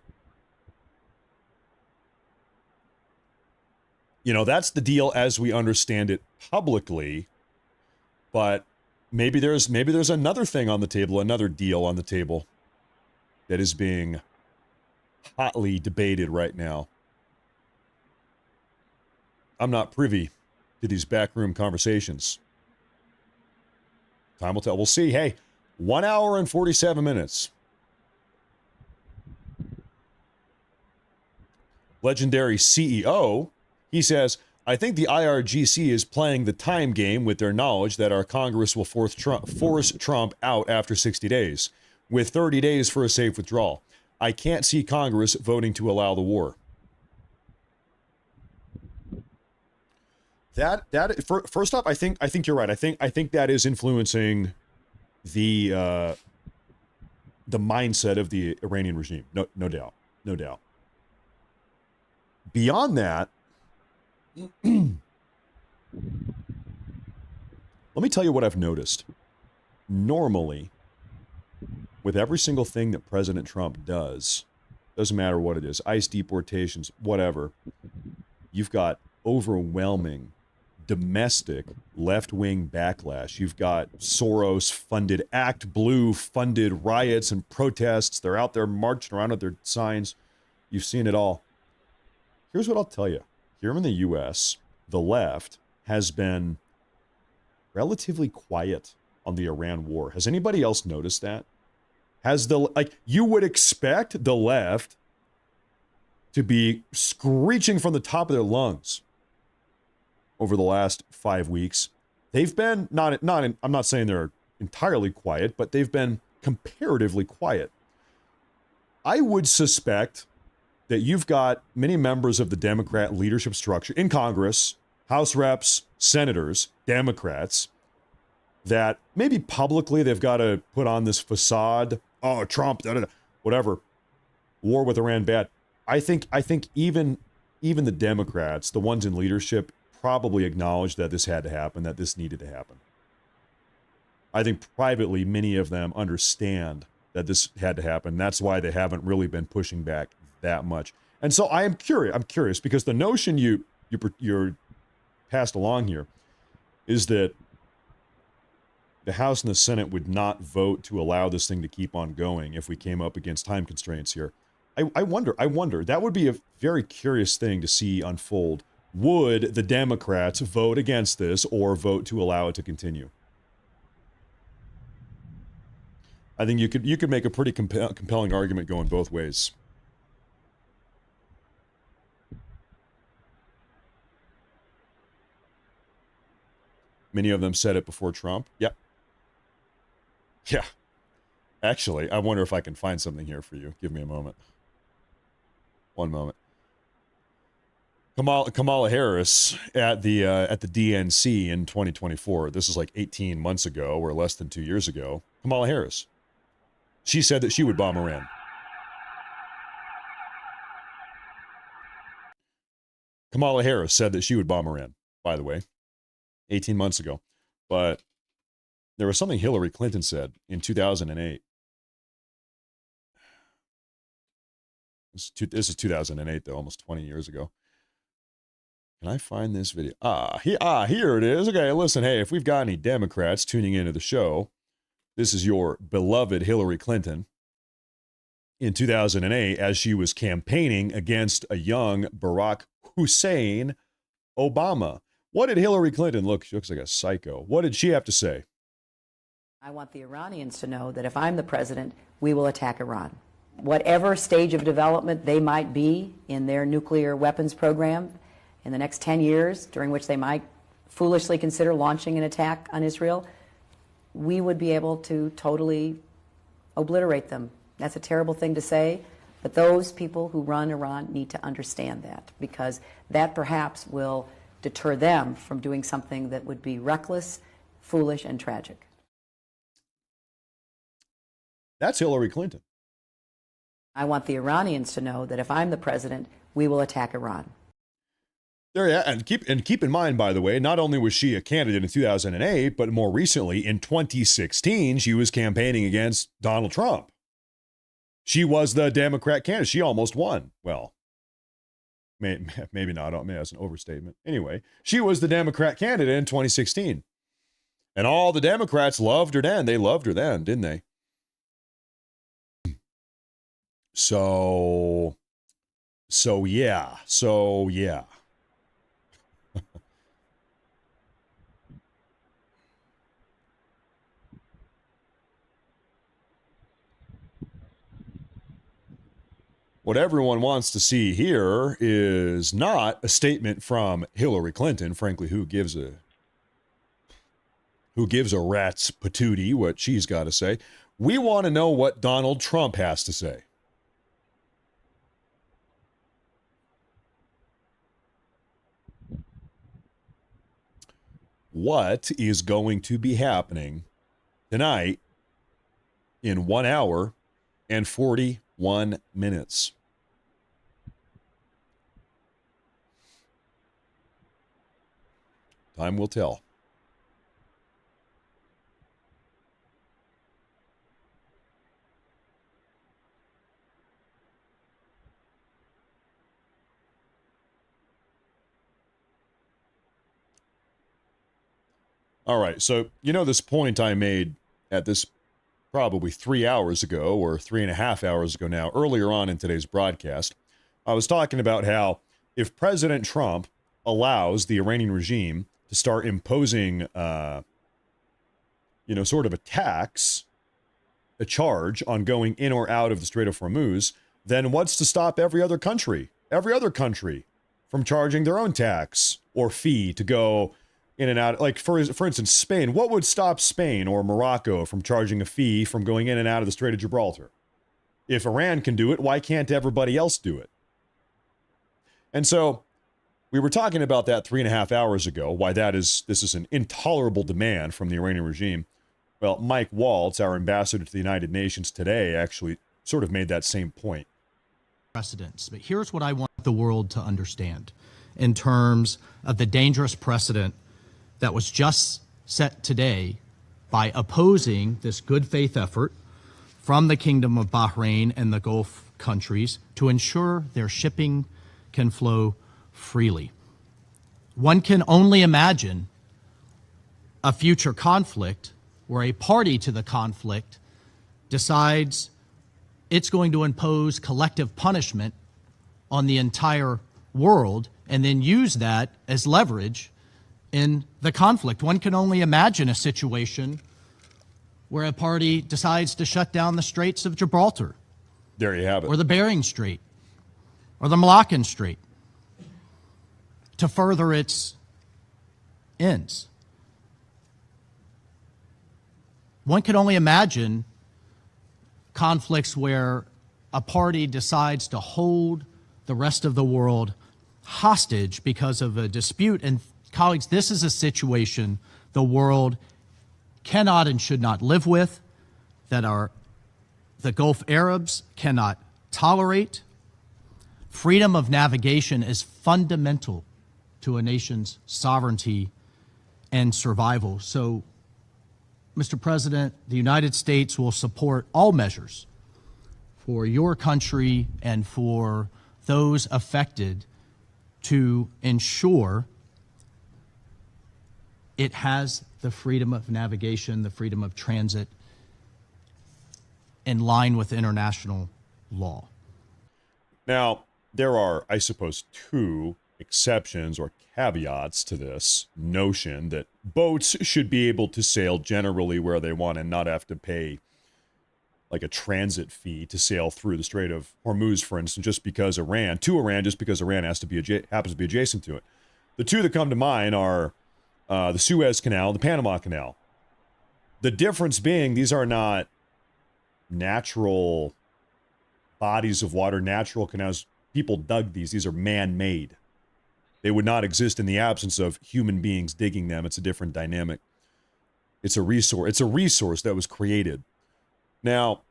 You know, that's the deal as we understand it publicly, but maybe there's another thing on the table, another deal on the table that is being hotly debated right now. I'm not privy to these backroom conversations. Time will tell. We'll see. Hey, 1 hour and 47 minutes. Legendary CEO, he says, I think the IRGC is playing the time game with their knowledge that our Congress will force Trump out after 60 days, with 30 days for a safe withdrawal. I can't see Congress voting to allow the war. First off, I think you're right. I think that is influencing the mindset of the Iranian regime. No doubt. Beyond that, let me tell you what I've noticed. Normally, with every single thing that President Trump does, doesn't matter what it is, ICE deportations, whatever, you've got overwhelming domestic left-wing backlash. You've got Soros-funded, Act Blue-funded riots and protests. They're out there marching around with their signs. You've seen it all. Here's what I'll tell you. Here in the U.S., the left has been relatively quiet on the Iran war. Has anybody else noticed that? You would expect the left to be screeching from the top of their lungs over the last 5 weeks. They've been I'm not saying they're entirely quiet, but they've been comparatively quiet. I would suspect that you've got many members of the Democrat leadership structure in Congress, House reps, senators, Democrats, that maybe publicly they've got to put on this facade. Oh, Trump, whatever. War with Iran bad. I think even the Democrats, the ones in leadership, probably acknowledged that this had to happen, that this needed to happen. I think privately, many of them understand that this had to happen. That's why they haven't really been pushing back that much. And so I am curious. I'm curious because the notion you're passed along here is that the House and the Senate would not vote to allow this thing to keep on going if we came up against time constraints here. I wonder. That would be a very curious thing to see unfold. Would the Democrats vote against this or vote to allow it to continue? I think you could make a pretty compelling argument going both ways. Many of them said it before Trump. Yep. Yeah. Actually, I wonder if I can find something here for you. Give me a moment. One moment. Kamala Harris at the DNC in 2024. This is like 18 months ago or less than 2 years ago. Kamala Harris. She said that she would bomb Iran. Kamala Harris said that she would bomb Iran, by the way, 18 months ago. But there was something Hillary Clinton said in 2008. This is 2008, though, almost 20 years ago. Can I find this video? Here it is. Okay, listen, hey, if we've got any Democrats tuning into the show, this is your beloved Hillary Clinton in 2008 as she was campaigning against a young Barack Hussein Obama. What did Hillary Clinton look? She looks like a psycho. What did she have to say? I want the Iranians to know that if I'm the president, we will attack Iran. Whatever stage of development they might be in their nuclear weapons program in the next 10 years, during which they might foolishly consider launching an attack on Israel, we would be able to totally obliterate them. That's a terrible thing to say, but those people who run Iran need to understand that, because that perhaps will deter them from doing something that would be reckless, foolish, and tragic. That's Hillary Clinton. I want the Iranians to know that if I'm the president, we will attack Iran. There, yeah, and keep in mind, by the way, not only was she a candidate in 2008, but more recently in 2016, she was campaigning against Donald Trump. She was the Democrat candidate. She almost won. Well, maybe not. Maybe that's an overstatement. Anyway, she was the Democrat candidate in 2016, and all the Democrats loved her then. They loved her then, didn't they? So yeah. What everyone wants to see here is not a statement from Hillary Clinton. Frankly, who gives a rat's patootie what she's got to say? We want to know what Donald Trump has to say. What is going to be happening tonight in 1 hour and 41 minutes? Time will tell. All right, so this point I made at this probably 3 hours ago or 3.5 hours ago now, earlier on in today's broadcast, I was talking about how if President Trump allows the Iranian regime to start imposing, sort of a tax, a charge on going in or out of the Strait of Hormuz, then what's to stop every other country from charging their own tax or fee to go in and out? Like, for instance, Spain. What would stop Spain or Morocco from charging a fee from going in and out of the Strait of Gibraltar? If Iran can do it, why can't everybody else do it? And so we were talking about that 3.5 hours ago, why this is an intolerable demand from the Iranian regime. Well, Mike Waltz, our ambassador to the United Nations today, actually sort of made that same point. Precedents. But here's what I want the world to understand in terms of the dangerous precedent that was just set today by opposing this good faith effort from the Kingdom of Bahrain and the Gulf countries to ensure their shipping can flow freely. One can only imagine a future conflict where a party to the conflict decides it's going to impose collective punishment on the entire world and then use that as leverage in the conflict. One can only imagine a situation where a party decides to shut down the Straits of Gibraltar. There you have it. Or the Bering Strait, or the Malaccan Strait, to further its ends. One can only imagine conflicts where a party decides to hold the rest of the world hostage because of a dispute. And colleagues, this is a situation the world cannot and should not live with, that the Gulf Arabs cannot tolerate. Freedom of navigation is fundamental to a nation's sovereignty and survival. So, Mr. President, the United States will support all measures for your country and for those affected to ensure it has the freedom of navigation, the freedom of transit in line with international law. Now, there are, I suppose, two exceptions or caveats to this notion that boats should be able to sail generally where they want and not have to pay like a transit fee to sail through the Strait of Hormuz, for instance, just because Iran happens to be adjacent to it. The two that come to mind are the Suez Canal, the Panama Canal. The difference being these are not natural bodies of water, natural canals. People dug these. These are man-made. They would not exist in the absence of human beings digging them. It's a different dynamic. It's a resource. It's a resource that was created. Now,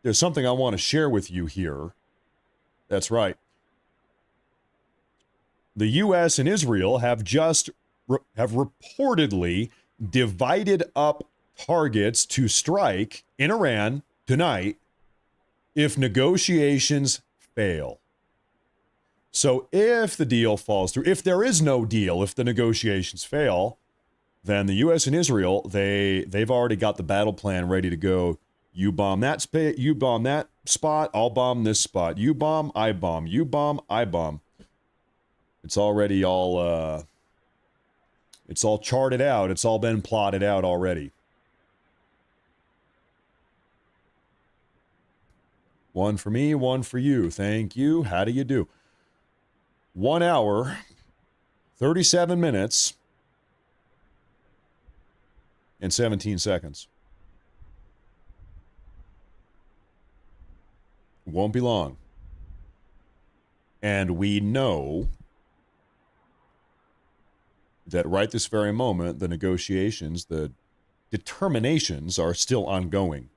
there's something I want to share with you here. That's right. the U.S. and Israel have reportedly divided up targets to strike in Iran tonight if negotiations fail. So if the deal falls through, if there is no deal, if the negotiations fail, then the U.S. and Israel, they've already got the battle plan ready to go. You bomb that spot, I'll bomb this spot. You bomb, I bomb. You bomb, I bomb. It's already it's all charted out. It's all been plotted out already. One for me, one for you. Thank you. How do you do? 1 hour, 37 minutes, and 17 seconds. Won't be long. And we know that right this very moment, the negotiations, the determinations are still ongoing.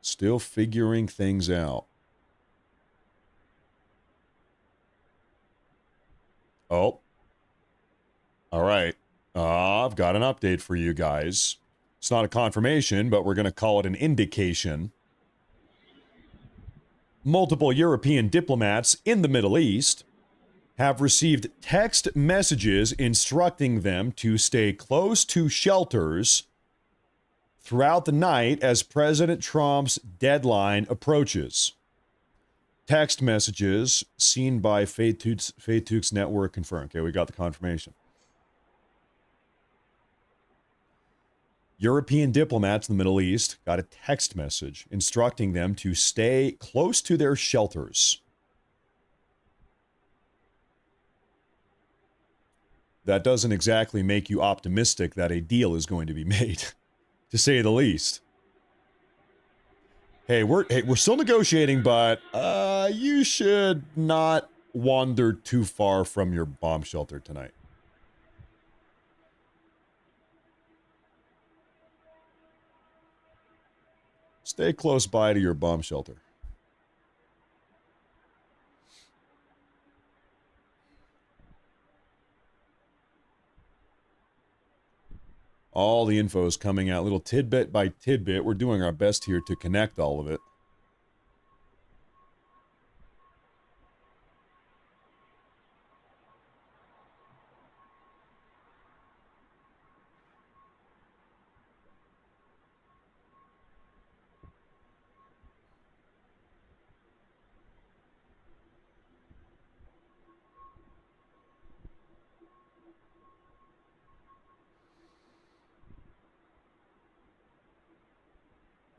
Still figuring things out. Oh. All right. I've got an update for you guys. It's not a confirmation, but we're going to call it an indication. Multiple European diplomats in the Middle East have received text messages instructing them to stay close to shelters throughout the night as President Trump's deadline approaches. Text messages seen by Faytooks Network confirmed. Okay, we got the confirmation. European diplomats in the Middle East got a text message instructing them to stay close to their shelters. That doesn't exactly make you optimistic that a deal is going to be made, to say the least. Hey, we're still negotiating, but you should not wander too far from your bomb shelter tonight. Stay close by to your bomb shelter. All the info is coming out, little tidbit by tidbit. We're doing our best here to connect all of it.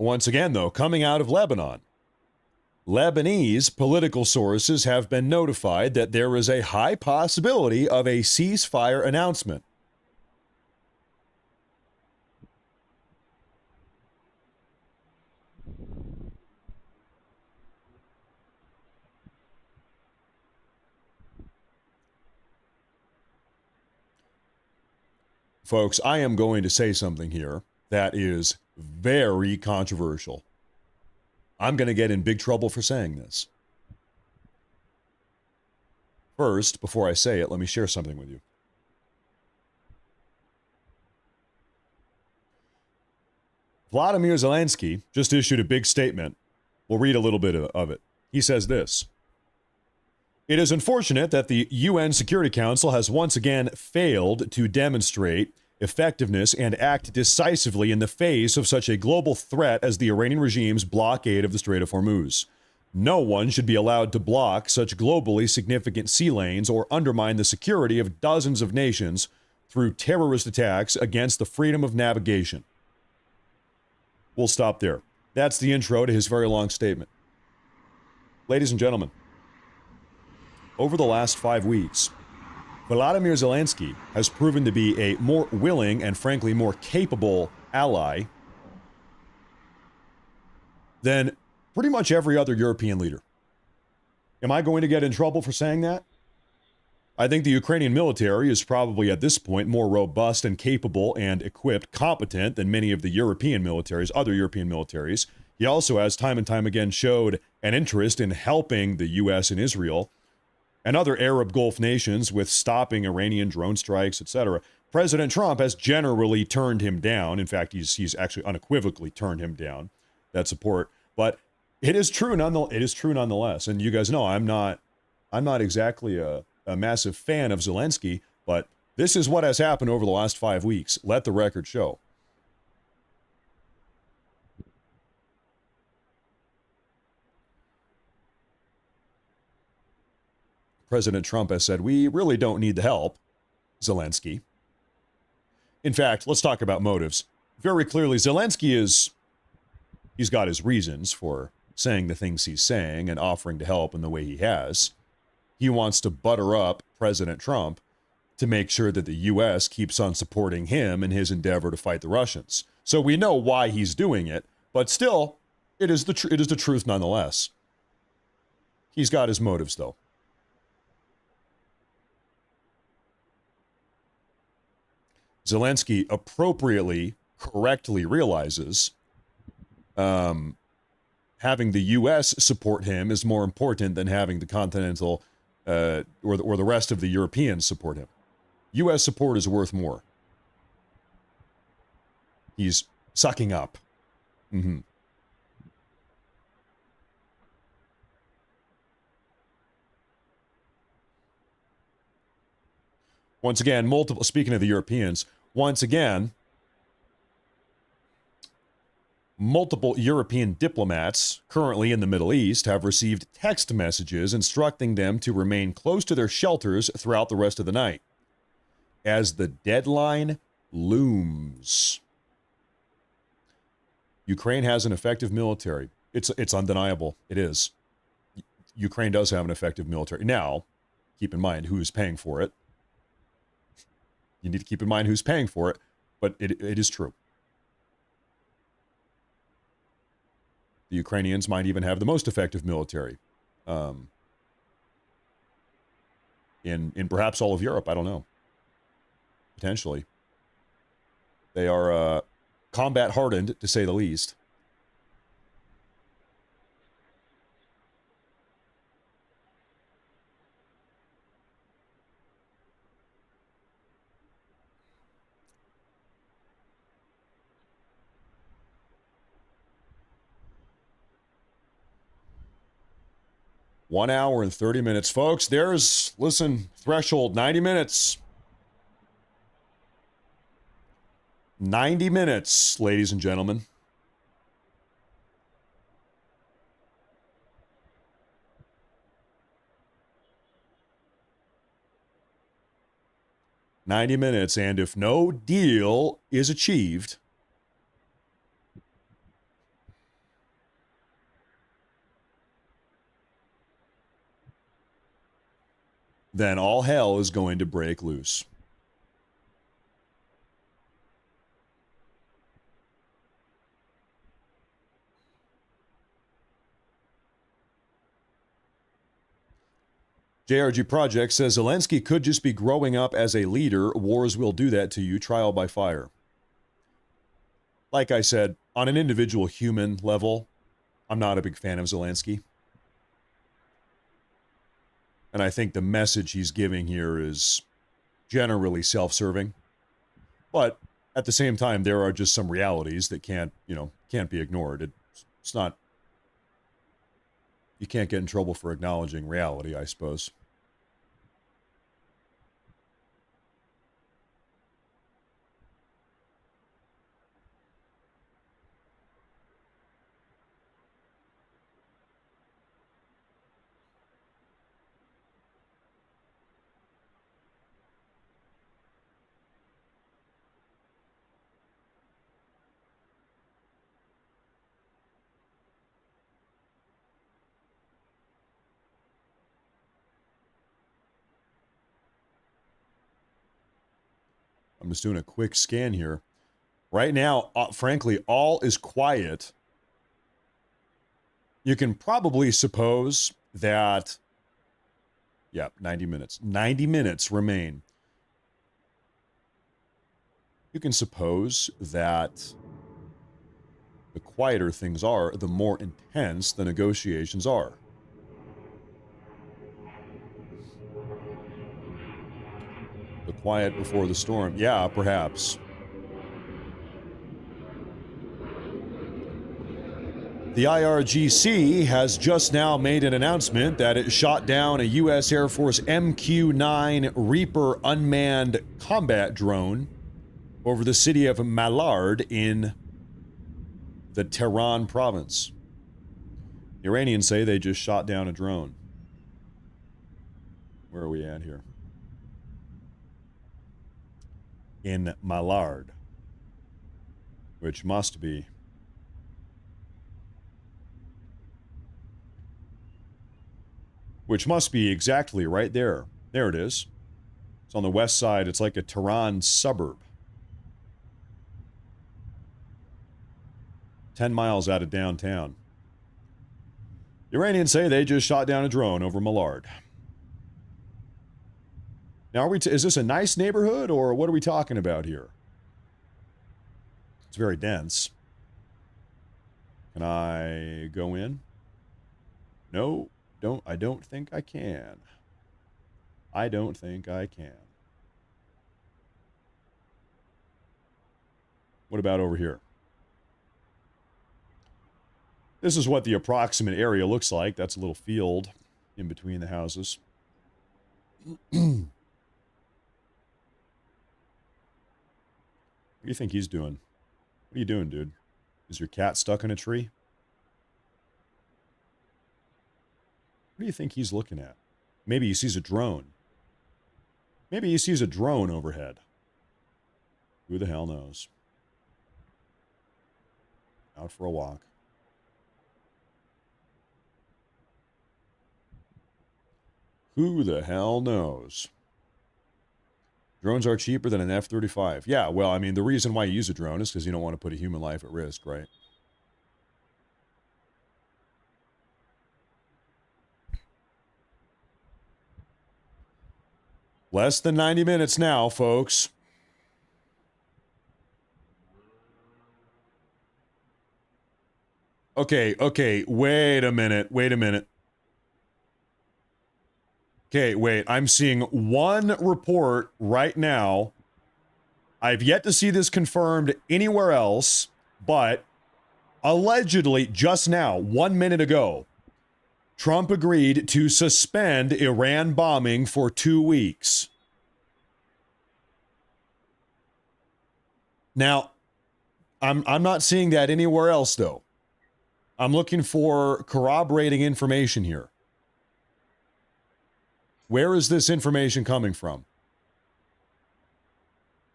Once again, though, coming out of Lebanon, Lebanese political sources have been notified that there is a high possibility of a ceasefire announcement. Folks, I am going to say something here that is very controversial. I'm going to get in big trouble for saying this. First, before I say it, let me share something with you. Vladimir Zelensky just issued a big statement. We'll read a little bit of it. He says this: "It is unfortunate that the UN Security Council has once again failed to demonstrate effectiveness and act decisively in the face of such a global threat as the Iranian regime's blockade of the Strait of Hormuz. No one should be allowed to block such globally significant sea lanes or undermine the security of dozens of nations through terrorist attacks against the freedom of navigation." We'll stop there. That's the intro to his very long statement. Ladies and gentlemen, over the last 5 weeks, Volodymyr Zelensky has proven to be a more willing and frankly more capable ally than pretty much every other European leader. Am I going to get in trouble for saying that? I think the Ukrainian military is probably at this point more robust and capable and equipped, competent than many of the European militaries, other European militaries. He also has time and time again showed an interest in helping the U.S. and Israel and other Arab Gulf nations with stopping Iranian drone strikes, etc. President Trump has generally turned him down. In fact, he's actually unequivocally turned him down, that support. But it is true nonetheless. And you guys know I'm not exactly a massive fan of Zelensky, but this is what has happened over the last 5 weeks. Let the record show. President Trump has said, we really don't need the help, Zelensky. In fact, let's talk about motives. Very clearly, Zelensky he's got his reasons for saying the things he's saying and offering to help in the way he has. He wants to butter up President Trump to make sure that the U.S. keeps on supporting him in his endeavor to fight the Russians. So we know why he's doing it, but still, it is the truth nonetheless. He's got his motives, though. Zelensky appropriately, correctly realizes having the U.S. support him is more important than having the continental or the rest of the Europeans support him. U.S. support is worth more. He's sucking up. Mm-hmm. Once again, speaking of the Europeans, once again, multiple European diplomats currently in the Middle East have received text messages instructing them to remain close to their shelters throughout the rest of the night as the deadline looms. Ukraine has an effective military. It's undeniable. It is. Ukraine does have an effective military. Now, keep in mind who's paying for it. You need to keep in mind who's paying for it, but it is true. The Ukrainians might even have the most effective military in perhaps all of Europe. I don't know. Potentially. They are combat hardened, to say the least. One hour and 30 minutes, folks. Threshold, 90 minutes. 90 minutes, ladies and gentlemen. "90 minutes, and if no deal is achieved, then all hell is going to break loose." JRG Project says Zelensky could just be growing up as a leader. Wars will do that to you. Trial by fire. Like I said, on an individual human level, I'm not a big fan of Zelensky. And I think the message he's giving here is generally self-serving. But at the same time, there are just some realities that can't be ignored. It's not, you can't get in trouble for acknowledging reality, I suppose. I'm just doing a quick scan here. Right now, frankly, all is quiet. You can probably suppose that, 90 minutes. 90 minutes remain. You can suppose that The quieter things are, the more intense the negotiations are. The quiet before the storm. Yeah, perhaps. The IRGC has just now made an announcement that it shot down a U.S. Air Force MQ-9 Reaper unmanned combat drone over the city of Malard in the Tehran province. The Iranians say they just shot down a drone. Where are we at here? In Malard, which must be exactly right there. There it is. It's on the west side. It's like a Tehran suburb. 10 miles out of downtown. The Iranians say they just shot down a drone over Malard. Now, is this a nice neighborhood, or what are we talking about here? It's very dense. Can I go in? No, I don't think I can. I don't think I can. What about over here? This is what the approximate area looks like. That's a little field in between the houses. What do you think he's doing? What are you doing, dude? Is your cat stuck in a tree? What do you think he's looking at? Maybe he sees a drone. Maybe he sees a drone overhead. Who the hell knows? Out for a walk. Who the hell knows? Drones are cheaper than an F-35. Yeah, well, I mean, the reason why you use a drone is because you don't want to put a human life at risk, right? Less than 90 minutes now, folks. Okay, wait a minute. Okay, wait, I'm seeing one report right now. I've yet to see this confirmed anywhere else, but allegedly just now, 1 minute ago, Trump agreed to suspend Iran bombing for 2 weeks. Now, I'm not seeing that anywhere else, though. I'm looking for corroborating information here. Where is this information coming from?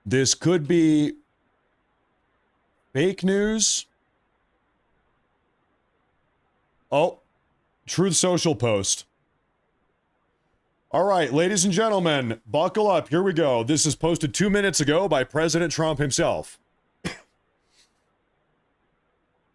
This could be fake news. Oh, Truth Social post. All right, ladies and gentlemen, buckle up. Here we go. This is posted 2 minutes ago by President Trump himself.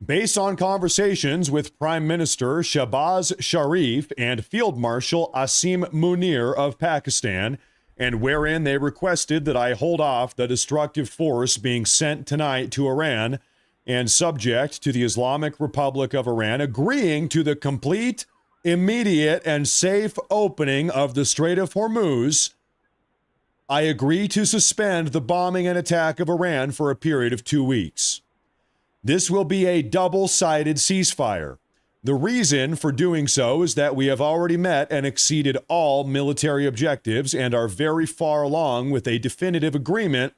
Based on conversations with Prime Minister Shahbaz Sharif and Field Marshal Asim Munir of Pakistan, and wherein they requested that I hold off the destructive force being sent tonight to Iran and subject to the Islamic Republic of Iran, agreeing to the complete, immediate, and safe opening of the Strait of Hormuz, I agree to suspend the bombing and attack of Iran for a period of 2 weeks. This will be a double-sided ceasefire. The reason for doing so is that we have already met and exceeded all military objectives and are very far along with a definitive agreement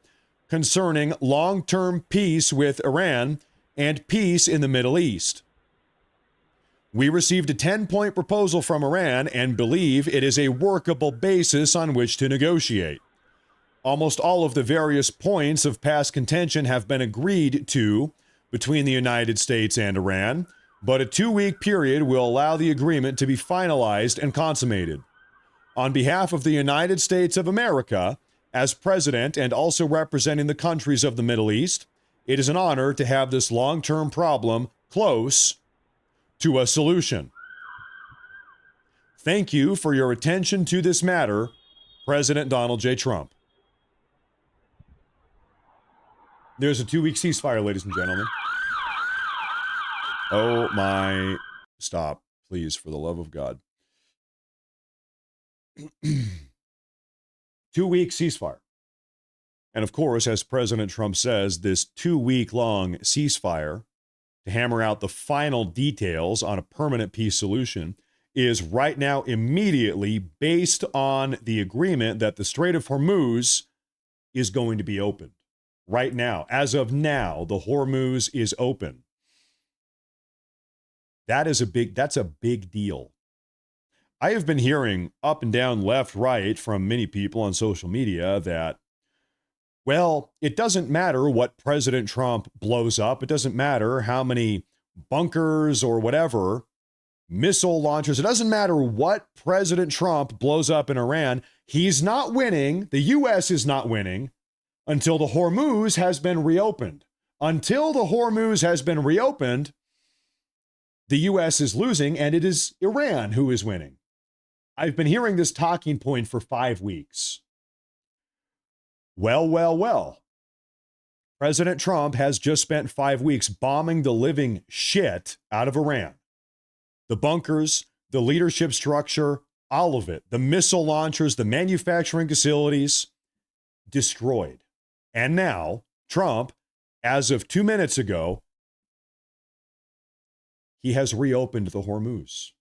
concerning long-term peace with Iran and peace in the Middle East. We received a 10-point proposal from Iran and believe it is a workable basis on which to negotiate. Almost all of the various points of past contention have been agreed to between the United States and Iran, but a 2-week period will allow the agreement to be finalized and consummated. On behalf of the United States of America, as president and also representing the countries of the Middle East, it is an honor to have this long-term problem close to a solution. Thank you for your attention to this matter, President Donald J. Trump. There's a 2-week ceasefire, ladies and gentlemen. Oh my, stop, please, for the love of God. 2-week ceasefire. And of course, as President Trump says, this 2-week-long ceasefire to hammer out the final details on a permanent peace solution is right now immediately based on the agreement that the Strait of Hormuz is going to be opened. Right now, as of now, the Hormuz is open. That's a big deal. I have been hearing up and down, left, right from many people on social media that, well, it doesn't matter what President Trump blows up. It doesn't matter how many bunkers or whatever, missile launchers. It doesn't matter what President Trump blows up in Iran. He's not winning. The U.S. is not winning until the Hormuz has been reopened. Until the Hormuz has been reopened, the U.S. is losing, and it is Iran who is winning. I've been hearing this talking point for 5 weeks. Well. President Trump has just spent 5 weeks bombing the living shit out of Iran. The bunkers, the leadership structure, all of it. The missile launchers, the manufacturing facilities, destroyed. And now, Trump, as of 2 minutes ago, he has reopened the Hormuz.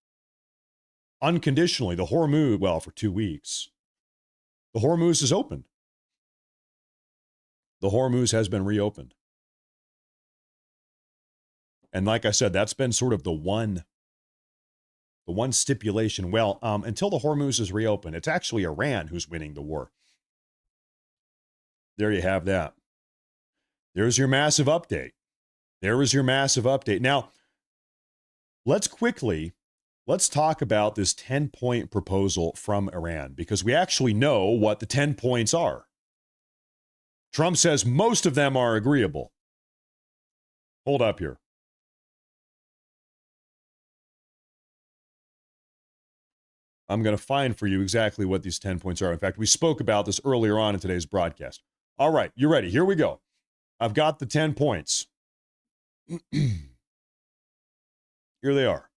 Unconditionally, the Hormuz, well, for 2 weeks, the Hormuz is open. The Hormuz has been reopened. And like I said, that's been sort of the one stipulation. Well, until the Hormuz is reopened, it's actually Iran who's winning the war. There you have that. There's your massive update. There is your massive update. Now, let's talk about this 10-point proposal from Iran, because we actually know what the 10 points are. Trump says most of them are agreeable. Hold up here. I'm going to find for you exactly what these 10 points are. In fact, we spoke about this earlier on in today's broadcast. All right, you ready? Here we go. I've got the 10 points. Here they are.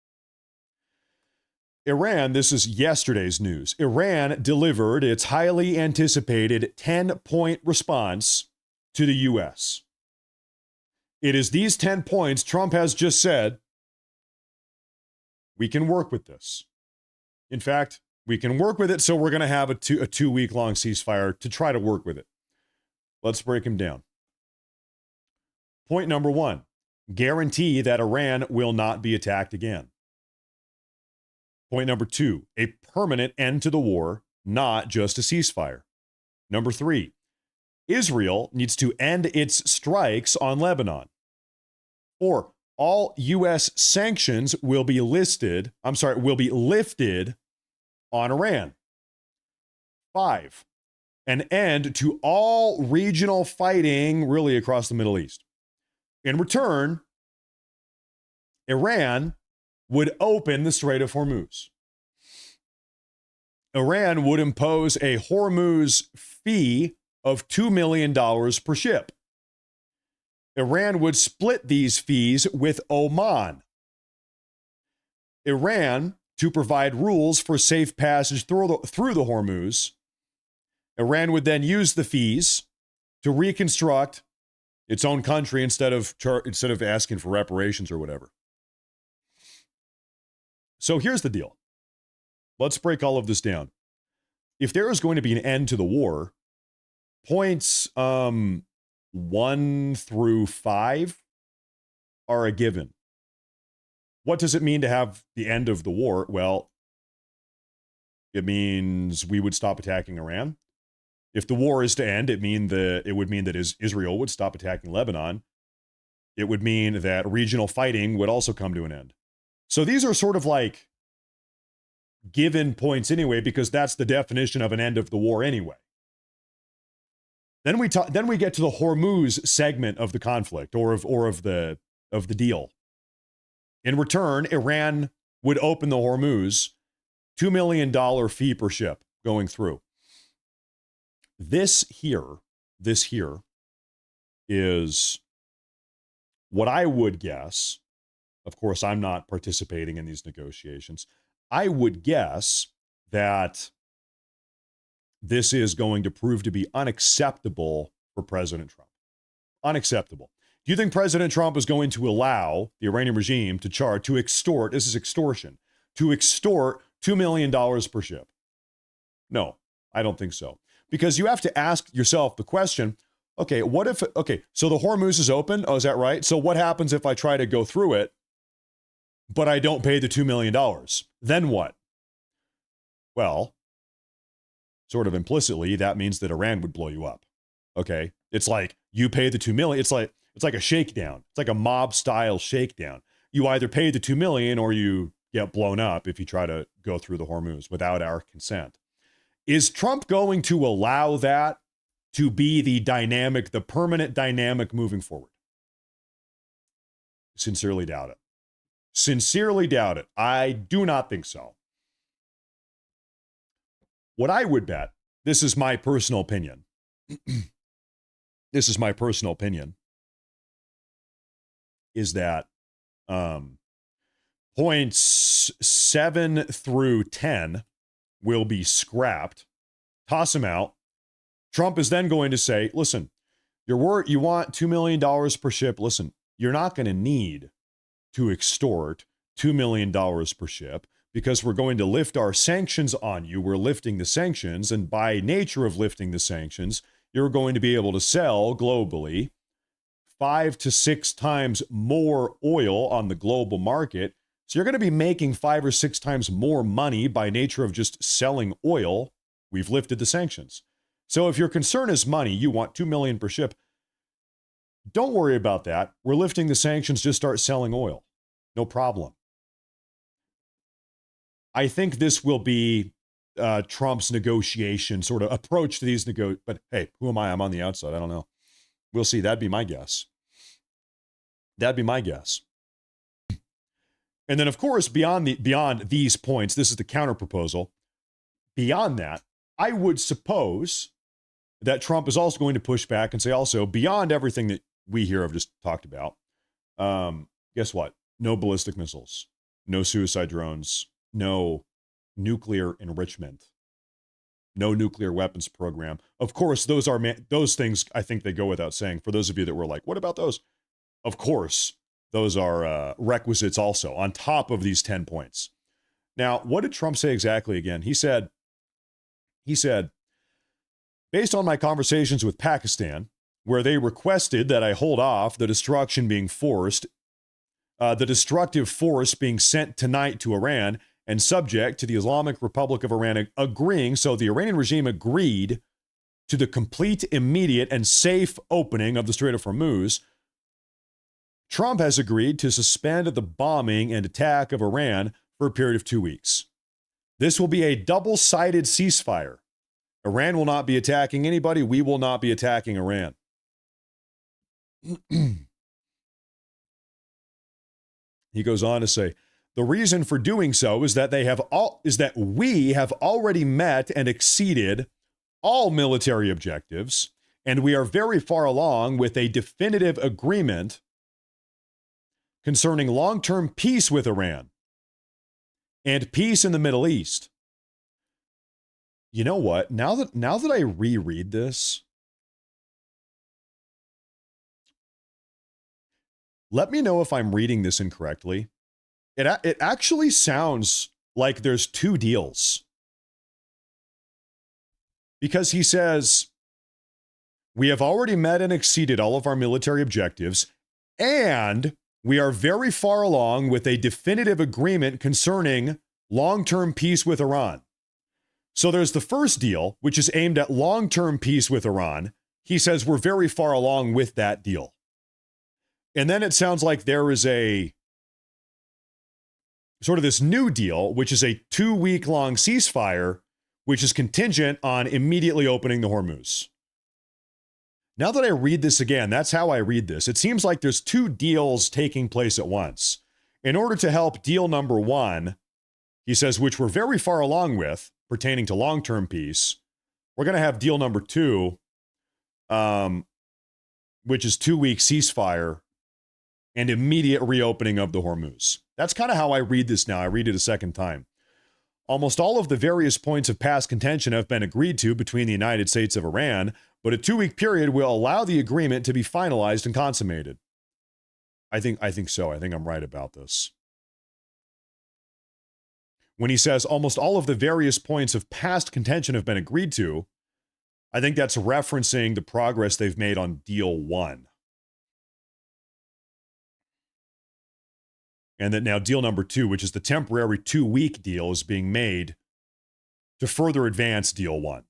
Iran, this is yesterday's news. Iran delivered its highly anticipated 10-point response to the U.S. It is these 10 points Trump has just said, we can work with this. In fact, we can work with it, so we're going to have a 2-week-long ceasefire to try to work with it. Let's break them down. Point number 1, guarantee that Iran will not be attacked again. Point number 2, a permanent end to the war, not just a ceasefire. Number 3, Israel needs to end its strikes on Lebanon. 4, all U.S. sanctions will be lifted on Iran. 5, an end to all regional fighting really across the Middle East. In return, Iran would open the Strait of Hormuz. Iran would impose a Hormuz fee of $2 million per ship. Iran would split these fees with Oman. Iran, to provide rules for safe passage through the Hormuz, Iran would then use the fees to reconstruct its own country instead of asking for reparations or whatever. So here's the deal. Let's break all of this down. If there is going to be an end to the war, points 1 through 5 are a given. What does it mean to have the end of the war? Well, it means we would stop attacking Iran. If the war is to end, it would mean that Israel would stop attacking Lebanon. It would mean that regional fighting would also come to an end. So these are sort of like given points anyway, because that's the definition of an end of the war anyway. Then we get to the Hormuz segment of the conflict or of the deal. In return, Iran would open the Hormuz, $2 million fee per ship going through. This here is what I would guess Of course, I'm not participating in these negotiations. I would guess that this is going to prove to be unacceptable for President Trump. Unacceptable. Do you think President Trump is going to allow the Iranian regime to extort, this is extortion, to extort $2 million per ship? No, I don't think so. Because you have to ask yourself the question, okay, so the Hormuz is open. Oh, is that right? So what happens if I try to go through it, but I don't pay the $2 million? Then what? Well, sort of implicitly, that means that Iran would blow you up. Okay. It's like you pay the $2 million. It's like a shakedown. It's like a mob style shakedown. You either pay the $2 million or you get blown up if you try to go through the Hormuz without our consent. Is Trump going to allow that to be the permanent dynamic moving forward? Sincerely doubt it. Sincerely doubt it. I do not think so. What I would bet, this is my personal opinion. This is my personal opinion, is that points 7 through 10 will be scrapped. Toss them out. Trump is then going to say, listen, you want $2 million per ship. Listen, you're not going to need to extort $2 million per ship because we're going to lift our sanctions on you. We're lifting the sanctions. And by nature of lifting the sanctions, you're going to be able to sell globally 5 to 6 times more oil on the global market. So you're going to be making 5 or 6 times more money by nature of just selling oil. We've lifted the sanctions. So if your concern is money, you want $2 million per ship. Don't worry about that. We're lifting the sanctions, just start selling oil. No problem. I think this will be Trump's negotiation sort of approach to these but hey, who am I? I'm on the outside. I don't know. We'll see. That'd be my guess. That'd be my guess. And then, of course, beyond these points, this is the counter proposal. Beyond that, I would suppose that Trump is also going to push back and say also, beyond everything that we here have just talked about, guess what? No ballistic missiles, no suicide drones, no nuclear enrichment, no nuclear weapons program. Of course, those things, I think they go without saying. For those of you that were like, what about those? Of course, those are requisites also on top of these 10 points. Now, what did Trump say exactly again? He said, based on my conversations with Pakistan, where they requested that I hold off the destructive force being sent tonight to Iran and subject to the Islamic Republic of Iran agreeing. So the Iranian regime agreed to the complete, immediate, and safe opening of the Strait of Hormuz. Trump has agreed to suspend the bombing and attack of Iran for a period of 2 weeks. This will be a double-sided ceasefire. Iran will not be attacking anybody. We will not be attacking Iran. He goes on to say, the reason for doing so is that we have already met and exceeded all military objectives, and we are very far along with a definitive agreement concerning long-term peace with Iran and peace in the Middle East. You know what? Now that I reread this, let me know if I'm reading this incorrectly. It actually sounds like there's 2 deals. Because he says, we have already met and exceeded all of our military objectives, and we are very far along with a definitive agreement concerning long-term peace with Iran. So there's the first deal, which is aimed at long-term peace with Iran. He says we're very far along with that deal. And then it sounds like there is a sort of this new deal, which is a 2-week-long ceasefire, which is contingent on immediately opening the Hormuz. Now that I read this again, that's how I read this. It seems like there's 2 deals taking place at once. In order to help deal number 1, he says, which we're very far along with, pertaining to long-term peace, we're going to have deal number 2, which is 2-week ceasefire and immediate reopening of the Hormuz. That's kind of how I read this now. I read it a second time. Almost all of the various points of past contention have been agreed to between the United States of Iran, but a 2-week period will allow the agreement to be finalized and consummated. I think so. I think I'm right about this. When he says almost all of the various points of past contention have been agreed to, I think that's referencing the progress they've made on deal 1. And that now deal number 2, which is the temporary 2-week deal, is being made to further advance deal 1.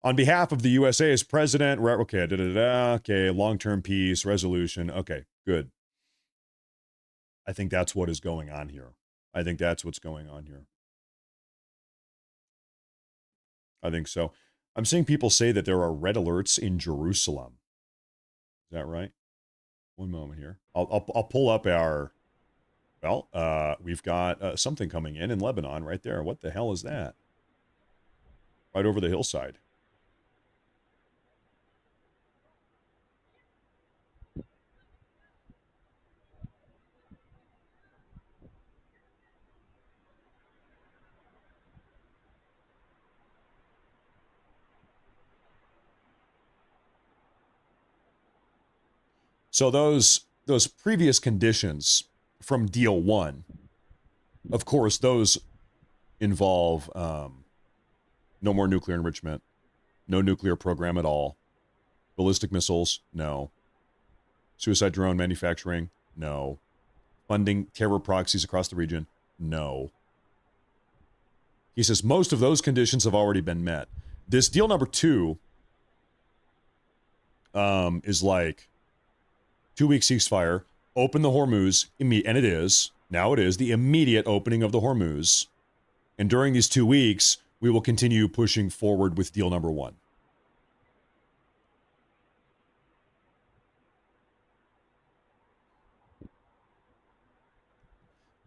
On behalf of the USA as president, okay, long-term peace, resolution, okay, good. I think that's what is going on here. I think that's what's going on here. I think so. I'm seeing people say that there are red alerts in Jerusalem. Is that right? One moment here. I'll pull up our, we've got something coming in Lebanon right there. What the hell is that? Right over the hillside. So those previous conditions from deal 1, of course, those involve no more nuclear enrichment, no nuclear program at all, ballistic missiles, no, suicide drone manufacturing, no, funding terror proxies across the region, no. He says most of those conditions have already been met. This deal number 2 is like 2-week ceasefire, open the Hormuz, and it is, now it is, the immediate opening of the Hormuz. And during these 2 weeks, we will continue pushing forward with deal number 1.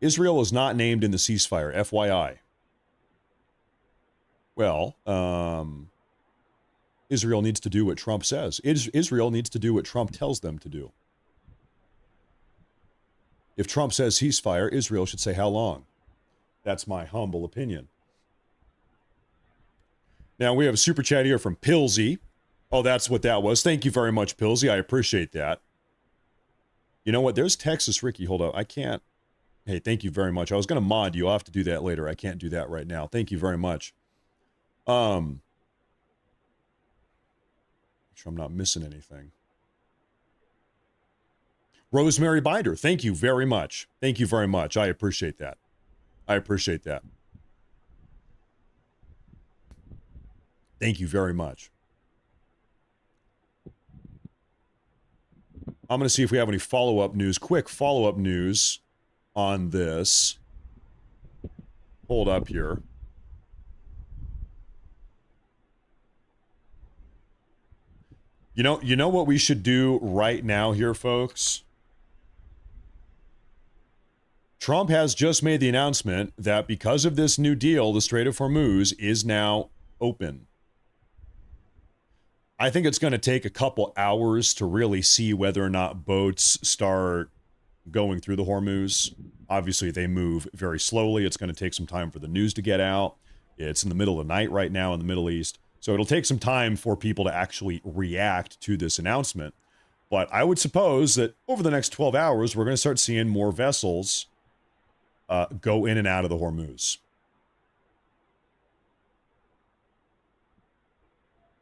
Israel is not named in the ceasefire, FYI. Well, Israel needs to do what Trump says. Israel needs to do what Trump tells them to do. If Trump says ceasefire, Israel should say how long. That's my humble opinion. Now, we have a super chat here from Pilsy. Oh, that's what that was. Thank you very much, Pilsy. I appreciate that. You know what? There's Texas Ricky. Hold up. I can't. Hey, thank you very much. I was going to mod you. I'll have to do that later. I can't do that right now. Thank you very much. Make sure I'm not missing anything. Rosemary Binder, thank you very much. Thank you very much. I appreciate that. I appreciate that. Thank you very much. I'm going to see if we have any follow-up news. Quick follow-up news on this. Hold up here. You know what we should do right now here, folks? Trump has just made the announcement that because of this new deal, the Strait of Hormuz is now open. I think it's going to take a couple hours to really see whether or not boats start going through the Hormuz. Obviously, they move very slowly. It's going to take some time for the news to get out. It's in the middle of the night right now in the Middle East. So it'll take some time for people to actually react to this announcement. But I would suppose that over the next 12 hours, we're going to start seeing more vessels go in and out of the Hormuz.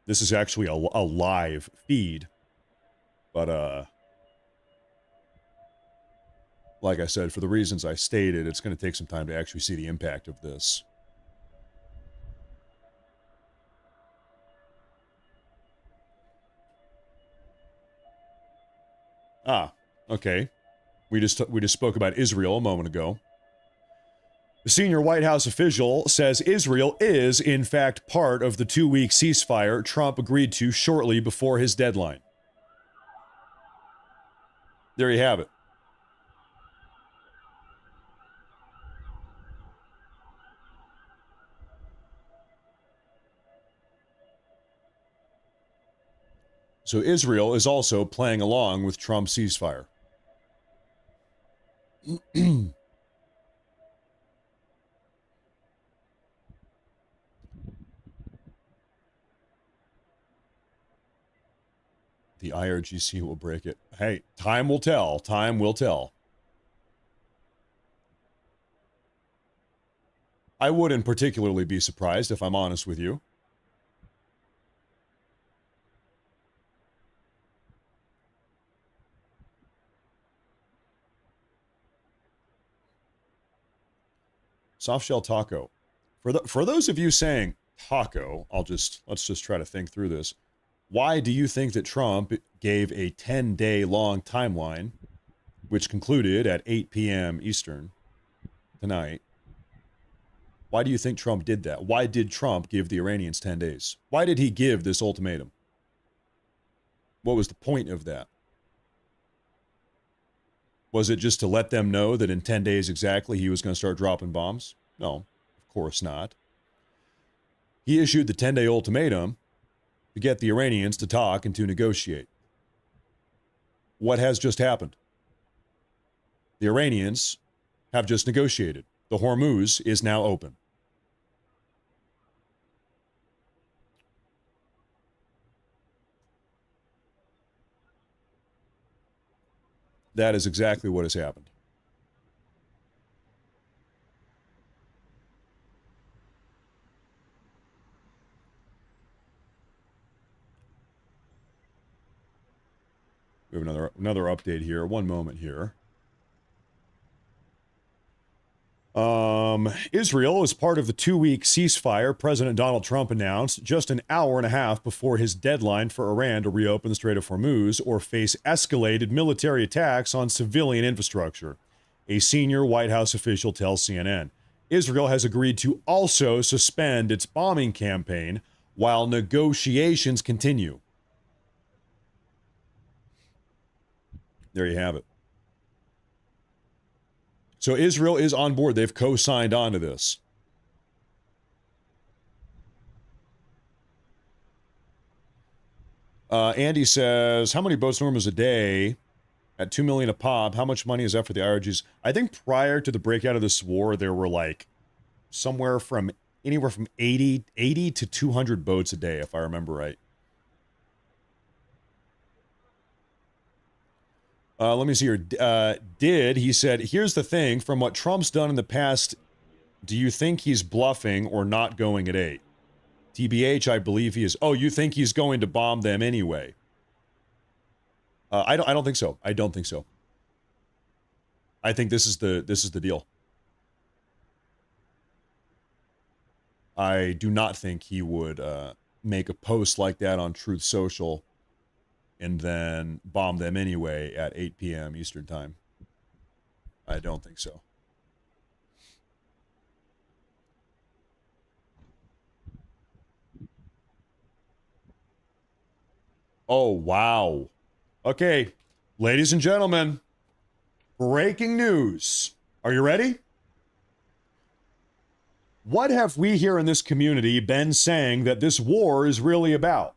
This is actually a live feed. But like I said, for the reasons I stated, it's going to take some time to actually see the impact of this. Ah, okay. We just spoke about Israel a moment ago. The senior White House official says Israel is, in fact, part of the 2-week ceasefire Trump agreed to shortly before his deadline. There you have it. So Israel is also playing along with Trump's ceasefire. The IRGC will break it. Hey, time will tell. Time will tell. I wouldn't particularly be surprised, if I'm honest with you. Softshell taco. For those of you saying taco, let's just try to think through this. Why do you think that Trump gave a 10-day long timeline, which concluded at 8 p.m. Eastern tonight? Why do you think Trump did that? Why did Trump give the Iranians 10 days? Why did he give this ultimatum? What was the point of that? Was it just to let them know that in 10 days exactly he was going to start dropping bombs? No, of course not. He issued the 10-day ultimatum to get the Iranians to talk and to negotiate. What has just happened? The Iranians have just negotiated. The Hormuz is now open. That is exactly what has happened. We have another update here. One moment here. Israel, as part of the 2-week ceasefire President Donald Trump announced just an hour and a half before his deadline for Iran to reopen the Strait of Hormuz or face escalated military attacks on civilian infrastructure, a senior White House official tells CNN. Israel has agreed to also suspend its bombing campaign while negotiations continue. There you have it. So Israel is on board. They've co-signed on to this. Andy says, how many boats normals a day at $2 million a pop? How much money is that for the IRGs? I think prior to the breakout of this war, there were like anywhere from 80 to 200 boats a day, if I remember right. Let me see here. He said, here's the thing, from what Trump's done in the past, do you think he's bluffing or not going at 8? TBH, I believe he is. Oh, you think he's going to bomb them anyway? I don't think so. I don't think so. I think this is the deal. I do not think he would make a post like that on Truth Social and then bomb them anyway at 8 p.m. Eastern Time. I don't think so. Oh, wow. Okay, ladies and gentlemen, breaking news. Are you ready? What have we here in this community been saying that this war is really about?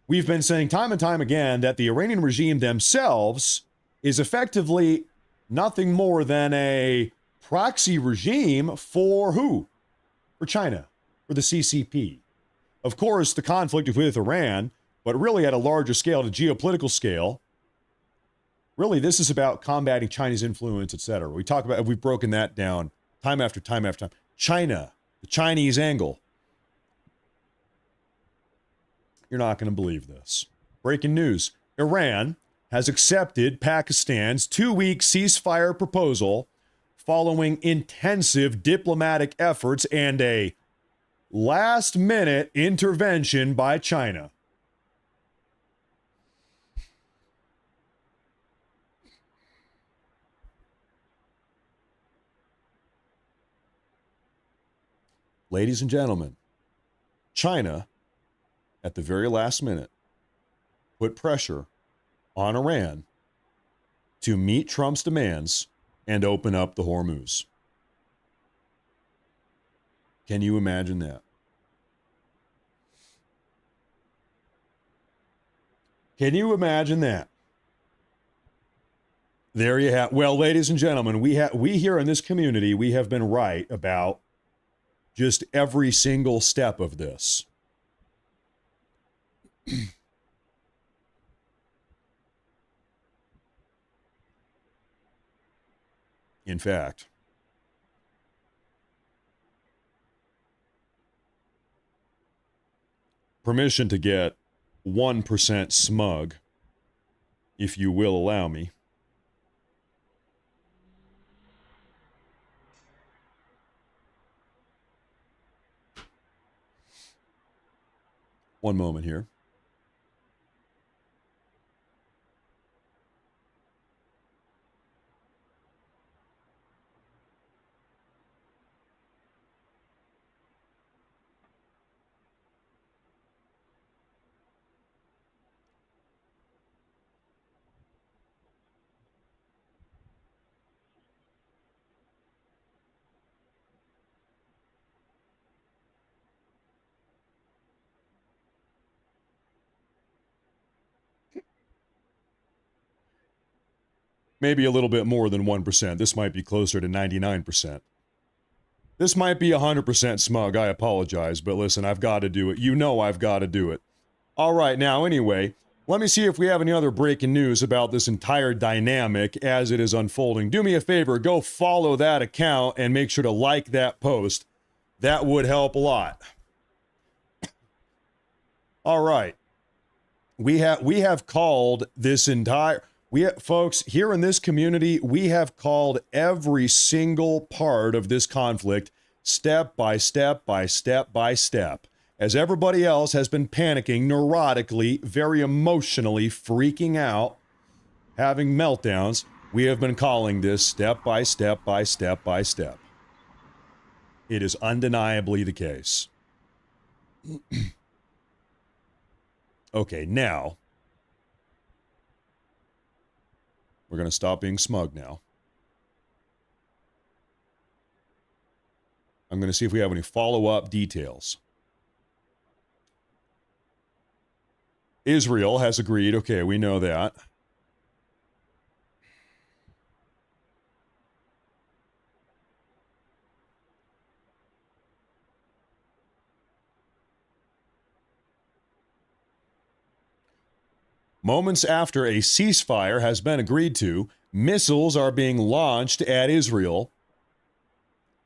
We've been saying time and time again that the Iranian regime themselves is effectively nothing more than a proxy regime for who? For China, for the CCP. Of course, the conflict with Iran, but really at a larger scale, at a geopolitical scale, really this is about combating Chinese influence, etc. We've broken that down time after time after time. China, the Chinese angle. You're not going to believe this. Breaking news. Iran has accepted Pakistan's 2-week ceasefire proposal following intensive diplomatic efforts and a last-minute intervention by China. Ladies and gentlemen, China, at the very last minute, put pressure on Iran to meet Trump's demands and open up the Hormuz. Can you imagine that? Can you imagine that? There you have. Well, ladies and gentlemen, we here in this community, we have been right about just every single step of this. In fact, permission to get 1% smug, if you will allow me. One moment here. Maybe a little bit more than 1%. This might be closer to 99%. This might be 100% smug. I apologize, but listen, I've got to do it. You know I've got to do it. All right, now, anyway, let me see if we have any other breaking news about this entire dynamic as it is unfolding. Do me a favor, go follow that account and make sure to like that post. That would help a lot. All right. We have called this entire... folks, here in this community, we have called every single part of this conflict step by step by step by step. As everybody else has been panicking neurotically, very emotionally, freaking out, having meltdowns, we have been calling this step by step by step by step. It is undeniably the case. Okay, now... we're going to stop being smug now. I'm going to see if we have any follow-up details. Israel has agreed. Okay, we know that. Moments after a ceasefire has been agreed to, missiles are being launched at Israel,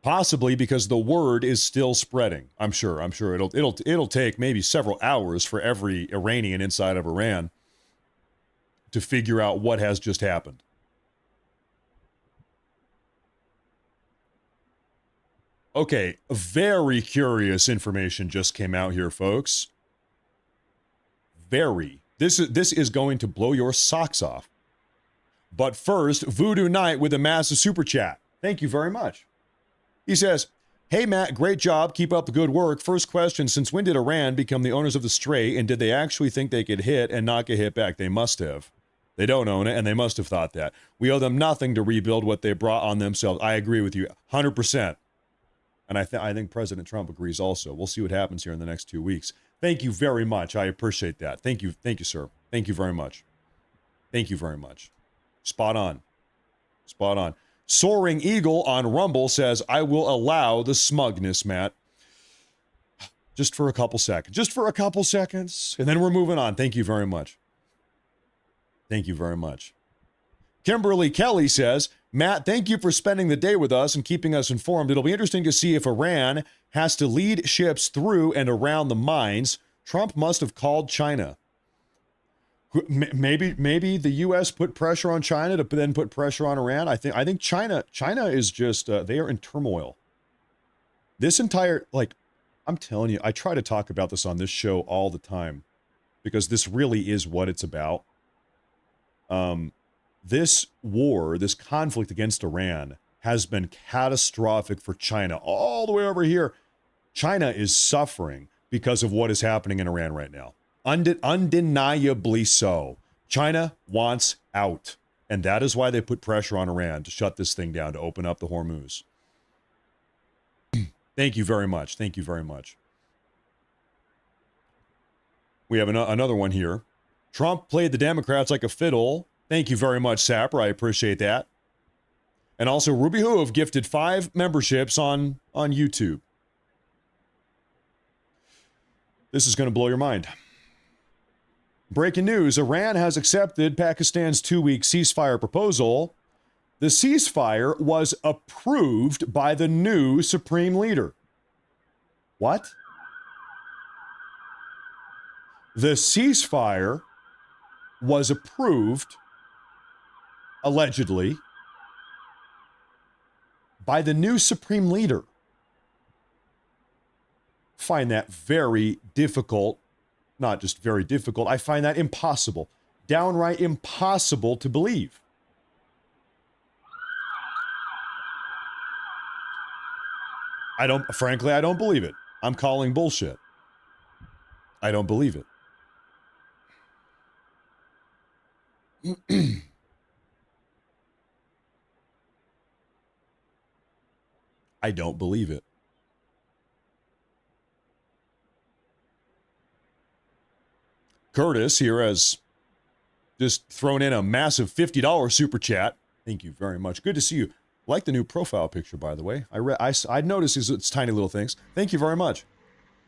possibly because the word is still spreading. I'm sure it'll take maybe several hours for every Iranian inside of Iran to figure out what has just happened. Okay, very curious information just came out here, folks. This is going to blow your socks off. But first, Voodoo Knight with a massive super chat. Thank you very much. He says, "Hey Matt, great job. Keep up the good work. First question, since when did Iran become the owners of the Strait, and did they actually think they could hit and not get hit back? They must have. They don't own it, and they must have thought that. We owe them nothing to rebuild what they brought on themselves." I agree with you 100%. And I think President Trump agrees also. We'll see what happens here in the next 2 weeks. Thank you very much. I appreciate that. Thank you, sir. Thank you very much. Thank you very much. Spot on. Spot on. Soaring Eagle on Rumble says, "I will allow the smugness, Matt." Just for a couple seconds. And then we're moving on. Thank you very much. Thank you very much. Kimberly Kelly says, "Matt, thank you for spending the day with us and keeping us informed. It'll be interesting to see if Iran has to lead ships through and around the mines. Trump must have called China. Maybe the U.S. put pressure on China to then put pressure on Iran. I think China is just, they are in turmoil. This entire, I'm telling you, I try to talk about this on this show all the time because this really is what it's about. This war, this conflict against Iran has been catastrophic for China all the way over here. China is suffering because of what is happening in Iran right now. Undeniably so. China wants out. And that is why they put pressure on Iran to shut this thing down, to open up the Hormuz. Thank you very much. Thank you very much. We have another one here. Trump played the Democrats like a fiddle. Thank you very much, Sapper. I appreciate that. And also, Ruby Hoof gifted 5 memberships on YouTube. This is going to blow your mind. Breaking news, Iran has accepted Pakistan's 2-week ceasefire proposal. The ceasefire was approved by the new supreme leader. What? The ceasefire was approved, allegedly, by the new supreme leader. Find that very difficult. Not just very difficult. I find that impossible. Downright impossible to believe. Frankly, I don't believe it. I'm calling bullshit. I don't believe it. I don't believe it. Curtis here has just thrown in a massive $50 super chat. Thank you very much. Good to see you. Like the new profile picture, by the way. I noticed it's tiny little things. Thank you very much.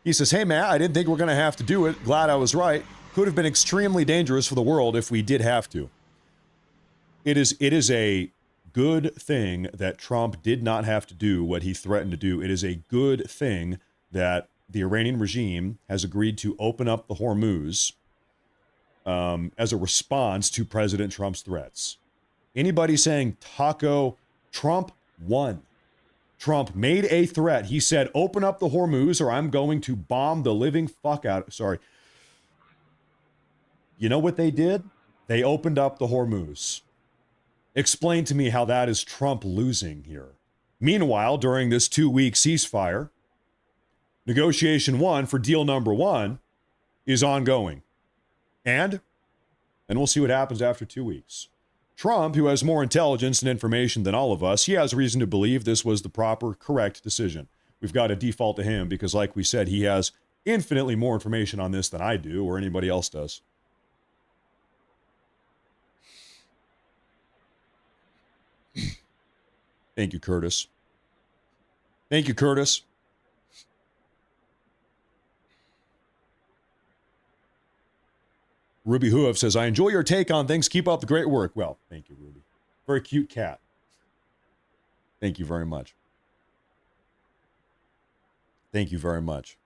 He says, hey, Matt, I didn't think we're going to have to do it. Glad I was right. Could have been extremely dangerous for the world if we did have to. It is a good thing that Trump did not have to do what he threatened to do. It is a good thing that the Iranian regime has agreed to open up the Hormuz as a response to President Trump's threats. Anybody saying Trump won. Trump made a threat. He said, open up the Hormuz or I'm going to bomb the living fuck out. Sorry. You know what they did? They opened up the Hormuz. Explain to me how that is Trump losing here. Meanwhile, during this 2-week ceasefire, negotiation 1 for deal number 1 is ongoing. And we'll see what happens after 2 weeks. Trump, who has more intelligence and information than all of us, he has reason to believe this was the proper, correct decision. We've got to default to him because, like we said, he has infinitely more information on this than I do or anybody else does. Thank you, Curtis. Thank you, Curtis. Ruby Hoof says, I enjoy your take on things. Keep up the great work. Well, thank you, Ruby. Very cute cat. Thank you very much. Thank you very much.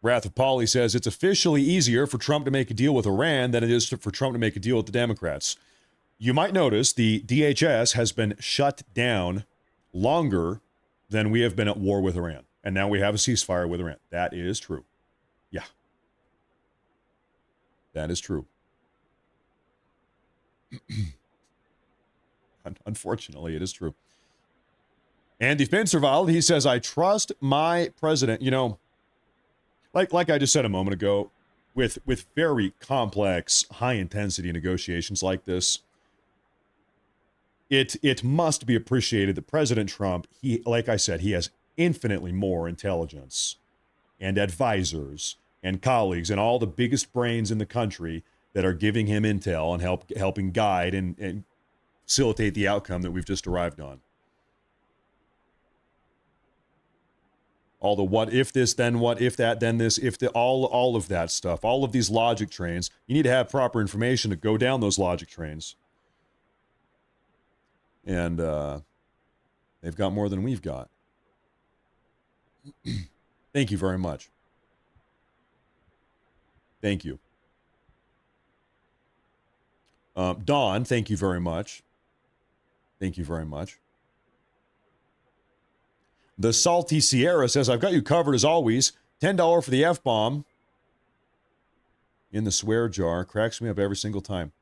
Wrath of Polly says, it's officially easier for Trump to make a deal with Iran than it is for Trump to make a deal with the Democrats. You might notice the DHS has been shut down longer than we have been at war with Iran. And now we have a ceasefire with Iran. That is true. Yeah. That is true. Unfortunately, it is true. Andy Finstervald, he says, I trust my president. You know, like I just said a moment ago, with very complex, high-intensity negotiations like this, it must be appreciated that President Trump, like I said, he has infinitely more intelligence and advisors and colleagues and all the biggest brains in the country that are giving him intel and helping guide and facilitate the outcome that we've just arrived on. All the what if this, then what if that, then this, if the all of that stuff, all of these logic trains, you need to have proper information to go down those logic trains. And they've got more than we've got. Thank you very much. Thank you. Dawn, thank you very much. Thank you very much. The Salty Sierra says, I've got you covered as always. $10 for the F-bomb in the swear jar. Cracks me up every single time.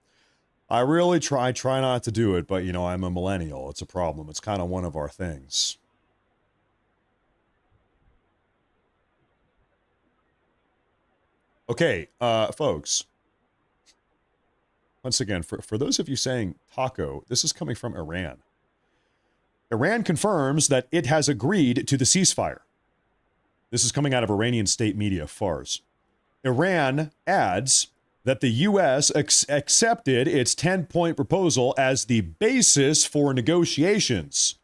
I really try not to do it, but, you know, I'm a millennial. It's a problem. It's kind of one of our things. Okay, folks. Once again, for those of you saying taco, this is coming from Iran. Iran confirms that it has agreed to the ceasefire. This is coming out of Iranian state media, Fars. Iran adds that the U.S. accepted its 10-point proposal as the basis for negotiations,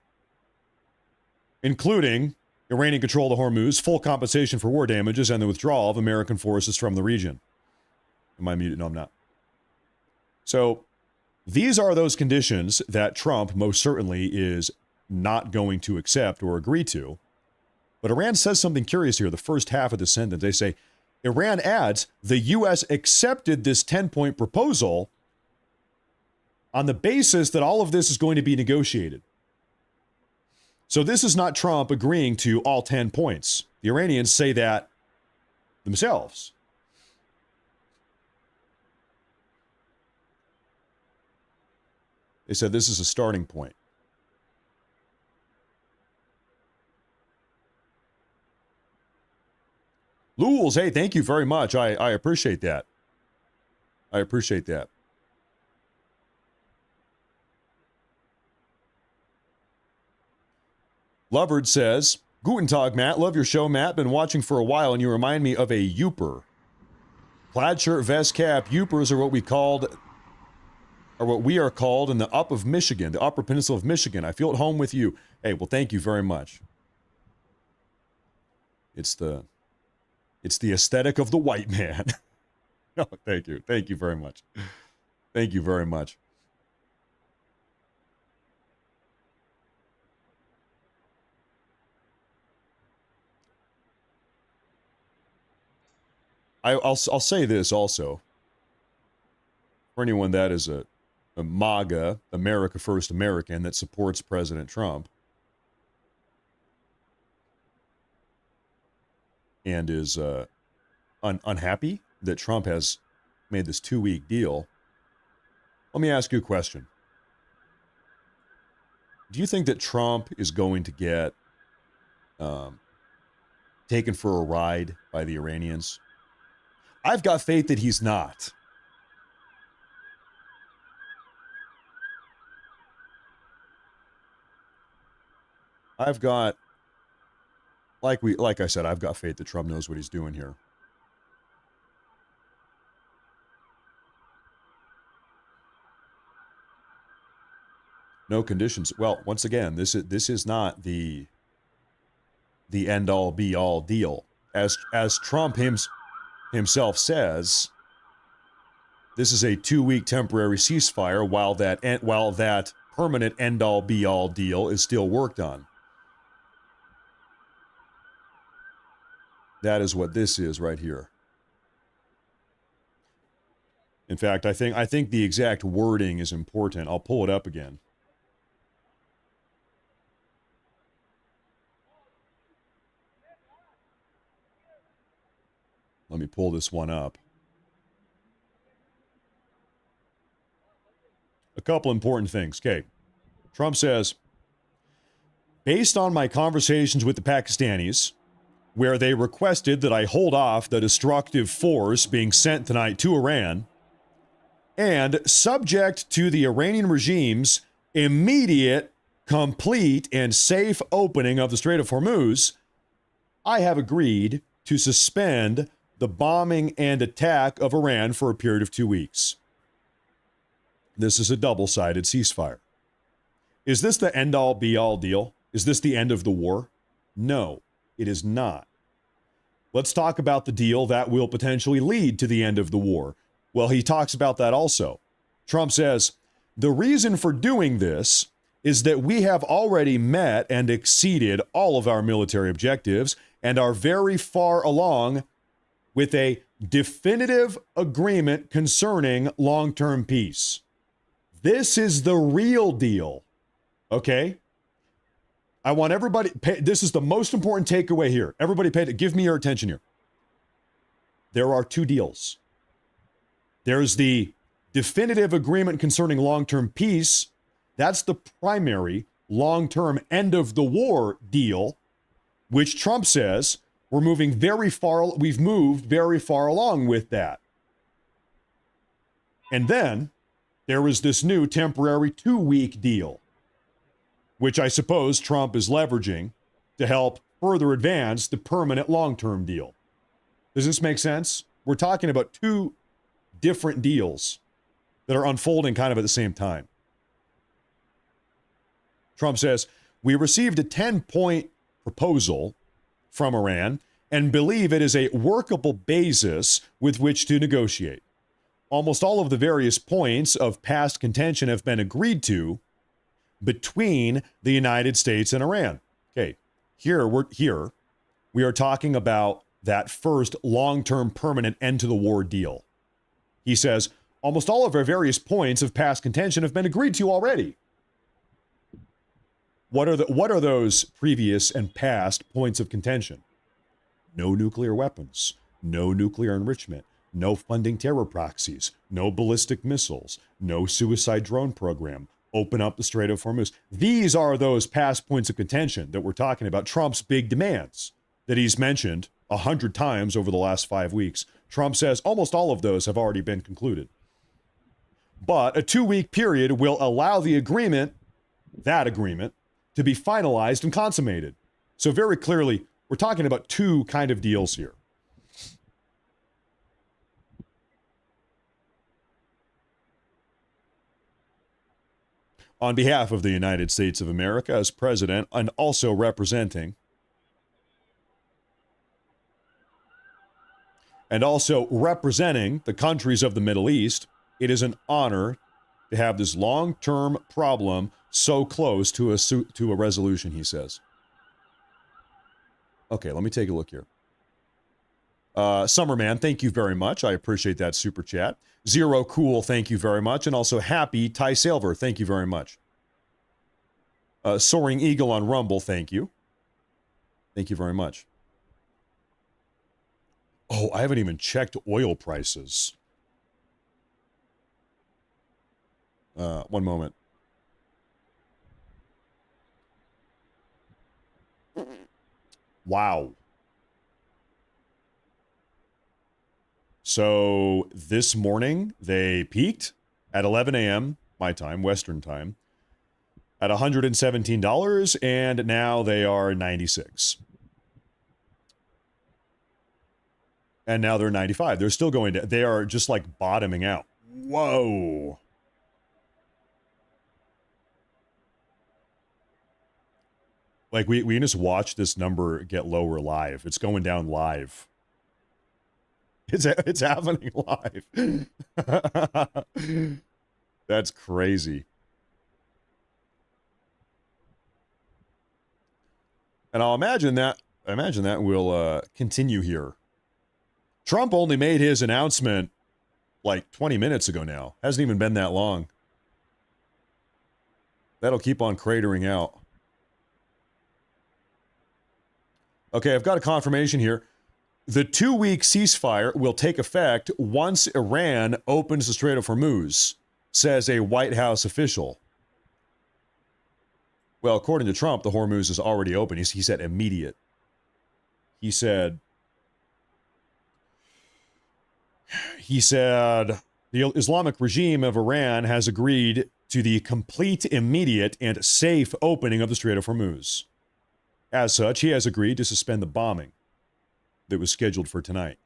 including Iranian control of the Hormuz, full compensation for war damages, and the withdrawal of American forces from the region. Am I muted? No, I'm not. So these are those conditions that Trump most certainly is not going to accept or agree to. But Iran says something curious here. The first half of the sentence, they say, Iran adds, the U.S. accepted this 10-point proposal on the basis that all of this is going to be negotiated. So this is not Trump agreeing to all 10 points. The Iranians say that themselves. They said this is a starting point. Lules, hey, thank you very much. I appreciate that. I appreciate that. Lovard says, Guten Tag, Matt. Love your show, Matt. Been watching for a while, and you remind me of a Youper. Plaid shirt, vest, cap. Youpers are what we are called in the Upper Peninsula of Michigan. I feel at home with you. Hey, well, thank you very much. It's the aesthetic of the white man. No, thank you. Thank you very much. Thank you very much. I'll say this also. For anyone that is a MAGA, America First American, that supports President Trump and is unhappy that Trump has made this 2-week deal, let me ask you a question. Do you think that Trump is going to get taken for a ride by the Iranians? I've got faith that he's not. I've got, like I said, I've got faith that Trump knows what he's doing here. No conditions. Well, once again, this is not the end all be all deal. As Trump himself says, this is a 2-week temporary ceasefire while that permanent end all be all deal is still worked on. That is what this is right here. In fact, I think the exact wording is important. I'll pull it up again. Let me pull this one up. A couple important things. Okay. Trump says, based on my conversations with the Pakistanis, where they requested that I hold off the destructive force being sent tonight to Iran, and subject to the Iranian regime's immediate, complete, and safe opening of the Strait of Hormuz, I have agreed to suspend the bombing and attack of Iran for a period of 2 weeks. This is a double-sided ceasefire. Is this the end-all, be-all deal? Is this the end of the war? No, it is not. Let's talk about the deal that will potentially lead to the end of the war. Well, he talks about that also. Trump says, the reason for doing this is that we have already met and exceeded all of our military objectives and are very far along with a definitive agreement concerning long-term peace. This is the real deal, okay? I want everybody, this is the most important takeaway here. Everybody give me your attention here. There are two deals. There's the definitive agreement concerning long-term peace. That's the primary long-term end of the war deal, which Trump says we've moved very far along with that. And then there was this new temporary 2-week deal, which I suppose Trump is leveraging to help further advance the permanent long-term deal. Does this make sense? We're talking about two different deals that are unfolding kind of at the same time. Trump says, we received a 10-point proposal from Iran and believe it is a workable basis with which to negotiate. Almost all of the various points of past contention have been agreed to between the United States and Iran. Okay, here we are talking about that first long-term permanent end to the war deal. He says, almost all of our various points of past contention have been agreed to already. What are those previous and past points of contention? No nuclear weapons, no nuclear enrichment, no funding terror proxies, no ballistic missiles, no suicide drone program, open up the Strait of Hormuz. These are those past points of contention that we're talking about. Trump's big demands that he's mentioned 100 times over the last 5 weeks. Trump says almost all of those have already been concluded. But a 2-week period will allow the agreement, that agreement, to be finalized and consummated. So very clearly, we're talking about two kind of deals here. On behalf of the United States of America as president and also representing the countries of the Middle East, it is an honor to have this long-term problem so close to a resolution, he says. Okay, let me take a look here. Summerman, thank you very much. I appreciate that super chat. Zero Cool, thank you very much. And also Happy Ty Silver, thank you very much. Soaring Eagle on Rumble, thank you. Thank you very much. Oh, I haven't even checked oil prices. One moment. Wow. So this morning they peaked at 11 a.m. my time, Western time, at $117, and now they are 96. And now they're 95. They're still going to, they are just like bottoming out. Whoa. Like we can just watch this number get lower live. It's going down live. It's happening live. That's crazy. And I'll imagine that will continue here. Trump only made his announcement like 20 minutes ago now. Hasn't even been that long. That'll keep on cratering out. Okay, I've got a confirmation here. The 2-week ceasefire will take effect once Iran opens the Strait of Hormuz, says a White House official. Well, according to Trump, the Hormuz is already open. He said immediate. He said the Islamic regime of Iran has agreed to the complete, immediate, and safe opening of the Strait of Hormuz. As such, he has agreed to suspend the bombing that was scheduled for tonight.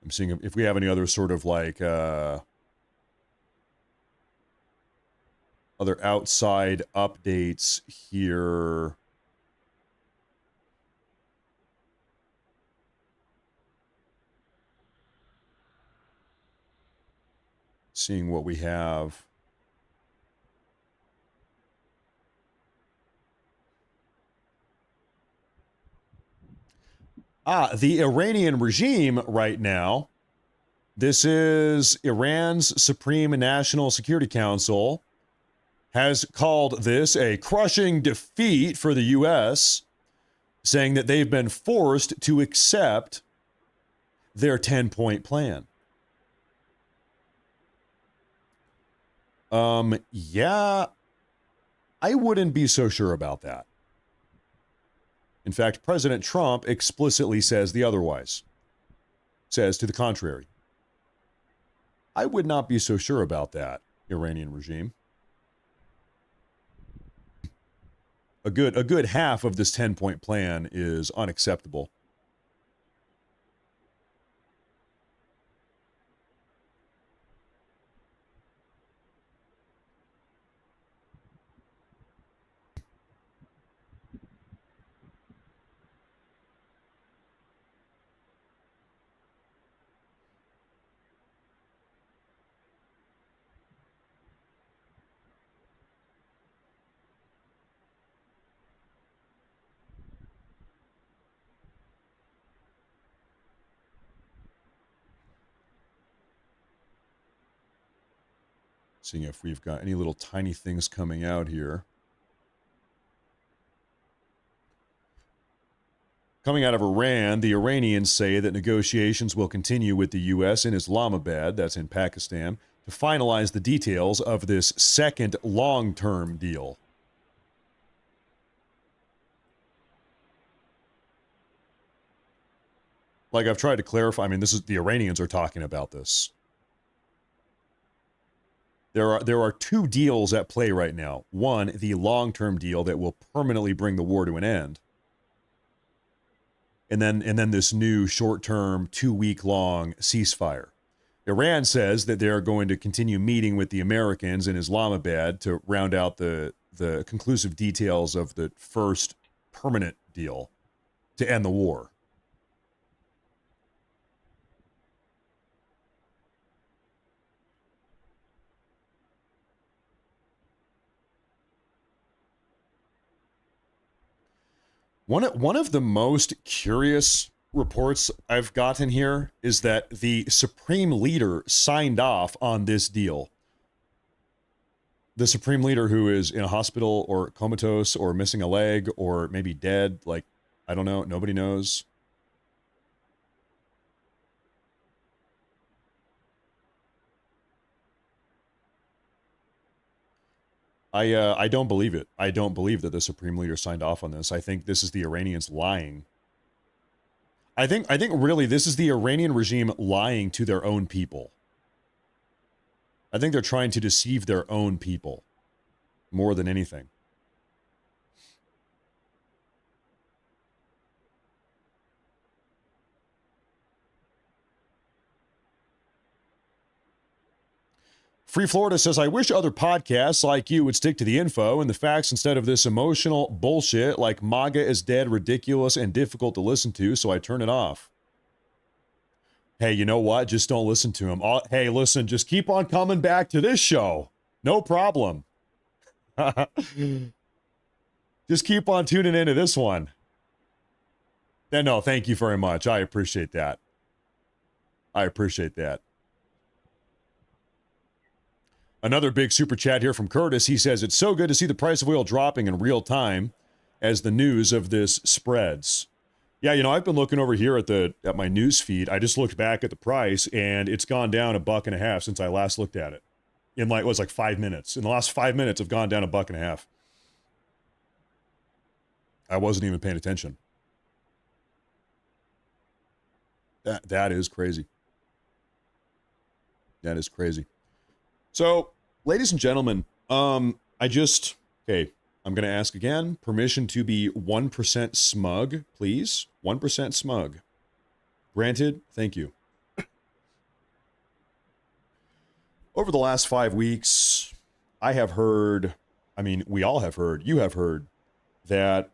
I'm seeing if we have any other sort of like other outside updates here. Seeing what we have. The Iranian regime right now, this is Iran's Supreme National Security Council, has called this a crushing defeat for the U.S., saying that they've been forced to accept their 10-point plan. Yeah, I wouldn't be so sure about that. In fact, President Trump explicitly says the otherwise, says to the contrary. I would not be so sure about that, Iranian regime. A good half of this 10-point plan is unacceptable. Seeing if we've got any little tiny things coming out here. Coming out of Iran, the Iranians say that negotiations will continue with the U.S. in Islamabad, that's in Pakistan, to finalize the details of this second long-term deal. Like I've tried to clarify, I mean, this is the Iranians are talking about this. There are two deals at play right now. One, the long-term deal that will permanently bring the war to an end. And then this new short-term 2-week-long ceasefire. Iran says that they're going to continue meeting with the Americans in Islamabad to round out the conclusive details of the first permanent deal to end the war. One of the most curious reports I've gotten here is that the Supreme Leader signed off on this deal. The Supreme Leader who is in a hospital or comatose or missing a leg or maybe dead, like, I don't know, nobody knows. I don't believe it. I don't believe that the Supreme Leader signed off on this. I think this is the Iranians lying. I think really this is the Iranian regime lying to their own people. I think they're trying to deceive their own people more than anything. Free Florida says, I wish other podcasts like you would stick to the info and the facts instead of this emotional bullshit like MAGA is dead, ridiculous, and difficult to listen to, so I turn it off. Hey, you know what? Just don't listen to him. Hey, listen, just keep on coming back to this show. No problem. Just keep on tuning into this one. No, thank you very much. I appreciate that. I appreciate that. Another big super chat here from Curtis. He says, it's so good to see the price of oil dropping in real time as the news of this spreads. Yeah, you know, I've been looking over here at my news feed. I just looked back at the price, and it's gone down $1.50 since I last looked at it. In like, it was like 5 minutes. In the last 5 minutes, I've gone down $1.50. I wasn't even paying attention. That is crazy. That is crazy. So, ladies and gentlemen, I'm going to ask again, permission to be 1% smug, please. 1% smug. Granted, thank you. Over the last 5 weeks, I have heard, I mean, we all have heard, you have heard, that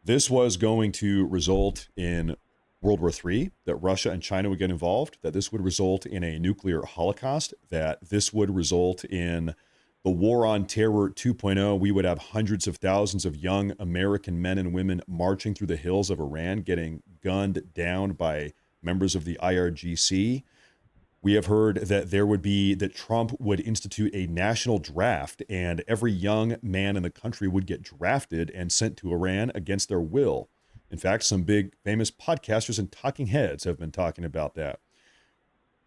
this was going to result in World War III, that Russia and China would get involved, that this would result in a nuclear holocaust, that this would result in the War on Terror 2.0. We would have hundreds of thousands of young American men and women marching through the hills of Iran, getting gunned down by members of the IRGC. We have heard that that Trump would institute a national draft and every young man in the country would get drafted and sent to Iran against their will. In fact, some big famous podcasters and talking heads have been talking about that.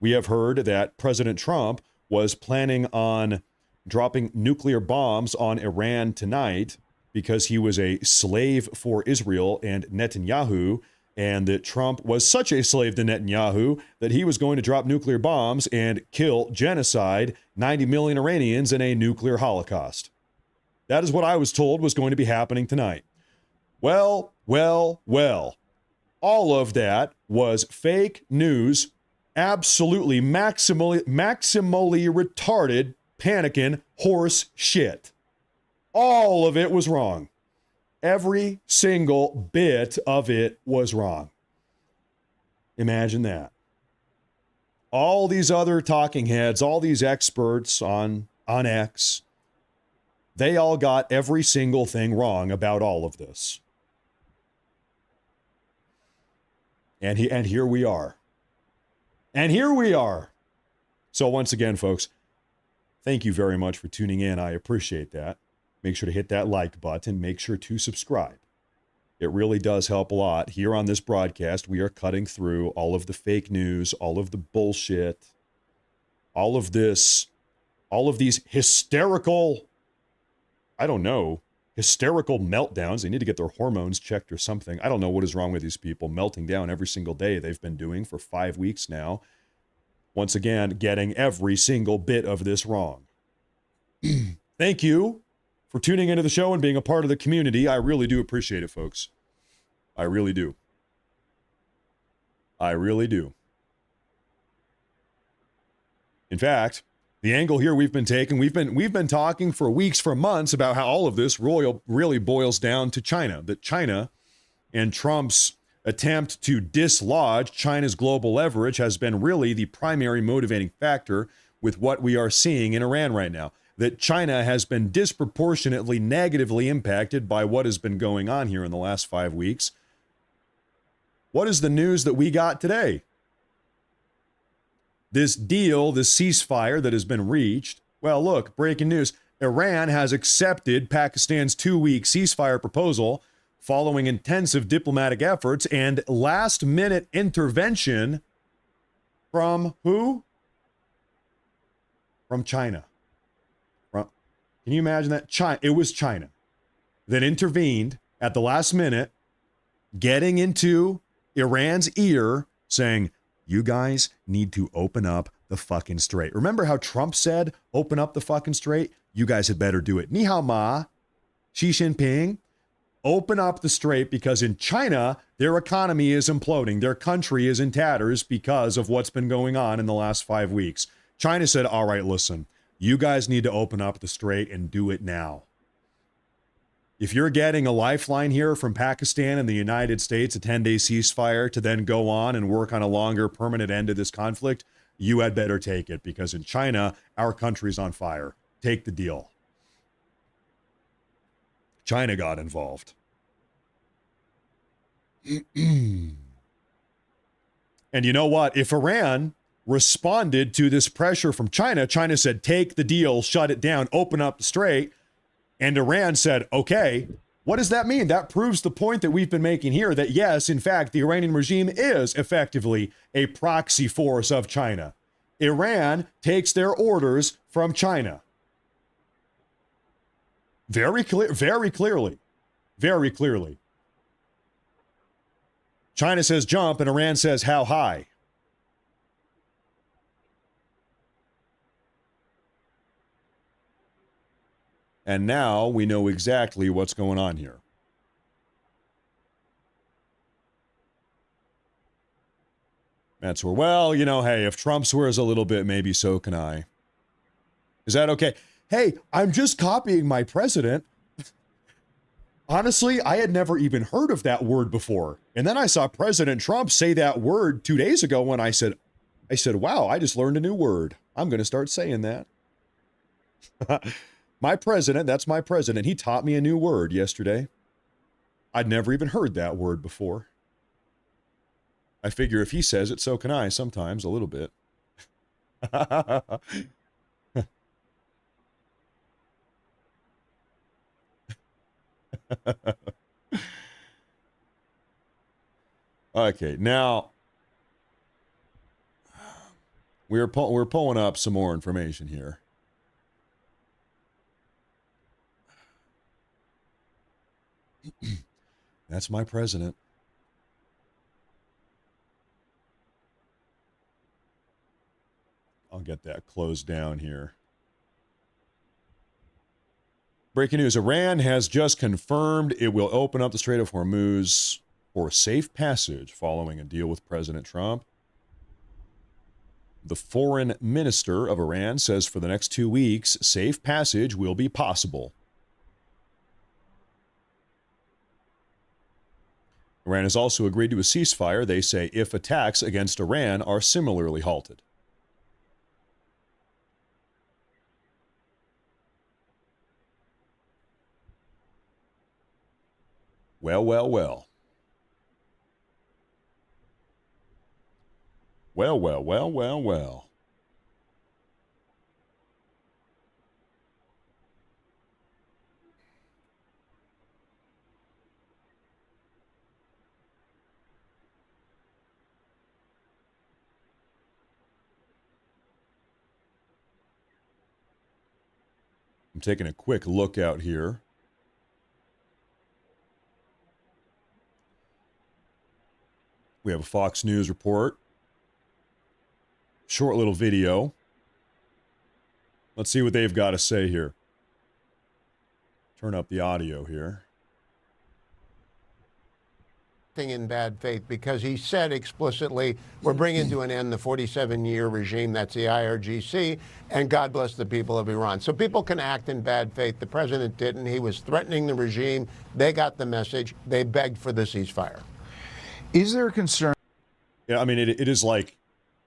We have heard that President Trump was planning on dropping nuclear bombs on Iran tonight because he was a slave for Israel and Netanyahu and that Trump was such a slave to Netanyahu that he was going to drop nuclear bombs and kill, genocide 90 million Iranians in a nuclear holocaust. That is what I was told was going to be happening tonight. Well. All of that was fake news, absolutely maximally retarded, panicking horse shit. All of it was wrong. Every single bit of it was wrong. Imagine that. All these other talking heads, all these experts on X, they all got every single thing wrong about all of this. And here we are. And here we are. So once again, folks, thank you very much for tuning in. I appreciate that. Make sure to hit that like button. Make sure to subscribe. It really does help a lot. Here on this broadcast, we are cutting through all of the fake news, all of the bullshit, all of these hysterical, hysterical meltdowns. They need to get their hormones checked or something. I don't know what is wrong with these people melting down every single day they've been doing for 5 weeks now. Once again, getting every single bit of this wrong. Thank you for tuning into the show and being a part of the community. I really do appreciate it, folks. I really do. I really do. In fact, the angle here we've been taking, we've been talking for weeks, for months about how all of this really boils down to China. That China and Trump's attempt to dislodge China's global leverage has been really the primary motivating factor with what we are seeing in Iran right now. That China has been disproportionately negatively impacted by what has been going on here in the last 5 weeks. What is the news that we got today? This deal, this ceasefire that has been reached. Well, look, breaking news. Iran has accepted Pakistan's 2-week ceasefire proposal following intensive diplomatic efforts and last-minute intervention from who? From China. Can you imagine that? It was China that intervened at the last minute, getting into Iran's ear, saying, you guys need to open up the fucking strait. Remember how Trump said, open up the fucking strait? You guys had better do it. Ni hao ma, Xi Jinping, open up the strait, because in China, their economy is imploding. Their country is in tatters because of what's been going on in the last 5 weeks. China said, all right, listen, you guys need to open up the strait and do it now. If you're getting a lifeline here from Pakistan and the United States, a 10-day ceasefire to then go on and work on a longer permanent end to this conflict, you had better take it, because in China, our country's on fire. Take the deal. China got involved. And you know what? If Iran responded to this pressure from China, China said, take the deal, shut it down, open up the strait. And Iran said, okay, what does that mean? That proves the point that we've been making here, that yes, in fact, the Iranian regime is effectively a proxy force of China. Iran takes their orders from China. Very clearly. China says jump and Iran says how high. And now we know exactly what's going on here. That's where, well, you know, hey, if Trump swears a little bit, maybe so can I. Is that okay? Hey, I'm just copying my president. Honestly, I had never even heard of that word before. And then I saw President Trump say that word 2 days ago when I said, wow, I just learned a new word. I'm going to start saying that. My president, that's my president. He taught me a new word yesterday. I'd never even heard that word before. I figure if he says it, so can I sometimes, a little bit. Okay, now we're pulling up some more information here. That's my president. I'll get that closed down here. Breaking news. Iran has just confirmed it will open up the Strait of Hormuz for safe passage following a deal with President Trump. The foreign minister of Iran says for the next 2 weeks, safe passage will be possible. Iran has also agreed to a ceasefire, they say, if attacks against Iran are similarly halted. Well, well, well. Well, well, well, well, well. I'm taking a quick look out here. We have a Fox News report. Short little video. Let's see what they've got to say here. Turn up the audio here. In bad faith, because he said explicitly, we're bringing to an end the 47-year regime, that's the IRGC, and God bless the people of Iran. So people can act in bad faith. The president didn't. He was threatening the regime. They got the message. They begged for the ceasefire. Is there a concern? Yeah, I mean, it is like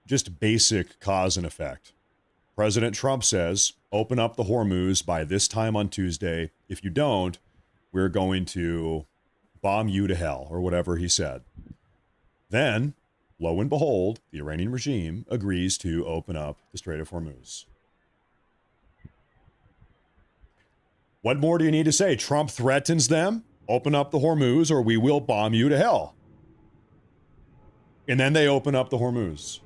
just basic cause and effect. President Trump says, open up the Hormuz by this time on Tuesday. If you don't, we're going to bomb you to hell, or whatever he said. Then, lo and behold, the Iranian regime agrees to open up the Strait of Hormuz. What more do you need to say? Trump threatens them, open up the Hormuz or we will bomb you to hell. And then they open up the Hormuz.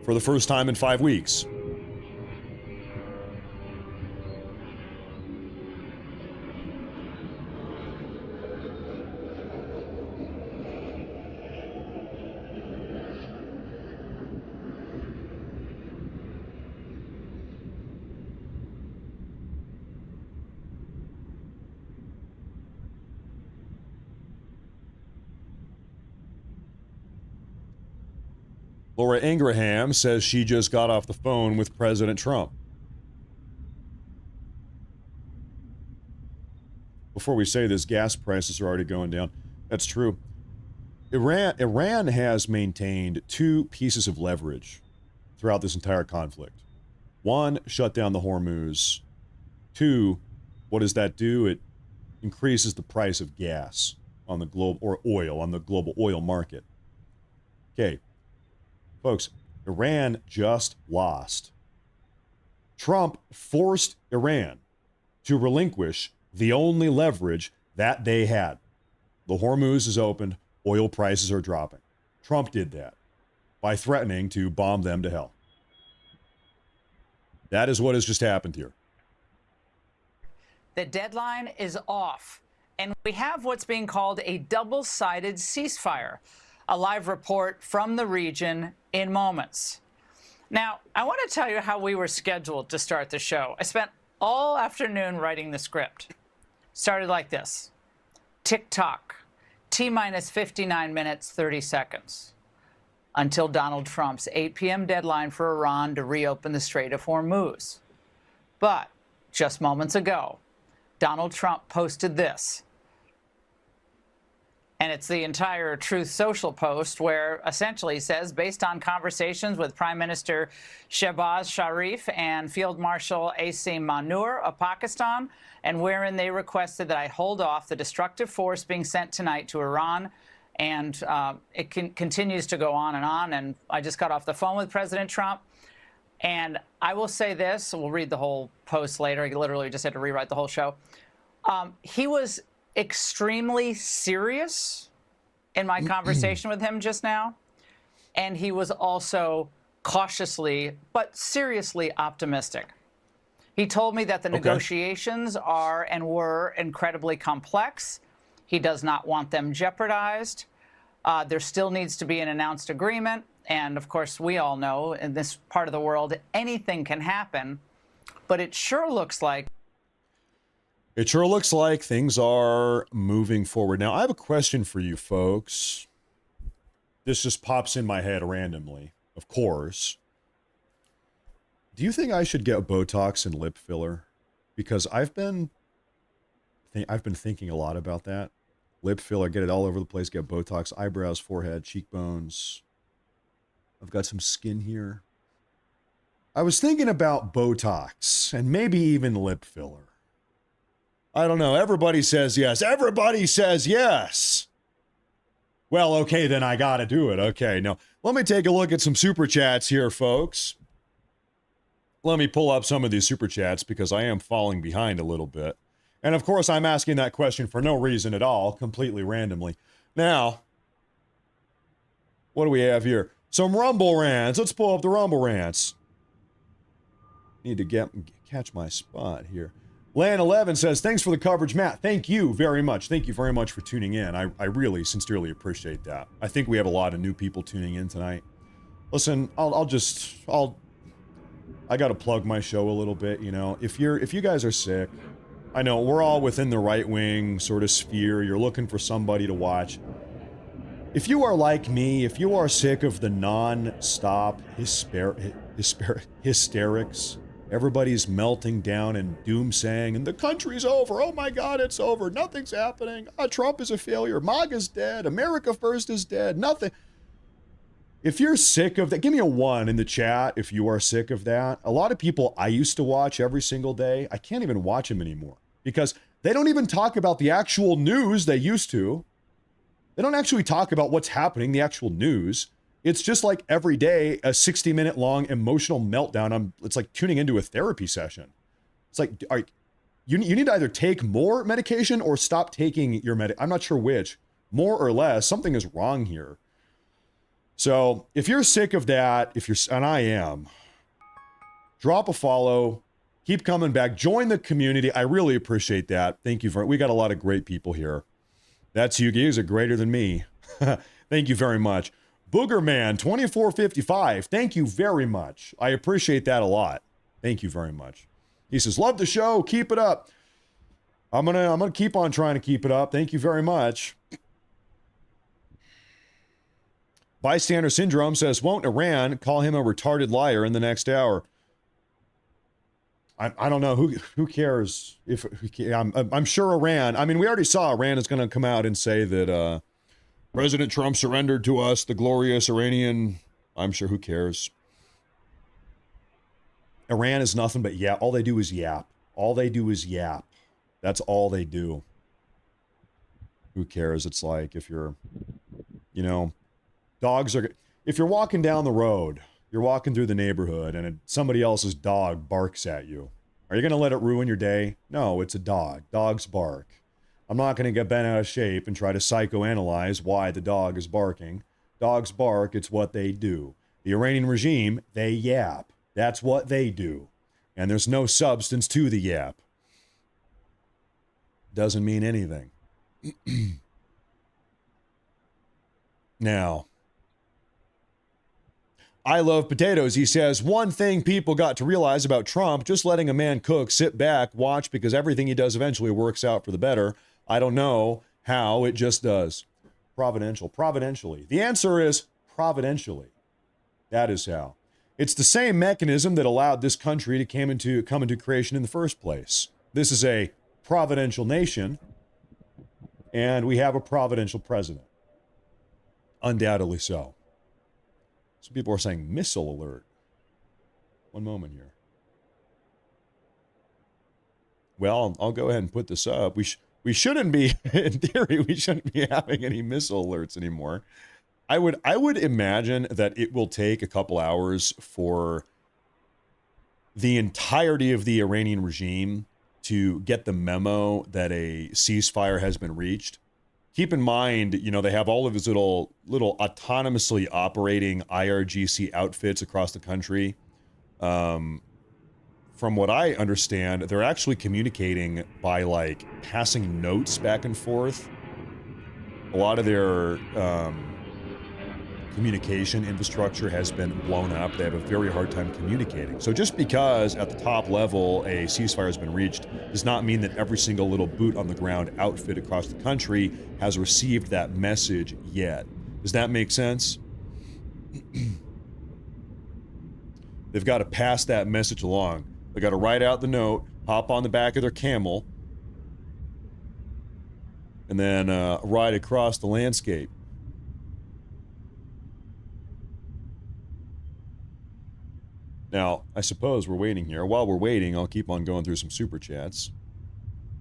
For the first time in 5 weeks. Laura Ingraham says she just got off the phone with President Trump. Before we say this, gas prices are already going down. That's true. Iran has maintained two pieces of leverage throughout this entire conflict. One, shut down the Hormuz. Two, what does that do? It increases the price of gas on the globe, or oil on the global oil market. Okay. Folks, Iran just lost. Trump forced Iran to relinquish the only leverage that they had. The Hormuz is opened, oil prices are dropping. Trump did that by threatening to bomb them to hell. That is what has just happened here. The deadline is off, and we have what's being called a double-sided ceasefire. A live report from the region in moments. Now, I want to tell you how we were scheduled to start the show. I spent all afternoon writing the script. Started like this. Tick-tock, T-minus 59 minutes, 30 seconds. Until Donald Trump's 8 p.m. deadline for Iran to reopen the Strait of Hormuz. But just moments ago, Donald Trump posted this. And it's the entire Truth Social post where essentially he says, based on conversations with Prime Minister Shehbaz Sharif and Field Marshal Asim Munir of Pakistan, and wherein they requested that I hold off the destructive force being sent tonight to Iran. And it continues to go on. And I just got off the phone with President Trump. And I will say this, we'll read the whole post later. I literally just had to rewrite the whole show. He was extremely serious in my conversation with him just now. And he was also cautiously, but seriously optimistic. He told me that the negotiations are and were incredibly complex. He does not want them jeopardized. There still needs to be an announced agreement. And of course, we all know in this part of the world, anything can happen. But it sure looks like things are moving forward. Now, I have a question for you folks. This just pops in my head randomly, of course. Do you think I should get Botox and lip filler? Because I've been thinking a lot about that. Lip filler, get it all over the place, get Botox, eyebrows, forehead, cheekbones. I've got some skin here. I was thinking about Botox and maybe even lip filler. I don't know. Everybody says yes. Everybody says yes. Well, okay, then I got to do it. Okay, now let me take a look at some super chats here, folks. Let me pull up some of these super chats because I am falling behind a little bit. And of course, I'm asking that question for no reason at all, completely randomly. Now, what do we have here? Some Rumble rants. Let's pull up the Rumble rants. Need to catch my spot here. Lan11 says, thanks for the coverage, Matt. Thank you very much. Thank you very much for tuning in. I really sincerely appreciate that. I think we have a lot of new people tuning in tonight. Listen, I got to plug my show a little bit, you know. If you guys are sick, I know we're all within the right-wing sort of sphere. You're looking for somebody to watch. If you are like me, if you are sick of the non-stop hysterics, everybody's melting down and doom-saying, and the country's over. Oh my God, it's over. Nothing's happening. Trump is a failure. MAGA's dead. America First is dead. Nothing. If you're sick of that, give me a 1 in the chat if you are sick of that. A lot of people I used to watch every single day, I can't even watch them anymore because they don't even talk about the actual news they used to. They don't actually talk about what's happening, the actual news. It's just like every day, a 60-minute long emotional meltdown. It's like tuning into a therapy session. It's like, you need to either take more medication or stop taking your I'm not sure which. More or less, something is wrong here. So if you're sick of that, and I am, drop a follow, keep coming back, join the community. I really appreciate that. Thank you we got a lot of great people here. That's you guys are greater than me. Thank you very much. Boogerman 2455. Thank you very much. I appreciate that a lot. Thank you very much. He says, love the show. Keep it up. I'm gonna keep on trying to keep it up. Thank you very much. Bystander Syndrome says, won't Iran call him a retarded liar in the next hour? I don't know. Who cares? I'm sure Iran. I mean, we already saw Iran is going to come out and say that President Trump surrendered to us, the glorious Iranian. I'm sure. Who cares? Iran is nothing but yap. All they do is yap. All they do is yap. That's all they do. Who cares? It's like if you're, if you're walking down the road, you're walking through the neighborhood and somebody else's dog barks at you. Are you going to let it ruin your day? No, it's a dog. Dogs bark. I'm not going to get bent out of shape and try to psychoanalyze why the dog is barking. Dogs bark. It's what they do. The Iranian regime, they yap. That's what they do. And there's no substance to the yap. Doesn't mean anything. Now, I love potatoes. He says, one thing people got to realize about Trump, just letting a man cook, sit back, watch, because everything he does eventually works out for the better. I don't know how, it just does. Providentially. The answer is providentially. That is how. It's the same mechanism that allowed this country to come into creation in the first place. This is a providential nation, and we have a providential president. Undoubtedly so. Some people are saying missile alert. One moment here. Well, I'll go ahead and put this up. We shouldn't be, in theory, we shouldn't be having any missile alerts anymore. I would imagine that it will take a couple hours for the entirety of the Iranian regime to get the memo that a ceasefire has been reached. Keep in mind, they have all of these little autonomously operating IRGC outfits across the country. From what I understand, they're actually communicating by passing notes back and forth. A lot of their communication infrastructure has been blown up. They have a very hard time communicating. So just because at the top level a ceasefire has been reached does not mean that every single little boot on the ground outfit across the country has received that message yet. Does that make sense? They've got to pass that message along. They got to write out the note, hop on the back of their camel, and then ride across the landscape. Now, I suppose we're waiting here. While we're waiting, I'll keep on going through some super chats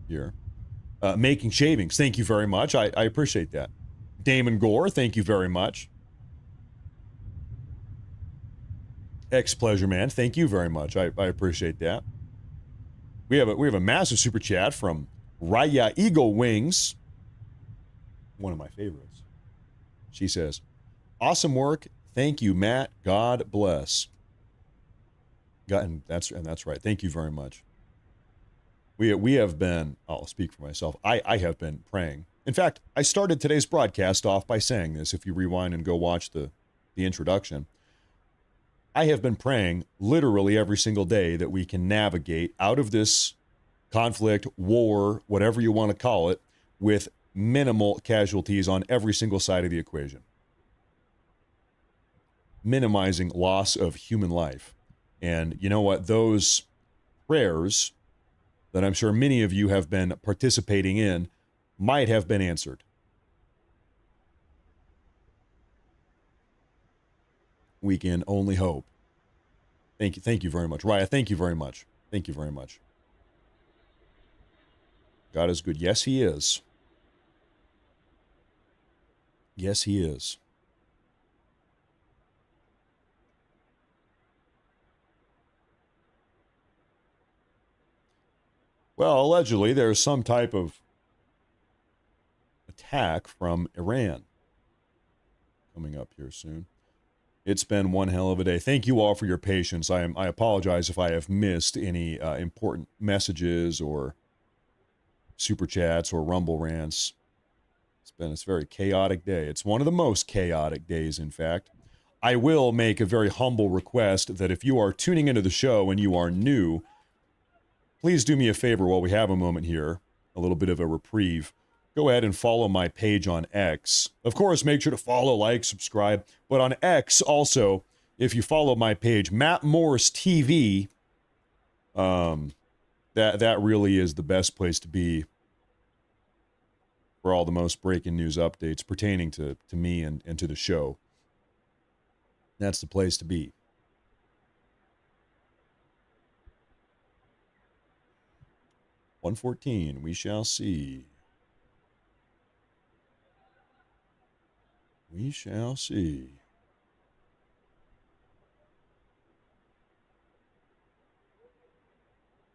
here. Making Shavings, thank you very much. I appreciate that. Damon Gore, thank you very much. Pleasure Man, thank you very much. I appreciate that. We have a massive super chat from Raya Eagle Wings, one of my favorites. She says, "Awesome work. Thank you, Matt. God bless." And that's right. Thank you very much. We have been, I'll speak for myself, I have been praying. In fact, I started today's broadcast off by saying this. If you rewind and go watch the introduction, I have been praying literally every single day that we can navigate out of this conflict, war, whatever you want to call it, with minimal casualties on every single side of the equation. Minimizing loss of human life. And you know what? Those prayers that I'm sure many of you have been participating in might have been answered. We can only hope. Thank you very much. Raya, thank you very much. Thank you very much. God is good. Yes, he is. Yes, he is. Well, allegedly, there's some type of attack from Iran coming up here soon. It's been one hell of a day. Thank you all for your patience. I apologize if I have missed any important messages or super chats or Rumble rants. It's a very chaotic day. It's one of the most chaotic days, in fact. I will make a very humble request that if you are tuning into the show and you are new, please do me a favor while we have a moment here, a little bit of a reprieve. Go ahead and follow my page on X. Of course, make sure to follow, like, subscribe. But on X also, if you follow my page, Matt Morris TV, that really is the best place to be for all the most breaking news updates pertaining to me and to the show. That's the place to be. $114, we shall see. We shall see.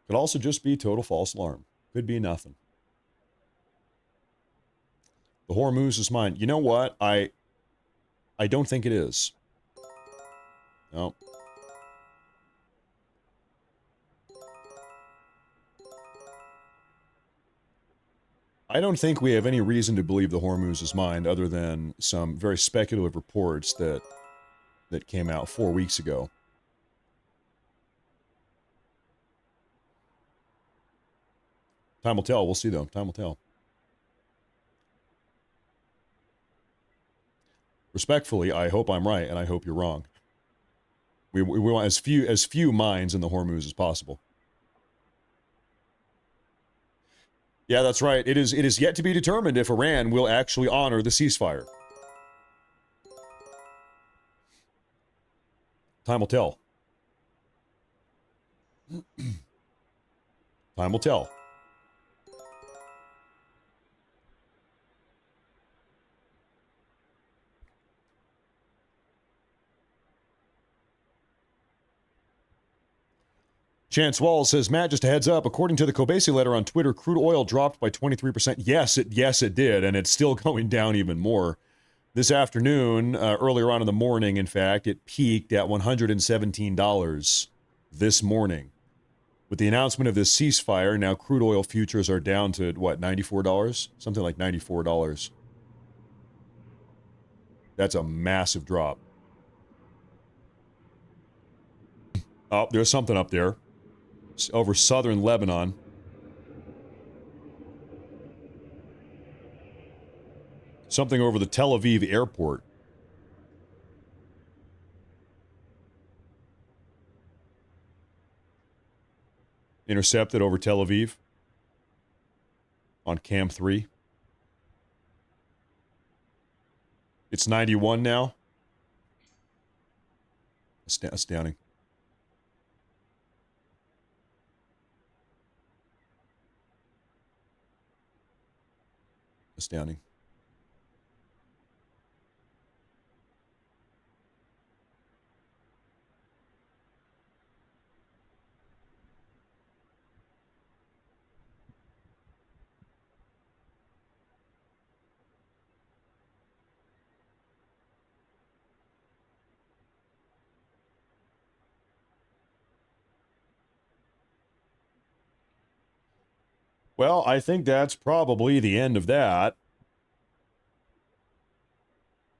Could also just be total false alarm. Could be nothing. The Hormuz is mine. You know what? I don't think it is. No. I don't think we have any reason to believe the Hormuz is mined other than some very speculative reports that came out 4 weeks ago. Time will tell. We'll see, though. Time will tell. Respectfully, I hope I'm right, and I hope you're wrong. We want as few mines in the Hormuz as possible. Yeah, that's right. It is yet to be determined if Iran will actually honor the ceasefire. Time will tell. Time will tell. Chance Walls says, Matt, just a heads up. According to the Kobesi letter on Twitter, crude oil dropped by 23%. Yes, it did, and it's still going down even more. This afternoon, earlier on in the morning, in fact, it peaked at $117 this morning. With the announcement of this ceasefire, now crude oil futures are down to, what, $94? Something like $94. That's a massive drop. Oh, there's something up there. It's over southern Lebanon. Something over the Tel Aviv airport. Intercepted over Tel Aviv on Cam 3. It's 91 now. Astounding. Astounding. Well, I think that's probably the end of that.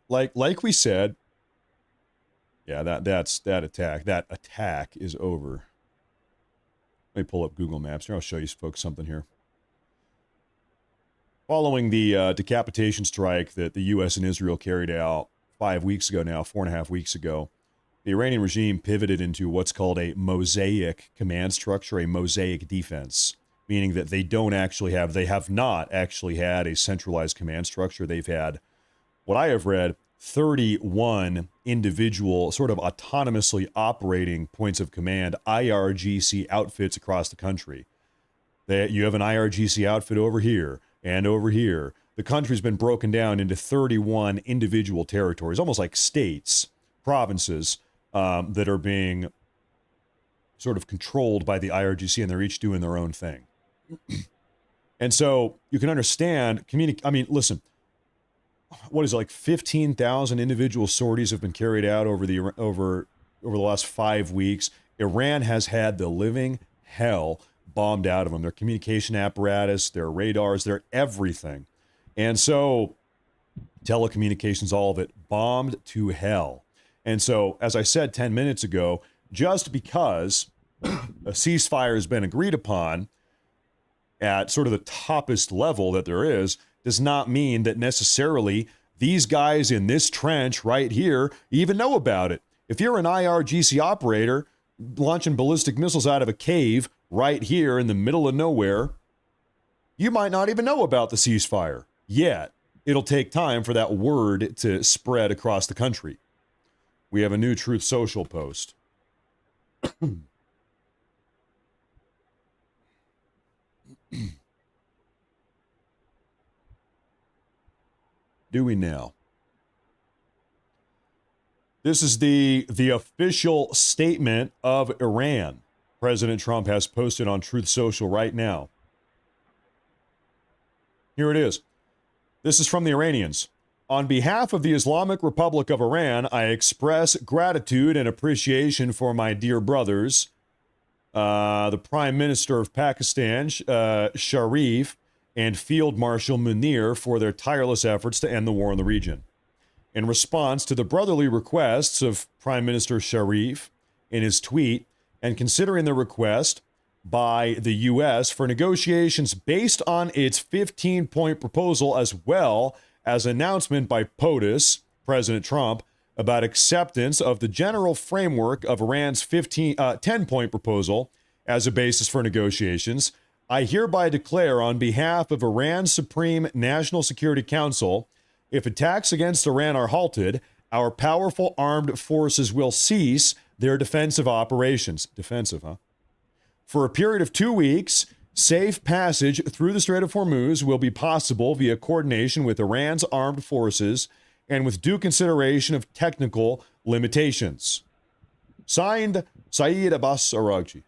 Like we said, yeah, that attack is over. Let me pull up Google Maps here. I'll show you folks something here. Following the decapitation strike that the U.S. and Israel carried out 5 weeks ago now, 4.5 weeks ago, the Iranian regime pivoted into what's called a mosaic command structure, a mosaic defense, meaning that they have not actually had a centralized command structure. They've had, what I have read, 31 individual sort of autonomously operating points of command, IRGC outfits across the country. You have an IRGC outfit over here and over here. The country's been broken down into 31 individual territories, almost like states, provinces, that are being sort of controlled by the IRGC, and they're each doing their own thing. And so you can understand, listen, what is it, like 15,000 individual sorties have been carried out over the last 5 weeks. Iran has had the living hell bombed out of them. Their communication apparatus, their radars, their everything. And so telecommunications, all of it, bombed to hell. And so, as I said 10 minutes ago, just because a ceasefire has been agreed upon at sort of the toppest level that there is, does not mean that necessarily these guys in this trench right here even know about it. If you're an IRGC operator launching ballistic missiles out of a cave right here in the middle of nowhere, you might not even know about the ceasefire yet. It'll take time for that word to spread across the country. We have a new Truth Social post. Do we now? This is the official statement of Iran. President Trump has posted on Truth Social right now. Here it is. This is from the Iranians. On behalf of the Islamic Republic of Iran, I express gratitude and appreciation for my dear brothers, the Prime Minister of Pakistan, Sharif, and Field Marshal Munir for their tireless efforts to end the war in the region. In response to the brotherly requests of Prime Minister Sharif in his tweet, and considering the request by the U.S. for negotiations based on its 15-point proposal, as well as announcement by POTUS, President Trump, about acceptance of the general framework of Iran's 10-point proposal as a basis for negotiations, I hereby declare on behalf of Iran's Supreme National Security Council, if attacks against Iran are halted, our powerful armed forces will cease their defensive operations. Defensive, huh? For a period of 2 weeks, safe passage through the Strait of Hormuz will be possible via coordination with Iran's armed forces and with due consideration of technical limitations. Signed, Saeed Abbas Araghchi.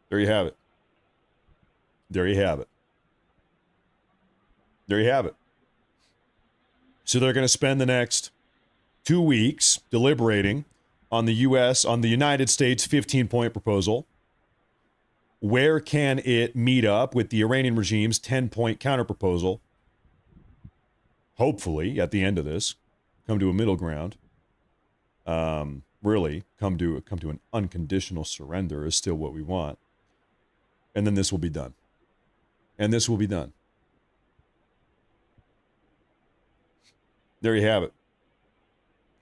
There you have it. There you have it. There you have it. So they're going to spend the next 2 weeks deliberating on the United States 15-point proposal. Where can it meet up with the Iranian regime's 10-point counterproposal? Hopefully, at the end of this. come to a middle ground, really come to an unconditional surrender is still what we want. And then this will be done. And this will be done. There you have it.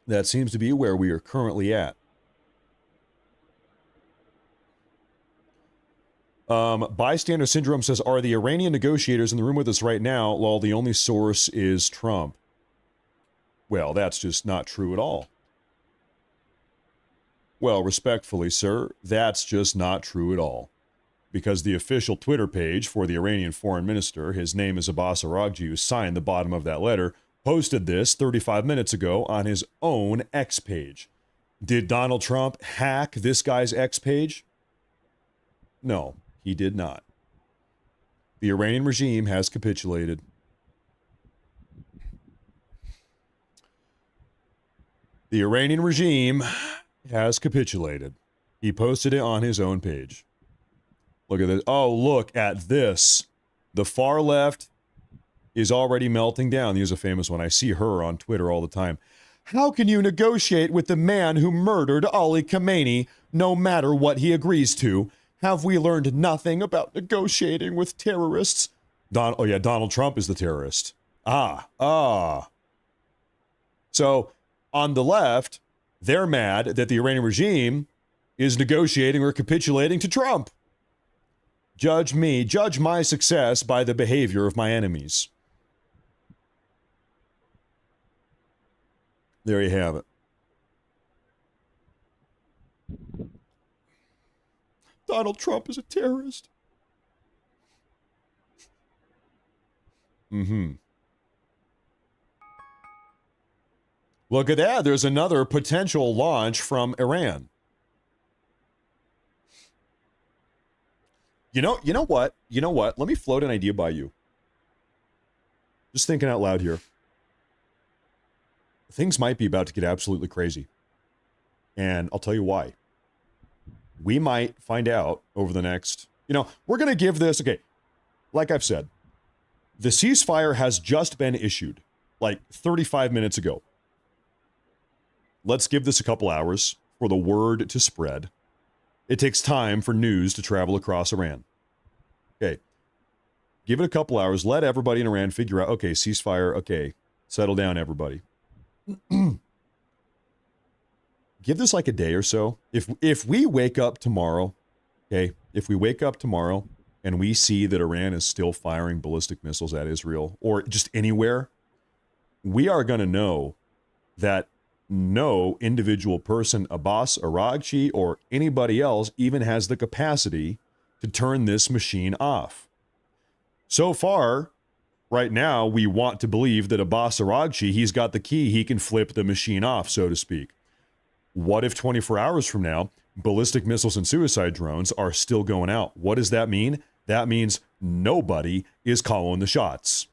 That seems to be where we are currently at. Bystander Syndrome says, are the Iranian negotiators in the room with us right now? Lol, the only source is Trump. Well, that's just not true at all. Well, respectfully, sir, that's just not true at all. Because the official Twitter page for the Iranian foreign minister, his name is Abbas Araghchi, who signed the bottom of that letter, posted this 35 minutes ago on his own X page. Did Donald Trump hack this guy's X page? No, he did not. The Iranian regime has capitulated. The Iranian regime has capitulated. He posted it on his own page. Look at this. Oh, look at this. The far left is already melting down. Here's a famous one. I see her on Twitter all the time. How can you negotiate with the man who murdered Ali Khamenei no matter what he agrees to? Have we learned nothing about negotiating with terrorists? Oh yeah, Donald Trump is the terrorist. So on the left, they're mad that the Iranian regime is negotiating or capitulating to Trump. Judge me, judge my success by the behavior of my enemies. There you have it. Donald Trump is a terrorist. Look at that. There's another potential launch from Iran. You know what? Let me float an idea by you. Just thinking out loud here. Things might be about to get absolutely crazy. And I'll tell you why. We might find out over the next, we're going to give this, okay, like I've said, the ceasefire has just been issued like 35 minutes ago. Let's give this a couple hours for the word to spread. It takes time for news to travel across Iran. Okay. Give it a couple hours. Let everybody in Iran figure out, okay, ceasefire, okay, settle down, everybody. Give this like a day or so. If we wake up tomorrow, okay, if we wake up tomorrow and we see that Iran is still firing ballistic missiles at Israel or just anywhere, we are going to know that no individual person, Abbas Araghchi or anybody else, even has the capacity to turn this machine off. So far, right now, we want to believe that Abbas Araghchi, he's got the key, he can flip the machine off, so to speak. What if 24 hours from now, ballistic missiles and suicide drones are still going out? What does that mean? That means nobody is calling the shots.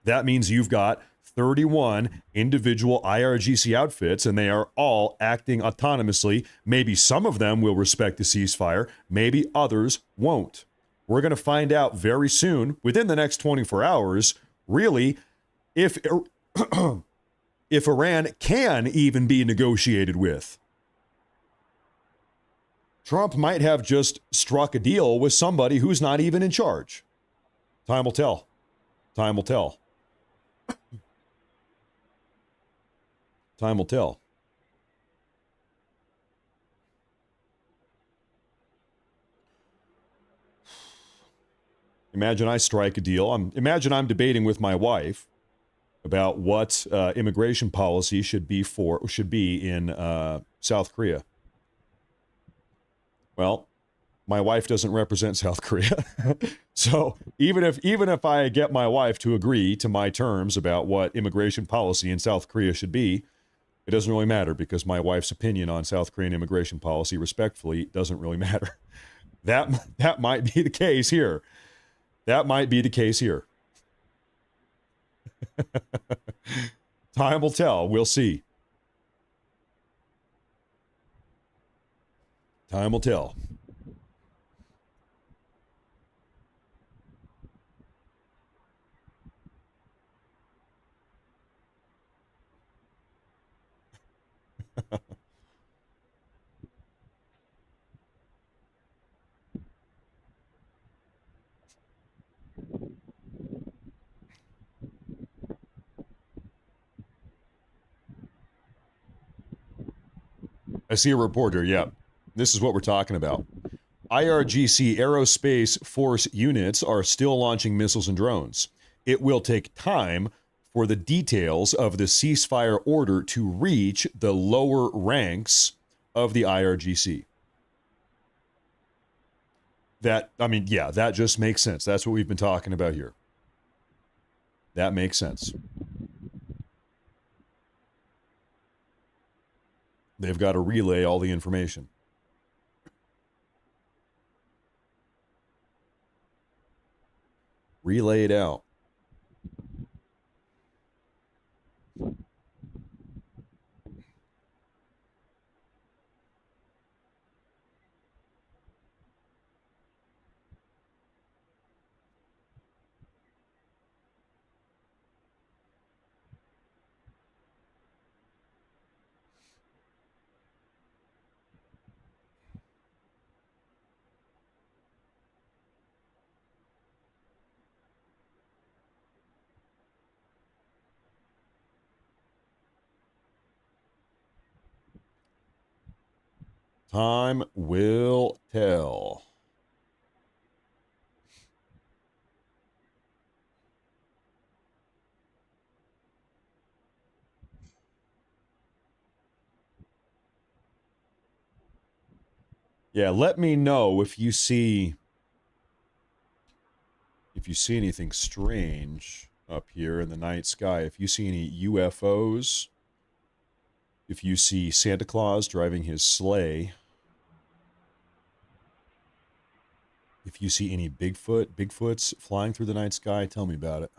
That means you've got 31 individual IRGC outfits, and they are all acting autonomously. Maybe some of them will respect the ceasefire. Maybe others won't. We're going to find out very soon, within the next 24 hours, really, if Iran can even be negotiated with. Trump might have just struck a deal with somebody who's not even in charge. Time will tell. Time will tell. Time will tell. Imagine I strike a deal. Imagine I'm debating with my wife about what immigration policy should be in South Korea. Well, my wife doesn't represent South Korea. So even if I get my wife to agree to my terms about what immigration policy in South Korea should be, it doesn't really matter because my wife's opinion on South Korean immigration policy, respectfully, doesn't really matter. That might be the case here. That might be the case here. Time will tell. We'll see. Time will tell. I see a reporter. Yeah. This is what we're talking about. IRGC Aerospace Force units are still launching missiles and drones. It will take time for the details of the ceasefire order to reach the lower ranks of the IRGC. That just makes sense. That's what we've been talking about here. That makes sense. They've got to relay all the information. Relay it out. Time will tell. Yeah, let me know if you see anything strange up here in the night sky. If you see any UFOs, if you see Santa Claus driving his sleigh, if you see any Bigfoots flying through the night sky, tell me about it.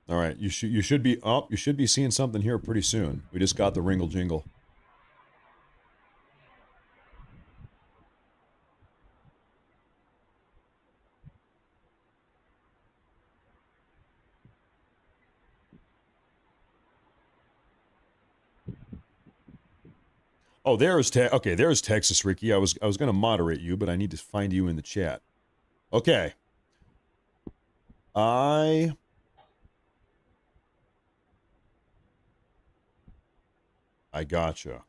All right, you should be seeing something here pretty soon. We just got the ringle jingle. Oh, there's Texas Ricky. I was going to moderate you, but I need to find you in the chat. Okay. I gotcha.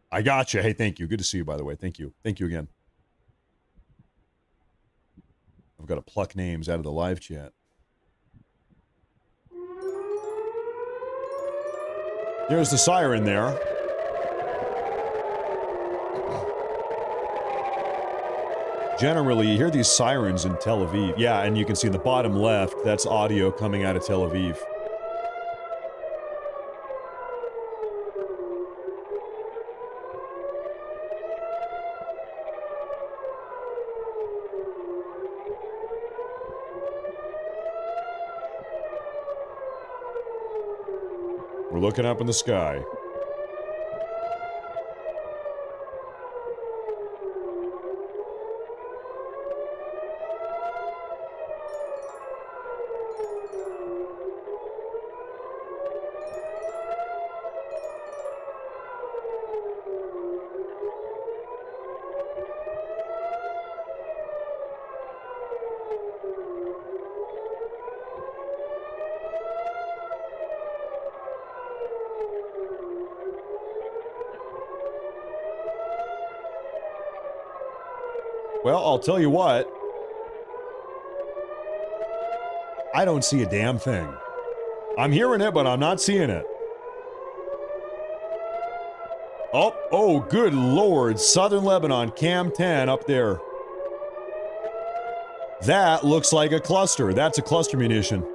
Hey, thank you. Good to see you, by the way. Thank you. Thank you again. I've got to pluck names out of the live chat. There's the siren there. Generally, you hear these sirens in Tel Aviv. Yeah, and you can see in the bottom left, that's audio coming out of Tel Aviv. We're looking up in the sky. Well, I'll tell you what. I don't see a damn thing. I'm hearing it, but I'm not seeing it. Oh, good Lord. Southern Lebanon, Cam 10 up there. That looks like a cluster. That's a cluster munition.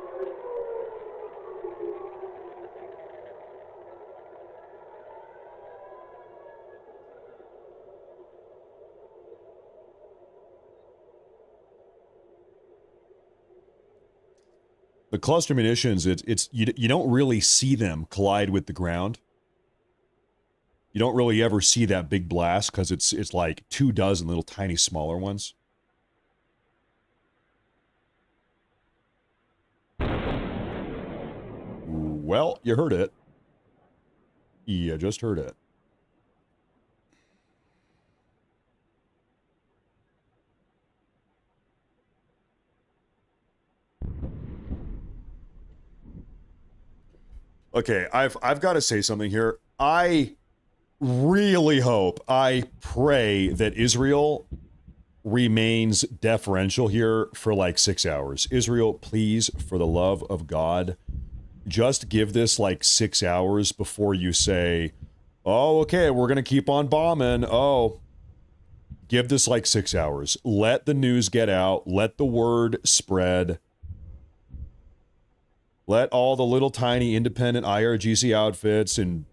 The cluster munitions, you don't really see them collide with the ground. You don't really ever see that big blast because it's like 24 little tiny smaller ones. Well, you heard it. You just heard it. Okay, I've got to say something here. I really hope, I pray that Israel remains deferential here for like 6 hours. Israel, please, for the love of God, just give this like 6 hours before you say, oh, okay, we're going to keep on bombing. Oh, give this like 6 hours. Let the news get out. Let the word spread. Let all the little tiny independent IRGC outfits in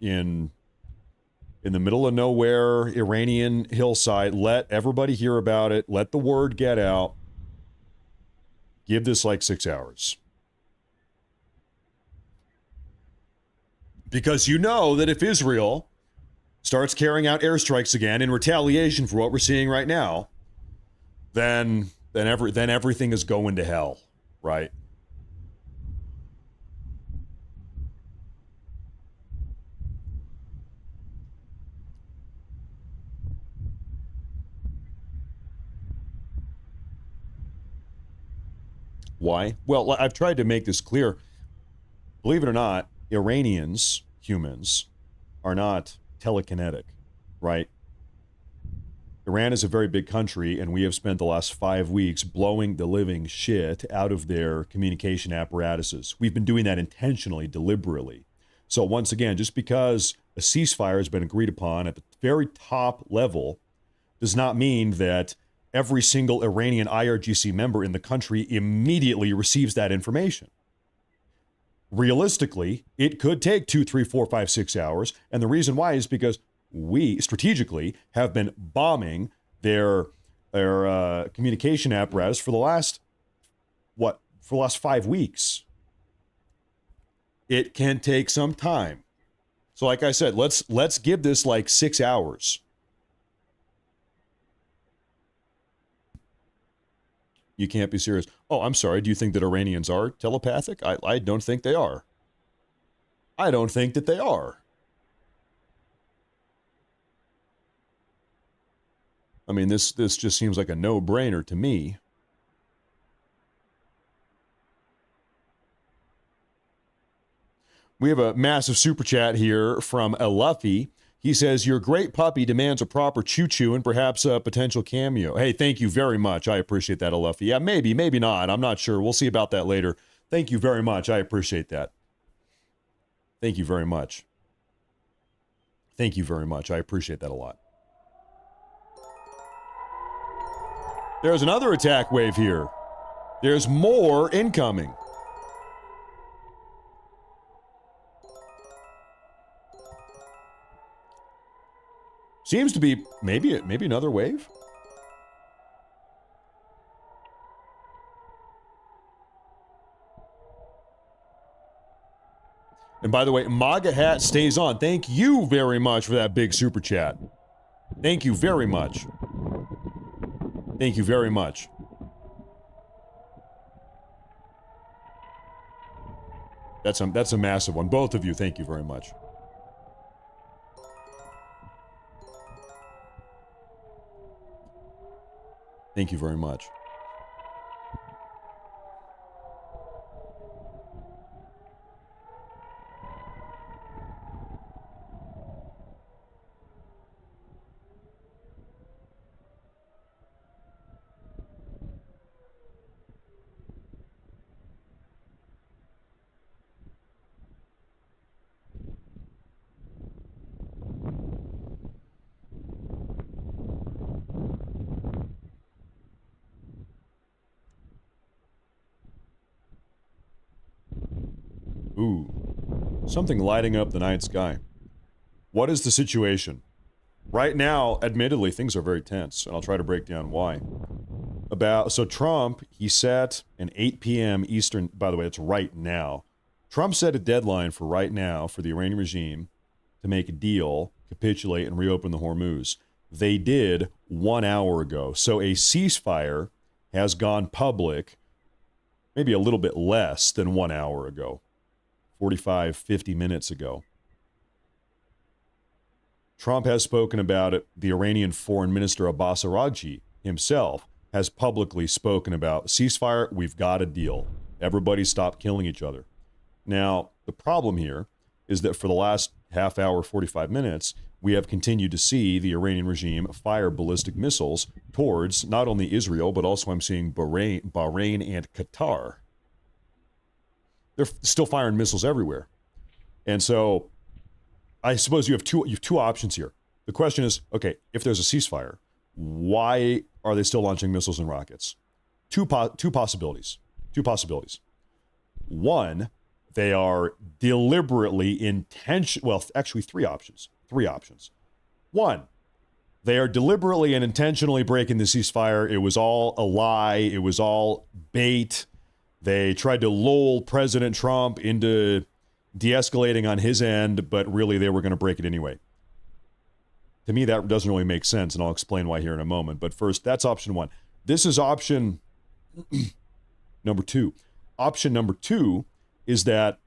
the middle of nowhere, Iranian hillside, let everybody hear about it. Let the word get out. Give this like 6 hours. Because you know that if Israel starts carrying out airstrikes again in retaliation for what we're seeing right now, then everything is going to hell, right? Why? Well, I've tried to make this clear. Believe it or not, Iranians, humans, are not telekinetic, right? Iran is a very big country, and we have spent the last 5 weeks blowing the living shit out of their communication apparatuses. We've been doing that intentionally, deliberately. So once again, just because a ceasefire has been agreed upon at the very top level does not mean that every single Iranian IRGC member in the country immediately receives that information. Realistically, it could take 2, 3, 4, 5, 6 hours. And the reason why is because we strategically have been bombing their communication apparatus for the last 5 weeks. It can take some time. So like I said, let's give this like 6 hours. You can't be serious. Oh, I'm sorry. Do you think that Iranians are telepathic? I don't think they are. I don't think that they are. I mean, this just seems like a no-brainer to me. We have a massive super chat here from Eluffy. He says, your great puppy demands a proper choo-choo and perhaps a potential cameo. Hey, thank you very much. I appreciate that, Eluffy. Yeah, maybe not. I'm not sure. We'll see about that later. Thank you very much. I appreciate that. Thank you very much. Thank you very much. I appreciate that a lot. There's another attack wave here. There's more incoming. Seems to be maybe another wave. And by the way, MAGA Hat stays on. Thank you very much for that big super chat. Thank you very much. Thank you very much. That's a massive one. Both of you, thank you very much. Thank you very much. Ooh, something lighting up the night sky. What is the situation? Right now, admittedly, things are very tense, and I'll try to break down why. So Trump, he set an 8 p.m. Eastern, by the way, it's right now. Trump set a deadline for right now for the Iranian regime to make a deal capitulate and reopen the Hormuz. They did 1 hour ago. So a ceasefire has gone public maybe a little bit less than 1 hour ago, 45, 50 minutes ago. Trump has spoken about it. The Iranian Foreign Minister Abbas Araghchi himself has publicly spoken about ceasefire. We've got a deal. Everybody stop killing each other. Now, the problem here is that for the last half hour, 45 minutes, we have continued to see the Iranian regime fire ballistic missiles towards not only Israel, but also I'm seeing Bahrain and Qatar. They're still firing missiles everywhere. And so I suppose you have two options here. The question is, okay, if there's a ceasefire, why are they still launching missiles and rockets? Two possibilities. One, they are deliberately well, actually three options. One, they are deliberately and intentionally breaking the ceasefire. It was all a lie. It was all bait. They tried to lull President Trump into de-escalating on his end, but really they were going to break it anyway. To me, that doesn't really make sense, and I'll explain why here in a moment. But first, that's option one. This is option number two. Option number two is that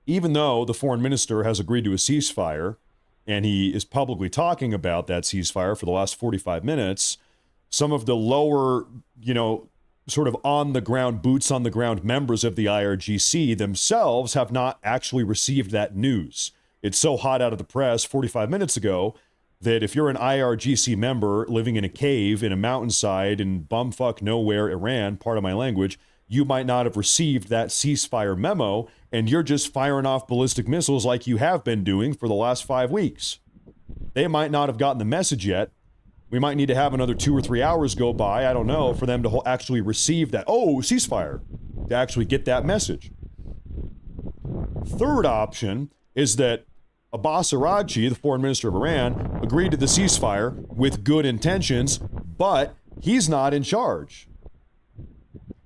even though the foreign minister has agreed to a ceasefire, and he is publicly talking about that ceasefire for the last 45 minutes, some of the lower, sort of on the ground, boots on the ground members of the IRGC themselves have not actually received that news. It's so hot out of the press 45 minutes ago that if you're an IRGC member living in a cave in a mountainside in bumfuck nowhere, Iran, part of my language, you might not have received that ceasefire memo, and you're just firing off ballistic missiles like you have been doing for the last 5 weeks. They might not have gotten the message yet. We might need to have another 2 or 3 hours go by, I don't know, for them to actually receive that, ceasefire, to actually get that message. Third option is that Abbas Araghchi, the foreign minister of Iran, agreed to the ceasefire with good intentions, but he's not in charge.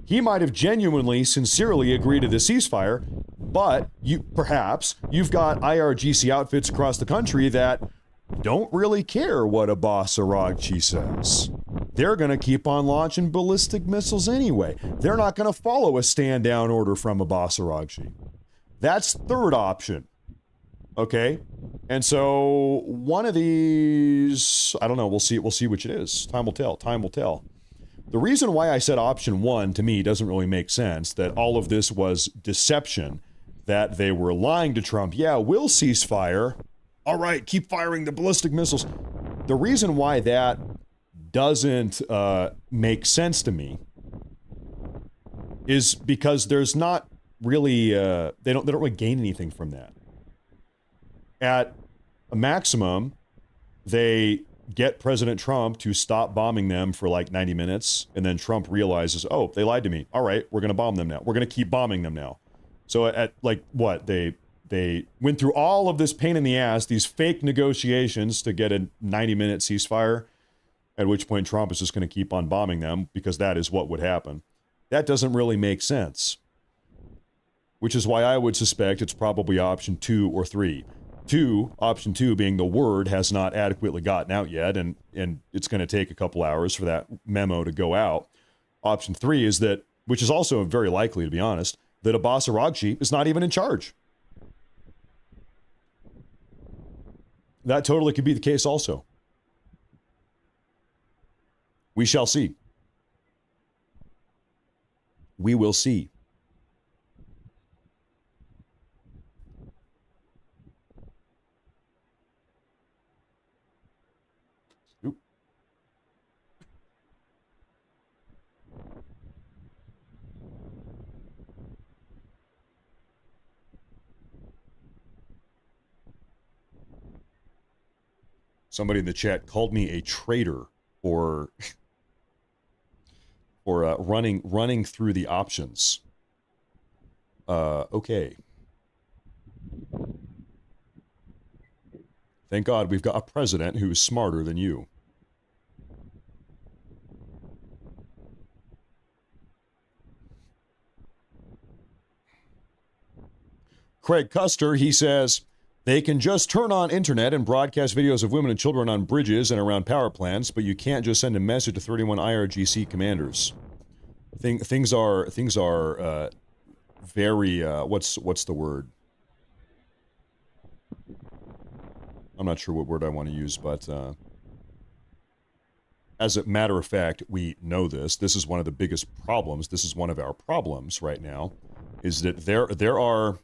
He might have genuinely, sincerely agreed to the ceasefire, but you've got IRGC outfits across the country that don't really care what Abbas Araghchi says. They're going to keep on launching ballistic missiles anyway. They're not going to follow a stand-down order from Abbas Araghchi. That's third option. Okay? And so one of these, I don't know, we'll see which it is. Time will tell. The reason why I said option one to me doesn't really make sense, that all of this was deception, that they were lying to Trump. Yeah, we'll ceasefire. All right, keep firing the ballistic missiles. The reason why that doesn't make sense to me is because there's not really, they don't really gain anything from that. At a maximum, they get President Trump to stop bombing them for like 90 minutes, and then Trump realizes, oh, they lied to me. All right, we're going to bomb them now. We're going to keep bombing them now. So at like what? They went through all of this pain in the ass, these fake negotiations to get a 90-minute ceasefire, at which point Trump is just going to keep on bombing them because that is what would happen. That doesn't really make sense, which is why I would suspect it's probably option 2 or 3. Option 2 being the word has not adequately gotten out yet, and it's going to take a couple hours for that memo to go out. Option 3 is that, which is also very likely to be honest, that Abbas Araghchi is not even in charge. That totally could be the case also. We shall see. We will see. Somebody in the chat called me a traitor for running through the options. Okay. Thank God we've got a president who's smarter than you. Craig Custer, he says, They can just turn on internet and broadcast videos of women and children on bridges and around power plants, but you can't just send a message to 31 IRGC commanders. Things are very what's the word? I'm not sure what word I want to use, but as a matter of fact, we know this. This is one of the biggest problems. This is one of our problems right now, is that there are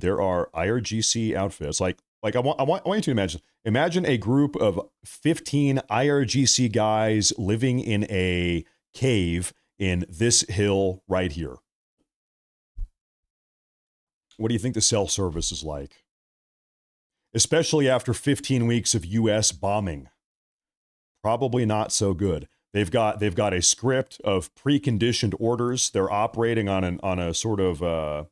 IRGC outfits like I want you to imagine a group of 15 IRGC guys living in a cave in this hill right here. What do you think the cell service is like? Especially after 15 weeks of US bombing. Probably not so good. They've got a script of preconditioned orders. They're operating on a sort of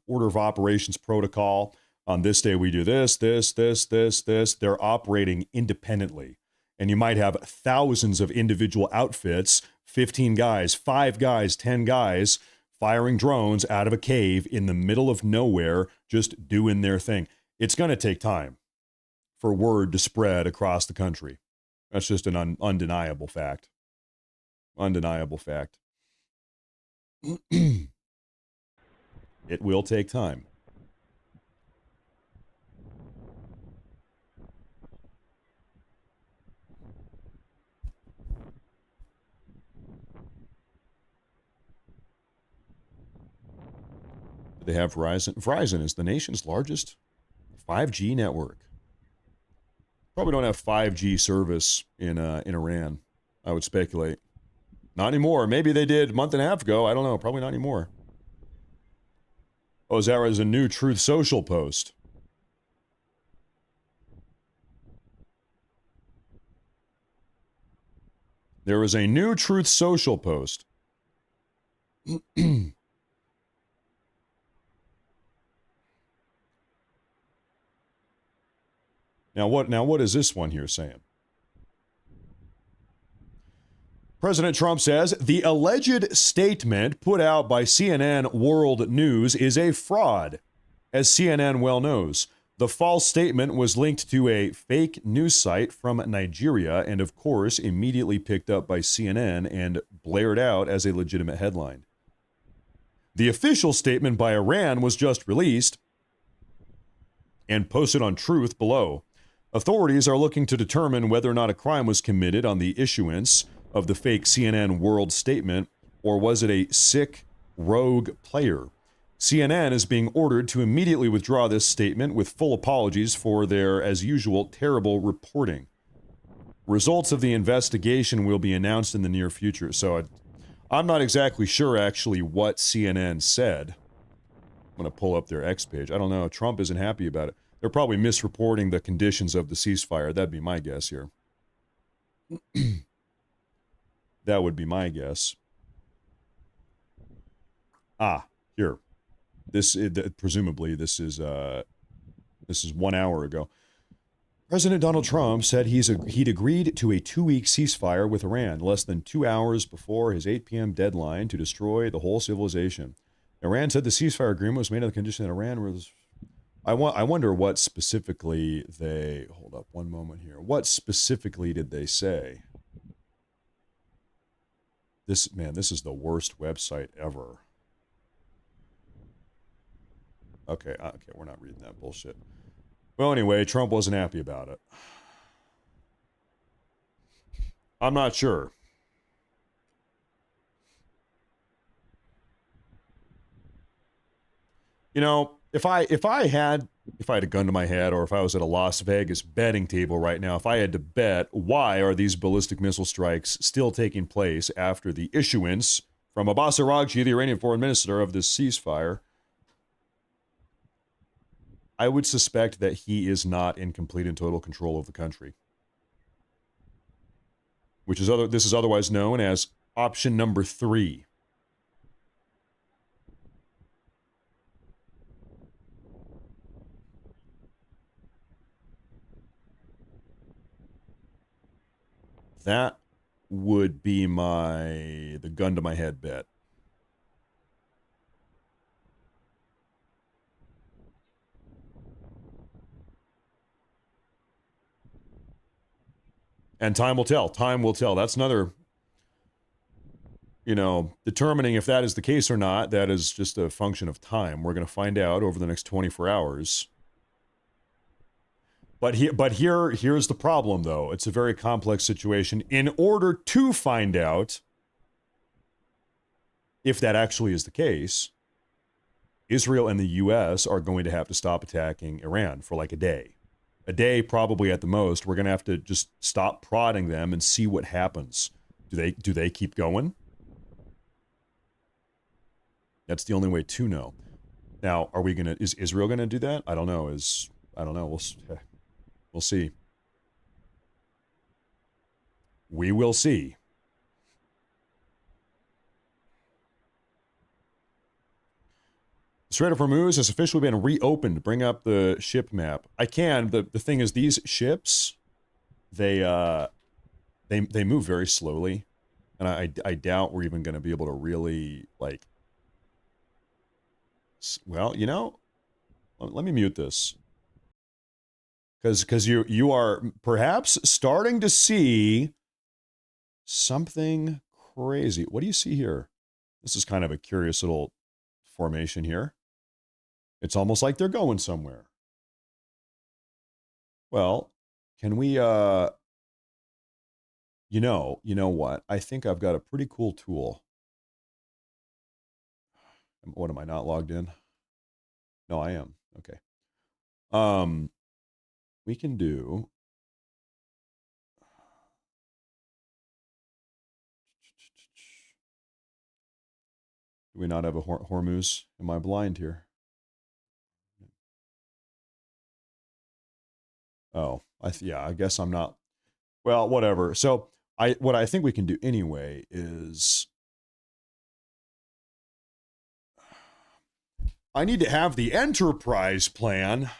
order of operations protocol. On this day we do this. They're operating independently. And you might have thousands of individual outfits, 15 guys, 5 guys, 10 guys, firing drones out of a cave in the middle of nowhere, just doing their thing. It's going to take time for word to spread across the country. That's just an undeniable fact. Undeniable fact. It will take time. They have Verizon. Verizon is the nation's largest 5G network. Probably don't have 5G service in Iran, I would speculate. Not anymore. Maybe they did a month and a half ago. I don't know. Probably not anymore. Oh, Zara is a new Truth Social post. There is a new Truth Social post. Now what is this one here saying? President Trump says the alleged statement put out by CNN World News is a fraud. As CNN well knows, the false statement was linked to a fake news site from Nigeria and, of course, immediately picked up by CNN and blared out as a legitimate headline. The official statement by Iran was just released and posted on Truth below. Authorities are looking to determine whether or not a crime was committed on the issuance of the fake CNN World statement, or was it a sick, rogue player? CNN is being ordered to immediately withdraw this statement with full apologies for their, as usual, terrible reporting. Results of the investigation will be announced in the near future. So I'm not exactly sure, actually, what CNN said. I'm going to pull up their X page. I don't know. Trump isn't happy about it. They're probably misreporting the conditions of the ceasefire. That'd be my guess here. That would be my guess. Here. Presumably this is 1 hour ago. President Donald Trump said he'd agreed to a 2-week ceasefire with Iran less than 2 hours before his 8 p.m. deadline to destroy the whole civilization. Iran said the ceasefire agreement was made on the condition that Iran was... I wonder what specifically they... Hold up one moment here. What specifically did they say? This is the worst website ever. Okay, we're not reading that bullshit. Well, anyway, Trump wasn't happy about it. I'm not sure. You know, if I had a gun to my head, or if I was at a Las Vegas betting table right now, if I had to bet, why are these ballistic missile strikes still taking place after the issuance from Abbas Araghchi, the Iranian foreign minister, of this ceasefire? I would suspect that he is not in complete and total control of the country, this is otherwise known as option number 3. That would be the gun to my head bet. And time will tell. Time will tell. That's another, determining if that is the case or not, that is just a function of time. We're going to find out over the next 24 hours. But here's the problem, though. It's a very complex situation. In order to find out if that actually is the case, Israel and the U.S. are going to have to stop attacking Iran for like a day. A day, probably at the most. We're going to have to just stop prodding them and see what happens. Do they keep going? That's the only way to know. Now, is Israel going to do that? I don't know. I don't know. We'll see. We will see. Strait of Hormuz has officially been reopened. Bring up the ship map. I can. The thing is, these ships, they move very slowly, and I doubt we're even going to be able to really like. Well, let me mute this because you are perhaps starting to see something crazy. What do you see here? This is kind of a curious little formation here. It's almost like they're going somewhere. Well, can we, you know what? I think I've got a pretty cool tool. What, am I not logged in? No, I am. Okay. We can do. Do we not have a Hormuz? Am I blind here? Oh, I guess I'm not. Well, whatever. So what I think we can do anyway is I need to have the enterprise plan.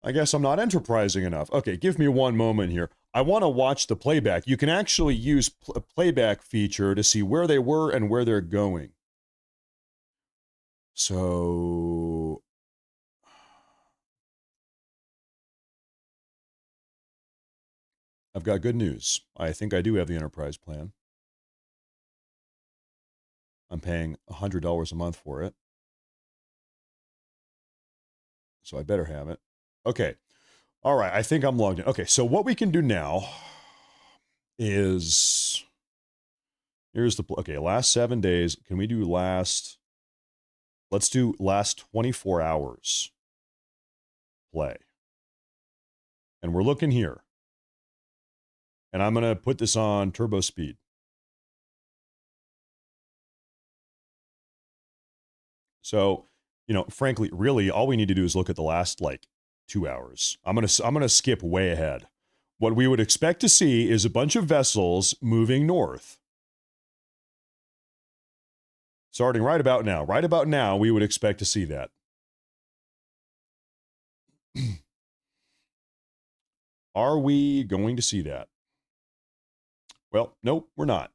I guess I'm not enterprising enough. Okay, give me one moment here. I want to watch the playback. You can actually use a playback feature to see where they were and where they're going. So I've got good news. I think I do have the enterprise plan. I'm paying $100 a month for it. So I better have it. Okay. All right. I think I'm logged in. Okay. So what we can do now is, last 7 days. Can we do let's do last 24 hours play. And we're looking here. And I'm going to put this on turbo speed. So, frankly, really, all we need to do is look at the last 2 hours. I'm gonna skip way ahead. What we would expect to see is a bunch of vessels moving north. Starting right about now. Right about now, we would expect to see that. Are we going to see that? Well, nope, we're not.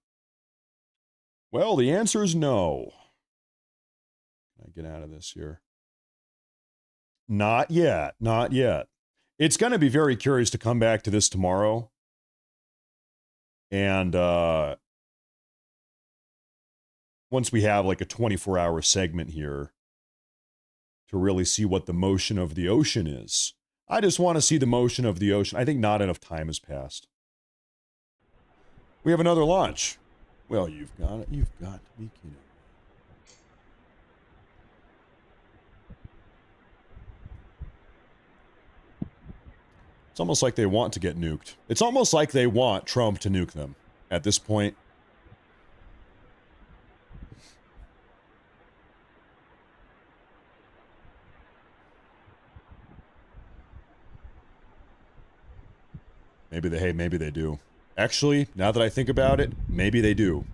Well, the answer is no. Can I get out of this here? Not yet. Not yet. It's going to be very curious to come back to this tomorrow. And once we have a 24-hour segment here to really see what the motion of the ocean is. I just want to see the motion of the ocean. I think not enough time has passed. We have another launch. Well, you've got it. You've got to be kidding. It's almost like they want to get nuked. It's almost like they want Trump to nuke them at this point. Maybe they do. Actually, now that I think about it, maybe they do.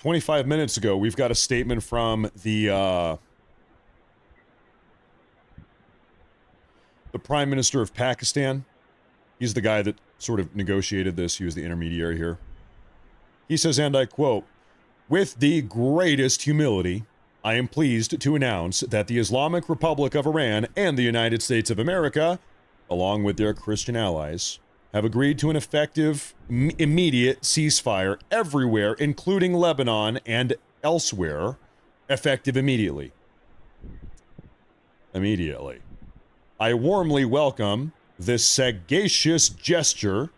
25 minutes ago, we've got a statement from the Prime Minister of Pakistan. He's the guy that sort of negotiated this. He was the intermediary here. He says, and I quote, "With the greatest humility, I am pleased to announce that the Islamic Republic of Iran and the United States of America, along with their Christian allies, have agreed to an effective, immediate ceasefire everywhere, including Lebanon and elsewhere, effective immediately." Immediately. "I warmly welcome this sagacious gesture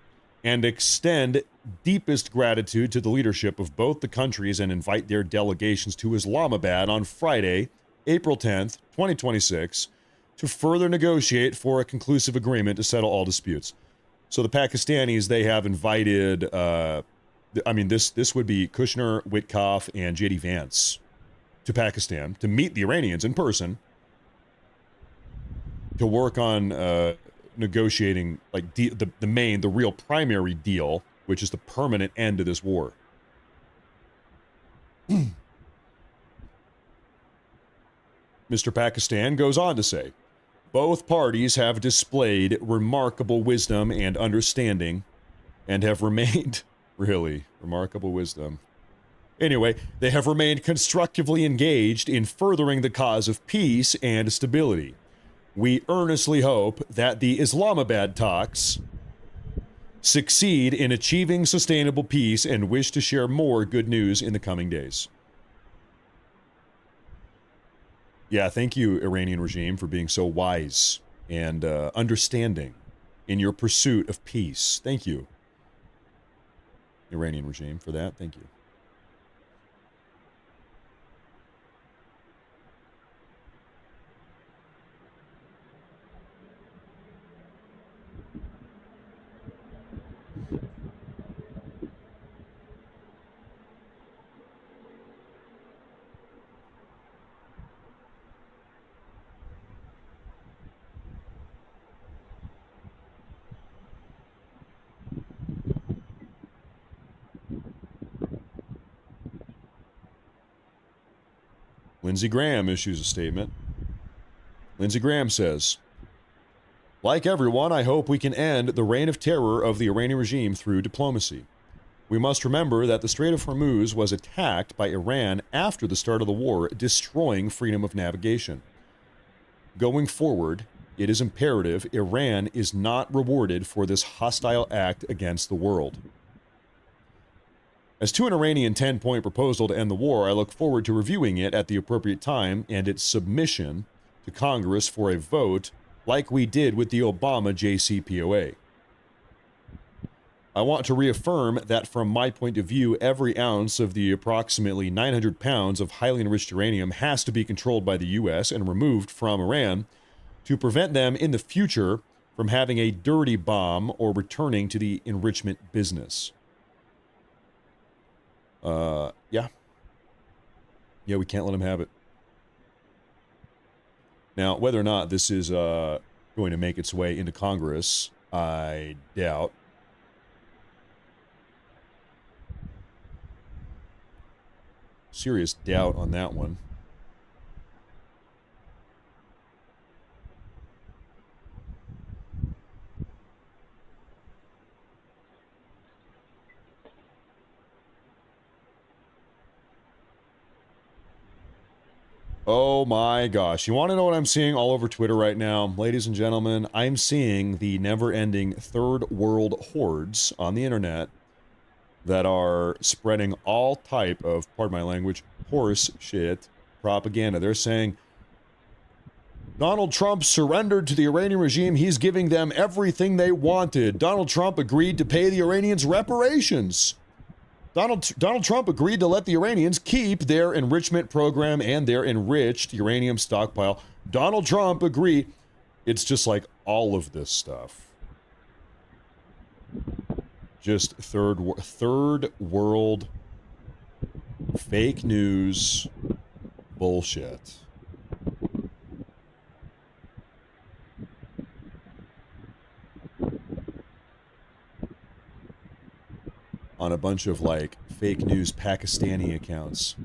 and extend deepest gratitude to the leadership of both the countries and invite their delegations to Islamabad on Friday, April 10th, 2026, to further negotiate for a conclusive agreement to settle all disputes." So the Pakistanis, they have invited, this would be Kushner, Witkoff, and J.D. Vance to Pakistan to meet the Iranians in person to work on negotiating like the real primary deal, which is the permanent end to this war. Mr. Pakistan goes on to say, "Both parties have displayed remarkable wisdom and understanding and have remained," really, remarkable wisdom. Anyway, "they have remained constructively engaged in furthering the cause of peace and stability. We earnestly hope that the Islamabad talks succeed in achieving sustainable peace and wish to share more good news in the coming days." Yeah, thank you, Iranian regime, for being so wise and understanding in your pursuit of peace. Thank you, Iranian regime, for that. Thank you. Lindsey Graham issues a statement. Lindsey Graham says, "Like everyone, I hope we can end the reign of terror of the Iranian regime through diplomacy. We must remember that the Strait of Hormuz was attacked by Iran after the start of the war, destroying freedom of navigation. Going forward, it is imperative Iran is not rewarded for this hostile act against the world. As to an Iranian 10-point proposal to end the war, I look forward to reviewing it at the appropriate time and its submission to Congress for a vote like we did with the Obama JCPOA. I want to reaffirm that from my point of view, every ounce of the approximately 900 pounds of highly enriched uranium has to be controlled by the U.S. and removed from Iran to prevent them in the future from having a dirty bomb or returning to the enrichment business." Yeah, we can't let them have it. Now, whether or not this is going to make its way into Congress, I doubt. Serious doubt on that one. Oh my gosh. You want to know what I'm seeing all over Twitter right now? Ladies and gentlemen, I'm seeing the never-ending third world hordes on the internet that are spreading all type of, pardon my language, horse shit propaganda. They're saying Donald Trump surrendered to the Iranian regime. He's giving them everything they wanted. Donald Trump agreed to pay the Iranians reparations. Donald Trump agreed to let the Iranians keep their enrichment program and their enriched uranium stockpile. Donald Trump agreed. It's just like all of this stuff. Just third world fake news bullshit. on a bunch of like fake news Pakistani accounts.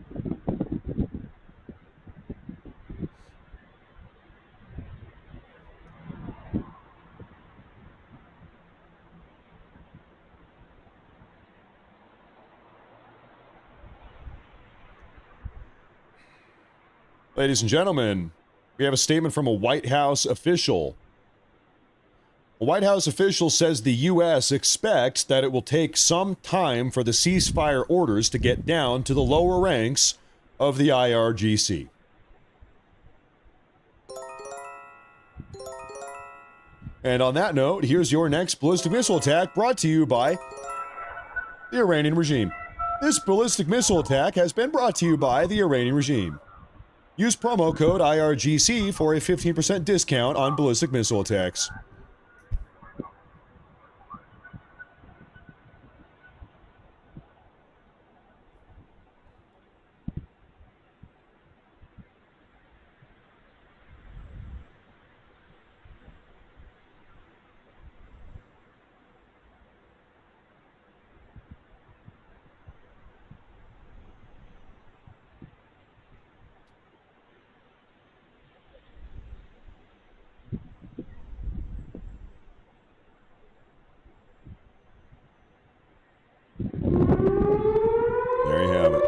Ladies and gentlemen, we have a statement from a White House official. A White House official says the U.S. expects that it will take some time for the ceasefire orders to get down to the lower ranks of the IRGC. And on that note, here's your next ballistic missile attack brought to you by the Iranian regime. This ballistic missile attack has been brought to you by the Iranian regime. Use promo code IRGC for a 15% discount on ballistic missile attacks. There you have it.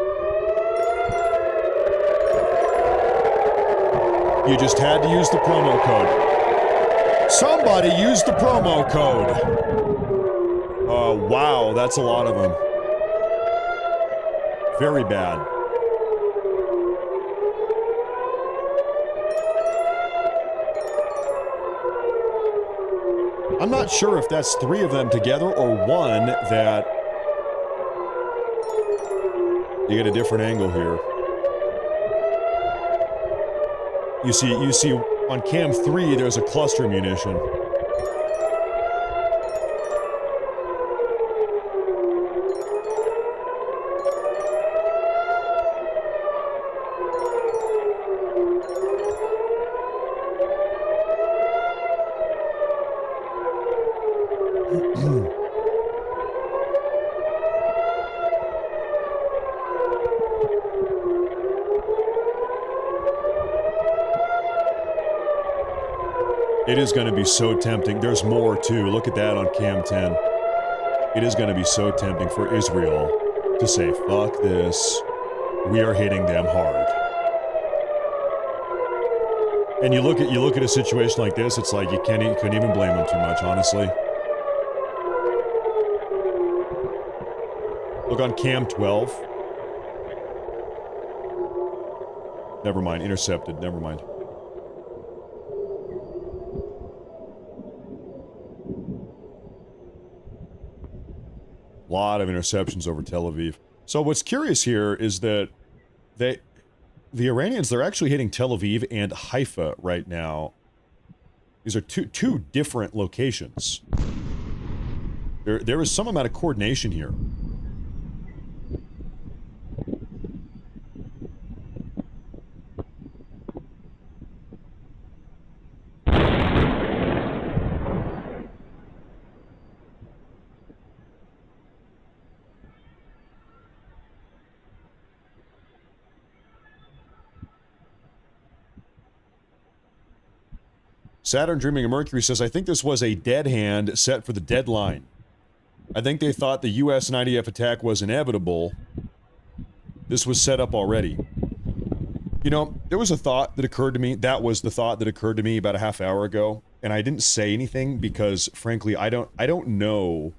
You just had to use the promo code. Somebody used the promo code. Oh, wow, that's a lot of them. Very bad. I'm not sure if that's 3 of them together or one that... You get a different angle here. You see on cam 3 there's a cluster munition. It is going to be so tempting. There's more too. Look at that on cam 10. It is going to be so tempting for Israel to say, fuck this. We are hitting them hard. And you look at a situation like this, it's like you couldn't even blame them too much, honestly. Look on cam 12. Never mind, intercepted, never mind. Lot of interceptions over Tel Aviv. So what's curious here is that the Iranians, they're actually hitting Tel Aviv and Haifa right now. These are two different locations. There is some amount of coordination here. Saturn Dreaming of Mercury says, I think this was a dead hand set for the deadline. I think they thought the U.S. and IDF attack was inevitable. This was set up already. You know, there was a thought that occurred to me. That was the thought that occurred to me about a half hour ago. And I didn't say anything because, frankly, I don't know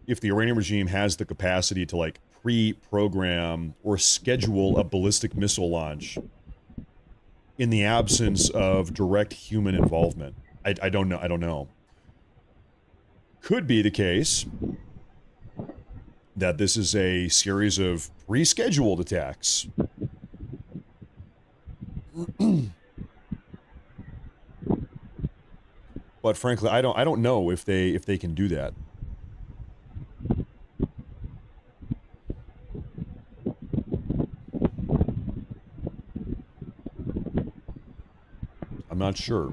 if the Iranian regime has the capacity to, like, pre-program or schedule a ballistic missile launch in the absence of direct human involvement. I don't know. I don't know. Could be the case that this is a series of pre-scheduled attacks. But frankly, I don't know if they can do that. I'm not sure.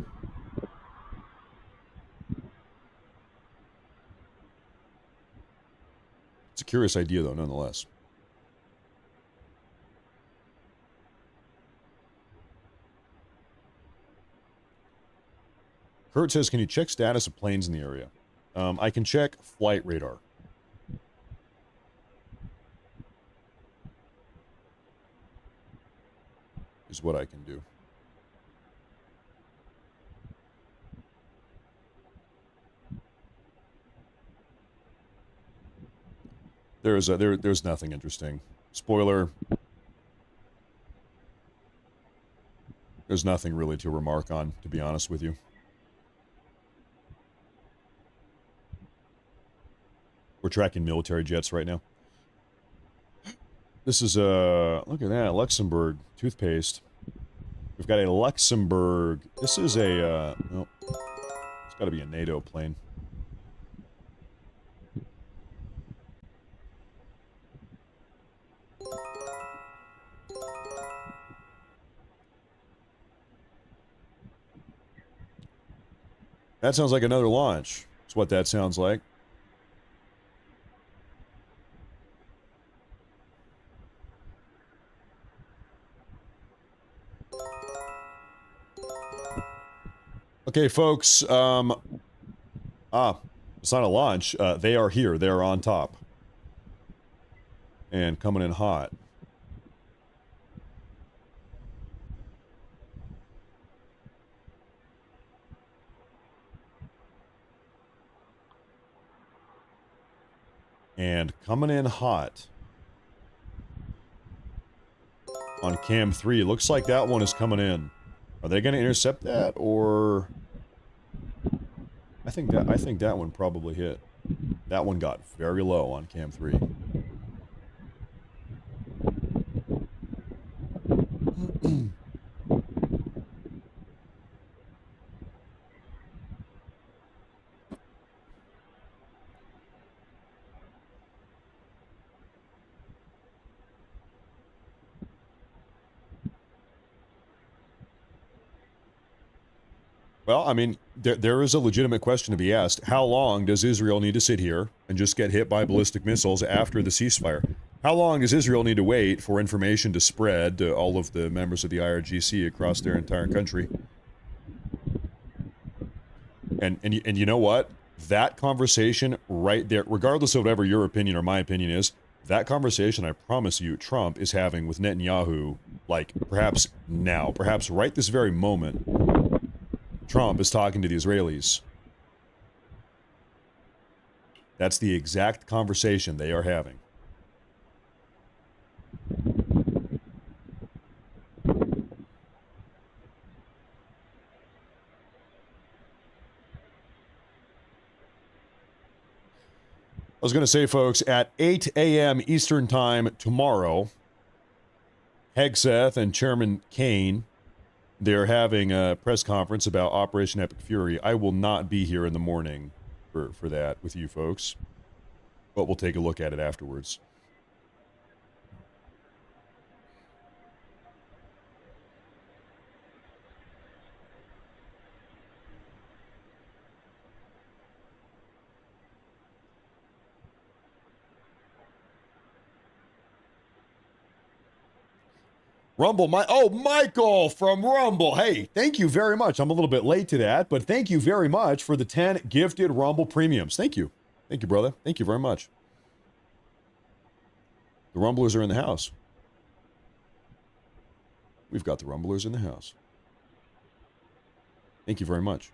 curious idea, though, nonetheless. Kurt says, can you check status of planes in the area? I can check flight radar. Is what I can do. There's nothing interesting. Spoiler. There's nothing really to remark on, to be honest with you. We're tracking military jets right now. This is look at that, Luxembourg toothpaste. We've got a Luxembourg. This is a no, it's got to be a NATO plane. That sounds like another launch. That's what that sounds like. Okay, folks, it's not a launch. They are here. They are on top. And coming in hot. And coming in hot. On cam 3. It looks like that one is coming in. Are they going to intercept that, or... I think that one probably hit. That one got very low on cam 3. Well, I mean, there is a legitimate question to be asked. How long does Israel need to sit here and just get hit by ballistic missiles after the ceasefire? How long does Israel need to wait for information to spread to all of the members of the IRGC across their entire country? And you know what? That conversation right there, regardless of whatever your opinion or my opinion is, that conversation, I promise you, Trump is having with Netanyahu, like, perhaps now, perhaps right this very moment, Trump is talking to the Israelis. That's the exact conversation they are having. I was going to say, folks, at 8 a.m. Eastern Time tomorrow, Hegseth and Chairman Kane, they're having a press conference about Operation Epic Fury. I will not be here in the morning for that with you folks, but we'll take a look at it afterwards. Rumble, Michael from Rumble. Hey, thank you very much. I'm a little bit late to that, but thank you very much for the 10 gifted Rumble premiums. Thank you. Thank you, brother. Thank you very much. The Rumblers are in the house. We've got the Rumblers in the house. Thank you very much.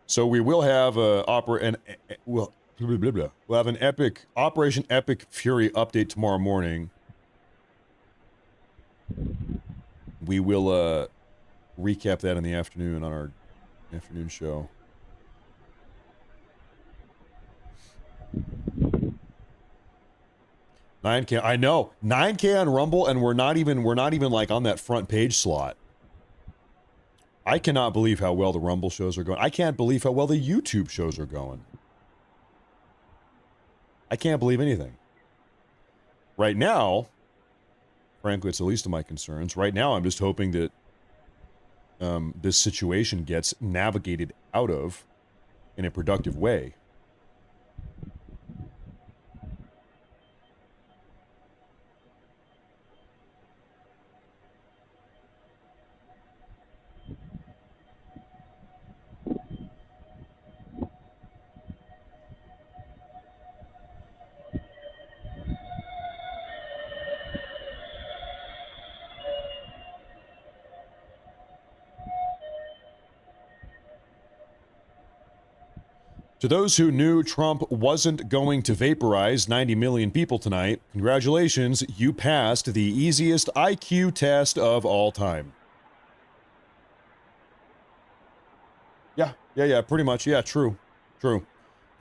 So we will have we'll have an Operation Epic Fury update tomorrow morning. We will recap that in the afternoon on our afternoon show. 9K. I know. 9K on Rumble, and we're not even like on that front page slot. I cannot believe how well the Rumble shows are going. I can't believe how well the YouTube shows are going. I can't believe anything. Right now, frankly, it's the least of my concerns. Right now, I'm just hoping that this situation gets navigated out of in a productive way. To those who knew Trump wasn't going to vaporize 90 million people tonight, congratulations, you passed the easiest IQ test of all time. Yeah, pretty much. Yeah, true.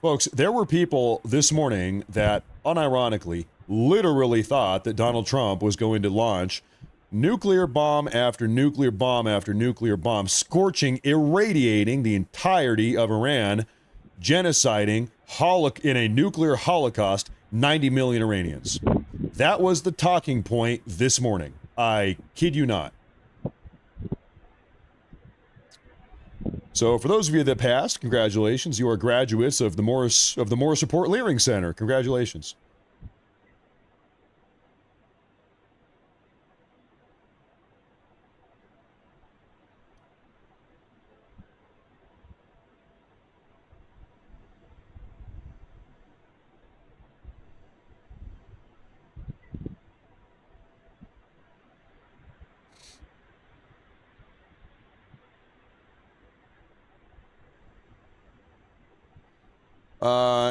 Folks, there were people this morning that, unironically, literally thought that Donald Trump was going to launch nuclear bomb after nuclear bomb after nuclear bomb, scorching, irradiating the entirety of Iran, genociding in a nuclear holocaust 90 million Iranians. That was the talking point this morning. I kid you not. So for those of you that passed, congratulations. You are graduates of the Morris Report Leering Center. Congratulations.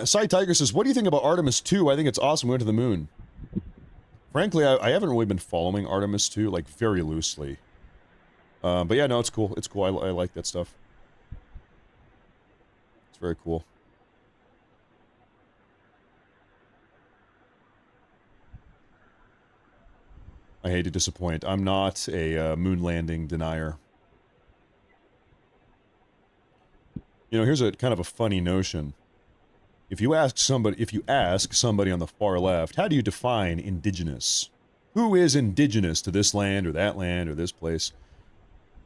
Cy Tiger says, what do you think about Artemis 2? I think it's awesome. We went to the moon. Frankly, I haven't really been following Artemis 2, like, very loosely. But yeah, no, it's cool. It's cool. I like that stuff. It's very cool. I hate to disappoint. I'm not a moon landing denier. You know, here's a kind of a funny notion. If you ask somebody on the far left, how do you define indigenous? Who is indigenous to this land or this place?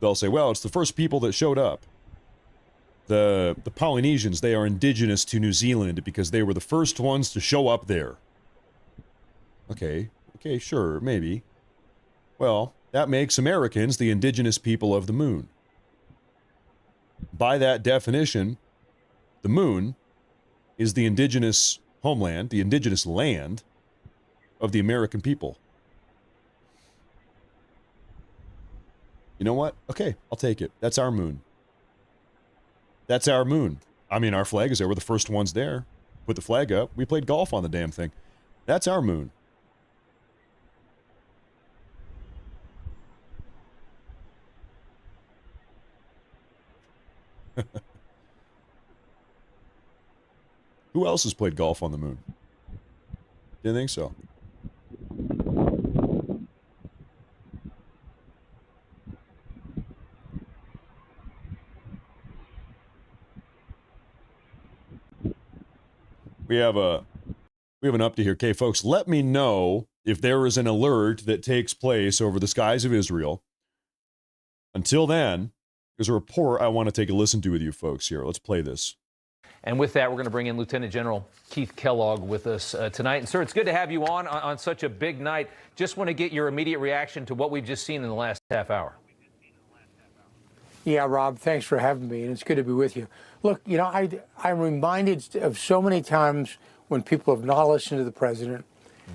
They'll say, well, it's the first people that showed up. The Polynesians, they are indigenous to New Zealand because they were the first ones to show up there. Okay, sure, maybe. Well, that makes Americans the indigenous people of the moon. By that definition, the moon is the indigenous homeland, the indigenous land of the American people. You know what? Okay, I'll take it. That's our moon. That's our moon. I mean, our flag is there. We're the first ones there. Put the flag up. We played golf on the damn thing. That's our moon. Who else has played golf on the moon? Didn't think so. We have an update here. Okay, folks, let me know if there is an alert that takes place over the skies of Israel. Until then, there's a report I want to take a listen to with you folks here. Let's play this. And with that, we're going to bring in Lieutenant General Keith Kellogg with us tonight. And, sir, it's good to have you on such a big night. Just want to get your immediate reaction to what we've just seen in the last half hour. Yeah, Rob, thanks for having me, and it's good to be with you. Look, you know, I'm reminded of so many times when people have not listened to the president,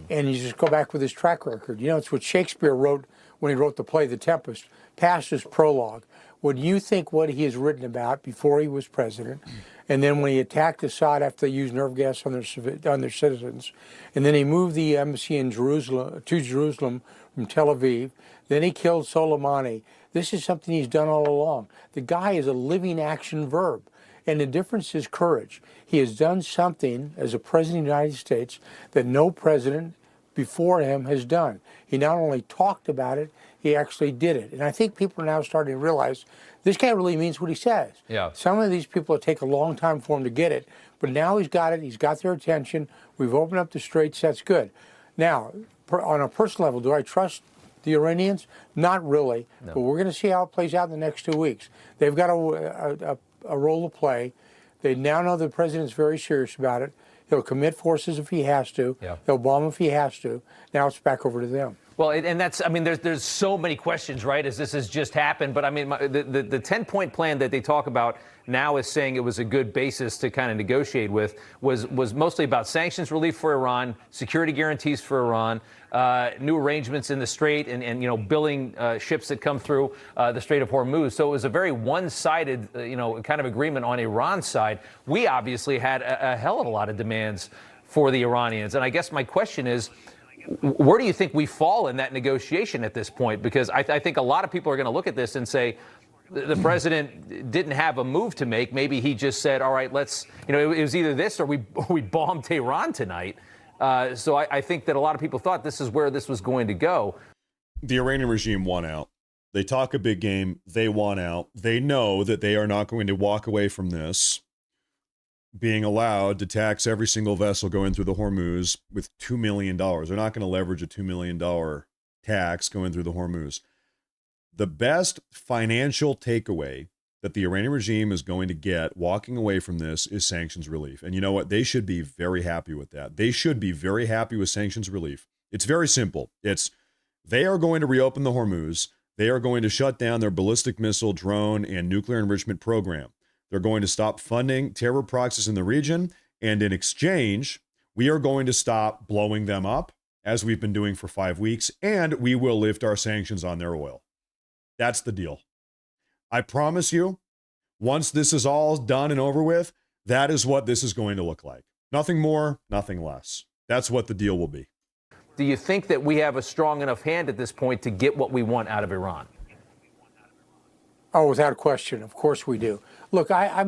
and you just go back with his track record. You know, it's what Shakespeare wrote when he wrote the play The Tempest, past his prologue. When you think what he has written about before he was president, and then when he attacked Assad after they used nerve gas on their citizens, and then he moved the embassy in Jerusalem from Tel Aviv, then he killed Soleimani. This is something he's done all along. The guy is a living action verb, and the difference is courage. He has done something as a president of the United States that no president before him has done. He not only talked about it, he actually did it. And I think people are now starting to realize this guy really means what he says. Yeah. Some of these people take a long time for him to get it, but now he's got it. He's got their attention. We've opened up the straits. That's good. Now, on a personal level, do I trust the Iranians? Not really, No. but we're going to see how it plays out in the next 2 weeks. They've got a role to play. They now know the president's very serious about it. He'll commit forces if he has to. Yeah. He'll bomb if he has to. Now it's back over to them. Well, and that's, I mean, there's so many questions, right, as this has just happened. But I mean, the 10-point plan that they talk about now is saying it was a good basis to kind of negotiate with was mostly about sanctions relief for Iran, security guarantees for Iran, new arrangements in the Strait, and you know, billing ships that come through the Strait of Hormuz. So it was a very one-sided, you know, kind of agreement on Iran's side. We obviously had a hell of a lot of demands for the Iranians. And I guess my question is, where do you think we fall in that negotiation at this point? Because I think a lot of people are going to look at this and say, the president didn't have a move to make. Maybe he just said, all right, let's, you know, it was either this or we bombed Tehran tonight. So I think that a lot of people thought this is where this was going to go. The Iranian regime won out. They talk a big game. They won out. They know that they are not going to walk away from this being allowed to tax every single vessel going through the Hormuz with $2 million. They're not going to leverage a $2 million tax going through the Hormuz. The best financial takeaway that the Iranian regime is going to get walking away from this is sanctions relief. And you know what? They should be very happy with that. They should be very happy with sanctions relief. It's very simple. They are going to reopen the Hormuz. They are going to shut down their ballistic missile, drone, and nuclear enrichment program. They're going to stop funding terror proxies in the region. And in exchange, we are going to stop blowing them up, as we've been doing for 5 weeks, and we will lift our sanctions on their oil. That's the deal. I promise you, once this is all done and over with, that is what this is going to look like. Nothing more, nothing less. That's what the deal will be. Do you think that we have a strong enough hand at this point to get what we want out of Iran? Oh, without question. Of course we do. Look, I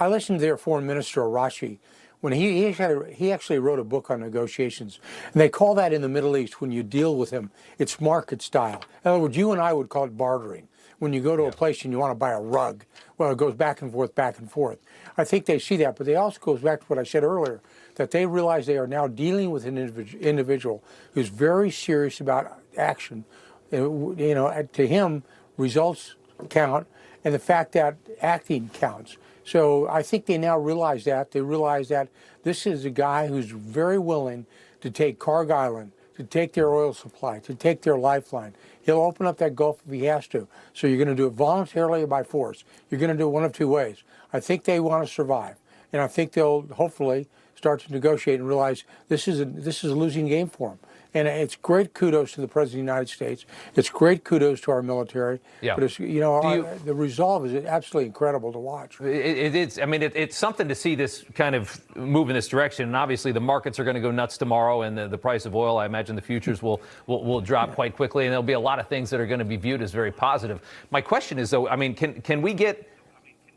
listened to their foreign minister, Arashi, when he actually wrote a book on negotiations. And they call that in the Middle East, when you deal with him, it's market style. In other words, you and I would call it bartering. When you go to a place and you want to buy a rug, well, it goes back and forth, back and forth. I think they see that, but they also goes back to what I said earlier, that they realize they are now dealing with an individual who's very serious about action. You know, to him, results count, and the fact that acting counts. So I think they now realize that. They realize that this is a guy who's very willing to take Karg Island, to take their oil supply, to take their lifeline. He'll open up that Gulf if he has to. So you're going to do it voluntarily or by force. You're going to do it one of two ways. I think they want to survive, and I think they'll hopefully start to negotiate and realize this is a losing game for them. And it's great kudos to the President of the United States. It's great kudos to our military. Yeah. But it's, you know, the resolve is absolutely incredible to watch. It is. I mean, it's something to see this kind of move in this direction. And obviously, the markets are going to go nuts tomorrow, and the price of oil, I imagine the futures will drop quite quickly, and there'll be a lot of things that are going to be viewed as very positive. My question is, though, I mean, can we get?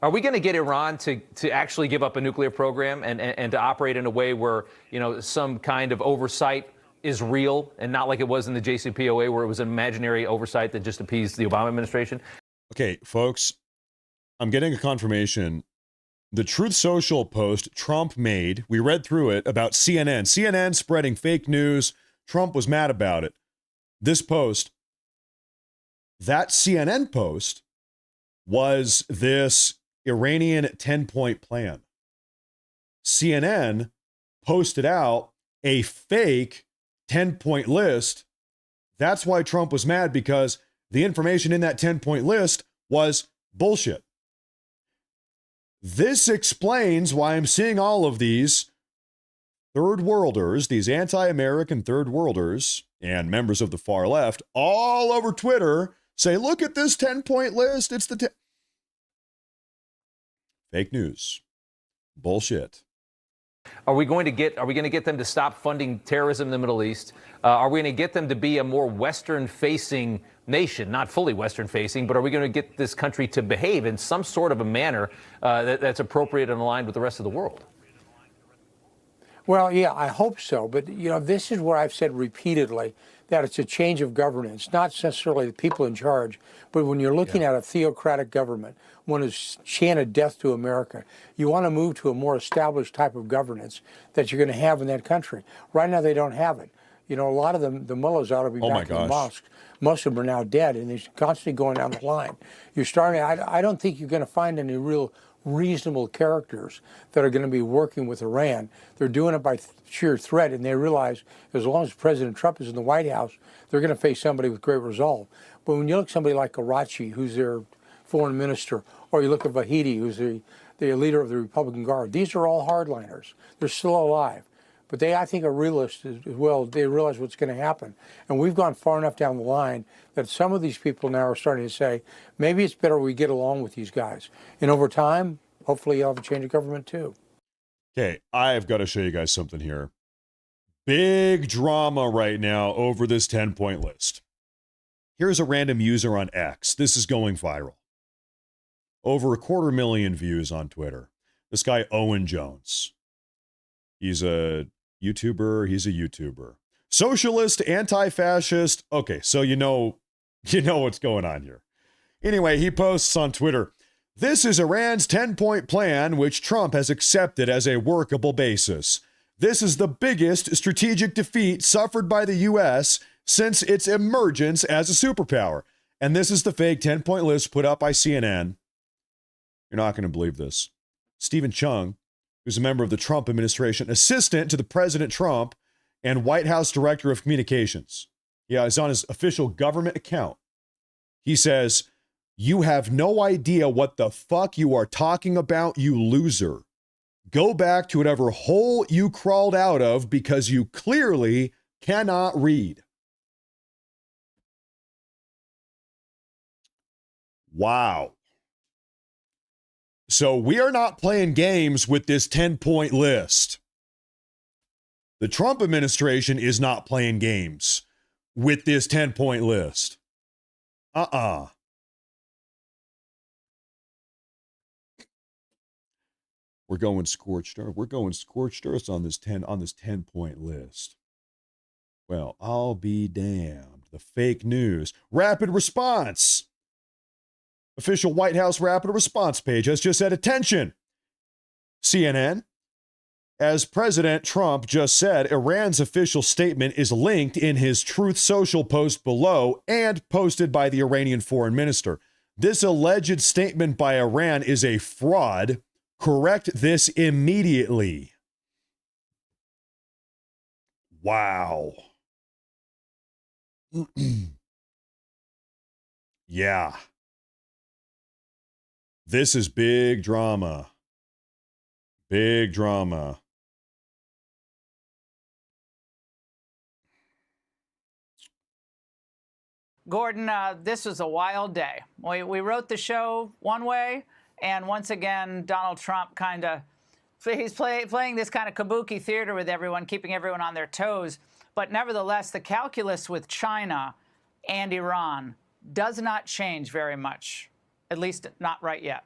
Are we going to get Iran to actually give up a nuclear program and to operate in a way where, you know, some kind of oversight is real and not like it was in the JCPOA, where it was an imaginary oversight that just appeased the Obama administration? Okay, folks, I'm getting a confirmation. The Truth Social post Trump made, we read through it, about CNN. CNN spreading fake news. Trump was mad about it. This post, that CNN post, was this Iranian 10-point plan. CNN posted out a fake 10-point list. That's why Trump was mad, because the information in that 10-point list was bullshit. This explains why I'm seeing all of these third worlders, these anti-American third worlders and members of the far left all over Twitter say, look at this 10-point list. It's the fake news. Bullshit. Are we going to get them to stop funding terrorism in the Middle East? Are we going to get them to be a more Western-facing nation, not fully Western-facing, but are we going to get this country to behave in some sort of a manner that's appropriate and aligned with the rest of the world? Well, yeah, I hope so. But, you know, this is what I've said repeatedly, that it's a change of governance, not necessarily the people in charge, but when you're looking at a theocratic government, one who's chanted death to America, you want to move to a more established type of governance that you're going to have in that country. Right now, they don't have it. You know, a lot of them, the mullahs ought to be back in the mosque. Most of them are now dead, and they're constantly going down the line. You're starting, I don't think you're going to find any real reasonable characters that are going to be working with Iran. They're doing it by sheer threat, and they realize as long as President Trump is in the White House, they're going to face somebody with great resolve. But when you look at somebody like Karachi, who's their foreign minister, or you look at Vahidi, who's the leader of the Republican Guard, these are all hardliners. They're still alive. But they, I think, are realists as well. They realize what's going to happen. And we've gone far enough down the line that some of these people now are starting to say, maybe it's better we get along with these guys. And over time, hopefully you'll have a change of government too. Okay, I've got to show you guys something here. Big drama right now over this 10-point list. Here's a random user on X. This is going viral. Over 250,000 views on Twitter. This guy, Owen Jones. He's a YouTuber. Socialist, anti-fascist. Okay, so you know what's going on here. Anyway, he posts on Twitter, "This is Iran's 10-point plan, which Trump has accepted as a workable basis. This is the biggest strategic defeat suffered by the U.S. since its emergence as a superpower." And this is the fake 10-point list put up by CNN. You're not going to believe this. Stephen Chung, who's a member of the Trump administration, assistant to the President Trump, and White House Director of Communications. Yeah, it's on his official government account. He says, "You have no idea what the fuck you are talking about, you loser. Go back to whatever hole you crawled out of because you clearly cannot read." Wow. So we are not playing games with this 10-point list. The Trump administration is not playing games with this 10-point list. We're going scorched earth. We're going scorched earth on this 10-point list. Well, I'll be damned. The fake news. Rapid response. Official White House rapid response page has just said, "Attention, CNN. As President Trump just said, Iran's official statement is linked in his Truth Social post below and posted by the Iranian foreign minister. This alleged statement by Iran is a fraud. Correct this immediately." Wow. Yeah. This is big drama. Big drama. Gordon, this was a wild day. We wrote the show one way, and once again, Donald Trump he's playing this kind of kabuki theater with everyone, keeping everyone on their toes. But nevertheless, the calculus with China and Iran does not change very much, at least not right yet.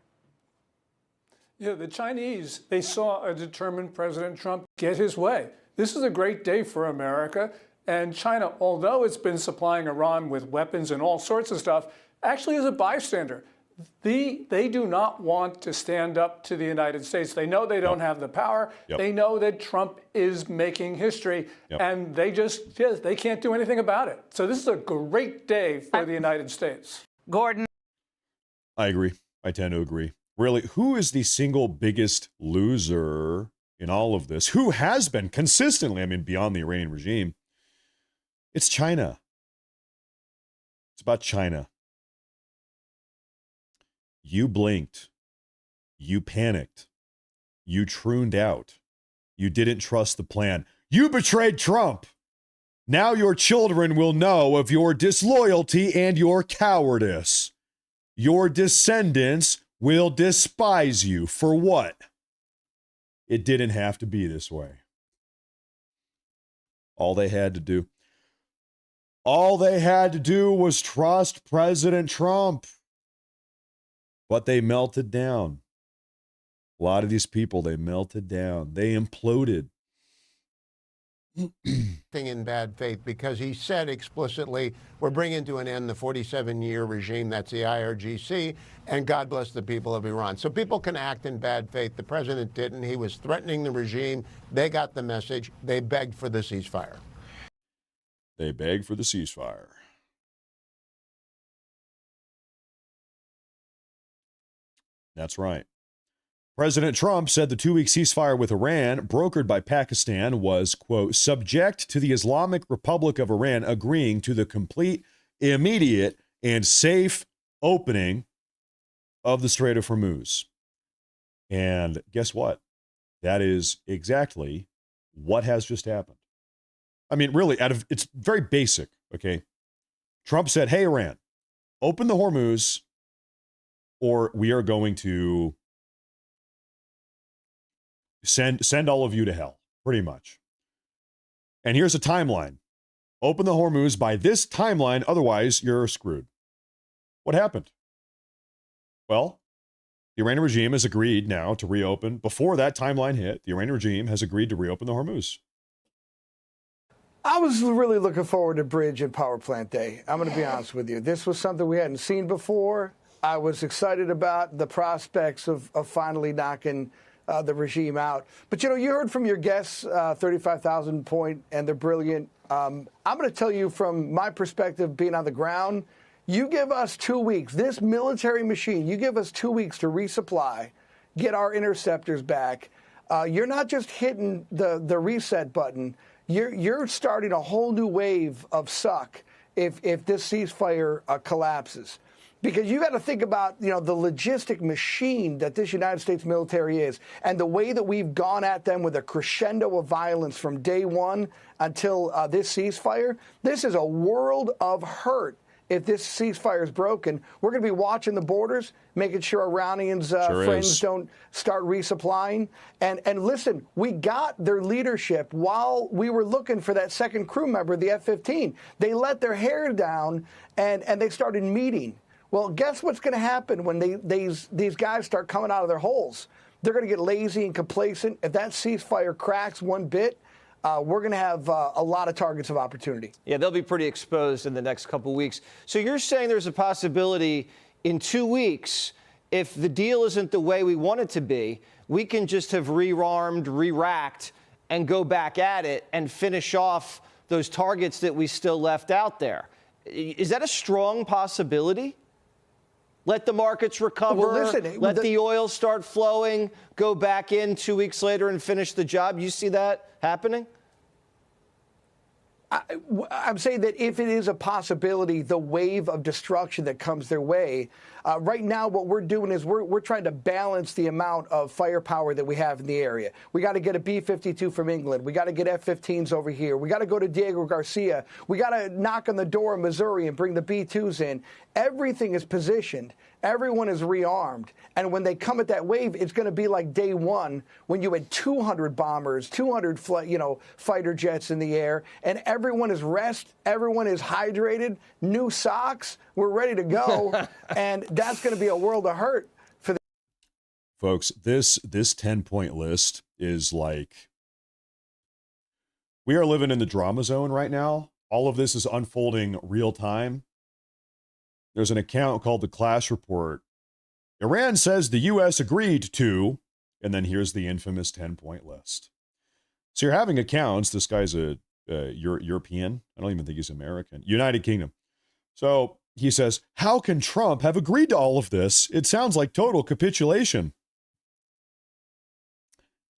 Yeah, the Chinese, they saw a determined President Trump get his way. This is a great day for America. And China, although it's been supplying Iran with weapons and all sorts of stuff, actually is a bystander. They do not want to stand up to the United States. They know they don't have the power. Yep. They know that Trump is making history, and they can't do anything about it. So this is a great day for the United States. Gordon. I agree. I tend to agree. Really, who is the single biggest loser in all of this? Who has been consistently, beyond the Iranian regime? It's China. It's about China. You blinked. You panicked. You trooned out. You didn't trust the plan. You betrayed Trump. Now your children will know of your disloyalty and your cowardice. Your descendants will despise you for what? It didn't have to be this way. All they had to do was trust President Trump. But they melted down. A lot of these people, they melted down. They imploded. Acting in bad faith because he said explicitly, we're bringing to an end the 47-year regime, that's the IRGC, and God bless the people of Iran. So people can act in bad faith. The president didn't. He was threatening the regime. They got the message. They begged for the ceasefire. They begged for the ceasefire. That's right. President Trump said the 2-week ceasefire with Iran, brokered by Pakistan, was, quote, subject to the Islamic Republic of Iran agreeing to the complete, immediate, and safe opening of the Strait of Hormuz. And guess what? That is exactly what has just happened. I mean, really, it's very basic, okay? Trump said, hey, Iran, open the Hormuz, or we are going to send all of you to hell, pretty much. And here's a timeline. Open the Hormuz by this timeline, otherwise you're screwed. What happened? Well, the Iranian regime has agreed now to reopen. Before that timeline hit, the Iranian regime has agreed to reopen the Hormuz. I was really looking forward to Bridge and Power Plant Day. I'm going to be honest with you. This was something we hadn't seen before. I was excited about the prospects of finally knocking the regime out. But, you heard from your guests, 35,000 Point, and they're brilliant. I'm going to tell you from my perspective, being on the ground, you give us 2 weeks, this military machine, you give us 2 weeks to resupply, get our interceptors back. You're not just hitting the reset button. You're starting a whole new wave of suck if this ceasefire collapses. Because you got to think about, the logistic machine that this United States military is, and the way that we've gone at them with a crescendo of violence from day one until this ceasefire. This is a world of hurt. If this ceasefire is broken, we're going to be watching the borders, making sure Iranians' friends don't start resupplying. And listen, we got their leadership while we were looking for that second crew member, the F-15. They let their hair down and they started meeting. Well, guess what's going to happen when these guys start coming out of their holes? They're going to get lazy and complacent. If that ceasefire cracks one bit, we're going to have a lot of targets of opportunity. Yeah, they'll be pretty exposed in the next couple weeks. So you're saying there's a possibility in 2 weeks, if the deal isn't the way we want it to be, we can just have rearmed, re-racked, and go back at it and finish off those targets that we still left out there. Is that a strong possibility? Let the markets recover, let the oil start flowing, go back in 2 weeks later and finish the job. You see that happening? I'm saying that if it is a possibility, the wave of destruction that comes their way, right now what we're doing is we're trying to balance the amount of firepower that we have in the area. We got to get a B-52 from England. We got to get F-15s over here. We got to go to Diego Garcia. We got to knock on the door of Missouri and bring the B-2s in. Everything is positioned. Everyone is rearmed. And when they come at that wave, it's going to be like day one when you had 200 bombers, 200 fighter jets in the air, and everyone is rest, everyone is hydrated, new socks, we're ready to go. And that's going to be a world of hurt for the folks. This 10-point list is like, we are living in the drama zone right now. All of this is unfolding real time. There's an account called the Clash Report. Iran says the U.S. agreed to, and then here's the infamous 10-point list. So you're having accounts. This guy's a European. I don't even think he's American. United Kingdom. So he says, how can Trump have agreed to all of this? It sounds like total capitulation.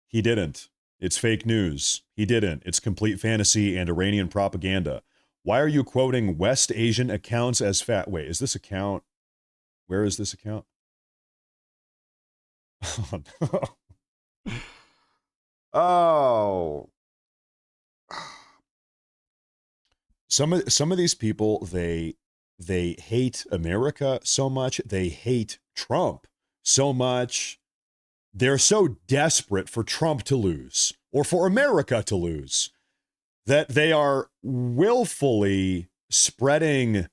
He didn't. It's fake news. He didn't. It's complete fantasy and Iranian propaganda. Why are you quoting West Asian accounts as fat? Wait, is this account? Where is this account? Oh, no. Oh. Some of these people, they hate America so much. They hate Trump so much. They're so desperate for Trump to lose or for America to lose that they are willfully spreading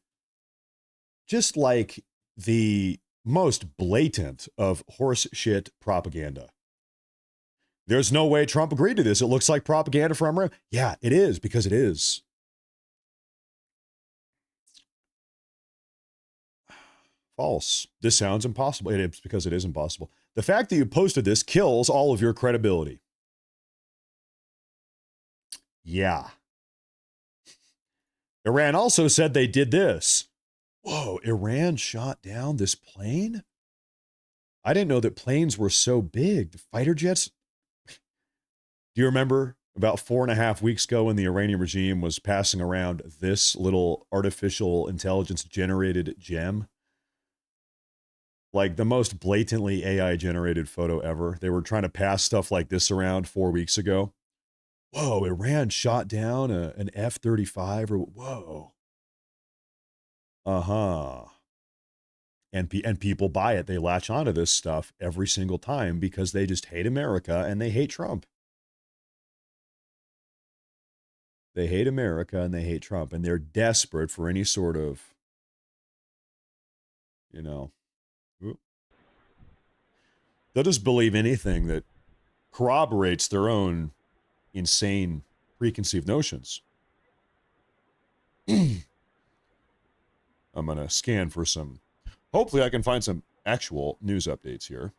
just like the most blatant of horse shit propaganda. There's no way Trump agreed to this. It looks like propaganda from Iran. Yeah, it is, because it is. False. This sounds impossible. It is because it is impossible. The fact that you posted this kills all of your credibility. Yeah. Iran also said they did this. Whoa, Iran shot down this plane? I didn't know that planes were so big. The fighter jets. Do you remember about 4.5 weeks ago when the Iranian regime was passing around this little artificial intelligence generated gem? Like the most blatantly AI generated photo ever. They were trying to pass stuff like this around 4 weeks ago. Whoa, Iran shot down an F-35 or whoa. Uh-huh. And people buy it. They latch onto this stuff every single time because they just hate America and they hate Trump. They hate America and they hate Trump, and they're desperate for any sort of, you know, they'll just believe anything that corroborates their own insane preconceived notions. I'm going to scan for some, hopefully I can find some actual news updates here.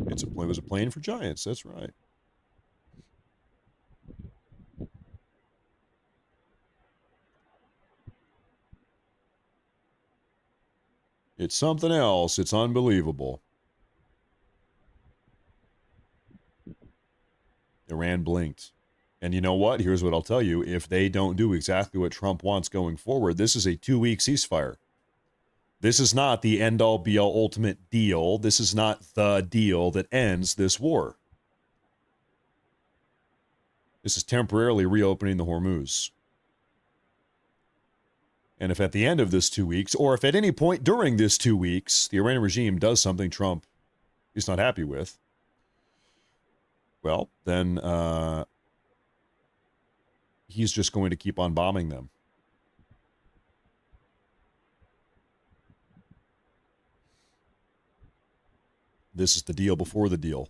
It was a plane for giants, that's right. It's something else. It's unbelievable. Iran blinked. And you know what? Here's what I'll tell you. If they don't do exactly what Trump wants going forward, this is a 2-week ceasefire. This is not the end-all, be-all, ultimate deal. This is not the deal that ends this war. This is temporarily reopening the Hormuz. And if at the end of this 2 weeks, or if at any point during this 2 weeks, the Iranian regime does something Trump is not happy with, well, then he's just going to keep on bombing them. This is the deal before the deal.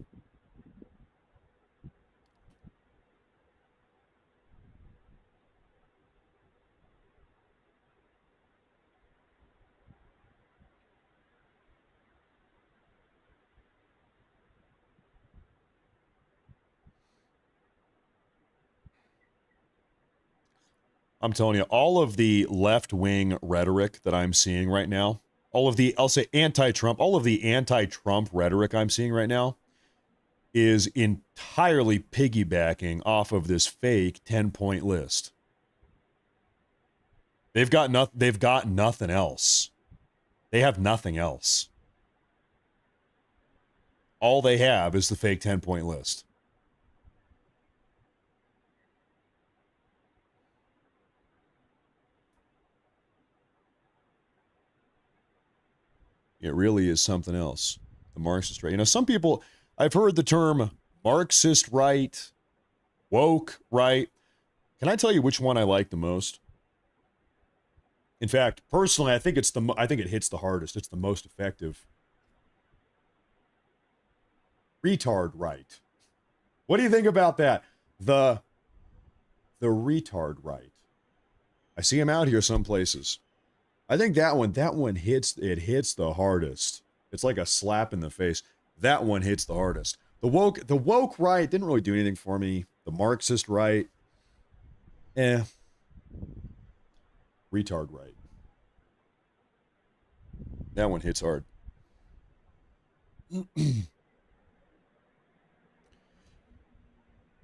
I'm telling you, all of the left-wing rhetoric that I'm seeing right now, all of the, I'll say anti-Trump, all of the anti-Trump rhetoric I'm seeing right now is entirely piggybacking off of this fake 10-point list. They've got nothing else. They have nothing else. All they have is the fake 10-point list. It really is something else. The Marxist right. You know, some people, I've heard the term Marxist right, woke right. Can I tell you which one I like the most? In fact, personally, I think it hits the hardest. It's the most effective. Retard right. What do you think about that? The retard right. I see him out here some places. I think that one hits the hardest. It's like a slap in the face. That one hits the hardest. The woke right didn't really do anything for me. The Marxist right, retard right. That one hits hard.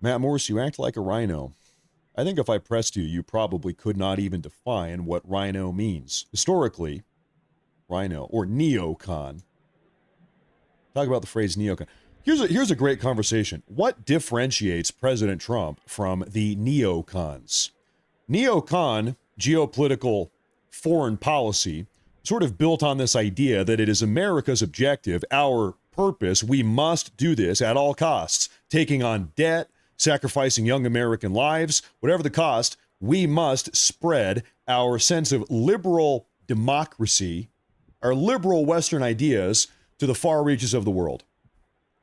Matt Morris, you act like a rhino. I think if I pressed you, you probably could not even define what rhino means. Historically, rhino or neocon. Talk about the phrase neocon. Here's a great conversation. What differentiates President Trump from the neocons? Neocon, geopolitical foreign policy, sort of built on this idea that it is America's objective, our purpose, we must do this at all costs, taking on debt, sacrificing young American lives, whatever the cost, we must spread our sense of liberal democracy, our liberal Western ideas to the far reaches of the world.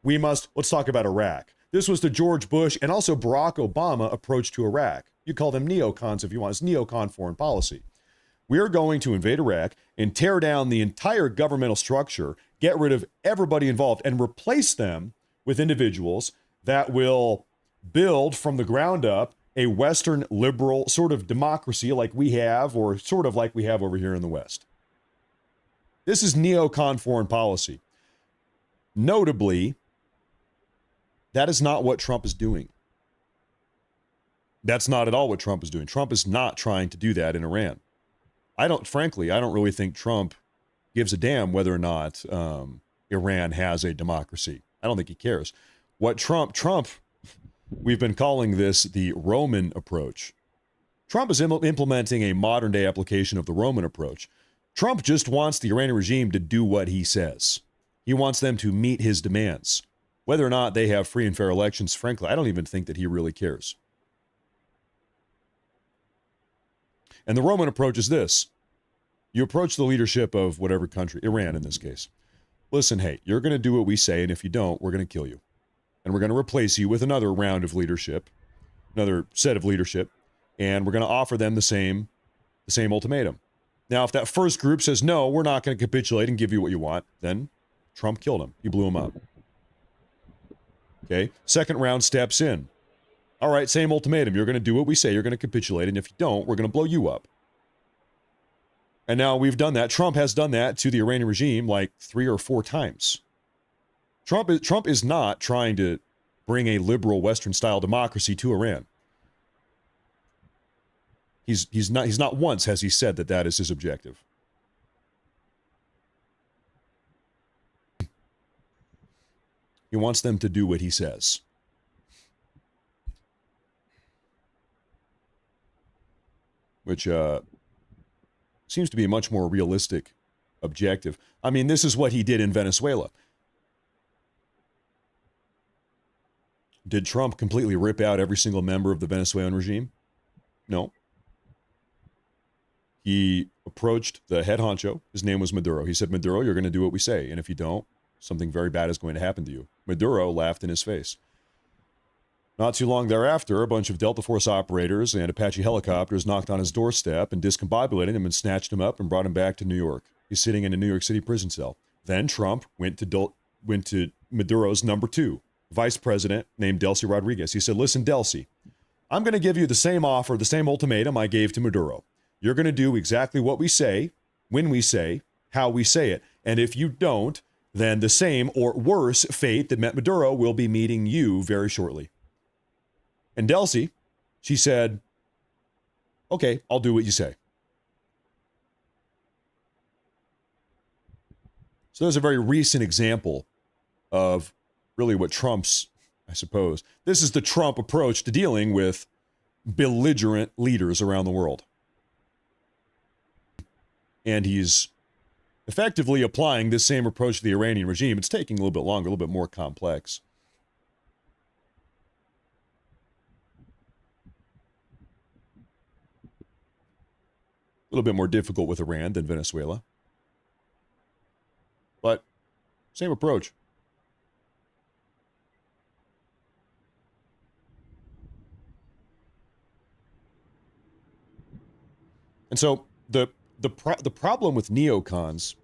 Let's talk about Iraq. This was the George Bush and also Barack Obama approach to Iraq. You call them neocons if you want. It's neocon foreign policy. We are going to invade Iraq and tear down the entire governmental structure, get rid of everybody involved, and replace them with individuals that will build from the ground up a Western liberal sort of democracy like we have, or sort of like we have over here in the West. This is neocon foreign policy. Notably, that is not what Trump is doing. That's not at all what Trump is doing. Trump is not trying to do that in Iran. I don't really think Trump gives a damn whether or not Iran has a democracy. I don't think he cares. What Trump, we've been calling this the Roman approach. Trump is implementing a modern day application of the Roman approach. Trump just wants the Iranian regime to do what he says. He wants them to meet his demands. Whether or not they have free and fair elections, frankly, I don't even think that he really cares. And the Roman approach is this. You approach the leadership of whatever country, Iran in this case. Listen, hey, you're going to do what we say, and if you don't, we're going to kill you. And we're going to replace you with another round of leadership, another set of leadership, and we're going to offer them the same ultimatum. Now, if that first group says, no, we're not going to capitulate and give you what you want, then Trump killed him. He blew him up. Okay, second round steps in. All right, same ultimatum. You're going to do what we say. You're going to capitulate, and if you don't, we're going to blow you up. And now we've done that. Trump has done that to the Iranian regime like 3 or 4 times. Trump is not trying to bring a liberal Western-style democracy to Iran. He's not once has he said that is his objective. He wants them to do what he says. Which seems to be a much more realistic objective. I mean, this is what he did in Venezuela. Did Trump completely rip out every single member of the Venezuelan regime? No. He approached the head honcho. His name was Maduro. He said, Maduro, you're going to do what we say. And if you don't, something very bad is going to happen to you. Maduro laughed in his face. Not too long thereafter, a bunch of Delta Force operators and Apache helicopters knocked on his doorstep and discombobulated him and snatched him up and brought him back to New York. He's sitting in a New York City prison cell. Then Trump went to Maduro's number 2, vice president named Delcy Rodriguez. He said, listen, Delcy, I'm going to give you the same offer, the same ultimatum I gave to Maduro. You're going to do exactly what we say, when we say, how we say it. And if you don't, then the same or worse fate that met Maduro will be meeting you very shortly. And Delcy, she said, okay, I'll do what you say. So there's a very recent example of really what Trump's, I suppose, this is the Trump approach to dealing with belligerent leaders around the world. And he's effectively applying this same approach to the Iranian regime. It's taking a little bit longer, a little bit more complex. A little bit more difficult with Iran than Venezuela. But same approach. And so the problem with neocons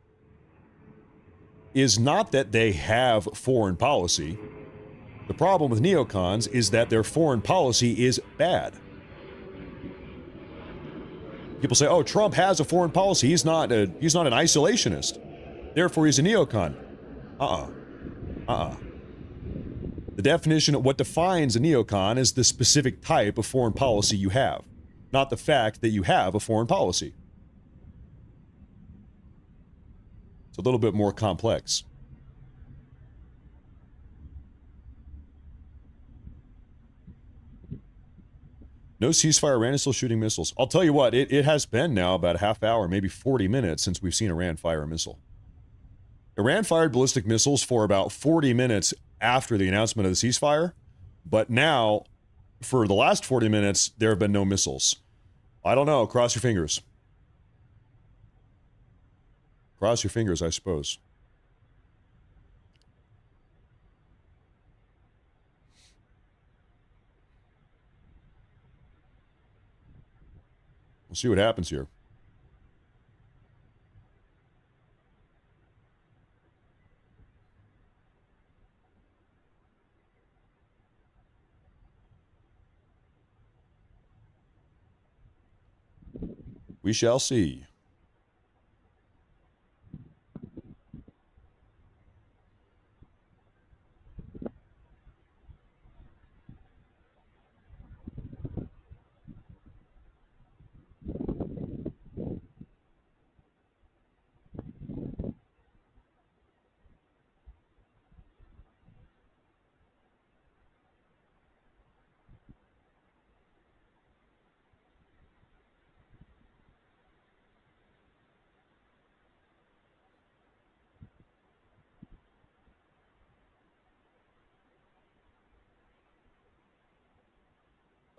is not that they have foreign policy. The problem with neocons is that their foreign policy is bad. People say, oh, Trump has a foreign policy. He's not an isolationist. Therefore, he's a neocon. The definition of what defines a neocon is the specific type of foreign policy you have, not the fact that you have a foreign policy. It's a little bit more complex. No ceasefire. Iran is still shooting missiles. I'll tell you what, it has been now about a half hour, maybe 40 minutes since we've seen Iran fire a missile. Iran fired ballistic missiles for about 40 minutes after the announcement of the ceasefire, but now, for the last 40 minutes, there have been no missiles. I don't know. Cross your fingers. Cross your fingers, I suppose. We'll see what happens here. We shall see.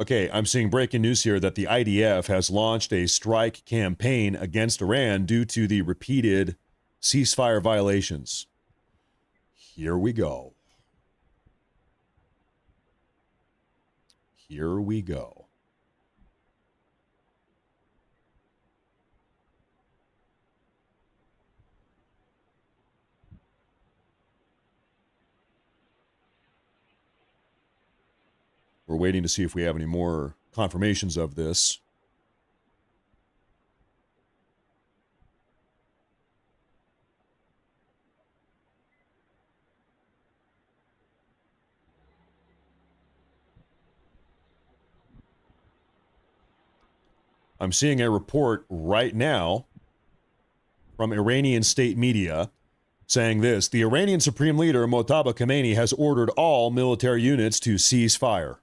Okay, I'm seeing breaking news here that the IDF has launched a strike campaign against Iran due to the repeated ceasefire violations. Here we go. Here we go. We're waiting to see if we have any more confirmations of this. I'm seeing a report right now from Iranian state media saying this: the Iranian Supreme Leader Mojtaba Khamenei has ordered all military units to cease fire.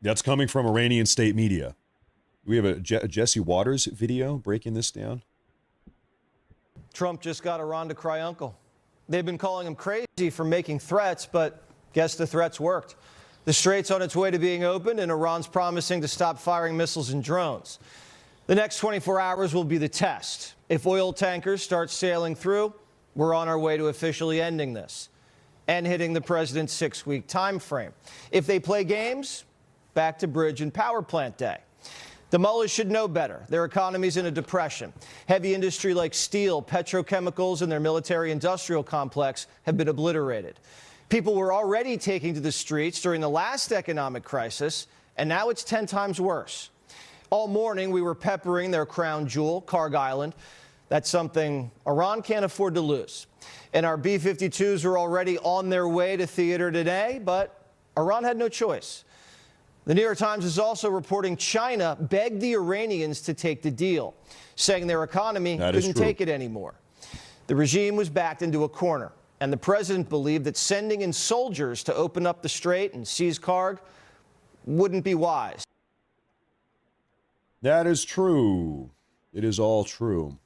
That's coming from Iranian state media. We have a Jesse Waters video breaking this down. Trump just got Iran to cry uncle. They've been calling him crazy for making threats, but guess the threats worked. The Strait's on its way to being opened, and Iran's promising to stop firing missiles and drones. The next 24 hours will be the test. If oil tankers start sailing through, we're on our way to officially ending this and hitting the president's 6-week time frame. If they play games, back to bridge and power plant day. The mullahs should know better. Their economy's in a depression. Heavy industry like steel, petrochemicals, and their military-industrial complex have been obliterated. People were already taking to the streets during the last economic crisis, and now it's 10 times worse. All morning, we were peppering their crown jewel, Karg Island. That's something Iran can't afford to lose. And our B-52s are already on their way to theater today, but Iran had no choice. The New York Times is also reporting China begged the Iranians to take the deal, saying their economy couldn't take it anymore. The regime was backed into a corner, and the president believed that sending in soldiers to open up the strait and seize Karg wouldn't be wise. That is true. It is all true.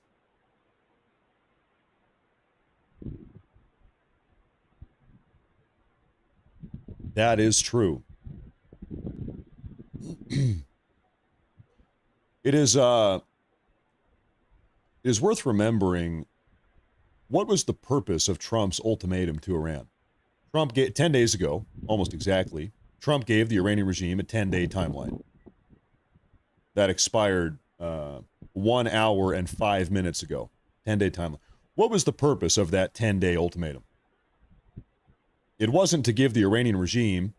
That is true. It is worth remembering what was the purpose of Trump's ultimatum to Iran. Trump gave 10 days ago, almost exactly, Trump gave the Iranian regime a 10-day timeline that expired 1 hour and 5 minutes ago. 10-day timeline. What was the purpose of that 10-day ultimatum? It wasn't to give the Iranian regime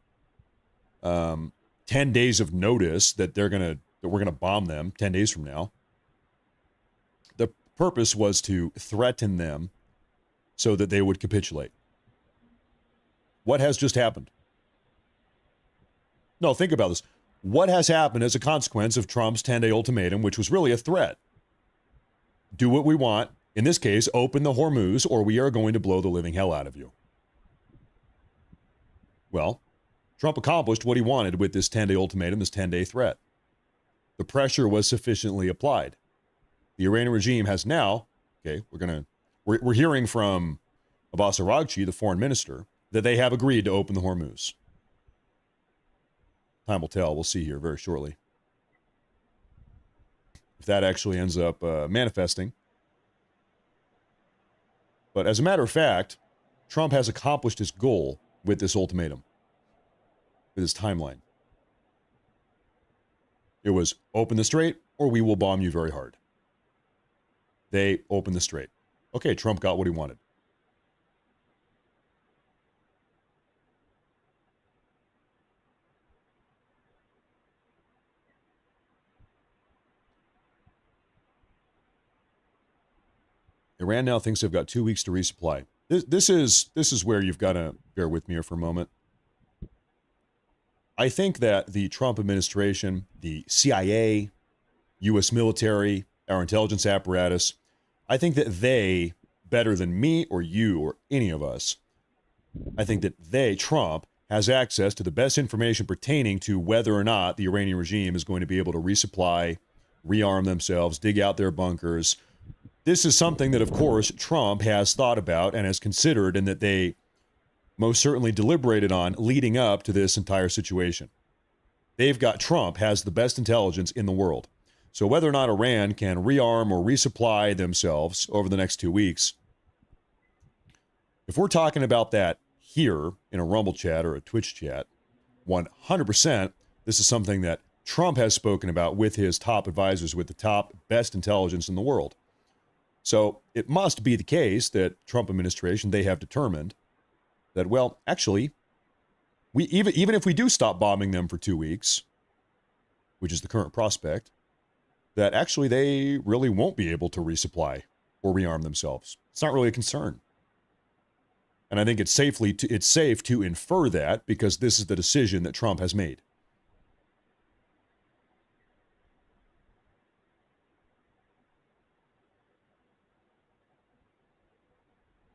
10 days of notice that we're gonna bomb them 10 days from now. The purpose was to threaten them so that they would capitulate. What has just happened? No, think about this. What has happened as a consequence of Trump's 10-day ultimatum, which was really a threat? Do what we want. In this case, open the Hormuz, or we are going to blow the living hell out of you. Well, Trump accomplished what he wanted with this 10-day ultimatum, this 10-day threat. The pressure was sufficiently applied. The Iranian regime has now, we're hearing from Abbas Araghchi, the foreign minister, that they have agreed to open the Hormuz. Time will tell. We'll see here very shortly. if that actually ends up manifesting. But as a matter of fact, Trump has accomplished his goal with this ultimatum, with his timeline. It was open the strait or we will bomb you very hard. They opened the strait. Okay, Trump got what he wanted. Iran now thinks they've got 2 weeks to resupply. This is where you've got to bear with me here for a moment. I think that the Trump administration, the CIA, U.S. military, our intelligence apparatus, I think that they, better than me or you or any of us, I think that they, Trump, has access to the best information pertaining to whether or not the Iranian regime is going to be able to resupply, rearm themselves, dig out their bunkers. This is something that, of course, Trump has thought about and has considered, and that they most certainly deliberated on leading up to this entire situation. Trump has the best intelligence in the world. So whether or not Iran can rearm or resupply themselves over the next 2 weeks, if we're talking about that here in a Rumble chat or a Twitch chat, 100%, this is something that Trump has spoken about with his top advisors, with the top best intelligence in the world. So it must be the case that Trump administration, they have determined that, well, actually, we even if we do stop bombing them for 2 weeks, which is the current prospect, that actually they really won't be able to resupply or rearm themselves. It's not really a concern. And I think it's safe to infer that because this is the decision that Trump has made.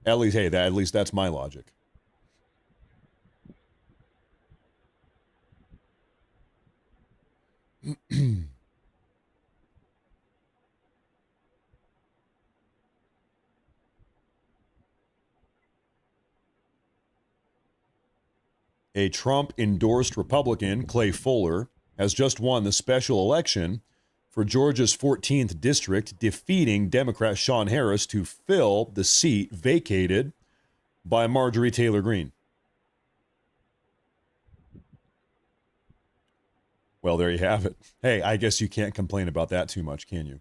At least that's my logic. A Trump-endorsed Republican, Clay Fuller, has just won the special election for Georgia's 14th district, defeating Democrat Sean Harris to fill the seat vacated by Marjorie Taylor Greene. Well, there you have it. Hey, I guess you can't complain about that too much, can you?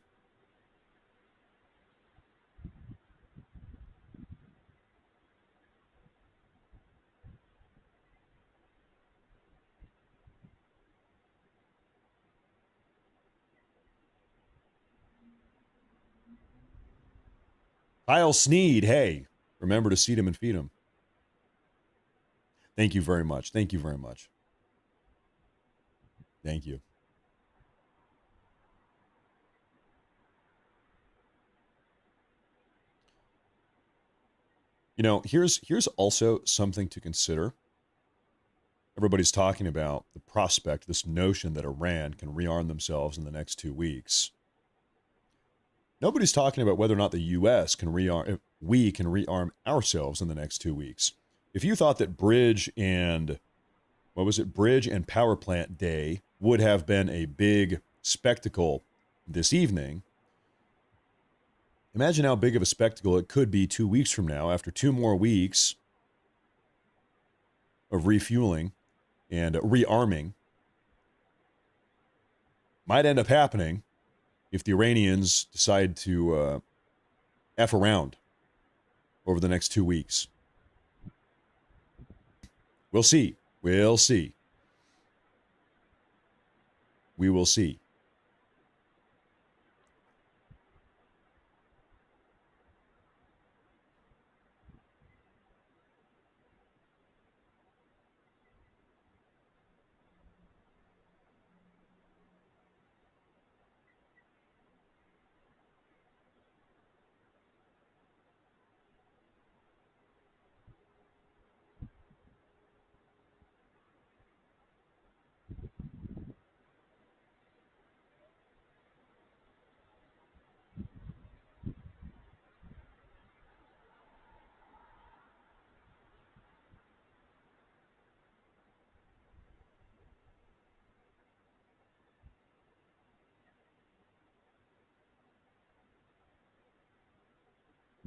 Kyle Sneed, hey, remember to seed him and feed him. Thank you very much. Thank you very much. Thank you. You know, here's also something to consider. Everybody's talking about the prospect, this notion that Iran can rearm themselves in the next 2 weeks. Nobody's talking about whether or not the U.S. can rearm, we can rearm ourselves in the next 2 weeks. If you thought that Bridge and Power Plant Day would have been a big spectacle this evening, imagine how big of a spectacle it could be 2 weeks from now, after 2 more weeks of refueling and rearming. Might end up happening if the Iranians decide to F around over the next 2 weeks. We'll see. We'll see. We will see.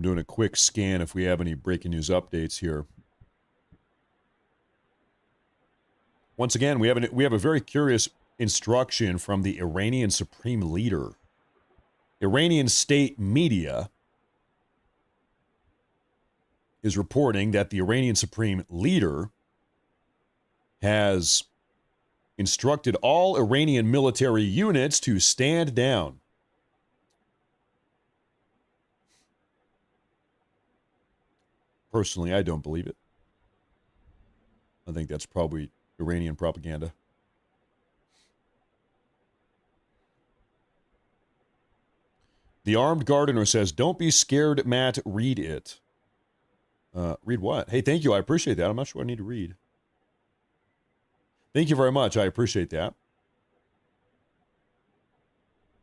I'm doing a quick scan if we have any breaking news updates here. Once again, we have a very curious instruction from the Iranian supreme leader. Iranian state media is reporting that the Iranian supreme leader has instructed all Iranian military units to stand down. Personally, I don't believe it. I think that's probably Iranian propaganda. The Armed Gardener says, don't be scared, Matt, read it. Read what? Hey, thank you. I appreciate that. I'm not sure what I need to read. Thank you very much. I appreciate that.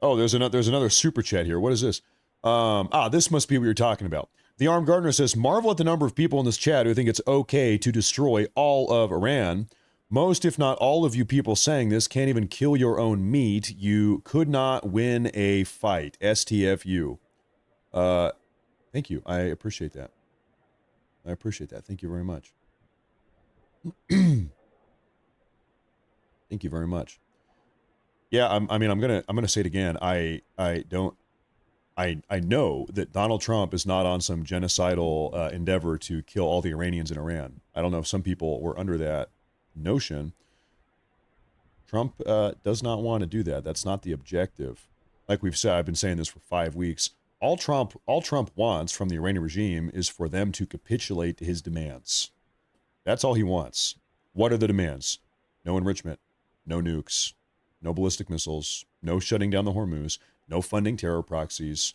Oh, there's another super chat here. What is this? This must be what you're talking about. The Armed Gardener says, marvel at the number of people in this chat who think it's okay to destroy all of Iran. Most, if not all of you people saying this can't even kill your own meat. You could not win a fight. STFU. Thank you. I appreciate that. I appreciate that. Thank you very much. Thank you very much. Yeah, I'm gonna say it again. I know that Donald Trump is not on some genocidal endeavor to kill all the Iranians in Iran. I don't know if some people were under that notion. Trump does not want to do that. That's not the objective. Like we've said, I've been saying this for 5 weeks. All Trump wants from the Iranian regime is for them to capitulate to his demands. That's all he wants. What are the demands? No enrichment, no nukes, no ballistic missiles, no shutting down the Hormuz, no funding terror proxies.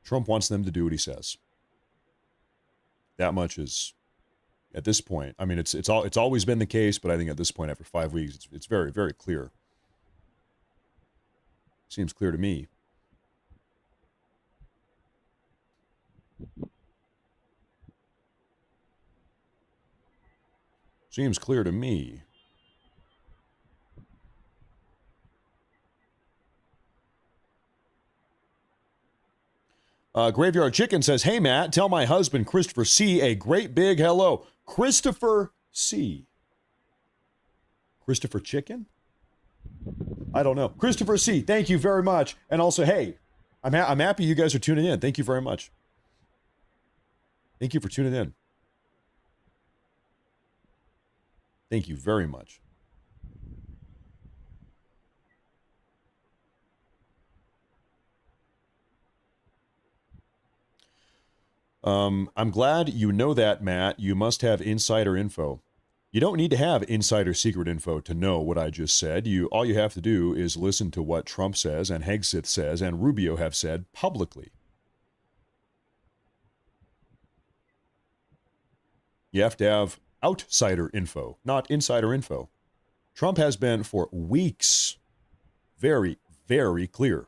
Trump wants them to do what he says. That much is, at this point, I mean, it's always been the case, but I think at this point, after 5 weeks, it's very, very clear. Seems clear to me. Seems clear to me. Graveyard Chicken says, hey, Matt, tell my husband, Christopher C., a great big hello. Christopher C. Christopher Chicken? I don't know. Christopher C., thank you very much. And also, hey, I'm happy you guys are tuning in. Thank you very much. Thank you for tuning in. Thank you very much. I'm glad you know that, Matt. You must have insider info. You don't need to have insider secret info to know what I just said. All you have to do is listen to what Trump says and Hegseth says and Rubio have said publicly. You have to have outsider info, not insider info. Trump has been for weeks very, very clear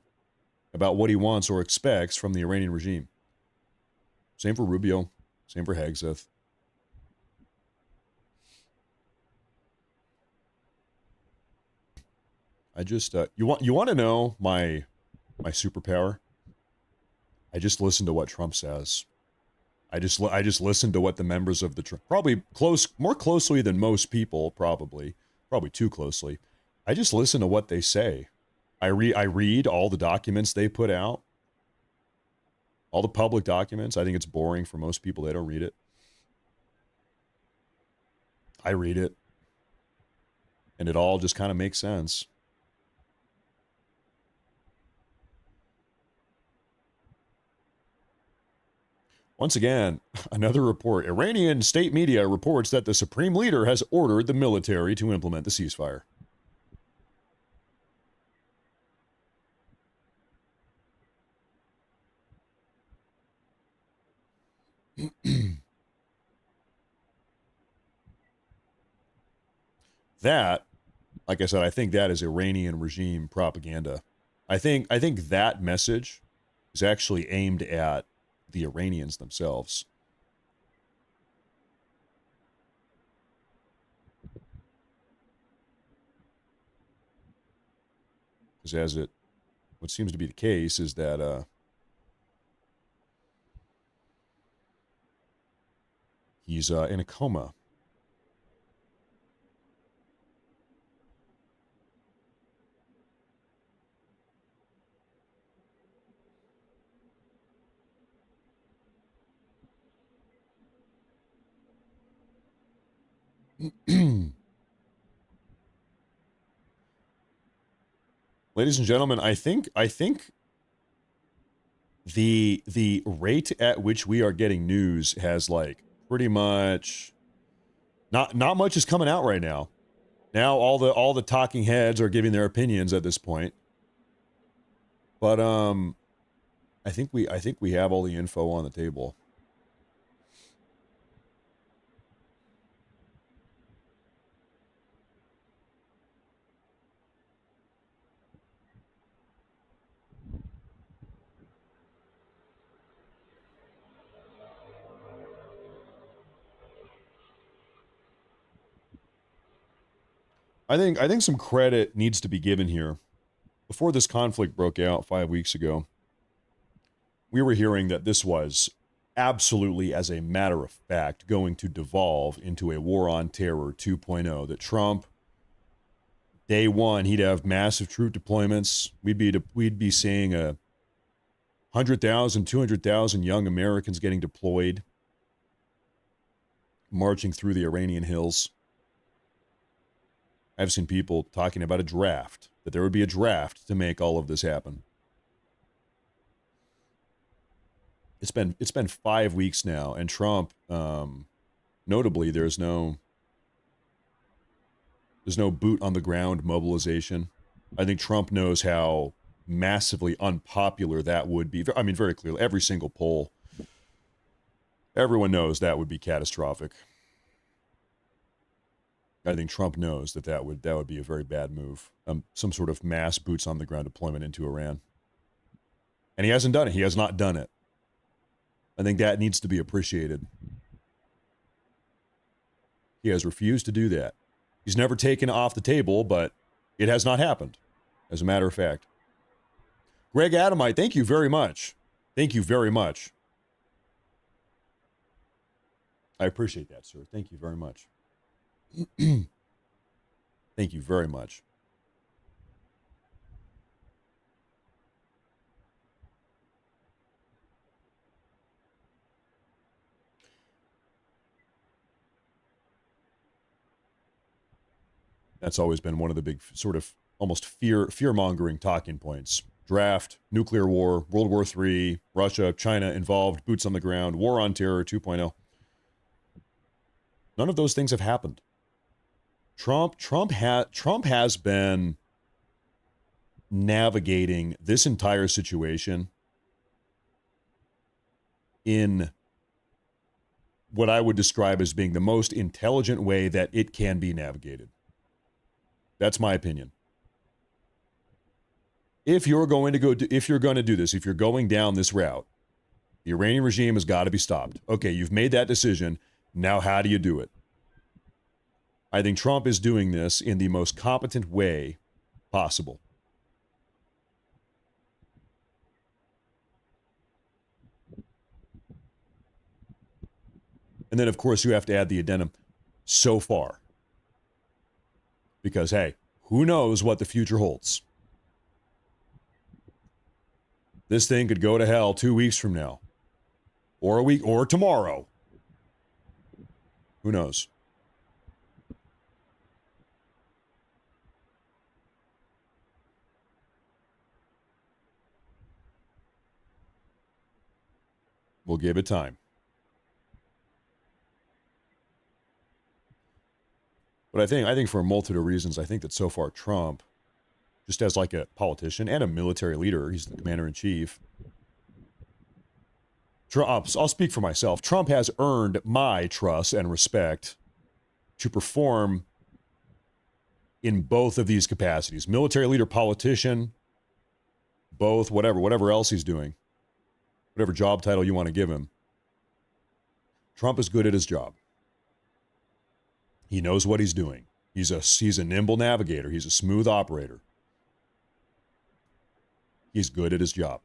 about what he wants or expects from the Iranian regime. Same for Rubio, same for Hegseth. I just you want to know my superpower? I just listen to what Trump says. I just listen to what the members of the probably more closely than most people, probably too closely. I just listen to what they say. I read all the documents they put out, all the public documents. I think it's boring for most people. They don't read it. I read it, and it all just kind of makes sense. Once again, another report. Iranian state media reports that the supreme leader has ordered the military to implement the ceasefire. That, like I said, I think that is Iranian regime propaganda. I think that message is actually aimed at the Iranians themselves. Because what seems to be the case is that He's in a coma. Ladies and gentlemen, I think the rate at which we are getting news has like pretty much not much is coming out right now. Now all the talking heads are giving their opinions at this point. But I think we have all the info on the table. I think some credit needs to be given here. Before this conflict broke out 5 weeks ago, we were hearing that this was absolutely, as a matter of fact, going to devolve into a war on terror 2.0. That Trump, day one, he'd have massive troop deployments. We'd be seeing 100,000, 200,000 young Americans getting deployed, marching through the Iranian hills. I've seen people talking about a draft, that there would be a draft to make all of this happen. It's been 5 weeks now, and Trump, notably, there's no boot on the ground mobilization. I think Trump knows how massively unpopular that would be. I mean, very clearly, every single poll, everyone knows that would be catastrophic. I think Trump knows that would be a very bad move. Some sort of mass boots on the ground deployment into Iran. And he hasn't done it. He has not done it. I think that needs to be appreciated. He has refused to do that. He's never taken it off the table, but it has not happened, as a matter of fact. Greg Adamite, thank you very much. Thank you very much. I appreciate that, sir. Thank you very much. Thank you very much. That's always been one of the big sort of almost fear-mongering talking points. Draft, nuclear war, World War III, Russia, China involved, boots on the ground, war on terror 2.0. None of those things have happened. Trump has been navigating this entire situation in what I would describe as being the most intelligent way that it can be navigated. That's my opinion. If you're going to do this, if you're going down this route, the Iranian regime has got to be stopped. Okay, you've made that decision. Now, how do you do it? I think Trump is doing this in the most competent way possible. And then, of course, you have to add the addendum, so far. Because, hey, who knows what the future holds? This thing could go to hell 2 weeks from now. Or a week, or tomorrow. Who knows? We'll give it time. But I think for a multitude of reasons, I think that so far Trump, just as like a politician and a military leader, he's the commander-in-chief. I'll speak for myself. Trump has earned my trust and respect to perform in both of these capacities. Military leader, politician, both, whatever else he's doing. Whatever job title you want to give him. Trump is good at his job. He knows what he's doing. He's a nimble navigator. He's a smooth operator. He's good at his job.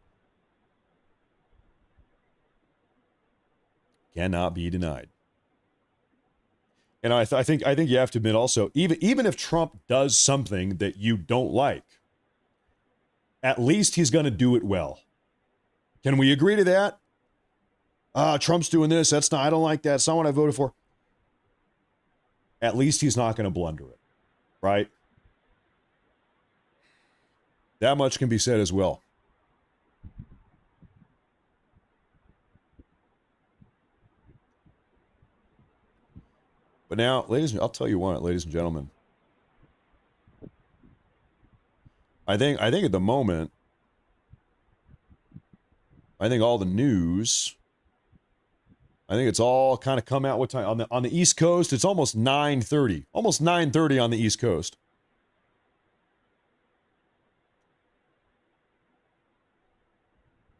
Cannot be denied. And I think you have to admit also, even if Trump does something that you don't like, at least he's going to do it well. Can we agree to that? Trump's doing this. I don't like that. It's not what I voted for. At least he's not going to blunder it, right? That much can be said as well. But now, I'll tell you what, ladies and gentlemen. I think at the moment, I think all the news, I think it's all kind of come out what time on the East Coast. It's almost 9:30, almost 9:30 on the East Coast.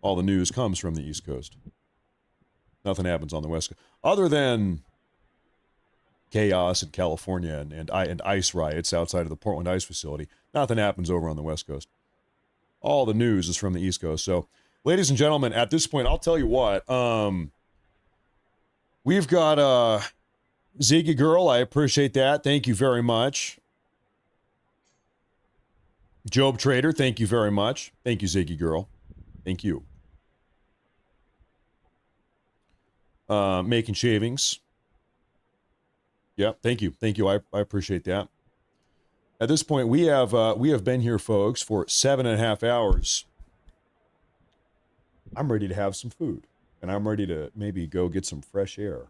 All the news comes from the East Coast. Nothing happens on the West Coast other than chaos in California and ice riots outside of the Portland ice facility. Nothing happens over on the West Coast. All the news is from the East Coast. So, ladies and gentlemen, at this point, I'll tell you what. We've got Ziggy Girl. I appreciate that. Thank you very much. Job Trader, thank you very much. Thank you, Ziggy Girl. Thank you. Making Shavings. Yeah, thank you. Thank you. I appreciate that. At this point, we have been here, folks, for 7.5 hours. I'm ready to have some food, and I'm ready to maybe go get some fresh air.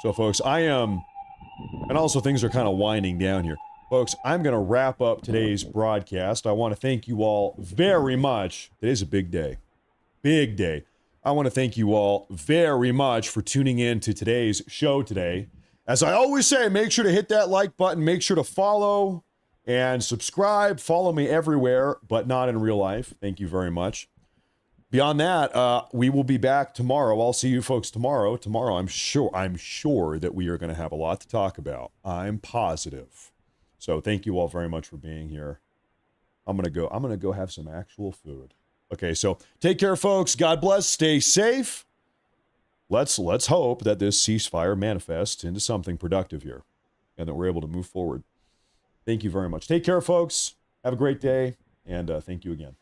So, folks, I am, and also things are kind of winding down here. Folks, I'm going to wrap up today's broadcast. I want to thank you all very much. Today's a big day. Big day. I want to thank you all very much for tuning in to today's show today. As I always say, make sure to hit that like button. Make sure to follow and subscribe. Follow me everywhere, but not in real life. Thank you very much. Beyond that, we will be back tomorrow. I'll see you folks tomorrow. Tomorrow, I'm sure that we are going to have a lot to talk about. I'm positive. So thank you all very much for being here. I'm going to go have some actual food. Okay, so take care, folks. God bless. Stay safe. Let's hope that this ceasefire manifests into something productive here and that we're able to move forward. Thank you very much. Take care, folks. Have a great day, and thank you again.